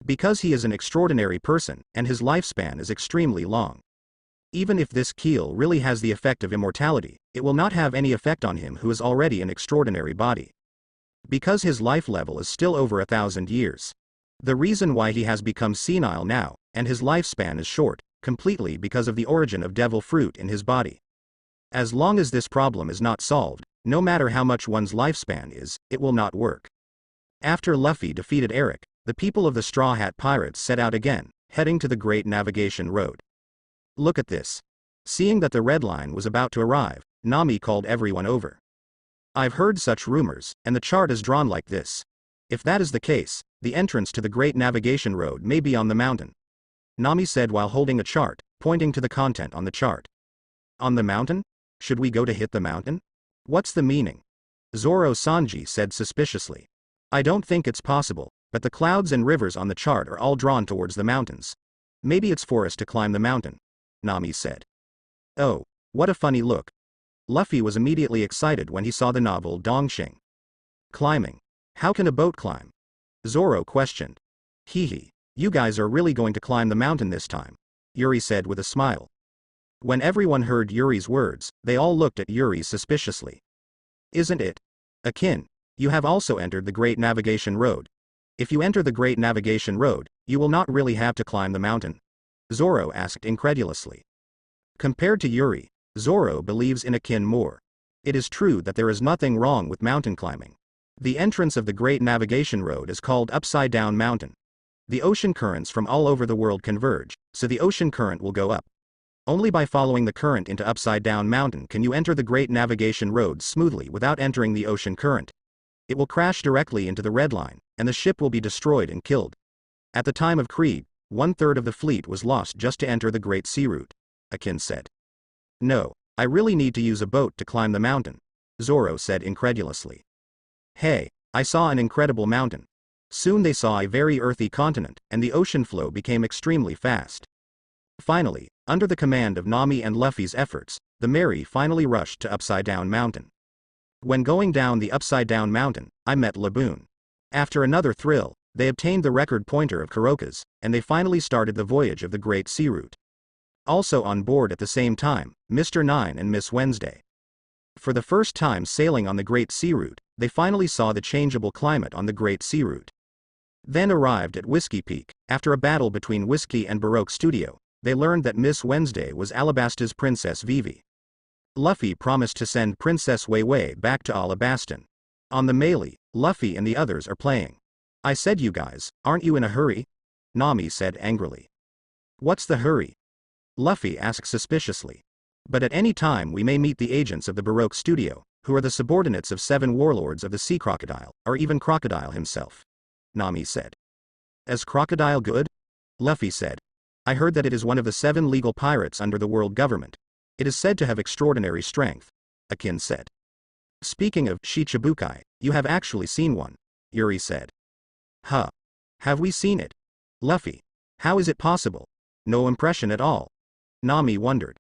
Because he is an extraordinary person, and his lifespan is extremely long. Even if this keel really has the effect of immortality, it will not have any effect on him who is already an extraordinary body. Because his life level is still over 1,000 years. The reason why he has become senile now, and his lifespan is short, completely because of the origin of devil fruit in his body. As long as this problem is not solved, no matter how much one's lifespan is, it will not work. After Luffy defeated Eric, the people of the Straw Hat Pirates set out again, heading to the Great Navigation Road. Look at this. Seeing that the red line was about to arrive, Nami called everyone over. I've heard such rumors, and the chart is drawn like this. If that is the case, the entrance to the Great Navigation Road may be on the mountain, Nami said while holding a chart, pointing to the content on the chart. On the mountain? Should we go to hit the mountain? What's the meaning? Zoro Sanji said suspiciously. I don't think it's possible, but the clouds and rivers on the chart are all drawn towards the mountains. Maybe it's for us to climb the mountain, Nami said. Oh, what a funny look. Luffy was immediately excited when he saw the novel Dongxing. Climbing. How can a boat climb? Zoro questioned. Hee. You guys are really going to climb the mountain this time, Yuri said with a smile. When everyone heard Yuri's words, they all looked at Yuri suspiciously. Isn't it? Akin, you have also entered the Great Navigation Road. If you enter the Great Navigation Road, You will not really have to climb the mountain? Zoro asked incredulously. Compared to Yuri, Zoro believes in Akin more. It is true that there is nothing wrong with mountain climbing. The entrance of the Great Navigation Road is called Upside Down Mountain. The ocean currents from all over the world converge, so the ocean current will go up. Only by following the current into Upside Down Mountain can you enter the Great Navigation Road smoothly without entering the ocean current. It will crash directly into the red line, and the ship will be destroyed and killed. At the time of Krieg, 1/3 of the fleet was lost just to enter the Great Sea Route, Akin said. No, I really need to use a boat to climb the mountain, Zoro said incredulously. Hey, I saw an incredible mountain. Soon they saw a very earthy continent, and the ocean flow became extremely fast. Finally, under the command of Nami and Luffy's efforts, the Mary finally rushed to Upside Down Mountain. When going down the Upside Down Mountain, I met Laboon. After another thrill, they obtained the record pointer of Kuroka's, and they finally started the voyage of the Great Sea Route. Also on board at the same time, Mr. Nine and Miss Wednesday. For the first time sailing on the Great Sea Route, they finally saw the changeable climate on the Great Sea Route. Then arrived at Whiskey Peak. After a battle between Whiskey and Baroque Studio, they learned that Miss Wednesday was Alabasta's Princess Vivi. Luffy promised to send Princess Wei Wei back to Alabasta. On the melee, Luffy and the others are playing. I said, you guys, aren't you in a hurry? Nami said angrily. What's the hurry? Luffy asked suspiciously. But at any time we may meet the agents of the Baroque Studio, who are the subordinates of 7 warlords of the Sea Crocodile, or even Crocodile himself. Nami said. Is Crocodile good? Luffy said. I heard that it is one of the 7 legal pirates under the world government. It is said to have extraordinary strength, Akin said. Speaking of Shichibukai, you have actually seen one, Yuri said. Huh. Have we seen it? Luffy. How is it possible? No impression at all. Nami wondered.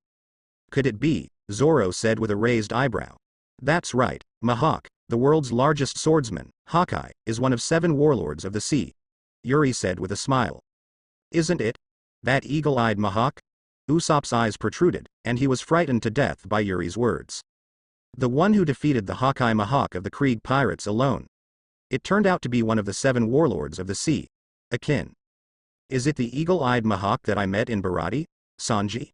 Could it be? Zoro said with a raised eyebrow. That's right, Mihawk, the world's largest swordsman, Hawkeye, is one of 7 warlords of the sea. Yuri said with a smile. Isn't it? That eagle-eyed Mihawk? Usopp's eyes protruded, and he was frightened to death by Yuri's words. The one who defeated the Hawkeye Mihawk of the Krieg pirates alone. It turned out to be one of the 7 warlords of the sea. Akin. Is it the eagle-eyed Mihawk that I met in Baratie? Sanji?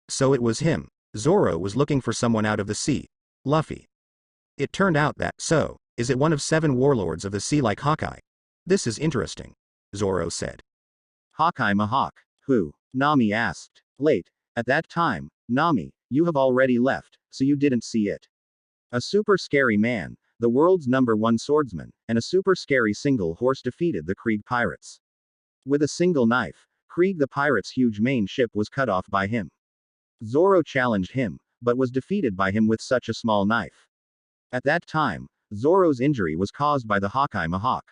So it was him. Zoro was looking for someone out of the sea. Luffy. It turned out that, so, is it one of 7 warlords of the sea like Hawkeye? This is interesting, Zoro said. Hawkeye Mihawk. Who? Nami asked. Late. At that time, Nami, you have already left, so you didn't see it. A super scary man, the world's #1 swordsman, and a super scary single horse defeated the Krieg pirates. With a single knife, Krieg the pirates' huge main ship was cut off by him. Zoro challenged him, but was defeated by him with such a small knife. At that time, Zoro's injury was caused by the Hawkeye Mihawk.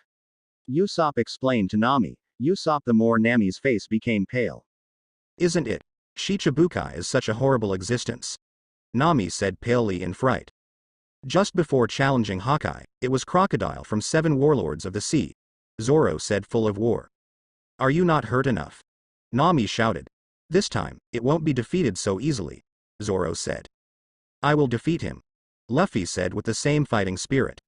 Usopp explained to Nami. Usopp the more Nami's face became pale. Isn't it? Shichibukai is such a horrible existence. Nami said palely in fright. Just before challenging Hawkeye, it was Crocodile from 7 warlords of the sea. Zoro said full of war. Are you not hurt enough? Nami shouted. This time, it won't be defeated so easily, Zoro said. I will defeat him, Luffy said with the same fighting spirit.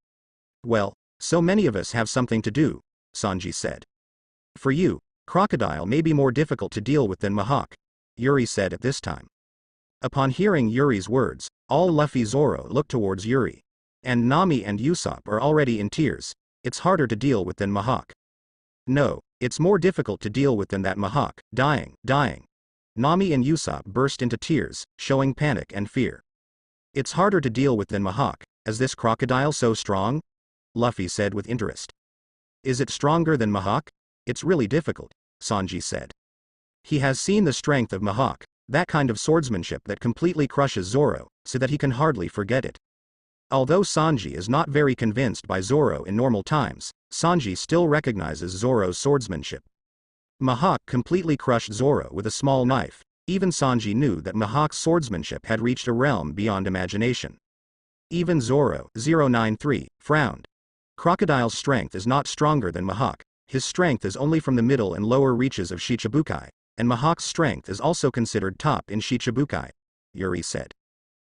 Well, so many of us have something to do, Sanji said. For you, Crocodile may be more difficult to deal with than Mihawk, Yuri said at this time. Upon hearing Yuri's words, all Luffy Zoro looked towards Yuri. And Nami and Usopp are already in tears. It's harder to deal with than Mihawk. No, it's more difficult to deal with than that Mihawk, dying. Nami and Usopp burst into tears, showing panic and fear. It's harder to deal with than Mihawk. Is this crocodile so strong? Luffy said with interest. Is it stronger than Mihawk? It's really difficult, Sanji said. He has seen the strength of Mihawk, that kind of swordsmanship that completely crushes Zoro, so that he can hardly forget it. Although Sanji is not very convinced by Zoro in normal times, Sanji still recognizes Zoro's swordsmanship. Mihawk completely crushed Zoro with a small knife. Even Sanji knew that Mihawk's swordsmanship had reached a realm beyond imagination. Even Zoro 093 frowned. Crocodile's strength is not stronger than Mihawk. His strength is only from the middle and lower reaches of Shichibukai, and Mihawk's strength is also considered top in Shichibukai, Yuri said.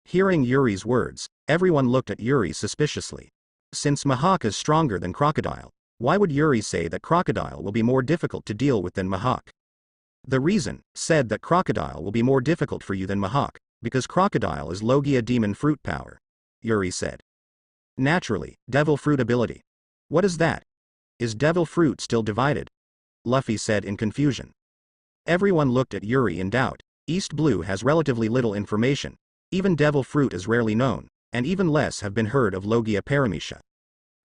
Hearing Yuri's words, everyone looked at Yuri suspiciously. Since Mihawk is stronger than Crocodile, Why would Yuri say that crocodile will be more difficult to deal with than Mahawk? The reason, said that crocodile will be more difficult for you than Mahawk, because crocodile is Logia demon fruit power. Yuri said. Naturally, devil fruit ability. What is that? Is devil fruit still divided? Luffy said in confusion. Everyone looked at Yuri in doubt. East Blue has relatively little information. Even devil fruit is rarely known, and even less have been heard of Logia paramecia.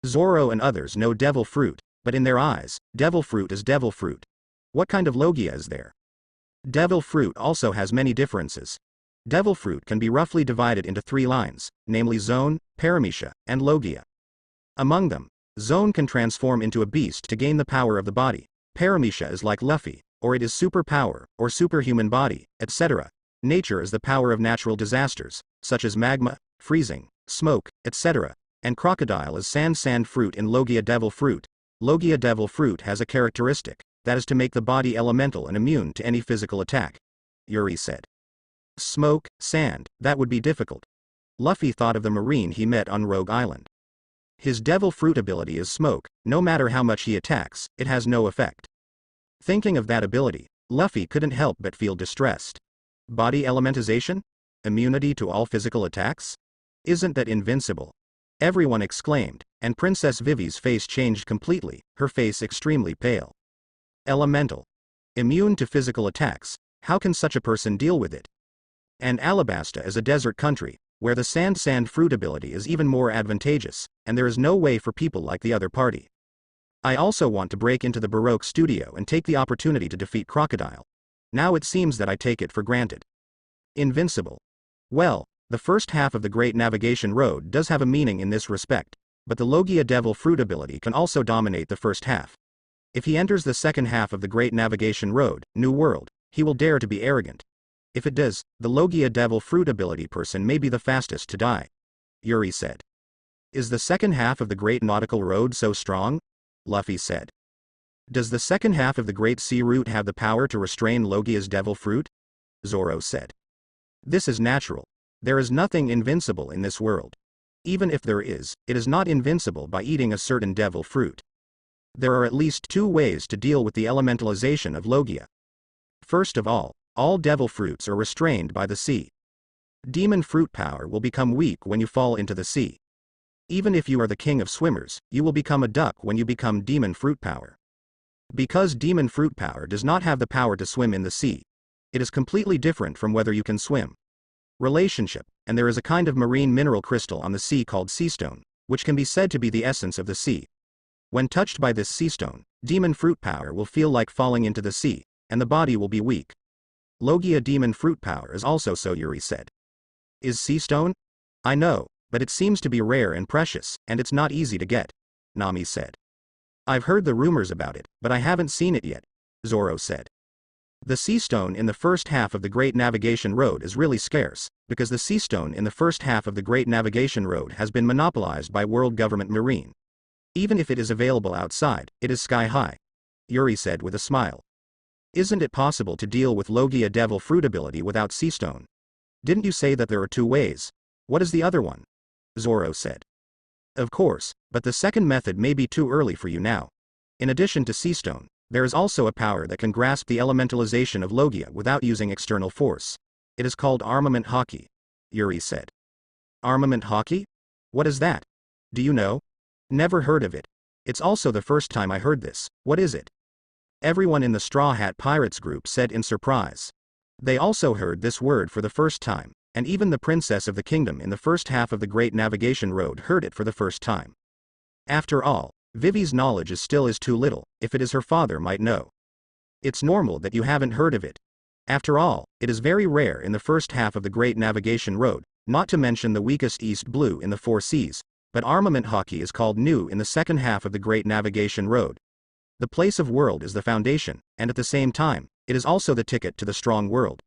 Zoro and others know devil fruit, but in their eyes, devil fruit is devil fruit. What kind of Logia is there? Devil fruit also has many differences. Devil fruit can be roughly divided into 3 lines, namely Zone, Paramecia, and Logia. Among them, Zone can transform into a beast to gain the power of the body. Paramecia is like Luffy, or it is superpower, or superhuman body, etc. Nature is the power of natural disasters, such as magma, freezing, smoke, etc. And crocodile is sand fruit in Logia devil fruit. Logia devil fruit has a characteristic, that is to make the body elemental and immune to any physical attack. Yuri said. Smoke, sand, that would be difficult. Luffy thought of the marine he met on Rogue Island. His devil fruit ability is smoke, no matter how much he attacks, it has no effect. Thinking of that ability, Luffy couldn't help but feel distressed. Body elementization? Immunity to all physical attacks? Isn't that invincible? Everyone exclaimed, and Princess Vivi's face changed completely, her face extremely pale. Elemental. Immune to physical attacks, how can such a person deal with it? And Alabasta is a desert country, where the sand fruit ability is even more advantageous, and there is no way for people like the other party. I also want to break into the Baroque studio and take the opportunity to defeat Crocodile. Now it seems that I take it for granted. Invincible. Well, the first half of the Great Navigation Road does have a meaning in this respect, but the Logia devil fruit ability can also dominate the first half. If he enters the second half of the Great Navigation Road, New World, he will dare to be arrogant. If it does, the Logia devil fruit ability person may be the fastest to die. Yuri said. Is the second half of the Great Nautical Road so strong? Luffy said. Does the second half of the Great Sea Route have the power to restrain Logia's devil fruit? Zoro said. This is natural. There is nothing invincible in this world. Even if there is, it is not invincible by eating a certain devil fruit. There are at least 2 ways to deal with the elementalization of Logia. First of all devil fruits are restrained by the sea. Demon fruit power will become weak when you fall into the sea. Even if you are the king of swimmers, you will become a duck when you become demon fruit power. Because demon fruit power does not have the power to swim in the sea. It is completely different from whether you can swim. Relationship, and there is a kind of marine mineral crystal on the sea called seastone, which can be said to be the essence of the sea. When touched by this seastone, demon fruit power will feel like falling into the sea, and the body will be weak. Logia demon fruit power is also so, Yuri said. Is seastone? I know, but it seems to be rare and precious, and it's not easy to get, Nami said. I've heard the rumors about it, but I haven't seen it yet, Zoro said. The seastone in the first half of the Great Navigation Road is really scarce, because the seastone in the first half of the Great Navigation Road has been monopolized by World Government Marine. Even if it is available outside, it is sky high, Yuri said with a smile. Isn't it possible to deal with Logia devil fruit ability without seastone? Didn't you say that there are 2 ways? What is the other one? Zoro said. Of course, but the second method may be too early for you now. In addition to seastone, there is also a power that can grasp the elementalization of Logia without using external force. It is called armament hockey, Yuri said. Armament hockey? What is that? Do you know? Never heard of it. It's also the first time I heard this. What is it? Everyone in the Straw Hat Pirates group said in surprise. They also heard this word for the first time, and even the princess of the kingdom in the first half of the Great Navigation Road heard it for the first time. After all, Vivi's knowledge is too little, if it is her father might know. It's normal that you haven't heard of it. After all, it is very rare in the first half of the Great Navigation Road, not to mention the weakest East Blue in the 4 seas, but armament hockey is called new in the second half of the Great Navigation Road. The place of world is the foundation, and at the same time, it is also the ticket to the strong world.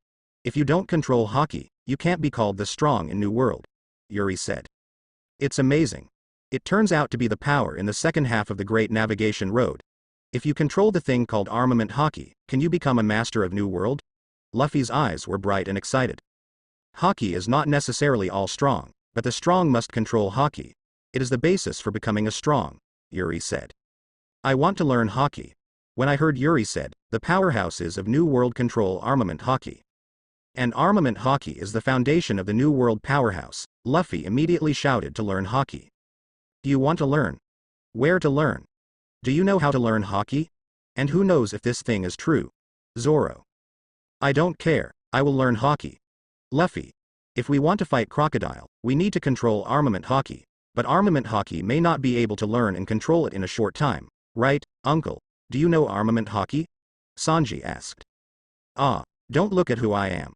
If you don't control hockey, you can't be called the strong in New World, Yuri said. It's amazing. It turns out to be the power in the second half of the Great Navigation Road. If you control the thing called armament hockey, can you become a master of New World? Luffy's eyes were bright and excited. Hockey is not necessarily all strong, but the strong must control hockey. It is the basis for becoming a strong, Yuri said. I want to learn hockey. When I heard Yuri said, the powerhouses of New World control armament hockey. And armament hockey is the foundation of the New World powerhouse, Luffy immediately shouted to learn hockey. Do you want to learn? Where to learn? Do you know how to learn hockey? And who knows if this thing is true? Zoro. I don't care, I will learn hockey. Luffy. If we want to fight Crocodile, we need to control armament hockey, but armament hockey may not be able to learn and control it in a short time, right, uncle? Do you know armament hockey? Sanji asked. Ah, don't look at who I am.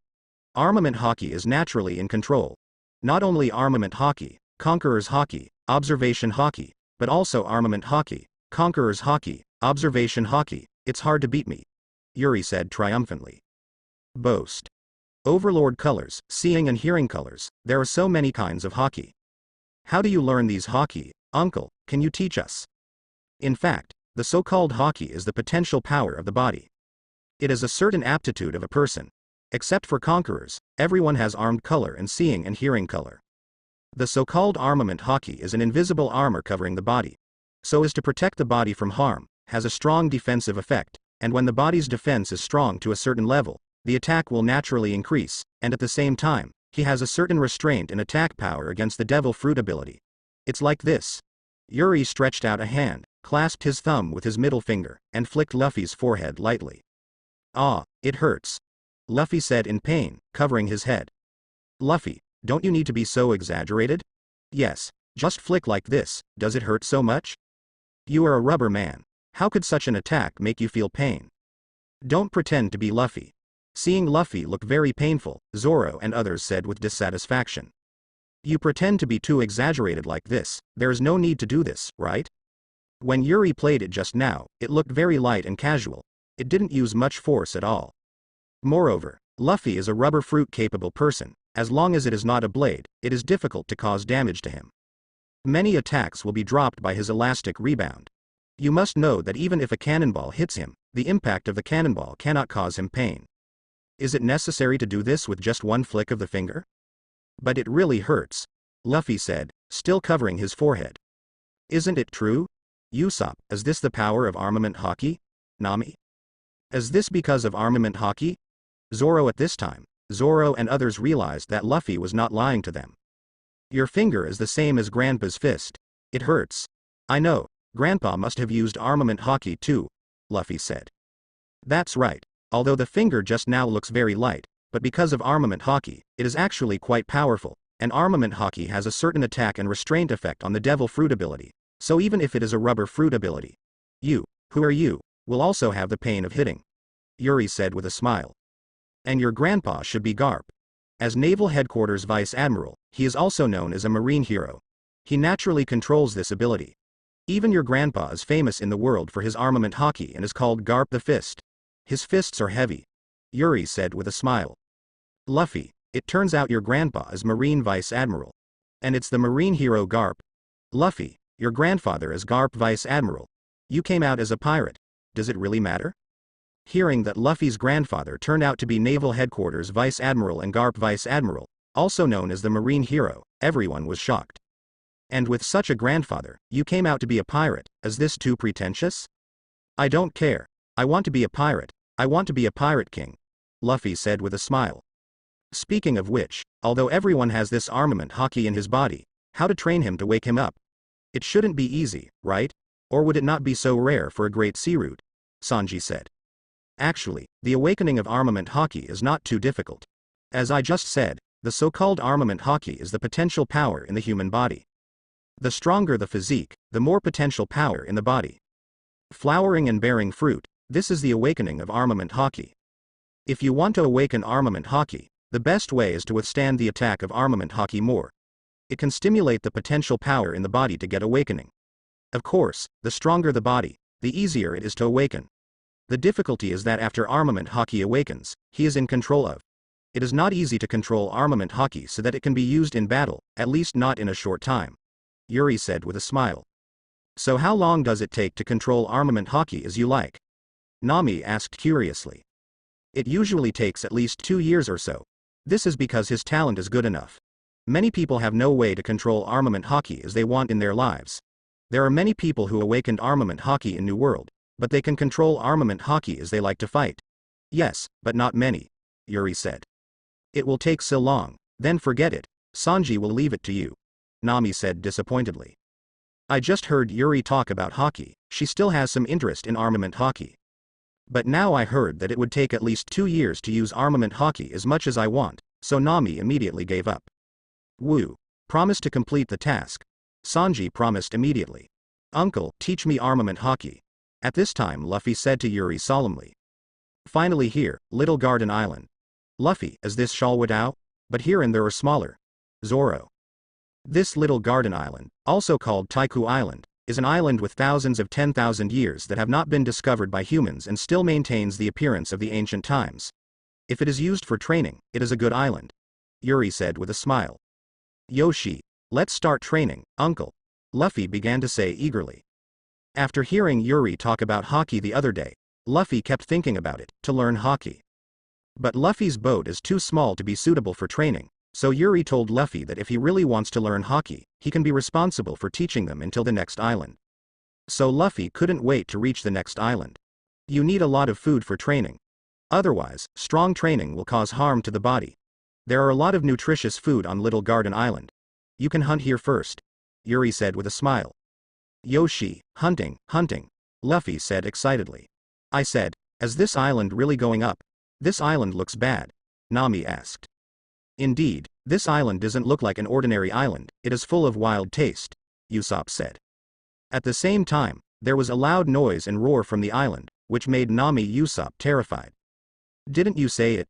Armament hockey is naturally in control. Not only armament hockey, conqueror's hockey, observation hockey, but also armament hockey, conqueror's hockey, observation hockey. It's hard to beat me. Yuri said triumphantly. Boast. Overlord colors, seeing and hearing colors, there are so many kinds of hockey. How do you learn these hockey, uncle, can you teach us? In fact, the so-called hockey is the potential power of the body. It is a certain aptitude of a person. Except for conquerors, everyone has armed color and seeing and hearing color. The so-called armament hockey is an invisible armor covering the body, so as to protect the body from harm, has a strong defensive effect, and when the body's defense is strong to a certain level, the attack will naturally increase, and at the same time, he has a certain restraint in attack power against the devil fruit ability. It's like this. Yuri stretched out a hand, clasped his thumb with his middle finger, and flicked Luffy's forehead lightly. Ah, it hurts. Luffy said in pain, covering his head. Luffy, don't you need to be so exaggerated? Yes, just flick like this, does it hurt so much? You are a rubber man. How could such an attack make you feel pain? Don't pretend to be Luffy. Seeing Luffy look very painful, Zoro and others said with dissatisfaction. You pretend to be too exaggerated like this, there is no need to do this, right? When Yuri played it just now, it looked very light and casual. It didn't use much force at all. Moreover, Luffy is a rubber fruit capable person, as long as it is not a blade, it is difficult to cause damage to him. Many attacks will be dropped by his elastic rebound. You must know that even if a cannonball hits him, the impact of the cannonball cannot cause him pain. Is it necessary to do this with just one flick of the finger? But it really hurts, Luffy said, still covering his forehead. Isn't it true? Usopp, is this the power of armament hockey? Nami? Is this because of armament hockey? Zoro at this time, Zoro and others realized that Luffy was not lying to them. Your finger is the same as Grandpa's fist. It hurts. I know, Grandpa must have used armament hockey too, Luffy said. That's right, although the finger just now looks very light, but because of armament hockey, it is actually quite powerful, and armament hockey has a certain attack and restraint effect on the devil fruit ability, so even if it is a rubber fruit ability, you, who are you, will also have the pain of hitting. Yuri said with a smile. And your grandpa should be Garp. As Naval Headquarters Vice Admiral, he is also known as a marine hero. He naturally controls this ability. Even your grandpa is famous in the world for his armament hockey and is called Garp the Fist. His fists are heavy. Yuri said with a smile. Luffy, it turns out your grandpa is Marine Vice Admiral. And it's the marine hero Garp. Luffy, your grandfather is Garp Vice Admiral. You came out as a pirate. Does it really matter? Hearing that Luffy's grandfather turned out to be Naval Headquarters Vice Admiral and Garp Vice Admiral, also known as the Marine Hero, everyone was shocked. And with such a grandfather, you came out to be a pirate, is this too pretentious? I don't care. I want to be a pirate. I want to be a pirate king, Luffy said with a smile. Speaking of which, although everyone has this armament hockey in his body, how to train him to wake him up? It shouldn't be easy, right? Or would it not be so rare for a great sea route? Sanji said. Actually, the awakening of armament hockey is not too difficult. As I just said, the so-called armament hockey is the potential power in the human body. The stronger the physique, the more potential power in the body. Flowering and bearing fruit, this is the awakening of armament hockey. If you want to awaken armament hockey, the best way is to withstand the attack of armament hockey more. It can stimulate the potential power in the body to get awakening. Of course, the stronger the body, the easier it is to awaken. The difficulty is that after armament hockey awakens, he is in control of. It is not easy to control armament hockey so that it can be used in battle, at least not in a short time. Yuri said with a smile. So how long does it take to control armament hockey as you like? Nami asked curiously. It usually takes at least 2 years or so. This is because his talent is good enough. Many people have no way to control armament hockey as they want in their lives. There are many people who awakened armament hockey in New World, but they can control armament hockey as they like to fight. Yes, but not many, Yuri said. It will take so long, then forget it. Sanji will leave it to you, Nami said disappointedly. I just heard Yuri talk about hockey. She still has some interest in armament hockey. But now I heard that it would take at least 2 years to use armament hockey as much as I want, so Nami immediately gave up. Woo. Promise to complete the task. Sanji promised immediately. Uncle, teach me armament hockey. At this time Luffy said to Yuri solemnly. Finally here, Little Garden Island. Luffy, is this Shalwadao? But here and there are smaller. Zoro. This Little Garden Island, also called Taiku Island, is an island with thousands of 10,000 years that have not been discovered by humans and still maintains the appearance of the ancient times. If it is used for training, it is a good island, Yuri said with a smile. Yoshi, let's start training, uncle, Luffy began to say eagerly. After hearing Yuri talk about hockey the other day, Luffy kept thinking about it, to learn hockey. But Luffy's boat is too small to be suitable for training, so Yuri told Luffy that if he really wants to learn hockey, he can be responsible for teaching them until the next island. So Luffy couldn't wait to reach the next island. You need a lot of food for training. Otherwise, strong training will cause harm to the body. There are a lot of nutritious food on Little Garden Island. You can hunt here first, Yuri said with a smile. Yoshi, hunting, Luffy said excitedly. I said, is this island really going up? This island looks bad, Nami asked. Indeed, this island doesn't look like an ordinary island, it is full of wild taste, Usopp said. At the same time, there was a loud noise and roar from the island, which made Nami Usopp terrified. Didn't you say it?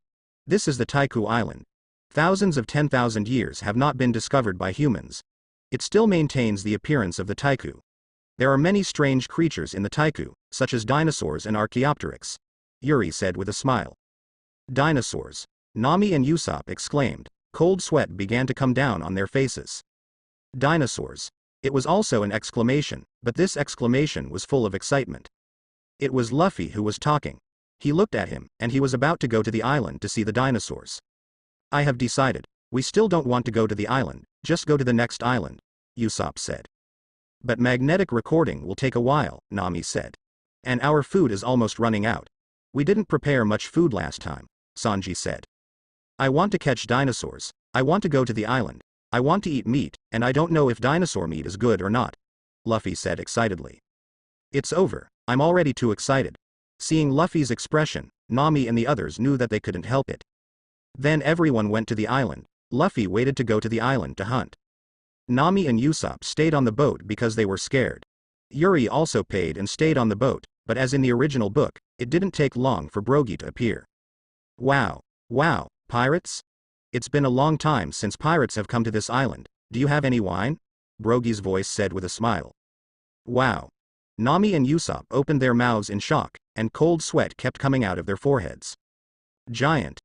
This is the Taiku Island. Thousands of 10,000 years have not been discovered by humans. It still maintains the appearance of the Taiku. There are many strange creatures in the Taiku, such as dinosaurs and Archaeopteryx, Yuri said with a smile. Dinosaurs, Nami and Usopp exclaimed. Cold sweat began to come down on their faces. Dinosaurs. It was also an exclamation, but this exclamation was full of excitement. It was Luffy who was talking. He looked at him, and he was about to go to the island to see the dinosaurs. I have decided. We still don't want to go to the island, just go to the next island, Usopp said. But magnetic recording will take a while, Nami said. And our food is almost running out. We didn't prepare much food last time, Sanji said. I want to catch dinosaurs, I want to go to the island, I want to eat meat, and I don't know if dinosaur meat is good or not, Luffy said excitedly. It's over, I'm already too excited. Seeing Luffy's expression, Nami and the others knew that they couldn't help it. Then everyone went to the island. Luffy waited to go to the island to hunt. Nami and Usopp stayed on the boat because they were scared. Yuri also paid and stayed on the boat, but as in the original book, it didn't take long for Brogy to appear. Wow, pirates? It's been a long time since pirates have come to this island. Do you have any wine? Brogy's voice said with a smile. Wow. Nami and Usopp opened their mouths in shock, and cold sweat kept coming out of their foreheads. Giant.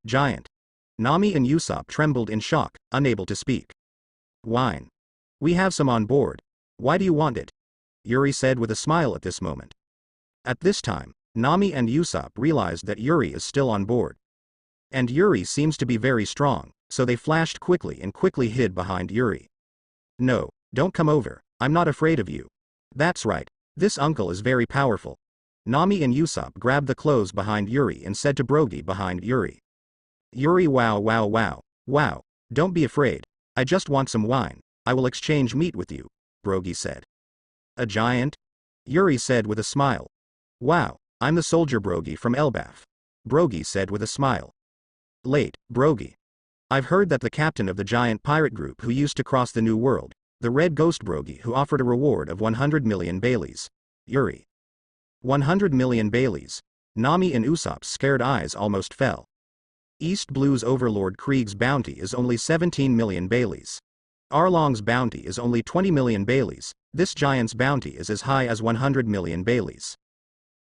Nami and Usopp trembled in shock, unable to speak. Wine. We have some on board. Why do you want it? Yuri said with a smile at this moment. At this time, Nami and Usopp realized that Yuri is still on board. And Yuri seems to be very strong, so they flashed quickly and quickly hid behind Yuri. No, don't come over, I'm not afraid of you. That's right, this uncle is very powerful. Nami and Usopp grabbed the clothes behind Yuri and said to Brogy behind Yuri. Yuri, wow, don't be afraid, I just want some wine, I will exchange meat with you, Brogy said. A giant? Yuri said with a smile. Wow, I'm the soldier Brogy from Elbaf. Brogy said with a smile. Late, Brogy. I've heard that the captain of the giant pirate group who used to cross the New World, the Red Ghost Brogy who offered a reward of 100 million Baileys. Yuri. 100 million Baileys. Nami and Usopp's scared eyes almost fell. East Blue's overlord Krieg's bounty is only 17 million Baileys. Arlong's bounty is only 20 million Baileys, this giant's bounty is as high as 100 million Baileys.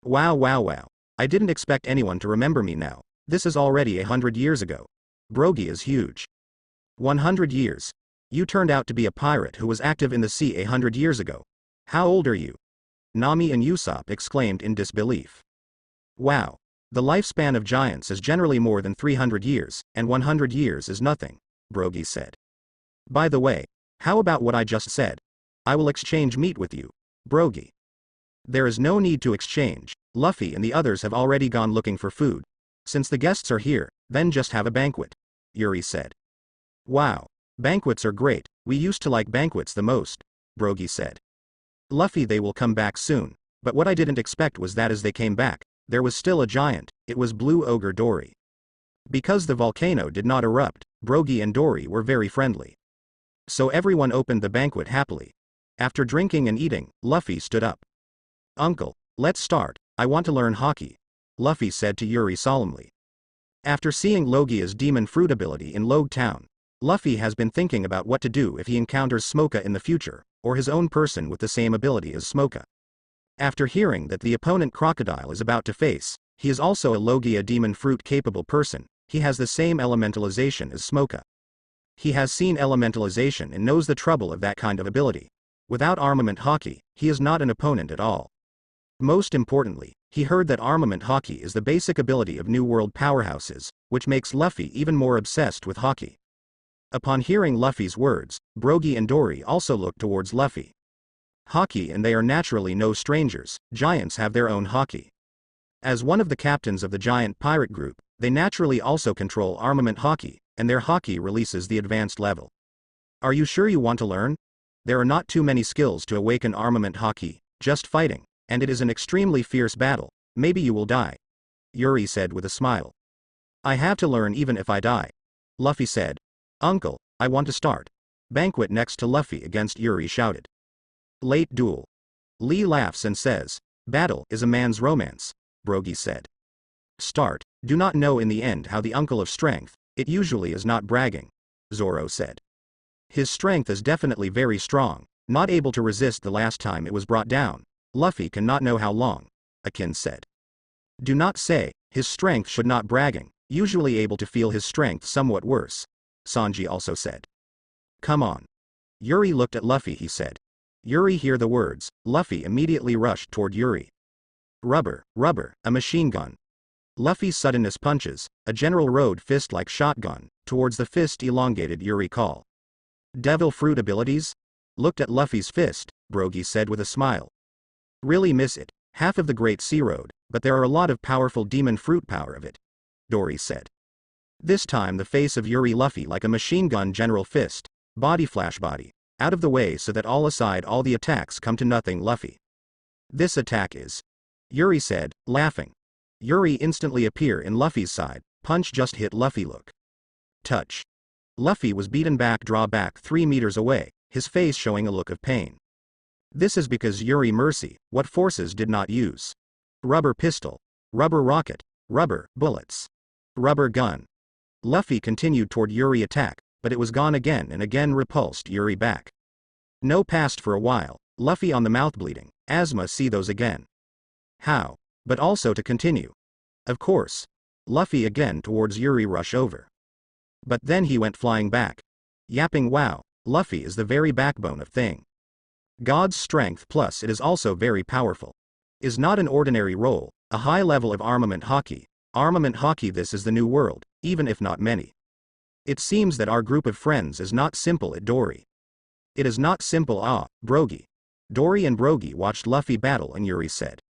Wow. I didn't expect anyone to remember me now, this is already 100 years ago. Brogy is huge. 100 years. You turned out to be a pirate who was active in the sea 100 years ago. How old are you? Nami and Usopp exclaimed in disbelief. Wow. The lifespan of giants is generally more than 300 years, and 100 years is nothing, Brogy said. By the way, how about what I just said? I will exchange meat with you. Brogy. There is no need to exchange. Luffy and the others have already gone looking for food. Since the guests are here, then just have a banquet, Yuri said. Wow. Banquets are great, we used to like banquets the most, Brogy said. Luffy, they will come back soon, but what I didn't expect was that as they came back, there was still a giant, it was Blue Ogre Dory. Because the volcano did not erupt, Brogy and Dory were very friendly. So everyone opened the banquet happily. After drinking and eating, Luffy stood up. Uncle, let's start, I want to learn hockey, Luffy said to Yuri solemnly. After seeing Logia's demon fruit ability in Logtown, Luffy has been thinking about what to do if he encounters Smoka in the future, or his own person with the same ability as Smoka. After hearing that the opponent Crocodile is about to face, he is also a Logia demon fruit capable person, he has the same elementalization as Smoka. He has seen elementalization and knows the trouble of that kind of ability. Without armament hockey, he is not an opponent at all. Most importantly, he heard that armament hockey is the basic ability of New World powerhouses, which makes Luffy even more obsessed with hockey. Upon hearing Luffy's words, Brogy and Dory also looked towards Luffy. Hockey, and they are naturally no strangers, giants have their own hockey. As one of the captains of the giant pirate group, they naturally also control armament hockey, and their hockey releases the advanced level. Are you sure you want to learn? There are not too many skills to awaken armament hockey, just fighting, and it is an extremely fierce battle, maybe you will die, Yuri said with a smile. I have to learn even if I die, Luffy said. Uncle, I want to start. Banquet next to Luffy against Yuri shouted. Late duel. Lee laughs and says, battle is a man's romance, Brogy said. Start, do not know in the end how the uncle of strength, it usually is not bragging, Zoro said. His strength is definitely very strong, not able to resist the last time it was brought down. Luffy cannot know how long, Akin said. Do not say, his strength should not bragging, usually able to feel his strength somewhat worse, Sanji also said. Come on. Yuri looked at Luffy, he said. Yuri hear the words, Luffy immediately rushed toward Yuri. Rubber, a machine gun. Luffy's suddenness punches, a general road fist like shotgun, towards the fist elongated Yuri call. Devil fruit abilities? Looked at Luffy's fist, Brogy said with a smile. Really miss it, half of the Great Sea Road, but there are a lot of powerful demon fruit power of it, Dory said. This time the face of Yuri Luffy like a machine gun general fist, body flash body, out of the way so that all the attacks come to nothing Luffy. This attack is, Yuri said, laughing. Yuri instantly appear in Luffy's side, punch just hit Luffy look. Touch. Luffy was beaten back, draw back 3 meters away, his face showing a look of pain. This is because Yuri mercy, what forces did not use. Rubber pistol. Rubber rocket. Rubber bullets. Rubber gun. Luffy continued toward Yuri attack, but it was gone again and again repulsed Yuri back. No passed for a while, Luffy on the mouth bleeding, asthma see those again. How? But also to continue. Of course. Luffy again towards Yuri rush over. But then he went flying back. Yapping wow, Luffy is the very backbone of thing. God's strength plus it is also very powerful. Is not an ordinary role, a high level of armament hockey. Armament hockey, this is the new world, even if not many. It seems that our group of friends is not simple at Dory. It is not simple Brogy. Dory and Brogy watched Luffy battle and Yuri said.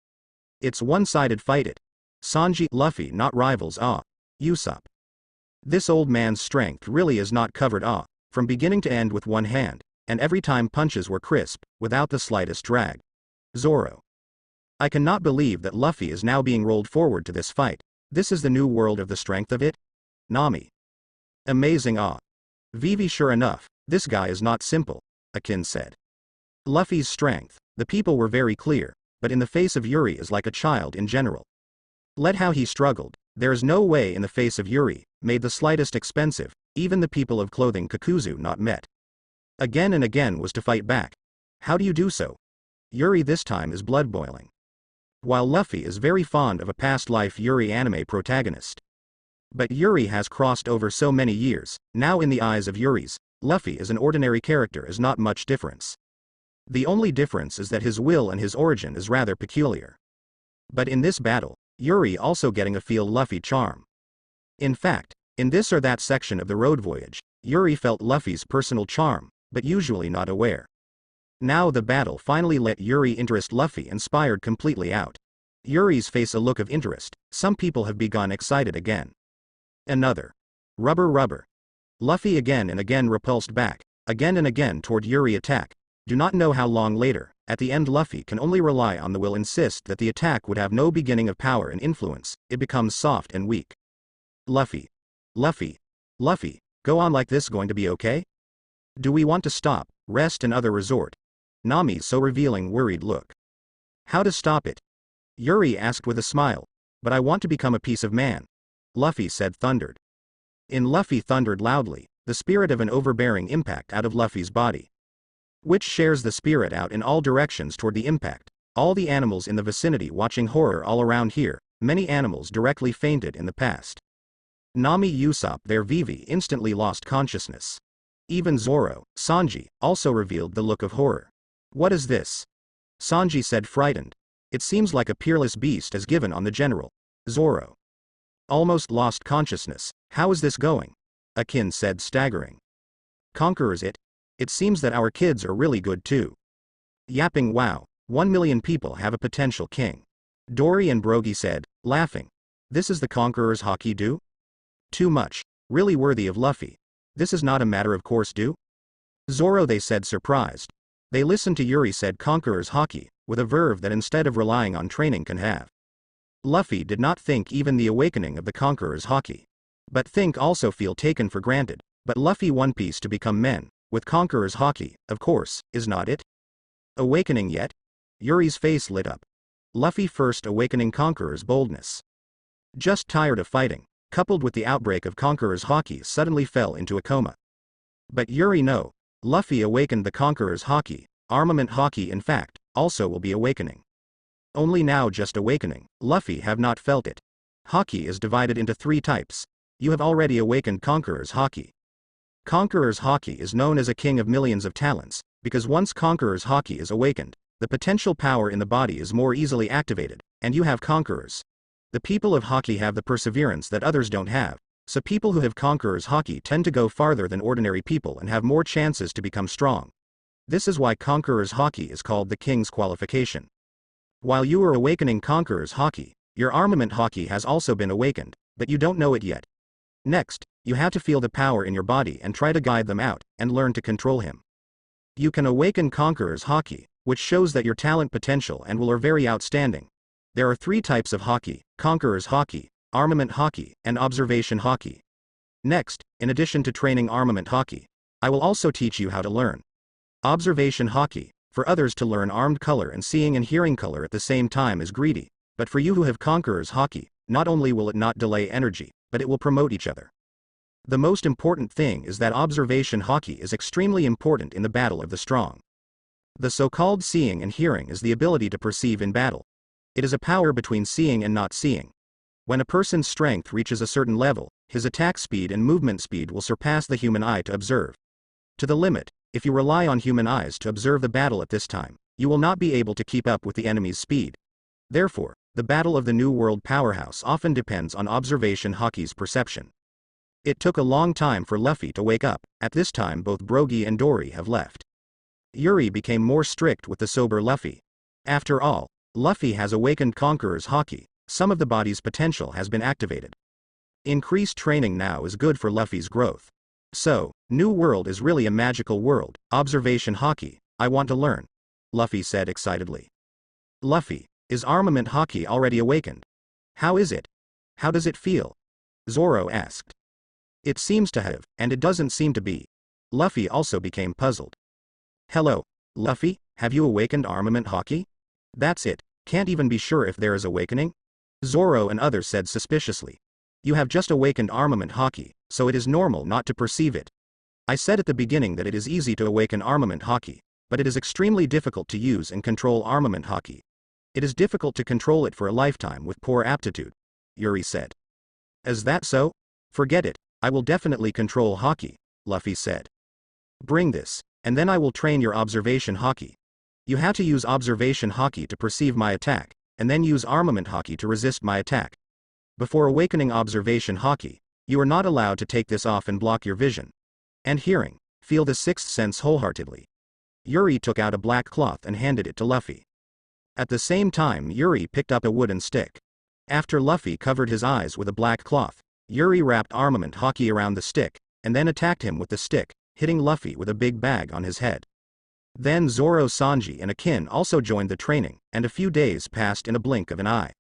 It's one-sided fight it. Sanji, Luffy not rivals Usopp. This old man's strength really is not covered from beginning to end with one hand, and every time punches were crisp, without the slightest drag. Zoro. I cannot believe that Luffy is now being rolled forward to this fight. This is the new world of the strength of it? Nami. Amazing Vivi, sure enough, this guy is not simple, Akin said. Luffy's strength, the people were very clear, but in the face of Yuri is like a child in general. Let how he struggled, there is no way in the face of Yuri, made the slightest expensive, even the people of clothing Kakuzu not met. Again and again was to fight back. How do you do so? Yuri this time is blood boiling. While Luffy is very fond of a past life Yuri anime protagonist. But Yuri has crossed over so many years, now in the eyes of Yuri's, Luffy as an ordinary character is not much difference. The only difference is that his will and his origin is rather peculiar. But in this battle, Yuri also getting a feel Luffy charm. In fact, in this or that section of the road voyage, Yuri felt Luffy's personal charm, but usually not aware. Now the battle finally let Yuri interest Luffy inspired completely out. Yuri's face a look of interest. Some people have begun excited again. Another. Rubber. Luffy again and again repulsed back, again and again toward Yuri attack. Do not know how long later, at the end Luffy can only rely on the will insist that the attack would have no beginning of power and influence, it becomes soft and weak. Luffy, go on like this going to be okay? Do we want to stop, rest and other resort? Nami's so revealing worried look. How to stop it? Yuri asked with a smile. But I want to become a piece of man. Luffy said thundered. In Luffy thundered loudly, the spirit of an overbearing impact out of Luffy's body. Which shares the spirit out in all directions toward the impact. All the animals in the vicinity watching horror all around here, many animals directly fainted in the past. Nami Usopp their Vivi instantly lost consciousness. Even Zoro, Sanji, also revealed the look of horror. What is this? Sanji said frightened. It seems like a peerless beast as given on the general. Zoro. Almost lost consciousness, how is this going? Akin said staggering. Conquerors it? It seems that our kids are really good too. Yapping wow, 1 million people have a potential king. Dory and Brogy said, laughing. This is the Conqueror's Haki do? Too much. Really worthy of Luffy. This is not a matter of course do? Zoro they said surprised. They listened to Yuri said Conqueror's Haki, with a verve that instead of relying on training can have. Luffy did not think even the awakening of the Conqueror's Haki. But think also feel taken for granted, but Luffy One Piece to become men, with Conqueror's Haki, of course, is not it? Awakening yet? Yuri's face lit up. Luffy first awakening Conqueror's boldness. Just tired of fighting, coupled with the outbreak of Conqueror's Haki suddenly fell into a coma. But Yuri no, Luffy awakened the Conqueror's Haki, armament Haki in fact, also will be awakening. Only now just awakening, Luffy have not felt it. Haki is divided into 3 types. You have already awakened Conqueror's Haki. Conqueror's Haki is known as a king of millions of talents, because once Conqueror's Haki is awakened, the potential power in the body is more easily activated, and you have Conquerors. The people of Haki have the perseverance that others don't have, so people who have Conqueror's Haki tend to go farther than ordinary people and have more chances to become strong. This is why Conqueror's Haki is called the King's Qualification. While you are awakening Conqueror's Haki, your armament Haki has also been awakened, but you don't know it yet. Next, you have to feel the power in your body and try to guide them out, and learn to control him. You can awaken Conqueror's Haki, which shows that your talent potential and will are very outstanding. There are 3 types of Haki, Conqueror's Haki, Armament Haki, and Observation Haki. Next, in addition to training Armament Haki, I will also teach you how to learn Observation Haki. For others to learn armed color and seeing and hearing color at the same time is greedy, but for you who have Conqueror's Haki, not only will it not delay energy, but it will promote each other. The most important thing is that Observation Haki is extremely important in the battle of the strong. The so-called seeing and hearing is the ability to perceive in battle. It is a power between seeing and not seeing. When a person's strength reaches a certain level, his attack speed and movement speed will surpass the human eye to observe. To the limit, if you rely on human eyes to observe the battle at this time, you will not be able to keep up with the enemy's speed. Therefore, the battle of the New World powerhouse often depends on Observation Haki's perception. It took a long time for Luffy to wake up. At this time both Brogy and Dory have left. Yuri became more strict with the sober Luffy. After all, Luffy has awakened Conqueror's Haki, some of the body's potential has been activated. Increased training now is good for Luffy's growth. So, New World is really a magical world. Observation Haki, I want to learn. Luffy said excitedly. Luffy, is Armament Haki already awakened? How is it? How does it feel? Zoro asked. It seems to have, and it doesn't seem to be. Luffy also became puzzled. Hello, Luffy, have you awakened Armament Haki? That's it, can't even be sure if there is awakening? Zoro and others said suspiciously. You have just awakened Armament Haki, so it is normal not to perceive it. I said at the beginning that it is easy to awaken Armament Haki, but it is extremely difficult to use and control Armament Haki. It is difficult to control it for a lifetime with poor aptitude, Yuri said. Is that so? Forget it, I will definitely control Haki, Luffy said. Bring this, and then I will train your Observation Haki. You have to use Observation Haki to perceive my attack, and then use Armament Haki to resist my attack. Before awakening Observation Haki, you are not allowed to take this off and block your vision. And hearing, feel the 6th sense wholeheartedly. Yuri took out a black cloth and handed it to Luffy. At the same time, Yuri picked up a wooden stick. After Luffy covered his eyes with a black cloth, Yuri wrapped armament hockey around the stick, and then attacked him with the stick, hitting Luffy with a big bag on his head. Then Zoro, Sanji and Akin also joined the training, and a few days passed in a blink of an eye.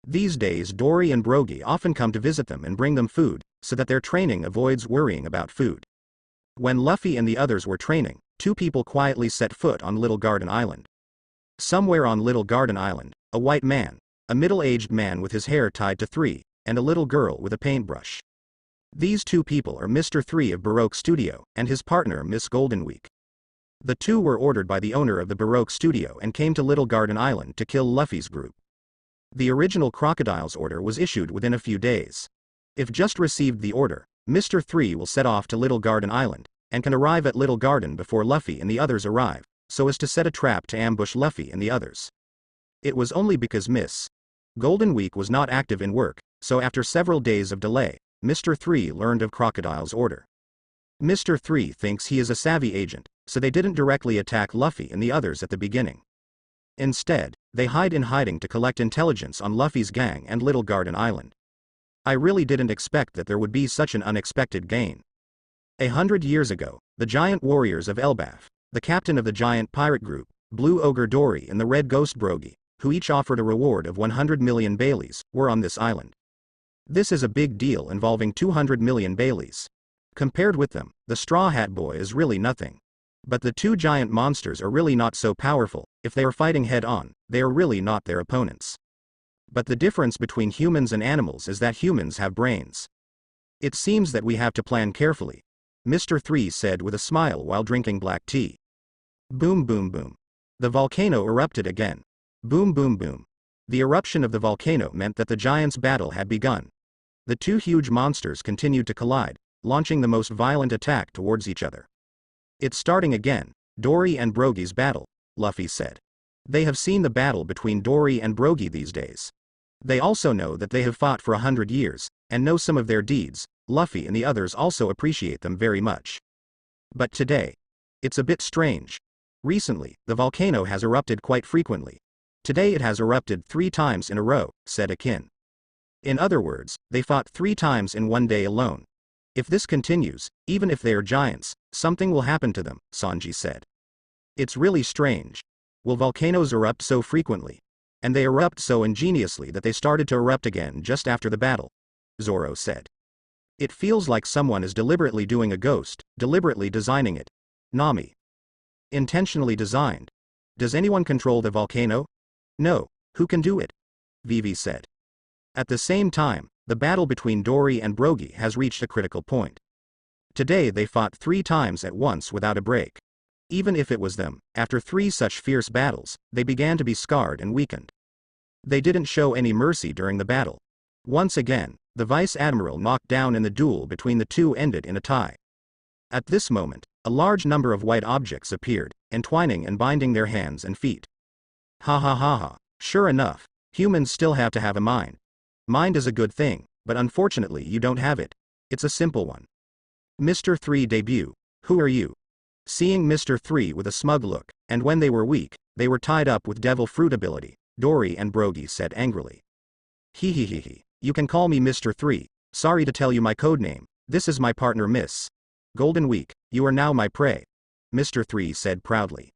These days Dory and Brogy often come to visit them and bring them food, so that their training avoids worrying about food. When Luffy and the others were training, two people quietly set foot on Little Garden Island. Somewhere on Little Garden Island, a white man, a middle-aged man with his hair tied to three, and a little girl with a paintbrush. These two people are Mr. 3 of Baroque Studio, and his partner Miss Goldenweek. The two were ordered by the owner of the Baroque Studio and came to Little Garden Island to kill Luffy's group. The original Crocodile's order was issued within a few days. If just received the order, Mr. 3 will set off to Little Garden Island, and can arrive at Little Garden before Luffy and the others arrive, so as to set a trap to ambush Luffy and the others. It was only because Miss Goldenweek was not active in work, so after several days of delay, Mr. 3 learned of Crocodile's order. Mr. 3 thinks he is a savvy agent, so they didn't directly attack Luffy and the others at the beginning. Instead, they hide in hiding to collect intelligence on Luffy's gang and Little Garden Island. I really didn't expect that there would be such an unexpected gain. 100 years ago, the giant warriors of Elbaf, the captain of the giant pirate group, Blue Ogre Dory and the Red Ghost Brogy, who each offered a reward of 100 million Baileys, were on this island. This is a big deal involving 200 million Baileys. Compared with them, the Straw Hat Boy is really nothing. But the two giant monsters are really not so powerful. If they are fighting head-on, they are really not their opponents. But the difference between humans and animals is that humans have brains. It seems that we have to plan carefully, Mr. 3 said with a smile while drinking black tea. Boom boom boom. The volcano erupted again. Boom boom boom. The eruption of the volcano meant that the giants' battle had begun. The two huge monsters continued to collide, launching the most violent attack towards each other. It's starting again, Dory and Brogy's battle, Luffy said. They have seen the battle between Dory and Brogy these days. They also know that they have fought for 100 years, and know some of their deeds. Luffy and the others also appreciate them very much. But today, it's a bit strange. Recently, the volcano has erupted quite frequently. Today it has erupted 3 times in a row, said Akin. In other words, they fought 3 times in one day alone. If this continues, even if they are giants, something will happen to them, Sanji said. It's really strange. Will volcanoes erupt so frequently? And they erupt so ingeniously that they started to erupt again just after the battle, Zoro said. It feels like someone is deliberately doing a ghost, deliberately designing it. Nami. Intentionally designed. Does anyone control the volcano? No. Who can do it? Vivi said. At the same time, the battle between Dory and Brogy has reached a critical point. Today they fought 3 times at once without a break. Even if it was them, after 3 such fierce battles, they began to be scarred and weakened. They didn't show any mercy during the battle. Once again, the Vice Admiral knocked down and the duel between the two ended in a tie. At this moment, a large number of white objects appeared, entwining and binding their hands and feet. Ha ha ha ha, sure enough, humans still have to have a mind. Mind is a good thing, but unfortunately you don't have it. It's a simple one. Mr. 3 debut, who are you? Seeing Mr. 3 with a smug look, and when they were weak, they were tied up with devil fruit ability, Dory and Brogy said angrily. He, you can call me Mr. 3, sorry to tell you my code name, this is my partner Miss Goldenweek, you are now my prey, Mr. 3 said proudly.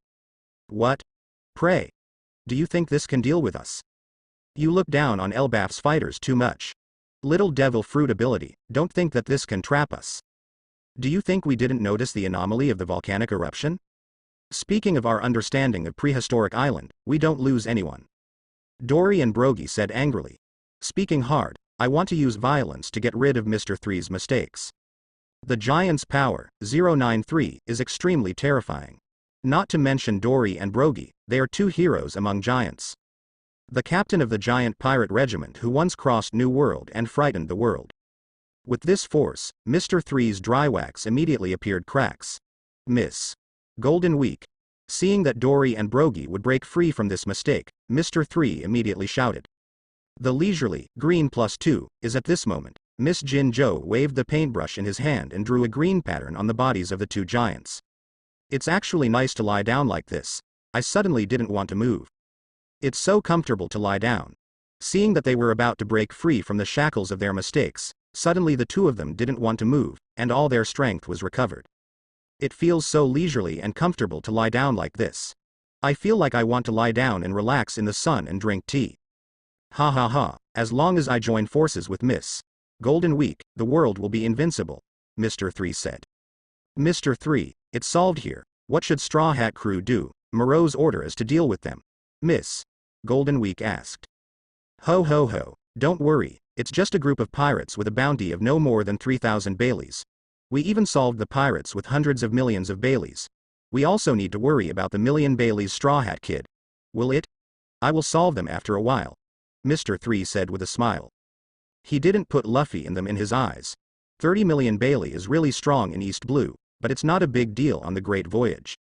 What? Prey? Do you think this can deal with us? You look down on Elbaf's fighters too much. Little devil fruit ability, don't think that this can trap us. Do you think we didn't notice the anomaly of the volcanic eruption? Speaking of our understanding of prehistoric island, we don't lose anyone. Dory and Brogy said angrily. Speaking hard, I want to use violence to get rid of Mr. 3's mistakes. The giant's power, 093, is extremely terrifying. Not to mention Dory and Brogy, they are 2 heroes among giants. The captain of the giant pirate regiment who once crossed New World and frightened the world. With this force, Mr. 3's dry wax immediately appeared cracks. Miss Goldenweek. Seeing that Dory and Brogy would break free from this mistake, Mr. 3 immediately shouted. The leisurely, green +2, is at this moment. Miss Jinjo waved the paintbrush in his hand and drew a green pattern on the bodies of the 2 giants. It's actually nice to lie down like this. I suddenly didn't want to move. It's so comfortable to lie down. Seeing that they were about to break free from the shackles of their mistakes, suddenly the two of them didn't want to move, and all their strength was recovered. It feels so leisurely and comfortable to lie down like this. I feel like I want to lie down and relax in the sun and drink tea. Ha ha ha, as long as I join forces with Miss Golden Week, the world will be invincible, Mr. 3 said. Mr. 3, it's solved here. What should Straw Hat Crew do? Moreau's order is to deal with them, Miss Golden Week asked. Ho ho ho, don't worry, it's just a group of pirates with a bounty of no more than 3,000 Baileys. We even solved the pirates with hundreds of millions of Baileys. We also need to worry about the million Baileys Straw Hat Kid. Will it? I will solve them after a while, Mr. 3 said with a smile. He didn't put Luffy and them in his eyes. 30 million Bailey is really strong in East Blue, but it's not a big deal on the Great Voyage.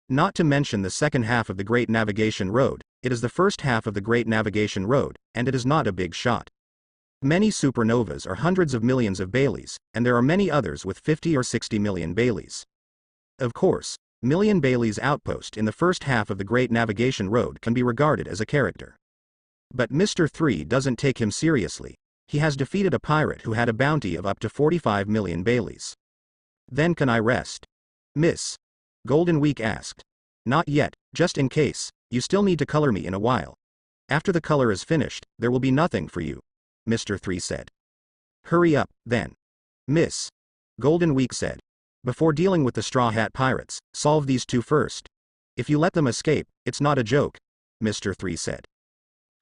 Not to mention the second half of the Great Navigation Road, it is the first half of the Great Navigation Road, and it is not a big shot. Many supernovas are hundreds of millions of Baileys, and there are many others with 50 or 60 million Baileys. Of course, Million Bailey's outpost in the first half of the Great Navigation Road can be regarded as a character. But Mr. 3 doesn't take him seriously. He has defeated a pirate who had a bounty of up to 45 million Baileys. Then can I rest? Miss Golden Week asked. Not yet, just in case, you still need to color me in a while. After the color is finished, there will be nothing for you, Mr. 3 said. Hurry up, then. Miss Golden Week said. Before dealing with the Straw Hat Pirates, solve these two first. If you let them escape, it's not a joke, Mr. 3 said.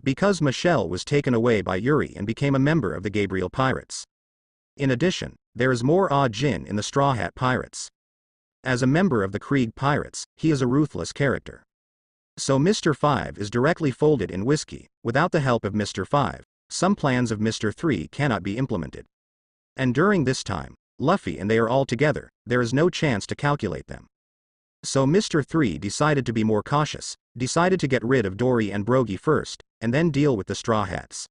Because Michelle was taken away by Yuri and became a member of the Gabriel Pirates. In addition, there is more Ah Jin in the Straw Hat Pirates. As a member of the Krieg Pirates, he is a ruthless character. So Mr. 5 is directly folded in whiskey. Without the help of Mr. 5, some plans of Mr. 3 cannot be implemented. And during this time, Luffy and they are all together, there is no chance to calculate them. So Mr. 3 decided to be more cautious, decided to get rid of Dory and Brogy first, and then deal with the Straw Hats.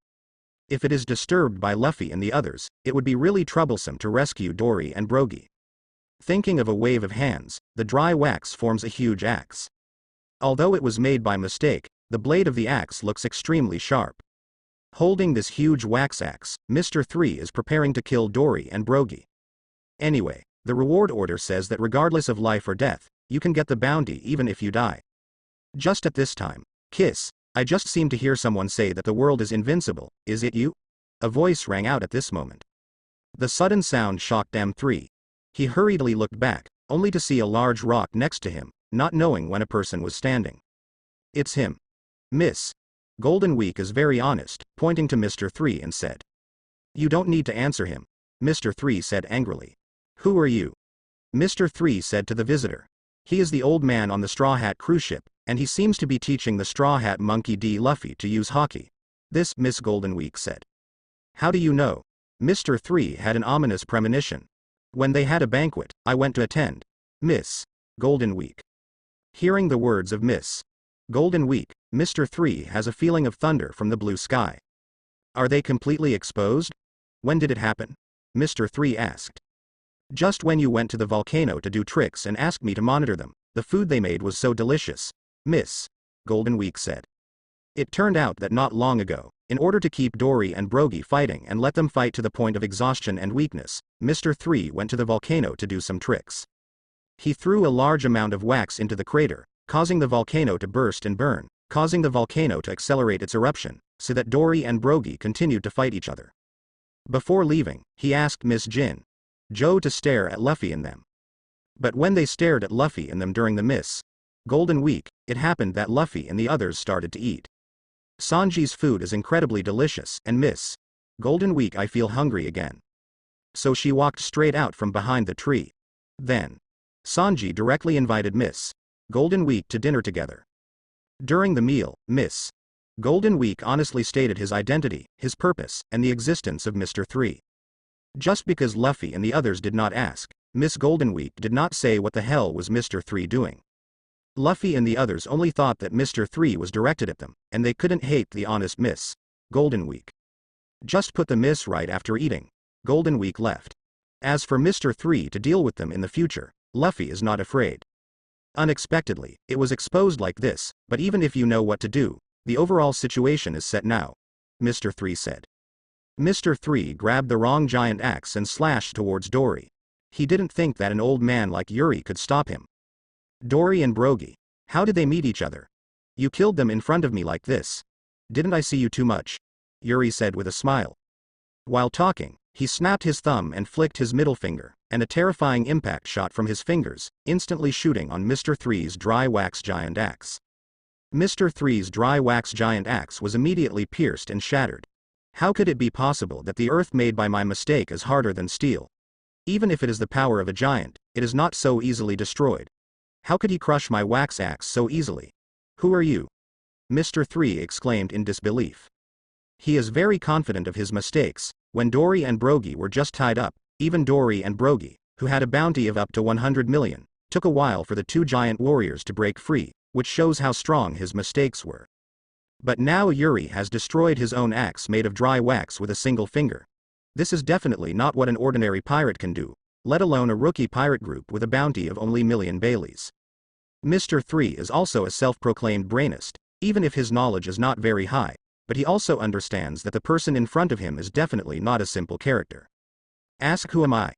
If it is disturbed by Luffy and the others, it would be really troublesome to rescue Dory and Brogy. Thinking of a wave of hands, the dry wax forms a huge axe. Although it was made by mistake, the blade of the axe looks extremely sharp. Holding this huge wax axe, Mr. 3 is preparing to kill Dory and Brogy. Anyway, the reward order says that regardless of life or death, you can get the bounty even if you die. Just at this time, Kiss, I just seem to hear someone say that the world is invincible, is it you? A voice rang out at this moment. The sudden sound shocked M3. He hurriedly looked back, only to see a large rock next to him, not knowing when a person was standing. It's him. Miss Golden Week is very honest, pointing to Mr. 3 and said. You don't need to answer him, Mr. 3 said angrily. Who are you? Mr. 3 said to the visitor. He is the old man on the Straw Hat cruise ship, and he seems to be teaching the Straw Hat Monkey D. Luffy to use hockey. This, Miss Golden Week said. How do you know? Mr. 3 had an ominous premonition. When they had a banquet, I went to attend. Miss Golden Week. Hearing the words of Miss Golden Week, Mr. 3 has a feeling of thunder from the blue sky. Are they completely exposed? When did it happen? Mr. 3 asked. Just when you went to the volcano to do tricks and asked me to monitor them, the food they made was so delicious, Miss Golden Week said. It turned out that not long ago, in order to keep Dory and Brogy fighting and let them fight to the point of exhaustion and weakness, Mr. 3 went to the volcano to do some tricks. He threw a large amount of wax into the crater, causing the volcano to burst and burn, causing the volcano to accelerate its eruption, so that Dory and Brogy continued to fight each other. Before leaving, he asked Miss Jin Joe to stare at Luffy and them. But when they stared at Luffy and them during the Miss Golden Week, it happened that Luffy and the others started to eat. Sanji's food is incredibly delicious, and Miss Golden Week I feel hungry again. So she walked straight out from behind the tree. Then, Sanji directly invited Miss Golden Week to dinner together. During the meal, Miss Golden Week honestly stated his identity, his purpose, and the existence of Mr. 3. Just because Luffy and the others did not ask, Miss Golden Week did not say what the hell was Mr. 3 doing. Luffy and the others only thought that Mr. 3 was directed at them, and they couldn't hate the honest Miss Golden Week. Just put the miss right after eating. Golden Week left. As for Mr. 3 to deal with them in the future, Luffy is not afraid. Unexpectedly, it was exposed like this, but even if you know what to do, the overall situation is set now, Mr. 3 said. Mr. 3 grabbed the wrong giant axe and slashed towards Dory. He didn't think that an old man like Yuri could stop him. Dory and Brogy. How did they meet each other? You killed them in front of me like this. Didn't I see you too much? Yuri said with a smile. While talking, he snapped his thumb and flicked his middle finger, and a terrifying impact shot from his fingers, instantly shooting on Mr. 3's dry wax giant axe. Mr. 3's dry wax giant axe was immediately pierced and shattered. How could it be possible that the earth made by my mistake is harder than steel? Even if it is the power of a giant, it is not so easily destroyed. How could he crush my wax axe so easily? Who are you? Mr. 3 exclaimed in disbelief. He is very confident of his mistakes. When Dory and Brogy were just tied up, even Dory and Brogy, who had a bounty of up to 100 million, took a while for the two giant warriors to break free, which shows how strong his mistakes were. But now Yuri has destroyed his own axe made of dry wax with a single finger. This is definitely not what an ordinary pirate can do, let alone a rookie pirate group with a bounty of only million Baileys. Mr. 3 is also a self-proclaimed brainist, even if his knowledge is not very high, but he also understands that the person in front of him is definitely not a simple character. Ask who am I?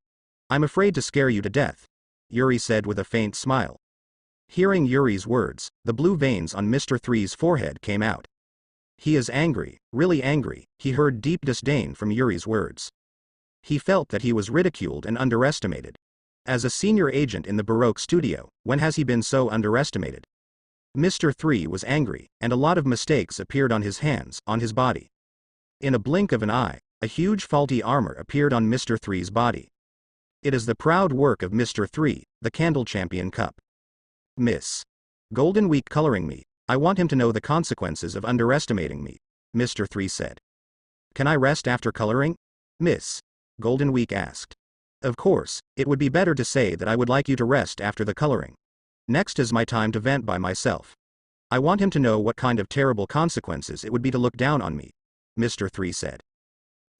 I'm afraid to scare you to death, Yuri said with a faint smile. Hearing Yuri's words, the blue veins on Mr. 3's forehead came out. He is angry, really angry. He heard deep disdain from Yuri's words. He felt that he was ridiculed and underestimated. As a senior agent in the Baroque studio, when has he been so underestimated? Mr. 3 was angry, and a lot of mistakes appeared on his hands, on his body. In a blink of an eye, a huge faulty armor appeared on Mr. 3's body. It is the proud work of Mr. 3, the Candle Champion Cup. Miss Golden Week coloring me. I want him to know the consequences of underestimating me, Mr. 3 said. Can I rest after coloring? Miss Golden Week asked. Of course, it would be better to say that I would like you to rest after the coloring. Next is my time to vent by myself. I want him to know what kind of terrible consequences it would be to look down on me, Mr. 3 said.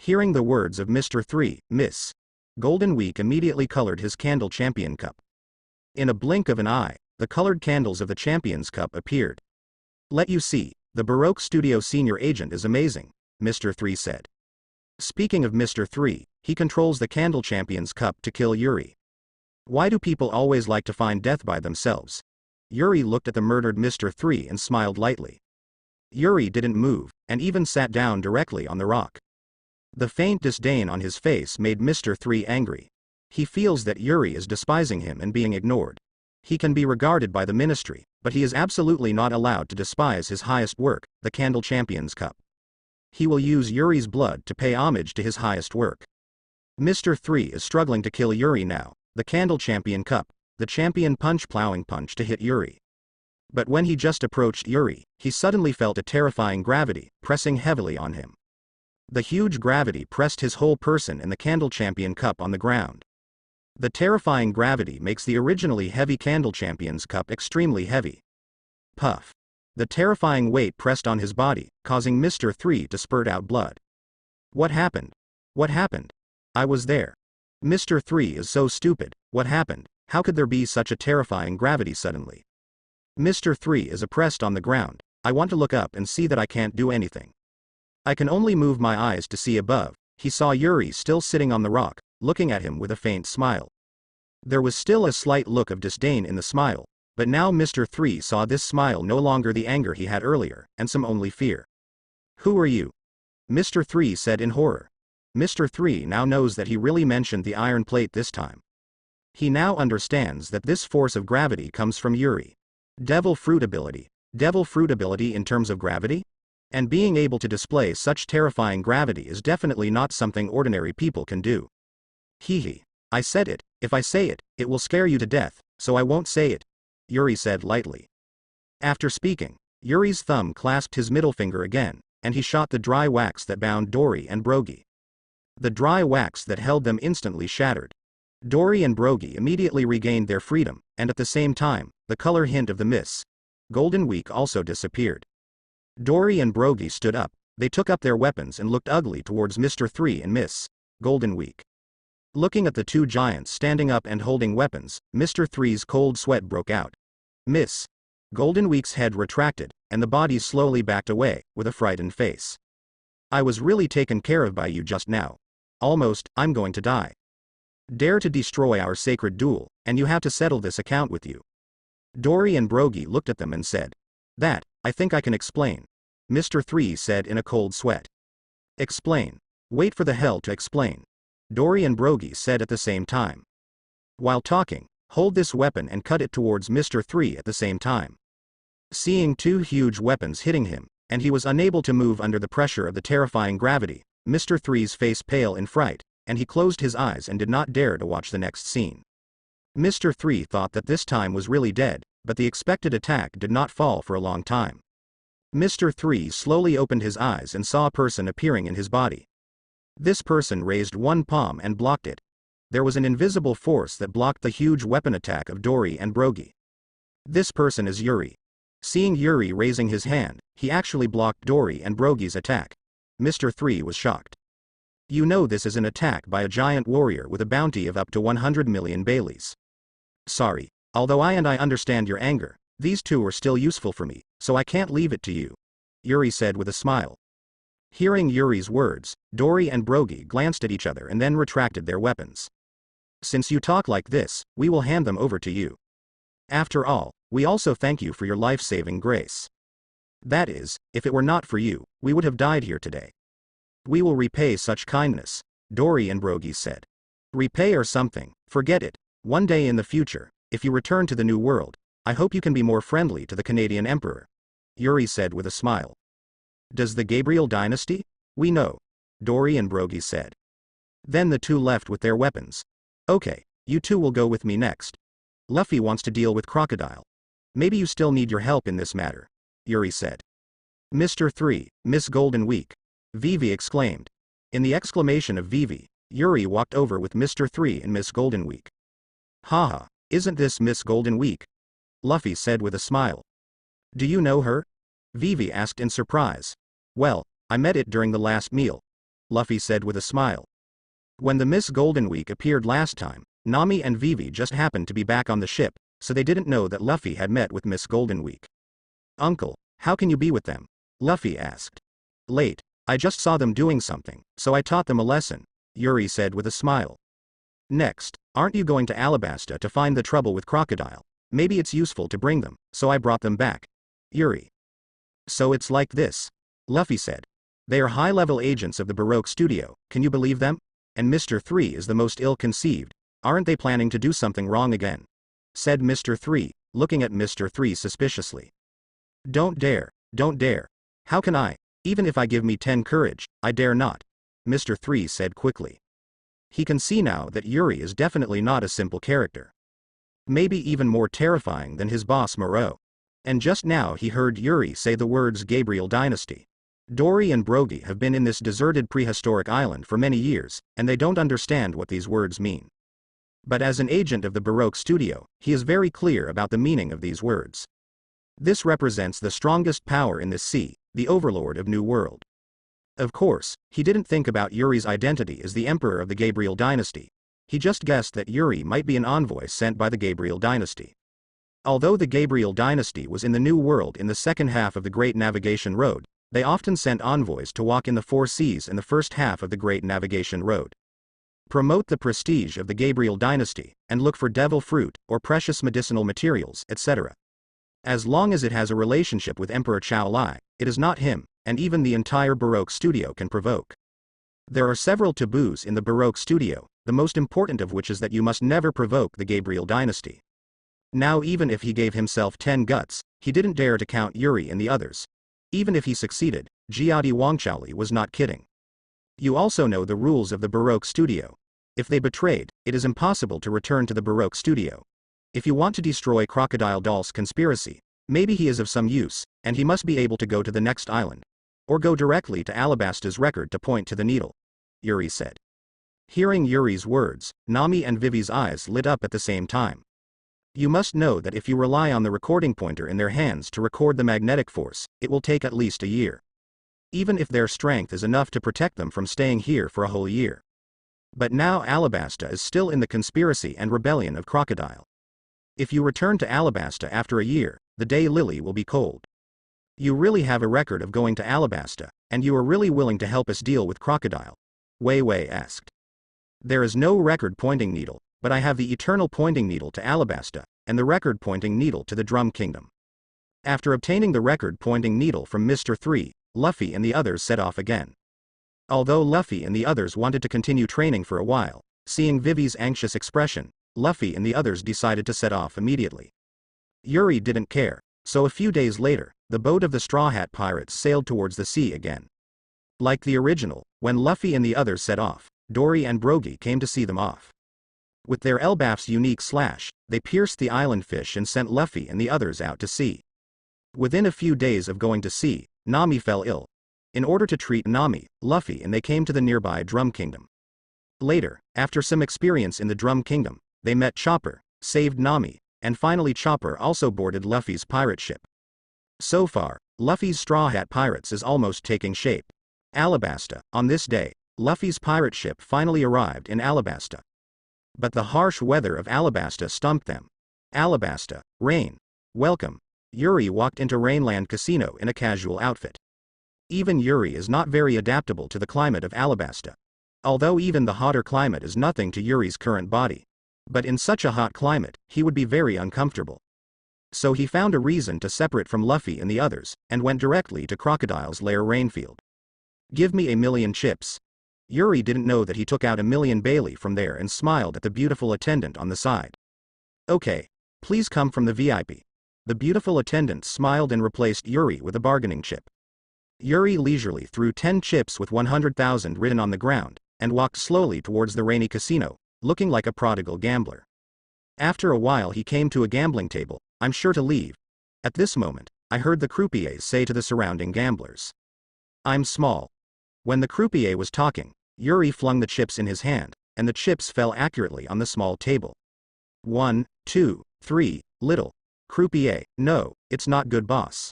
Hearing the words of Mr. 3, Miss Golden Week immediately colored his Candle Champion Cup. In a blink of an eye, the colored candles of the Champion's Cup appeared. Let you see, the Baroque Studio senior agent is amazing, Mr. 3 said. Speaking of Mr. 3, he controls the Candle Champion's Cup to kill Yuri. Why do people always like to find death by themselves? Yuri looked at the murdered Mr. 3 and smiled lightly. Yuri didn't move, and even sat down directly on the rock. The faint disdain on his face made Mr. 3 angry. He feels that Yuri is despising him and being ignored. He can be regarded by the ministry, but he is absolutely not allowed to despise his highest work, the Candle Champion's Cup. He will use Yuri's blood to pay homage to his highest work. Mr. 3 is struggling to kill Yuri now, the Candle Champion Cup, the champion plowing punch to hit Yuri. But when he just approached Yuri, he suddenly felt a terrifying gravity, pressing heavily on him. The huge gravity pressed his whole person and the Candle Champion Cup on the ground. The terrifying gravity makes the originally heavy Candle Champion's Cup extremely heavy. Puff. The terrifying weight pressed on his body, causing Mr. 3 to spurt out blood. What happened? What happened? I was there. Mr. 3 is so stupid. What happened? How could there be such a terrifying gravity suddenly? Mr. 3 is oppressed on the ground. I want to look up and see that I can't do anything. I can only move my eyes to see above. He saw Yuri still sitting on the rock, looking at him with a faint smile. There was still a slight look of disdain in the smile, but now Mr. 3 saw this smile no longer the anger he had earlier, and some only fear. Who are you? Mr. 3 said in horror. Mr. 3 now knows that he really mentioned the iron plate this time. He now understands that this force of gravity comes from Yuri. Devil fruit ability. Devil fruit ability in terms of gravity? And being able to display such terrifying gravity is definitely not something ordinary people can do. Hee. I said it. If I say it, it will scare you to death, so I won't say it, Yuri said lightly. After speaking, Yuri's thumb clasped his middle finger again, and he shot the dry wax that bound Dory and Brogy. The dry wax that held them instantly shattered. Dory and Brogy immediately regained their freedom, and at the same time, the color hint of the Miss Golden Week also disappeared. Dory and Brogy stood up, they took up their weapons and looked ugly towards Mr. 3 and Miss Golden Week. Looking at the two giants standing up and holding weapons, Mr. 3's cold sweat broke out. Miss. Golden Week's head retracted, and the body slowly backed away, with a frightened face. I was really taken care of by you just now. Almost, I'm going to die. Dare to destroy our sacred duel, and you have to settle this account with you. Dory and Brogy looked at them and said. That, I think I can explain. Mr. 3 said in a cold sweat. Explain. Wait for the hell to explain. Dory and Brogy said at the same time. While talking, hold this weapon and cut it towards Mr. 3 at the same time. Seeing two huge weapons hitting him, and he was unable to move under the pressure of the terrifying gravity, Mr. 3's face pale in fright, and he closed his eyes and did not dare to watch the next scene. Mr. 3 thought that this time was really dead, but the expected attack did not fall for a long time. Mr. 3 slowly opened his eyes and saw a person appearing in his body. This person raised one palm and blocked it. There was an invisible force that blocked the huge weapon attack of Dory and Brogy. This person is Yuri. Seeing Yuri raising his hand, he actually blocked Dory and Brogy's attack. Mr. 3 was shocked. You know this is an attack by a giant warrior with a bounty of up to 100 million Baileys. Sorry, although I understand your anger, these two are still useful for me, so I can't leave it to you. Yuri said with a smile. Hearing Yuri's words, Dory and Brogy glanced at each other and then retracted their weapons. Since you talk like this, we will hand them over to you. After all, we also thank you for your life-saving grace. That is, if it were not for you, we would have died here today. We will repay such kindness, Dory and Brogy said. Repay or something, forget it. One day in the future, if you return to the New World, I hope you can be more friendly to the Canadian Emperor. Yuri said with a smile. Does the Gabriel dynasty? We know. Dory and Brogy said. Then the two left with their weapons. Okay, you two will go with me next. Luffy wants to deal with Crocodile. Maybe you still need your help in this matter, Yuri said. Mr. 3, Miss Golden Week. Vivi exclaimed. In the exclamation of Vivi, Yuri walked over with Mr. 3 and Miss Golden Week. Haha, isn't this Miss Golden Week? Luffy said with a smile. Do you know her? Vivi asked in surprise. Well, I met it during the last meal, Luffy said with a smile. When the Miss Golden Week appeared last time, Nami and Vivi just happened to be back on the ship, so they didn't know that Luffy had met with Miss Golden Week. Uncle, how can you be with them? Luffy asked. Late, I just saw them doing something, so I taught them a lesson, Yuri said with a smile. Next, aren't you going to Alabasta to find the trouble with Crocodile? Maybe it's useful to bring them, so I brought them back. Yuri. So it's like this, Luffy said. They are high-level agents of the Baroque studio, can you believe them? And Mr. 3 is the most ill-conceived. Aren't they planning to do something wrong again? Said Mr. 3, looking at Mr. 3 suspiciously. Don't dare, don't dare. How can I? Even if I give me 10 courage, I dare not. Mr. 3 said quickly. He can see now that Yuri is definitely not a simple character. Maybe even more terrifying than his boss Moreau. And just now he heard Yuri say the words Gabriel Dynasty. Dory and Brogy have been in this deserted prehistoric island for many years, and they don't understand what these words mean. But as an agent of the Baroque studio, he is very clear about the meaning of these words. This represents the strongest power in this sea, the overlord of New World. Of course, he didn't think about Yuri's identity as the emperor of the Gabriel dynasty. He just guessed that Yuri might be an envoy sent by the Gabriel dynasty. Although the Gabriel dynasty was in the New World in the second half of the Great Navigation Road, they often sent envoys to walk in the four seas in the first half of the Great Navigation Road. Promote the prestige of the Gabriel dynasty, and look for devil fruit, or precious medicinal materials, etc. As long as it has a relationship with Emperor Chao Lai, it is not him, and even the entire Baroque studio can provoke. There are several taboos in the Baroque studio, the most important of which is that you must never provoke the Gabriel dynasty. Now even if he gave himself 10 guts, he didn't dare to count Yuri and the others. Even if he succeeded, Jiadi Wangchaoli was not kidding. You also know the rules of the Baroque studio. If they betrayed, it is impossible to return to the Baroque studio. If you want to destroy Crocodile Doll's conspiracy, maybe he is of some use, and he must be able to go to the next island. Or go directly to Alabasta's record to point to the needle, Yuri said. Hearing Yuri's words, Nami and Vivi's eyes lit up at the same time. You must know that if you rely on the recording pointer in their hands to record the magnetic force, it will take at least a year. Even if their strength is enough to protect them from staying here for a whole year. But now Alabasta is still in the conspiracy and rebellion of Crocodile. If you return to Alabasta after a year, the day lily will be cold. You really have a record of going to Alabasta, and you are really willing to help us deal with Crocodile? Wei Wei asked. There is no record pointing needle, but I have the eternal pointing needle to Alabasta, and the record pointing needle to the Drum Kingdom. After obtaining the record pointing needle from Mr. 3, Luffy and the others set off again. Although Luffy and the others wanted to continue training for a while, seeing Vivi's anxious expression, Luffy and the others decided to set off immediately. Yuri didn't care, so a few days later, the boat of the Straw Hat Pirates sailed towards the sea again. Like the original, when Luffy and the others set off, Dory and Brogy came to see them off. With their Elbaf's unique slash, they pierced the island fish and sent Luffy and the others out to sea. Within a few days of going to sea, Nami fell ill. In order to treat Nami, Luffy and they came to the nearby Drum Kingdom. Later, after some experience in the Drum Kingdom, they met Chopper, saved Nami, and finally Chopper also boarded Luffy's pirate ship. So far, Luffy's Straw Hat Pirates is almost taking shape. Alabasta, on this day, Luffy's pirate ship finally arrived in Alabasta. But the harsh weather of Alabasta stumped them. Alabasta, rain. Welcome. Yuri walked into Rainland Casino in a casual outfit. Even Yuri is not very adaptable to the climate of Alabasta. Although even the hotter climate is nothing to Yuri's current body. But in such a hot climate, he would be very uncomfortable. So he found a reason to separate from Luffy and the others, and went directly to Crocodile's lair Rainfield. Give me 1,000,000 chips. Yuri didn't know that he took out 1,000,000 Bailey from there and smiled at the beautiful attendant on the side. Okay. Please come from the VIP. The beautiful attendant smiled and replaced Yuri with a bargaining chip. Yuri leisurely threw 10 chips with 100,000 written on the ground, and walked slowly towards the rainy casino, looking like a prodigal gambler. After a while he came to a gambling table. I'm sure to leave. At this moment, I heard the croupiers say to the surrounding gamblers. I'm small. When the croupier was talking, Yuri flung the chips in his hand, and the chips fell accurately on the small table. 1, 2, 3, little. Croupier, no, it's not good boss.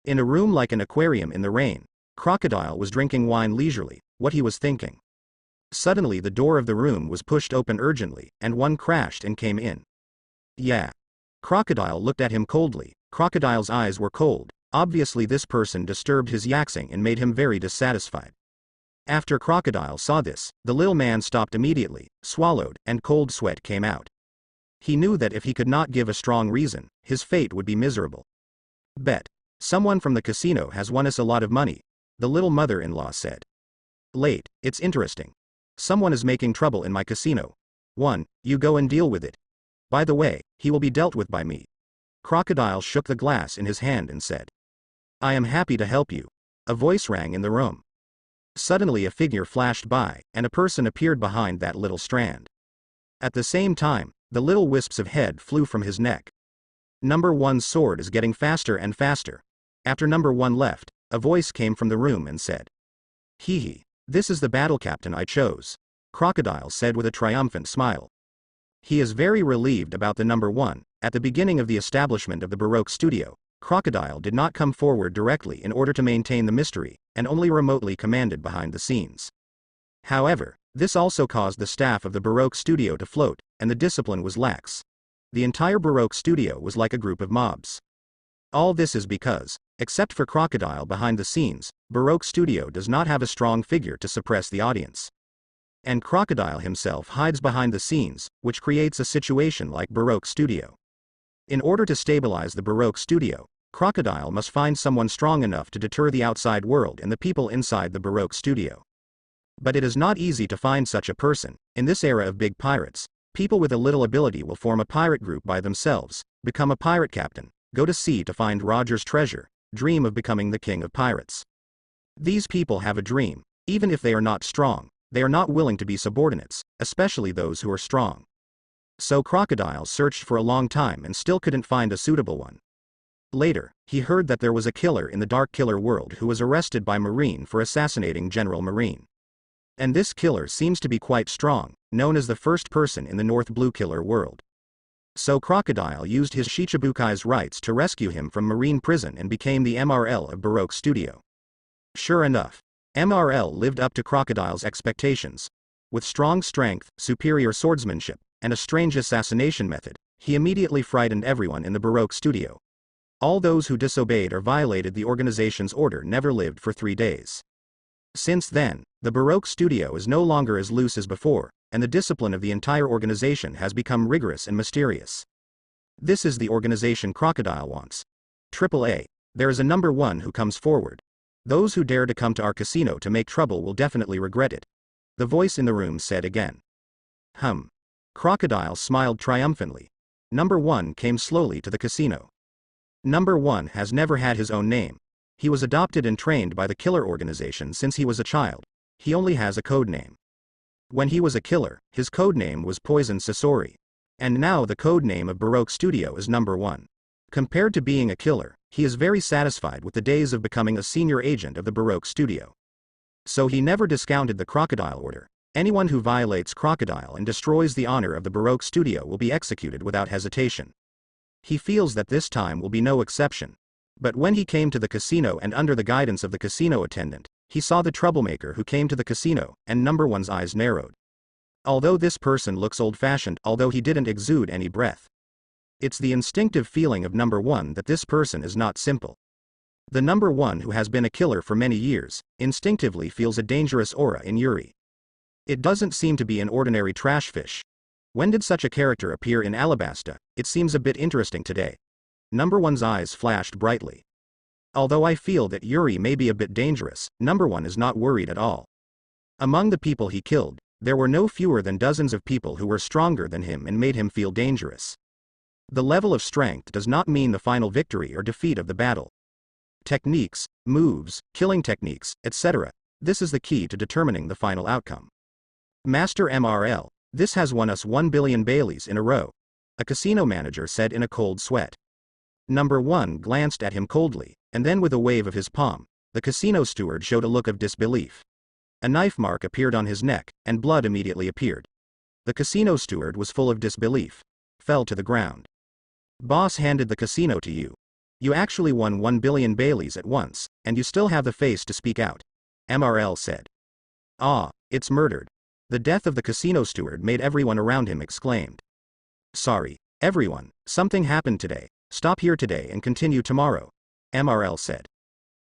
In a room like an aquarium in the rain, Crocodile was drinking wine leisurely, what he was thinking. Suddenly the door of the room was pushed open urgently, and one crashed and came in. Yeah. Crocodile looked at him coldly. Crocodile's eyes were cold. Obviously this person disturbed his yaxing and made him very dissatisfied. After Crocodile saw this, the little man stopped immediately, swallowed, and cold sweat came out. He knew that if he could not give a strong reason, his fate would be miserable. Bet. Someone from the casino has won us a lot of money, the little mother-in-law said. Late, it's interesting. Someone is making trouble in my casino. 1, you go and deal with it. By the way, he will be dealt with by me. Crocodile shook the glass in his hand and said. I am happy to help you. A voice rang in the room. Suddenly a figure flashed by, and a person appeared behind that little strand. At the same time, the little wisps of head flew from his neck. Number 1's sword is getting faster and faster. After number 1 left, a voice came from the room and said. Hee hee, this is the battle captain I chose. Crocodile said with a triumphant smile. He is very relieved about the number 1. At the beginning of the establishment of the Baroque studio, Crocodile did not come forward directly in order to maintain the mystery, and only remotely commanded behind the scenes. However, this also caused the staff of the Baroque studio to float, and the discipline was lax. The entire Baroque studio was like a group of mobs. All this is because, except for Crocodile behind the scenes, Baroque studio does not have a strong figure to suppress the audience. And Crocodile himself hides behind the scenes, which creates a situation like Baroque studio. In order to stabilize the Baroque studio, Crocodile must find someone strong enough to deter the outside world and the people inside the Baroque studio. But it is not easy to find such a person. In this era of big pirates, people with a little ability will form a pirate group by themselves, become a pirate captain, go to sea to find Roger's treasure, dream of becoming the king of pirates. These people have a dream. Even if they are not strong, they are not willing to be subordinates, especially those who are strong. So Crocodile searched for a long time and still couldn't find a suitable one. Later, he heard that there was a killer in the Dark Killer world who was arrested by Marine for assassinating General Marine. And this killer seems to be quite strong, known as the first person in the North Blue Killer world. So Crocodile used his Shichibukai's rights to rescue him from Marine prison and became the MRL of Baroque Studio. Sure enough, MRL lived up to Crocodile's expectations. With strong strength, superior swordsmanship, and a strange assassination method, He immediately frightened everyone in the Baroque studio. All those who disobeyed or violated the organization's order never lived for 3 days. Since then, the Baroque studio is no longer as loose as before, and the discipline of the entire organization has become rigorous and mysterious. This is the organization Crocodile wants. AAA. There is a number 1 who comes forward. Those who dare to come to our casino to make trouble will definitely regret it. The voice in the room said again. Crocodile smiled triumphantly. Number 1 came slowly to the casino. Number 1 has never had his own name. He was adopted and trained by the killer organization since he was a child. He only has a code name. When he was a killer, his code name was Poison Sasori. And now the code name of Baroque Studio is Number 1. Compared to being a killer, he is very satisfied with the days of becoming a senior agent of the Baroque Studio. So he never discounted the Crocodile order. Anyone who violates Crocodile and destroys the honor of the Baroque Studio will be executed without hesitation. He feels that this time will be no exception. But when he came to the casino and under the guidance of the casino attendant, he saw the troublemaker who came to the casino, and Number 1's eyes narrowed. Although this person looks old-fashioned, although he didn't exude any breath. It's the instinctive feeling of Number 1 that this person is not simple. The Number 1 who has been a killer for many years, instinctively feels a dangerous aura in Yuri. It doesn't seem to be an ordinary trash fish. When did such a character appear in Alabasta? It seems a bit interesting today. Number 1's eyes flashed brightly. Although I feel that Yuri may be a bit dangerous, Number 1 is not worried at all. Among the people he killed, there were no fewer than dozens of people who were stronger than him and made him feel dangerous. The level of strength does not mean the final victory or defeat of the battle. Techniques, moves, killing techniques, etc. This is the key to determining the final outcome. Master MRL, this has won us 1 billion Baileys in a row, a casino manager said in a cold sweat. Number 1 glanced at him coldly, and then with a wave of his palm, the casino steward showed a look of disbelief. A knife mark appeared on his neck, and blood immediately appeared. The casino steward was full of disbelief. Fell to the ground. Boss handed the casino to you. You actually won 1 billion Baileys at once, and you still have the face to speak out. MRL said. Ah, it's murdered. The death of the casino steward made everyone around him exclaimed. Sorry, everyone, something happened today. Stop here today and continue tomorrow. MRL said.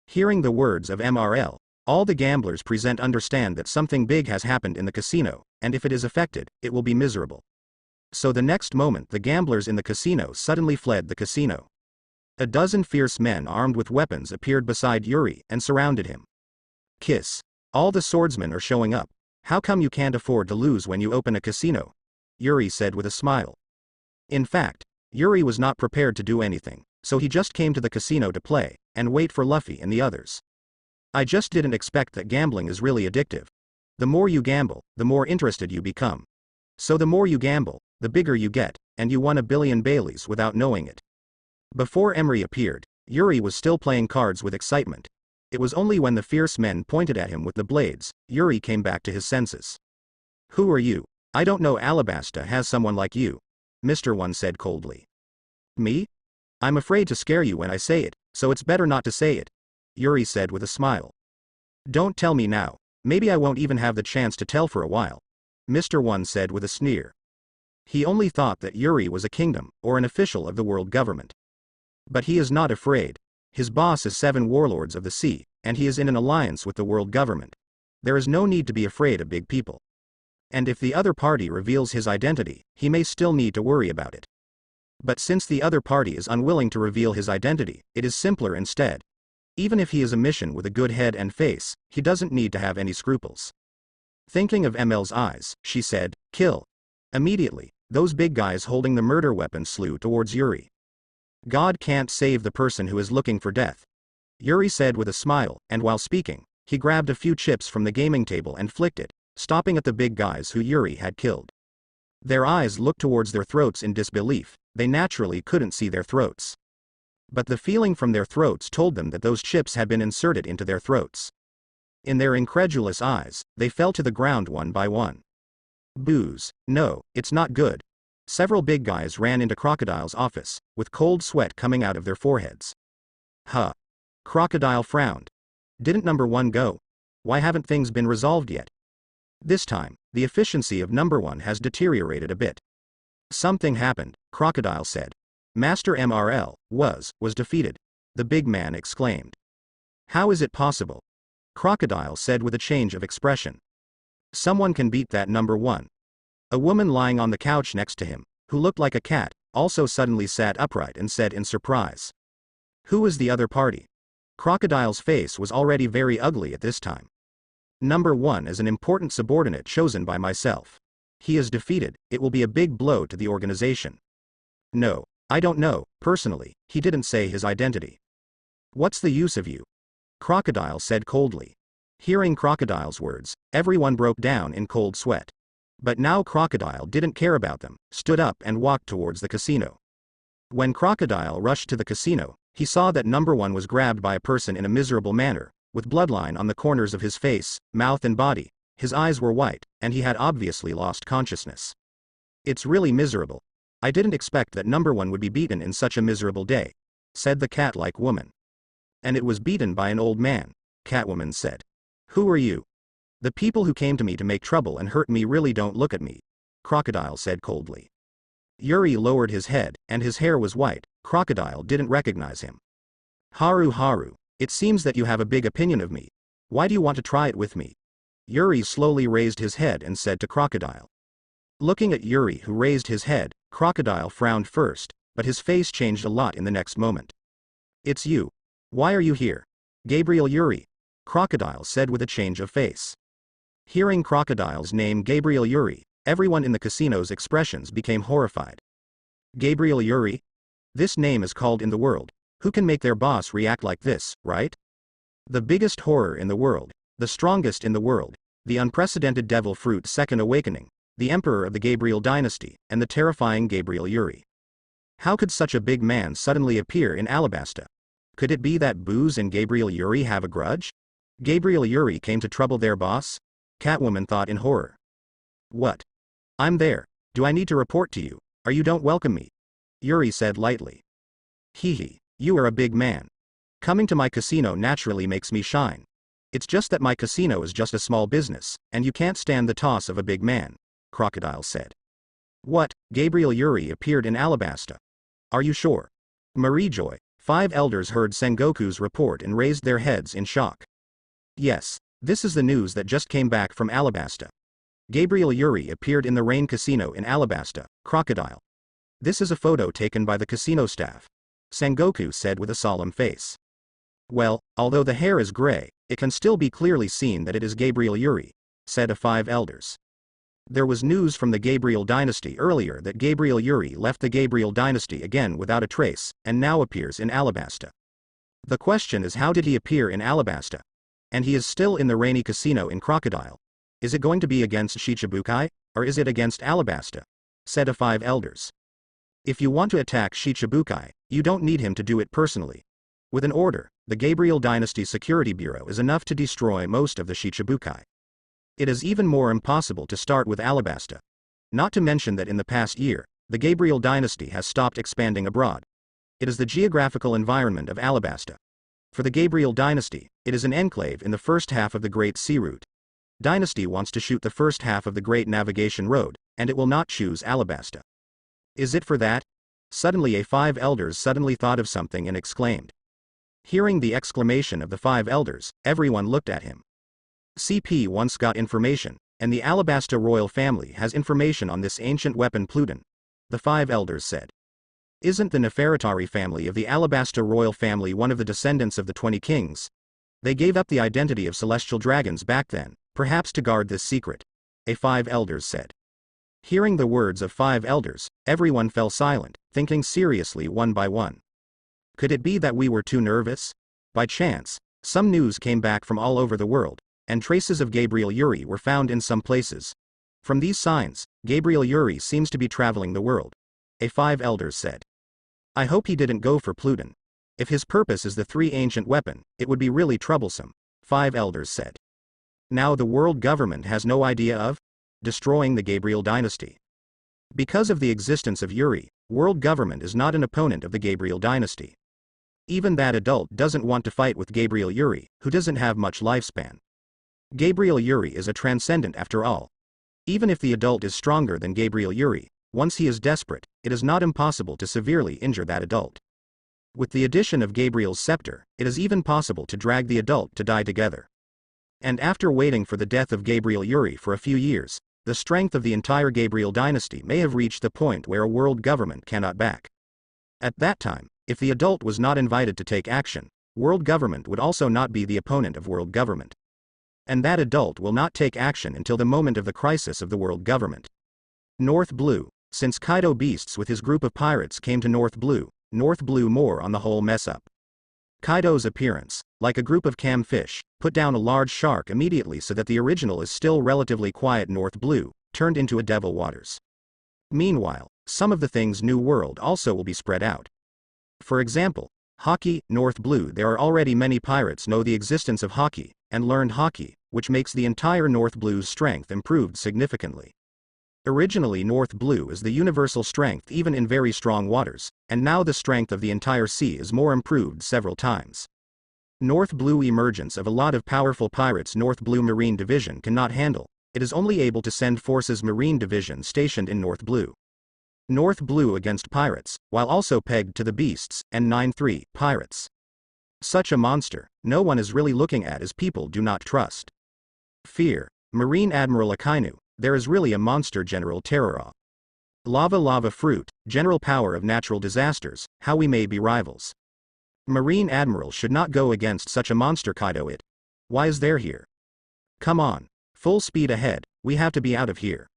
Hearing the words of MRL, all the gamblers present understand that something big has happened in the casino, and if it is affected, it will be miserable. So the next moment the gamblers in the casino suddenly fled the casino. A dozen fierce men armed with weapons appeared beside Yuri and surrounded him. Kiss. All the swordsmen are showing up. How come you can't afford to lose when you open a casino? Yuri said with a smile. In fact, Yuri was not prepared to do anything, so he just came to the casino to play, and wait for Luffy and the others. I just didn't expect that gambling is really addictive. The more you gamble, the more interested you become. So the more you gamble, the bigger you get, and you won 1 billion Baileys without knowing it. Before Emery appeared, Yuri was still playing cards with excitement. It was only when the fierce men pointed at him with the blades, Yuri came back to his senses. Who are you? I don't know Alabasta has someone like you. Mr. 1 said coldly. Me? I'm afraid to scare you when I say it, so it's better not to say it. Yuri said with a smile. Don't tell me now, maybe I won't even have the chance to tell for a while. Mr. 1 said with a sneer. He only thought that Yuri was a kingdom, or an official of the world government. But he is not afraid. His boss is 7 warlords of the sea, and he is in an alliance with the world government. There is no need to be afraid of big people. And if the other party reveals his identity, he may still need to worry about it. But since the other party is unwilling to reveal his identity, it is simpler instead. Even if he is a mission with a good head and face, he doesn't need to have any scruples. Thinking of ML's eyes, she said, kill. Immediately, those big guys holding the murder weapon slew towards Yuri. God can't save the person who is looking for death. Yuri said with a smile, and while speaking, he grabbed a few chips from the gaming table and flicked it, stopping at the big guys who Yuri had killed. Their eyes looked towards their throats in disbelief. They naturally couldn't see their throats. But the feeling from their throats told them that those chips had been inserted into their throats. In their incredulous eyes, they fell to the ground one by one. Booze. No, it's not good. Several big guys ran into Crocodile's office, with cold sweat coming out of their foreheads. Huh. Crocodile frowned. Didn't number 1 go? Why haven't things been resolved yet? This time, the efficiency of number 1 has deteriorated a bit. Something happened, Crocodile said. Master MRL was defeated. The big man exclaimed. How is it possible? Crocodile said with a change of expression. Someone can beat that number one. A woman lying on the couch next to him, who looked like a cat, also suddenly sat upright and said in surprise. Who is the other party? Crocodile's face was already very ugly at this time. Number one is an important subordinate chosen by myself. He is defeated, it will be a big blow to the organization. No, I don't know, personally, he didn't say his identity. What's the use of you? Crocodile said coldly. Hearing Crocodile's words, everyone broke down in cold sweat. But now Crocodile didn't care about them, stood up and walked towards the casino. When Crocodile rushed to the casino, he saw that number one was grabbed by a person in a miserable manner, with bloodline on the corners of his face, mouth and body. His eyes were white, and he had obviously lost consciousness. It's really miserable. I didn't expect that number one would be beaten in such a miserable day, said the cat-like woman. And it was beaten by an old man, Catwoman said. Who are you? The people who came to me to make trouble and hurt me really don't look at me, Crocodile said coldly. Yuri lowered his head, and his hair was white. Crocodile didn't recognize him. Haru, it seems that you have a big opinion of me. Why do you want to try it with me? Yuri slowly raised his head and said to Crocodile. Looking at Yuri, who raised his head, Crocodile frowned first, but his face changed a lot in the next moment. It's you. Why are you here? Gabriel Yuri, Crocodile said with a change of face. Hearing Crocodile's name Gabriel Yuri, everyone in the casino's expressions became horrified. Gabriel Yuri? This name is called in the world. Who can make their boss react like this, right? The biggest horror in the world, the strongest in the world, the unprecedented devil fruit second awakening, the emperor of the Gabriel dynasty, and the terrifying Gabriel Yuri. How could such a big man suddenly appear in Alabasta? Could it be that Booze and Gabriel Yuri have a grudge? Gabriel Yuri came to trouble their boss? Catwoman thought in horror. What? I'm there. Do I need to report to you, or you don't welcome me? Yuri said lightly. Hee, you are a big man. Coming to my casino naturally makes me shine. It's just that my casino is just a small business, and you can't stand the toss of a big man, Crocodile said. What? Gabriel Yuri appeared in Alabasta. Are you sure? Marie Joy, 5 elders heard Sengoku's report and raised their heads in shock. Yes, this is the news that just came back from Alabasta. Gabriel Yuri appeared in the Rain Casino in Alabasta, Crocodile. This is a photo taken by the casino staff, Sengoku said with a solemn face. Well, although the hair is gray, it can still be clearly seen that it is Gabriel Yuri, said a 5 elders. There was news from the Gabriel dynasty earlier that Gabriel Yuri left the Gabriel dynasty again without a trace, and now appears in Alabasta. The question is, how did he appear in Alabasta? And he is still in the Rainy Casino in Crocodile. Is it going to be against Shichibukai, or is it against Alabasta? Said a 5 elders. If you want to attack Shichibukai, you don't need him to do it personally. With an order, the Gabriel Dynasty Security Bureau is enough to destroy most of the Shichibukai. It is even more impossible to start with Alabasta. Not to mention that in the past year, the Gabriel Dynasty has stopped expanding abroad. It is the geographical environment of Alabasta. For the Gabriel Dynasty, it is an enclave in the first half of the Great Sea Route. Dynasty wants to shoot the first half of the Great Navigation Road, and it will not choose Alabasta. Is it for that? Suddenly a 5 elders suddenly thought of something and exclaimed. Hearing the exclamation of the 5 elders, everyone looked at him. CP once got information, and the Alabasta royal family has information on this ancient weapon Pluton, the 5 elders said. Isn't the Nefertari family of the Alabasta royal family one of the descendants of the 20 kings? They gave up the identity of celestial dragons back then, perhaps to guard this secret, a 5 elders said. Hearing the words of 5 elders, everyone fell silent, thinking seriously one by one. Could it be that we were too nervous? By chance, some news came back from all over the world, and traces of Gabriel Yuri were found in some places. From these signs, Gabriel Yuri seems to be traveling the world, a 5 elders said. I hope he didn't go for Pluton. If his purpose is the 3 ancient weapon, it would be really troublesome, 5 elders said. Now the world government has no idea of destroying the Gabriel dynasty. Because of the existence of Yuri, world government is not an opponent of the Gabriel dynasty. Even that adult doesn't want to fight with Gabriel Yuri, who doesn't have much lifespan. Gabriel Yuri is a transcendent after all. Even if the adult is stronger than Gabriel Yuri, Once he is desperate, it is not impossible to severely injure that adult. With the addition of Gabriel's scepter, it is even possible to drag the adult to die together. And after waiting for the death of Gabriel Yuri for a few years, the strength of the entire Gabriel dynasty may have reached the point where a world government cannot back. At that time, if the adult was not invited to take action, world government would also not be the opponent of world government. And that adult will not take action until the moment of the crisis of the world government. North Blue. Since Kaido Beasts with his group of pirates came to North Blue more on the whole mess up. Kaido's appearance, like a group of cam fish, put down a large shark immediately so that the original is still relatively quiet North Blue, turned into a devil waters. Meanwhile, some of the things New World also will be spread out. For example, Hockey, North Blue. There are already many pirates know the existence of Hockey, and learned Hockey, which makes the entire North Blue's strength improved significantly. Originally North Blue is the universal strength even in very strong waters, and now the strength of the entire sea is more improved several times. North Blue emergence of a lot of powerful pirates North Blue Marine Division cannot handle, it is only able to send forces Marine Division stationed in North Blue. North Blue against pirates, while also pegged to the Beasts, and 9-3 pirates. Such a monster, no one is really looking at as people do not trust. Fear. Marine Admiral Akainu, there is really a monster General Terror. Lava Fruit, General Power of Natural Disasters, how we may be rivals. Marine Admiral should not go against such a monster Kaido it. Why is there here? Come on. Full speed ahead, we have to be out of here.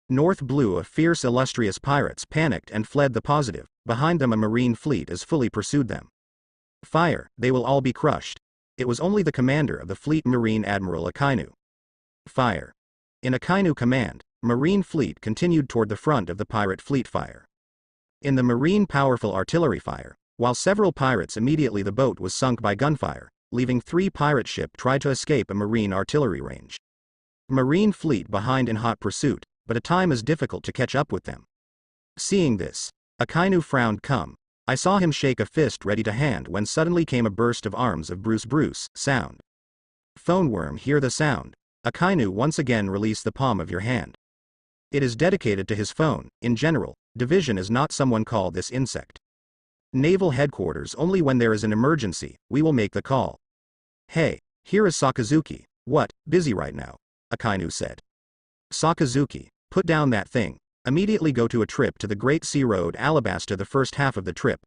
North Blue of fierce illustrious pirates panicked and fled the positive, behind them a marine fleet as fully pursued them. Fire, they will all be crushed. It was only the commander of the fleet Marine Admiral Akainu. Fire. In Akainu command, Marine fleet continued toward the front of the pirate fleet fire. In the Marine powerful artillery fire, while several pirates immediately the boat was sunk by gunfire, leaving 3 pirate ship tried to escape a Marine artillery range. Marine fleet behind in hot pursuit, but a time is difficult to catch up with them. Seeing this, Akainu frowned. I saw him shake a fist ready to hand when suddenly came a burst of arms of Bruce sound. Phone worm hear the sound. Akainu once again release the palm of your hand. It is dedicated to his phone. In general, division is not someone call this insect. Naval headquarters only when there is an emergency, we will make the call. Hey, here is Sakazuki. What, busy right now? Akainu said. Sakazuki, put down that thing. Immediately go to a trip to the Great Sea Road Alabasta the first half of the trip.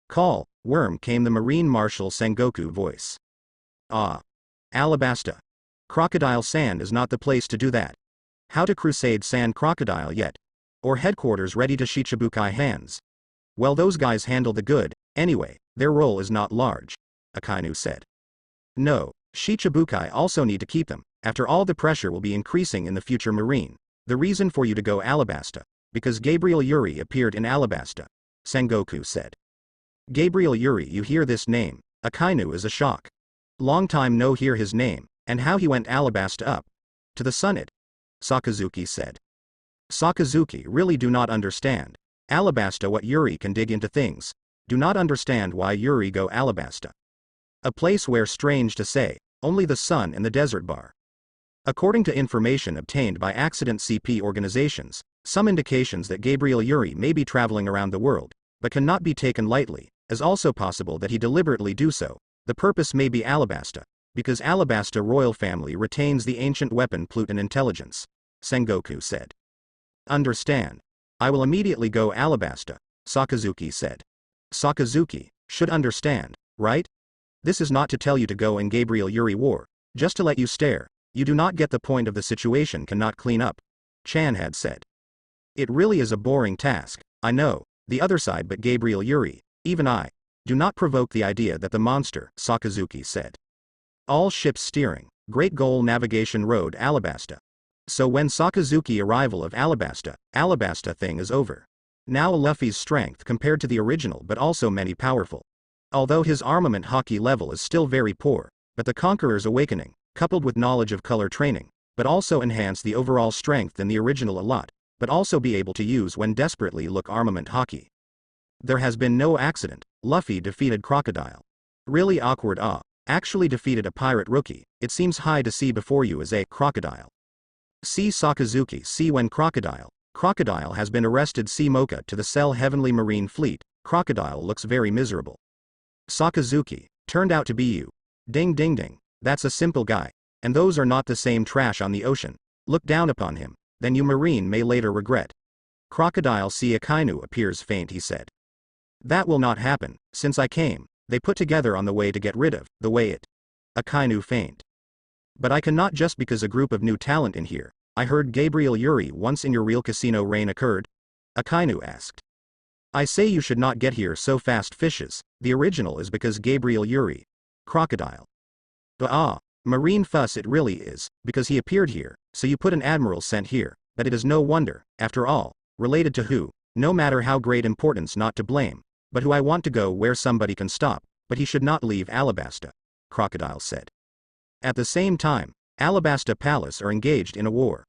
Call, worm came the Marine Marshal Sengoku voice. Ah. Alabasta. Crocodile Sand is not the place to do that. How to crusade Sand Crocodile yet? Or headquarters ready to Shichibukai hands? Well, those guys handle the good, anyway, their role is not large, Akainu said. No, Shichibukai also need to keep them, after all the pressure will be increasing in the future Marine. The reason for you to go Alabasta, because Gabriel Yuri appeared in Alabasta, Sengoku said. Gabriel Yuri, you hear this name, Akainu is a shock. Long time no hear his name. And how he went Alabasta up to the summit, Sakazuki said. Sakazuki really do not understand. Alabasta what Yuri can dig into things. Do not understand why Yuri go Alabasta. A place where strange to say, only the sun and the desert bar. According to information obtained by accident CP organizations, some indications that Gabriel Yuri may be traveling around the world, but cannot be taken lightly, as also possible that he deliberately do so. The purpose may be Alabasta. Because Alabasta royal family retains the ancient weapon Pluton intelligence, Sengoku said. Understand. I will immediately go Alabasta, Sakazuki said. Sakazuki, should understand, right? This is not to tell you to go in Gabriel Yuri war, just to let you stare. You do not get the point of the situation cannot clean up, Chan had said. It really is a boring task, I know, the other side but Gabriel Yuri, even I, do not provoke the idea that the monster, Sakazuki said. All ships steering, Great Goal Navigation Road Alabasta. So when Sakazuki arrival of Alabasta thing is over. Now Luffy's strength compared to the original but also many powerful. Although his armament hockey level is still very poor, but the Conqueror's awakening, coupled with knowledge of color training, but also enhance the overall strength in the original a lot, but also be able to use when desperately look armament hockey. There has been no accident, Luffy defeated Crocodile. Really awkward actually defeated a pirate rookie, it seems high to see before you as a Crocodile. See Sakazuki see when Crocodile, Crocodile has been arrested. See Mocha to the cell. Heavenly Marine Fleet. Crocodile looks very miserable. Sakazuki, turned out to be you. Ding ding ding, that's a simple guy. And those are not the same trash on the ocean. Look down upon him, then you Marine may later regret. Crocodile. See Akainu appears faint. He said. That will not happen, since I came, they put together on the way to get rid of, the way it. Akainu faint. But I cannot just because a group of new talent in here. I heard Gabriel Yuri once in your real casino reign occurred? Akainu asked. I say you should not get here so fast. Fishes, the original is because Gabriel Yuri. Crocodile. Marine fuss. It really is, because he appeared here, so you put an admiral sent here, but it is no wonder, after all, related to who, no matter how great importance not to blame, but who I want to go where somebody can stop, but he should not leave Alabasta. Crocodile said. At the same time, Alabasta Palace are engaged in a war.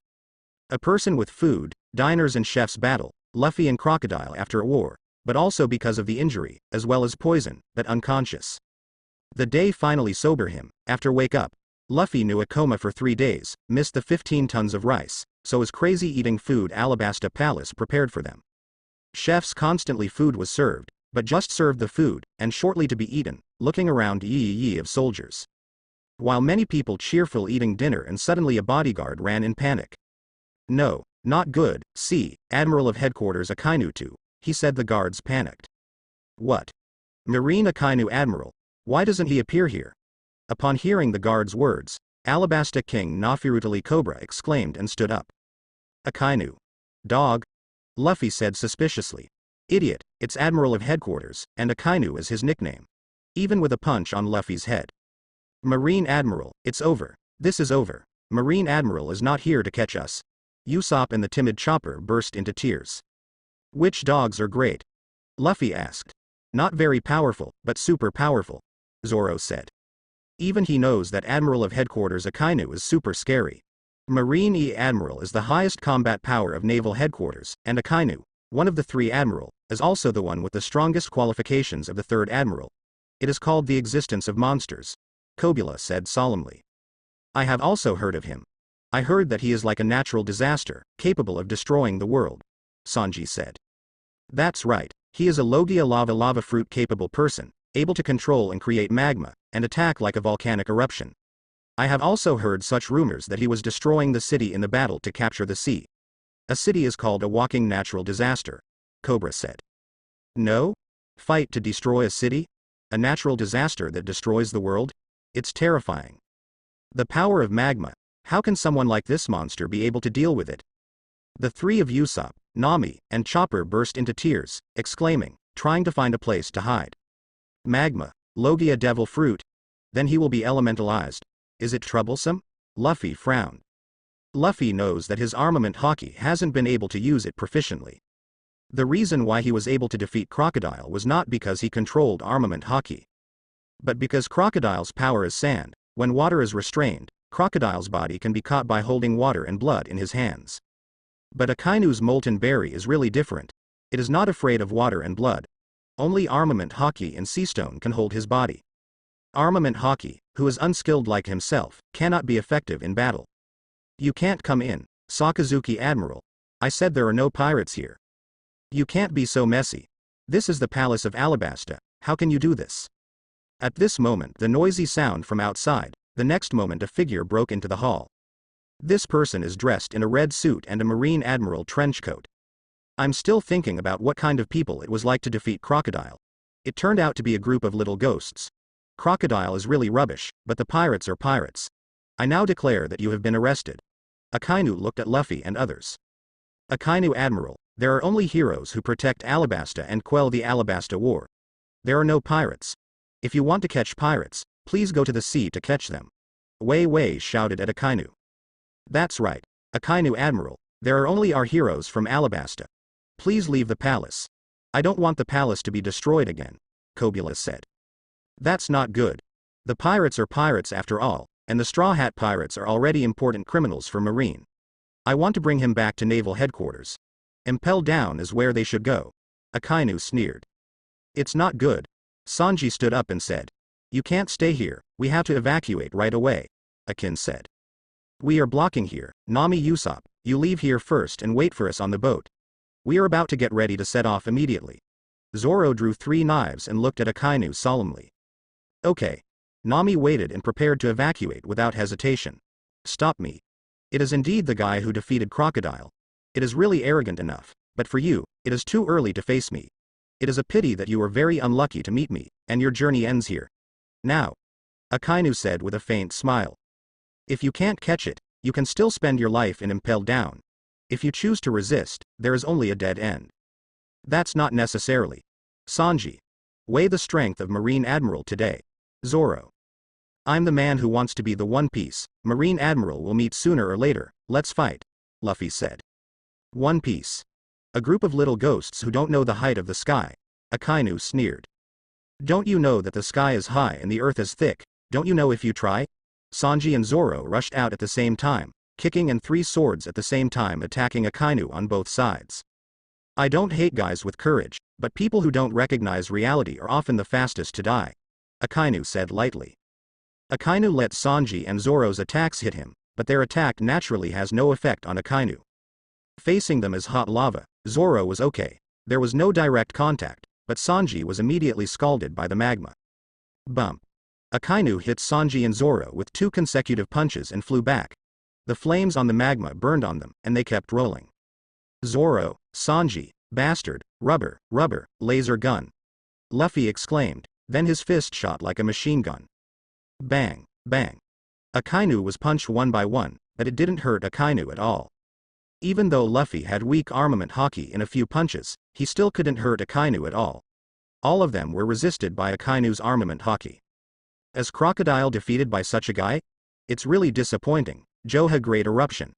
A person with food, diners and chefs battle, Luffy and Crocodile after a war, but also because of the injury, as well as poison, but unconscious. The day finally sober him, after wake up. Luffy knew a coma for 3 days, missed the 15 tons of rice, so was crazy eating food Alabasta Palace prepared for them. Chefs constantly food was served, but just served the food, and shortly to be eaten, looking around yee of soldiers. While many people cheerful eating dinner and suddenly a bodyguard ran in panic. No, not good. See, Admiral of Headquarters Akainu too, he said. The guards panicked. What? Marine Akainu Admiral? Why doesn't he appear here? Upon hearing the guard's words, Alabasta King Nafirutali Cobra exclaimed and stood up. Akainu. Dog? Luffy said suspiciously. Idiot, it's Admiral of Headquarters, and Akainu is his nickname. Even with a punch on Luffy's head. Marine Admiral, it's over. This is over. Marine Admiral is not here to catch us. Usopp and the timid Chopper burst into tears. Which dogs are great? Luffy asked. Not very powerful, but super powerful. Zoro said. Even he knows that Admiral of Headquarters Akainu is super scary. Marine Admiral is the highest combat power of Naval Headquarters, and Akainu, one of the 3 Admiral, is also the one with the strongest qualifications of the 3rd Admiral. It is called the existence of monsters. Kobula said solemnly. I have also heard of him. I heard that he is like a natural disaster, capable of destroying the world. Sanji said. That's right, he is a Logia lava fruit capable person, able to control and create magma, and attack like a volcanic eruption. I have also heard such rumors that he was destroying the city in the battle to capture the sea. A city is called a walking natural disaster. Cobra said. No? Fight to destroy a city? A natural disaster that destroys the world? It's terrifying. The power of magma, how can someone like this monster be able to deal with it? The 3 of Usopp, Nami, and Chopper burst into tears, exclaiming, trying to find a place to hide. Magma, Logia devil fruit? Then he will be elementalized. Is it troublesome? Luffy frowned. Luffy knows that his armament Haki hasn't been able to use it proficiently. The reason why he was able to defeat Crocodile was not because he controlled armament Haki, but because Crocodile's power is sand. When water is restrained, Crocodile's body can be caught by holding water and blood in his hands. But Akainu's molten berry is really different. It is not afraid of water and blood. Only armament Haki and Seastone can hold his body. Armament Haki, who is unskilled like himself, cannot be effective in battle. You can't come in, Sakazuki Admiral. I said there are no pirates here. You can't be so messy. This is the palace of Alabasta, how can you do this? At this moment the noisy sound from outside, the next moment a figure broke into the hall. This person is dressed in a red suit and a Marine Admiral trench coat. I'm still thinking about what kind of people it was like to defeat Crocodile. It turned out to be a group of little ghosts. Crocodile is really rubbish, but the pirates are pirates. I now declare that you have been arrested. Akainu looked at Luffy and others. Akainu Admiral, there are only heroes who protect Alabasta and quell the Alabasta War. There are no pirates. If you want to catch pirates, please go to the sea to catch them. Wei Wei shouted at Akainu. That's right, Akainu Admiral, there are only our heroes from Alabasta. Please leave the palace. I don't want the palace to be destroyed again, Kobula said. That's not good. The pirates are pirates after all, and the Straw Hat Pirates are already important criminals for Marine. I want to bring him back to Naval Headquarters. Impel down is where they should go. Akainu sneered. It's not good. Sanji stood up and said. You can't stay here, we have to evacuate right away, Akin said. We are blocking here. Nami Usopp, you leave here first and wait for us on the boat. We are about to get ready to set off immediately. Zoro drew 3 knives and looked at Akainu solemnly. Okay. Nami waited and prepared to evacuate without hesitation. Stop me. It is indeed the guy who defeated Crocodile. It is really arrogant enough, but for you, it is too early to face me. It is a pity that you were very unlucky to meet me, and your journey ends here. Now. Akainu said with a faint smile. If you can't catch it, you can still spend your life in impelled down. If you choose to resist, there is only a dead end. That's not necessarily. Sanji. Weigh the strength of Marine Admiral today. Zoro. I'm the man who wants to be the One Piece. Marine Admiral will meet sooner or later. Let's fight. Luffy said. One Piece. A group of little ghosts who don't know the height of the sky. Akainu sneered. Don't you know that the sky is high and the earth is thick? Don't you know if you try? Sanji and Zoro rushed out at the same time, kicking and 3 swords at the same time attacking Akainu on both sides. I don't hate guys with courage, but people who don't recognize reality are often the fastest to die. Akainu said lightly. Akainu let Sanji and Zoro's attacks hit him, but their attack naturally has no effect on Akainu. Facing them as hot lava, Zoro was okay. There was no direct contact, but Sanji was immediately scalded by the magma. Bump. Akainu hit Sanji and Zoro with 2 consecutive punches and flew back. The flames on the magma burned on them, and they kept rolling. Zoro, Sanji, bastard, rubber, laser gun. Luffy exclaimed, then his fist shot like a machine gun. Bang, bang. Akainu was punched one by one, but it didn't hurt Akainu at all. Even though Luffy had weak armament haki in a few punches, he still couldn't hurt Akainu at all. All of them were resisted by Akainu's armament haki. As Crocodile defeated by such a guy? It's really disappointing. Joha Great Eruption.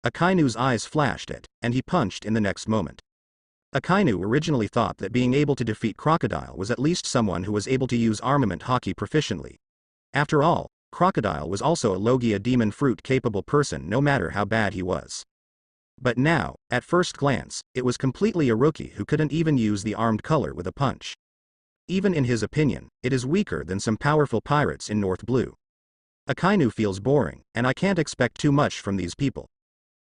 Akainu's eyes flashed at, and he punched in the next moment. Akainu originally thought that being able to defeat Crocodile was at least someone who was able to use armament haki proficiently. After all, Crocodile was also a Logia demon fruit capable person no matter how bad he was. But now, at first glance, it was completely a rookie who couldn't even use the armed color with a punch. Even in his opinion, it is weaker than some powerful pirates in North Blue. Akainu feels boring, and I can't expect too much from these people.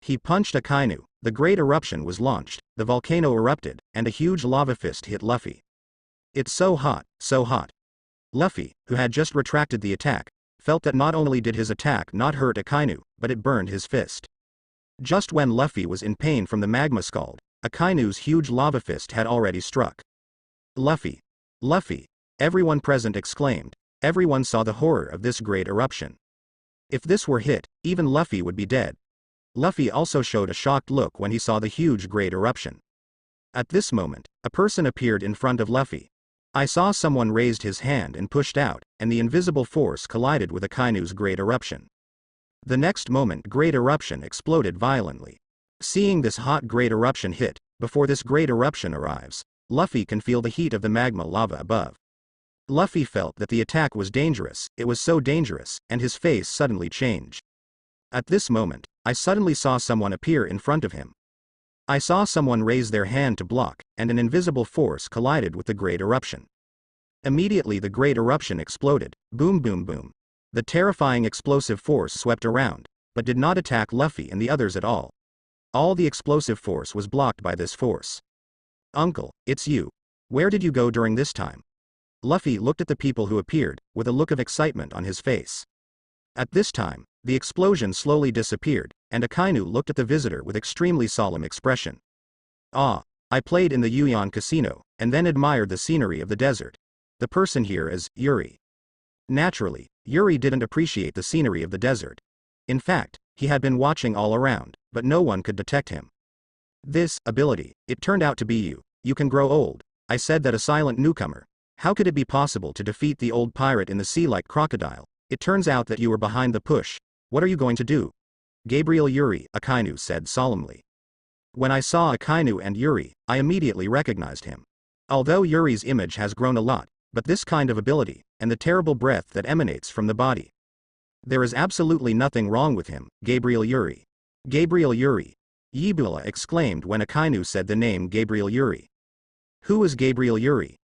He punched Akainu, the great eruption was launched, the volcano erupted, and a huge lava fist hit Luffy. It's so hot, so hot. Luffy, who had just retracted the attack, felt that not only did his attack not hurt Akainu, but it burned his fist. Just when Luffy was in pain from the magma scald, Akainu's huge lava fist had already struck. Luffy. Luffy. Everyone present exclaimed. Everyone saw the horror of this great eruption. If this were hit, even Luffy would be dead. Luffy also showed a shocked look when he saw the huge great eruption. At this moment, a person appeared in front of Luffy. I saw someone raised his hand and pushed out, and the invisible force collided with Akainu's great eruption. The next moment great eruption exploded violently. Seeing this hot great eruption hit, before this great eruption arrives, Luffy can feel the heat of the magma lava above. Luffy felt that the attack was dangerous, it was so dangerous, and his face suddenly changed. At this moment, I suddenly saw someone appear in front of him. I saw someone raise their hand to block, and an invisible force collided with the great eruption. Immediately the great eruption exploded, boom boom boom. The terrifying explosive force swept around, but did not attack Luffy and the others at all. All the explosive force was blocked by this force. Uncle, it's you. Where did you go during this time? Luffy looked at the people who appeared, with a look of excitement on his face. At this time, the explosion slowly disappeared, and Akainu looked at the visitor with extremely solemn expression. Ah, I played in the Yuyan casino, and then admired the scenery of the desert. The person here is Yuri. Naturally, Yuri didn't appreciate the scenery of the desert. In fact, he had been watching all around, but no one could detect him. This ability, it turned out to be you. You can grow old. I said that a silent newcomer. How could it be possible to defeat the old pirate in the sea like Crocodile? It turns out that you were behind the push. What are you going to do? Gabriel Yuri, Akainu said solemnly. When I saw Akainu and Yuri, I immediately recognized him. Although Yuri's image has grown a lot, but this kind of ability, and the terrible breath that emanates from the body. There is absolutely nothing wrong with him, Gabriel Yuri. Gabriel Yuri. Yibula exclaimed when Akainu said the name Gabriel Yuri. Who is Gabriel Yuri?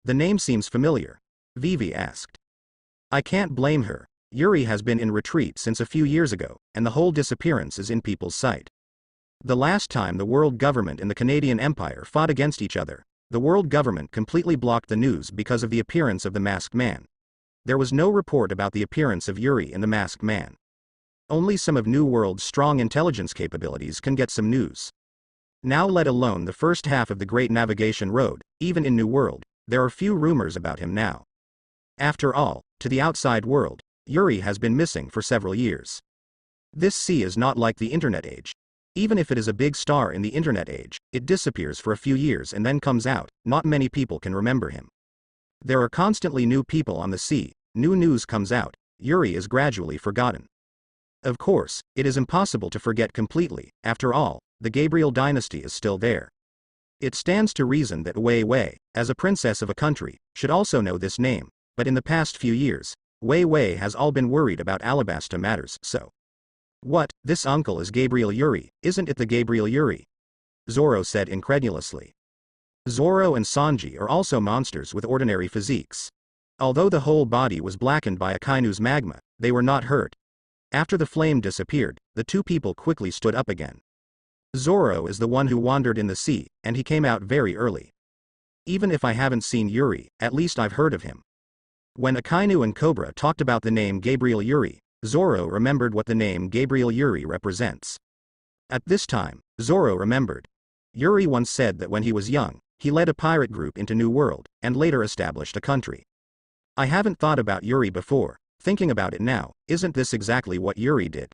The name seems familiar. Vivi asked. I can't blame her. Yuri has been in retreat since a few years ago, and the whole disappearance is in people's sight. The last time the world government and the Canadian Empire fought against each other, the world government completely blocked the news because of the appearance of the masked man. There was no report about the appearance of Yuri and the masked man. Only some of New World's strong intelligence capabilities can get some news. Now, let alone the first half of the Great Navigation Road, even in New World, there are few rumors about him now. After all, to the outside world, Yuri has been missing for several years. This sea is not like the internet age. Even if it is a big star in the internet age, it disappears for a few years and then comes out. Not many people can remember him. There are constantly new people on the sea, new news comes out, Yuri is gradually forgotten. Of course, it is impossible to forget completely. After all, the Gabriel dynasty is still there. It stands to reason that Wei Wei, as a princess of a country, should also know this name, but in the past few years, Wei Wei has all been worried about Alabasta matters, so. What, this uncle is Gabriel Yuri, isn't it the Gabriel Yuri? Zoro said incredulously. Zoro and Sanji are also monsters with ordinary physiques. Although the whole body was blackened by Akainu's magma, they were not hurt. After the flame disappeared, the two people quickly stood up again. Zoro is the one who wandered in the sea, and he came out very early. Even if I haven't seen Yuri, at least I've heard of him. When Akainu and Cobra talked about the name Gabriel Yuri, Zoro remembered what the name Gabriel Yuri represents. At this time, Zoro remembered. Yuri once said that when he was young, he led a pirate group into New World, and later established a country. I haven't thought about Yuri before, thinking about it now, isn't this exactly what Yuri did?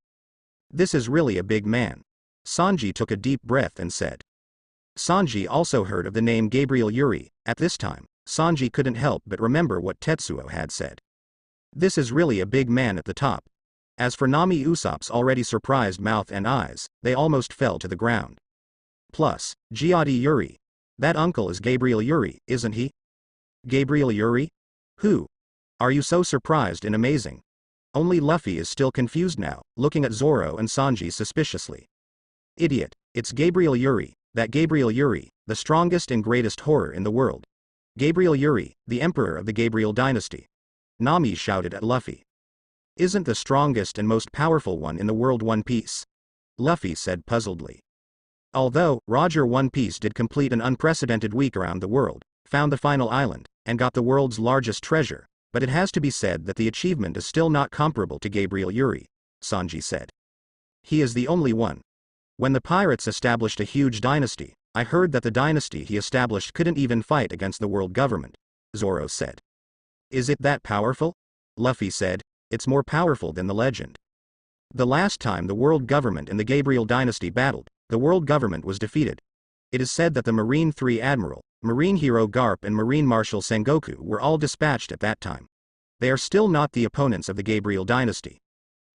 This is really a big man. Sanji took a deep breath and said. Sanji also heard of the name Gabriel Yuri. At this time, Sanji couldn't help but remember what Tetsuo had said. This is really a big man at the top. As for Nami Usopp's already surprised mouth and eyes, they almost fell to the ground. Plus, Giadi Yuri. That uncle is Gabriel Yuri, isn't he? Gabriel Yuri? Who? Are you so surprised and amazing? Only Luffy is still confused now, looking at Zoro and Sanji suspiciously. Idiot, it's Gabriel Yuri, that Gabriel Yuri, the strongest and greatest horror in the world. Gabriel Yuri, the emperor of the Gabriel dynasty. Nami shouted at Luffy. Isn't the strongest and most powerful one in the world One Piece? Luffy said puzzledly. Although, Roger One Piece did complete an unprecedented week around the world, found the final island, and got the world's largest treasure, but it has to be said that the achievement is still not comparable to Gabriel Yuri, Sanji said. He is the only one. When the pirates established a huge dynasty, I heard that the dynasty he established couldn't even fight against the world government, Zoro said. Is it that powerful? Luffy said, it's more powerful than the legend. The last time the world government and the Gabriel dynasty battled, the world government was defeated. It is said that the Marine 3 Admiral, Marine Hero Garp and Marine Marshal Sengoku were all dispatched at that time. They are still not the opponents of the Gabriel dynasty.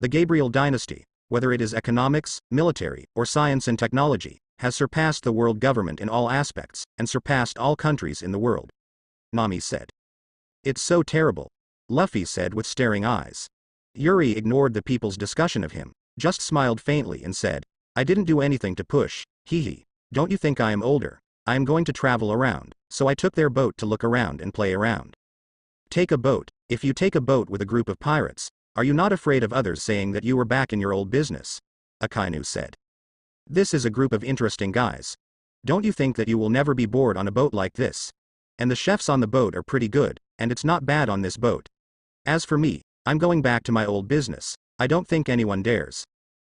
The Gabriel dynasty, whether it is economics, military, or science and technology, has surpassed the world government in all aspects, and surpassed all countries in the world. Nami said. It's so terrible. Luffy said with staring eyes. Yuri ignored the people's discussion of him, just smiled faintly and said, I didn't do anything to push, hee. Don't you think I am older? I am going to travel around, so I took their boat to look around and play around. Take a boat. If you take a boat with a group of pirates, are you not afraid of others saying that you were back in your old business? Akainu said. This is a group of interesting guys. Don't you think that you will never be bored on a boat like this? And the chefs on the boat are pretty good, and it's not bad on this boat. As for me, I'm going back to my old business. I don't think anyone dares.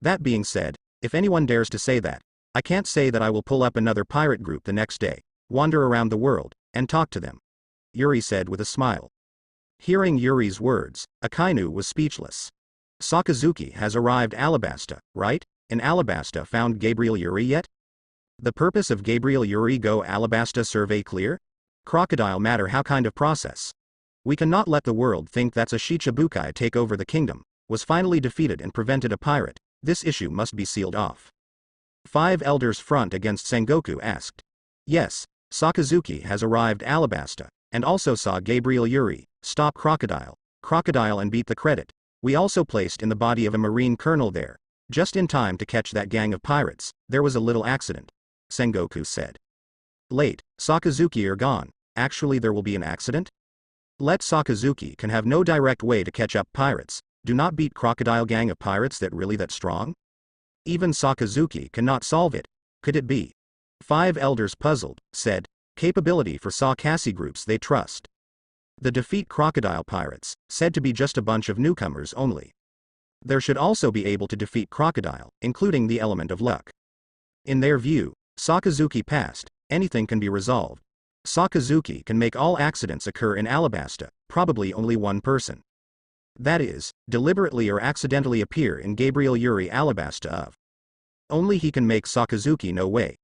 That being said, if anyone dares to say that, I can't say that I will pull up another pirate group the next day, wander around the world, and talk to them. Yuri said with a smile. Hearing Yuri's words, Akainu was speechless. Sakazuki has arrived Alabasta, right? And Alabasta found Gabriel Yuri yet? The purpose of Gabriel Yuri go Alabasta survey clear? Crocodile matter how kind of process? We cannot let the world think that's a Shichibukai take over the kingdom, was finally defeated and prevented a pirate, this issue must be sealed off. 5 elders front against Sengoku asked. Yes, Sakazuki has arrived Alabasta, and also saw Gabriel Yuri, stop Crocodile and beat the credit. We also placed in the body of a marine colonel there, just in time to catch that gang of pirates, there was a little accident, Sengoku said. Late, Sakazuki are gone, actually there will be an accident? Let Sakazuki can have no direct way to catch up pirates, do not beat crocodile gang of pirates that strong? Even Sakazuki cannot solve it. Could it be? 5 elders puzzled, said, capability for Sakasi groups they trust. The defeat crocodile pirates, said to be just a bunch of newcomers only. There should also be able to defeat crocodile, including the element of luck. In their view, Sakazuki passed, anything can be resolved. Sakazuki can make all accidents occur in Alabasta, probably only one person. That is, deliberately or accidentally appear in Gabriel Yuri Alabasta of. Only he can make Sakazuki no way.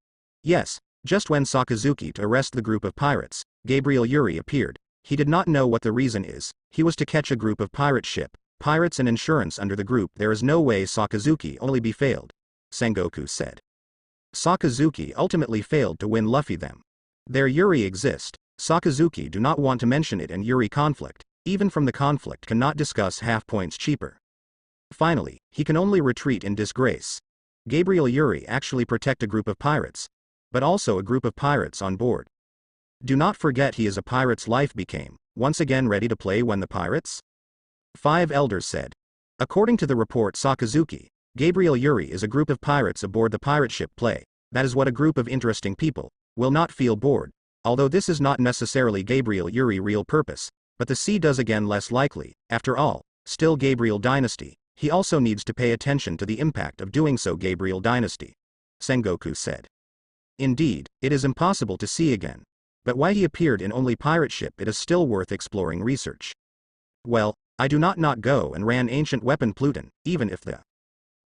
Yes, just when Sakazuki to arrest the group of pirates, Gabriel Yuri appeared. He did not know what the reason is. He was to catch a group of pirate ship, pirates and insurance under the group. There is no way Sakazuki only be failed, Sengoku said. Sakazuki ultimately failed to win Luffy them. Their Yuri exist. Sakazuki do not want to mention it and Yuri conflict, even from the conflict cannot discuss half points cheaper. Finally, he can only retreat in disgrace. Gabriel Yuri actually protect a group of pirates, but also a group of pirates on board. Do not forget he is a pirate's life became, once again ready to play when the pirates? 5 elders said. According to the report Sakazuki, Gabriel Yuri is a group of pirates aboard the pirate ship play. That is what a group of interesting people will not feel bored, although this is not necessarily Gabriel Yuri real purpose, but the sea does again less likely, after all, still Gabriel dynasty, he also needs to pay attention to the impact of doing so Gabriel dynasty, Sengoku said. Indeed, it is impossible to see again, but why he appeared in only pirate ship it is still worth exploring research. Well, I do not go and ran ancient weapon Pluton, even if the.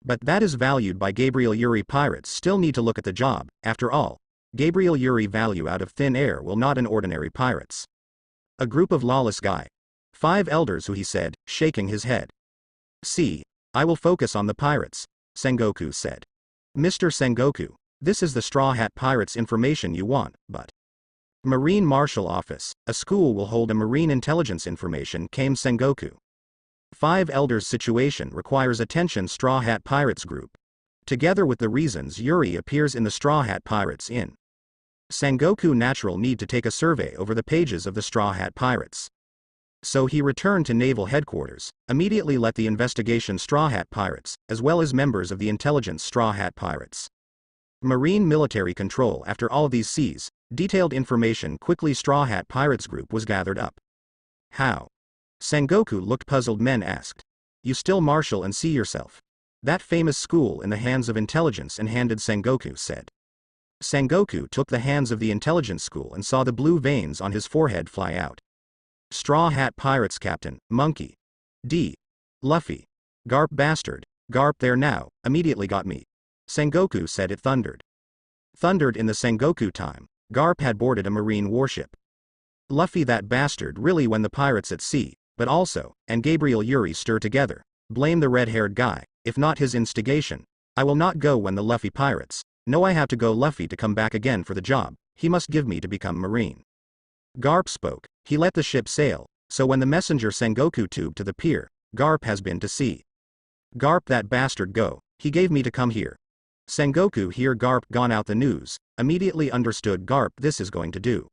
But that is valued by Gabriel Yuri pirates still need to look at the job, after all, Gabriel Yuri value out of thin air will not an ordinary pirates. A group of lawless guy. 5 elders who he said, shaking his head. See, I will focus on the pirates, Sengoku said. Mr. Sengoku, this is the Straw Hat Pirates information you want, but. Marine Marshal Office, a school will hold a marine intelligence information came Sengoku. 5 elders situation requires attention Straw Hat Pirates group. Together with the reasons Yuri appears in the Straw Hat Pirates in. Sengoku natural need to take a survey over the pages of the Straw Hat Pirates. So he returned to naval headquarters, immediately let the investigation Straw Hat Pirates, as well as members of the intelligence Straw Hat Pirates. Marine military control after all these seas, detailed information quickly Straw Hat Pirates group was gathered up. How? Sengoku looked puzzled men asked. You still marshal and see yourself. That famous school in the hands of intelligence and handed Sengoku said. Sengoku took the hands of the intelligence school and saw the blue veins on his forehead fly out. Straw Hat Pirates Captain, Monkey. D. Luffy. Garp bastard, Garp there now, immediately got me. Sengoku said it thundered. Thundered in the Sengoku time, Garp had boarded a marine warship. Luffy that bastard really when the pirates at sea, but also, and Gabriel Yuri stir together, blame the red-haired guy, if not his instigation. I will not go when the Luffy pirates, no I have to go Luffy to come back again for the job, he must give me to become marine. Garp spoke, he let the ship sail, so when the messenger Sengoku tubed to the pier, Garp has been to sea. Garp that bastard go, he gave me to come here. Sengoku hear Garp gone out the news, immediately understood Garp this is going to do.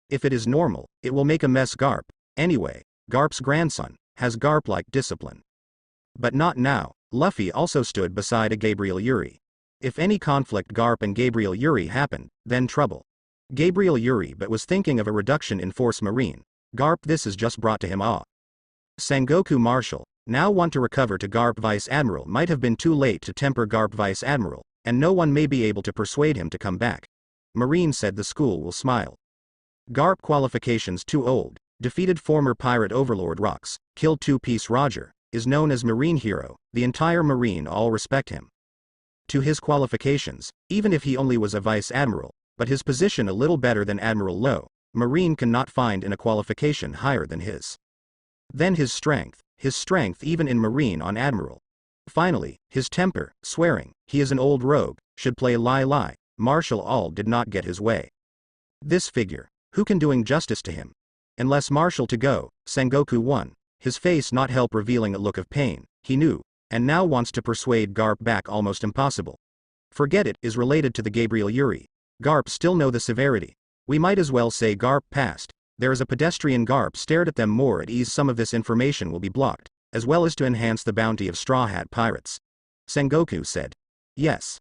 If it is normal, it will make a mess Garp, anyway, Garp's grandson, has Garp-like discipline. But not now, Luffy also stood beside a Gabriel Yuri. If any conflict Garp and Gabriel Yuri happened, then trouble. Gabriel Yuri but was thinking of a reduction in force marine, Garp this is just brought to him awe. Sengoku Marshal, now want to recover to Garp Vice Admiral might have been too late to temper Garp Vice Admiral, and no one may be able to persuade him to come back. Marine said the school will smile. Garp qualifications too old, defeated former pirate overlord Rocks, killed two-piece Roger, is known as Marine hero, the entire Marine all respect him. To his qualifications, even if he only was a Vice Admiral, but his position a little better than Admiral Low, Marine cannot find in a qualification higher than his. Then his strength even in Marine on Admiral. Finally, his temper, swearing, he is an old rogue, should play lie, Marshal all did not get his way. This figure, who can doing justice to him? Unless Marshal to go, Sengoku won, his face not help revealing a look of pain, he knew, and now wants to persuade Garp back almost impossible. Forget it is related to the Gabriel Yuri. Garp still know the severity. We might as well say Garp passed. There is a pedestrian Garp stared at them more at ease some of this information will be blocked. as well as to enhance the bounty of Straw Hat pirates. Sengoku said. Yes.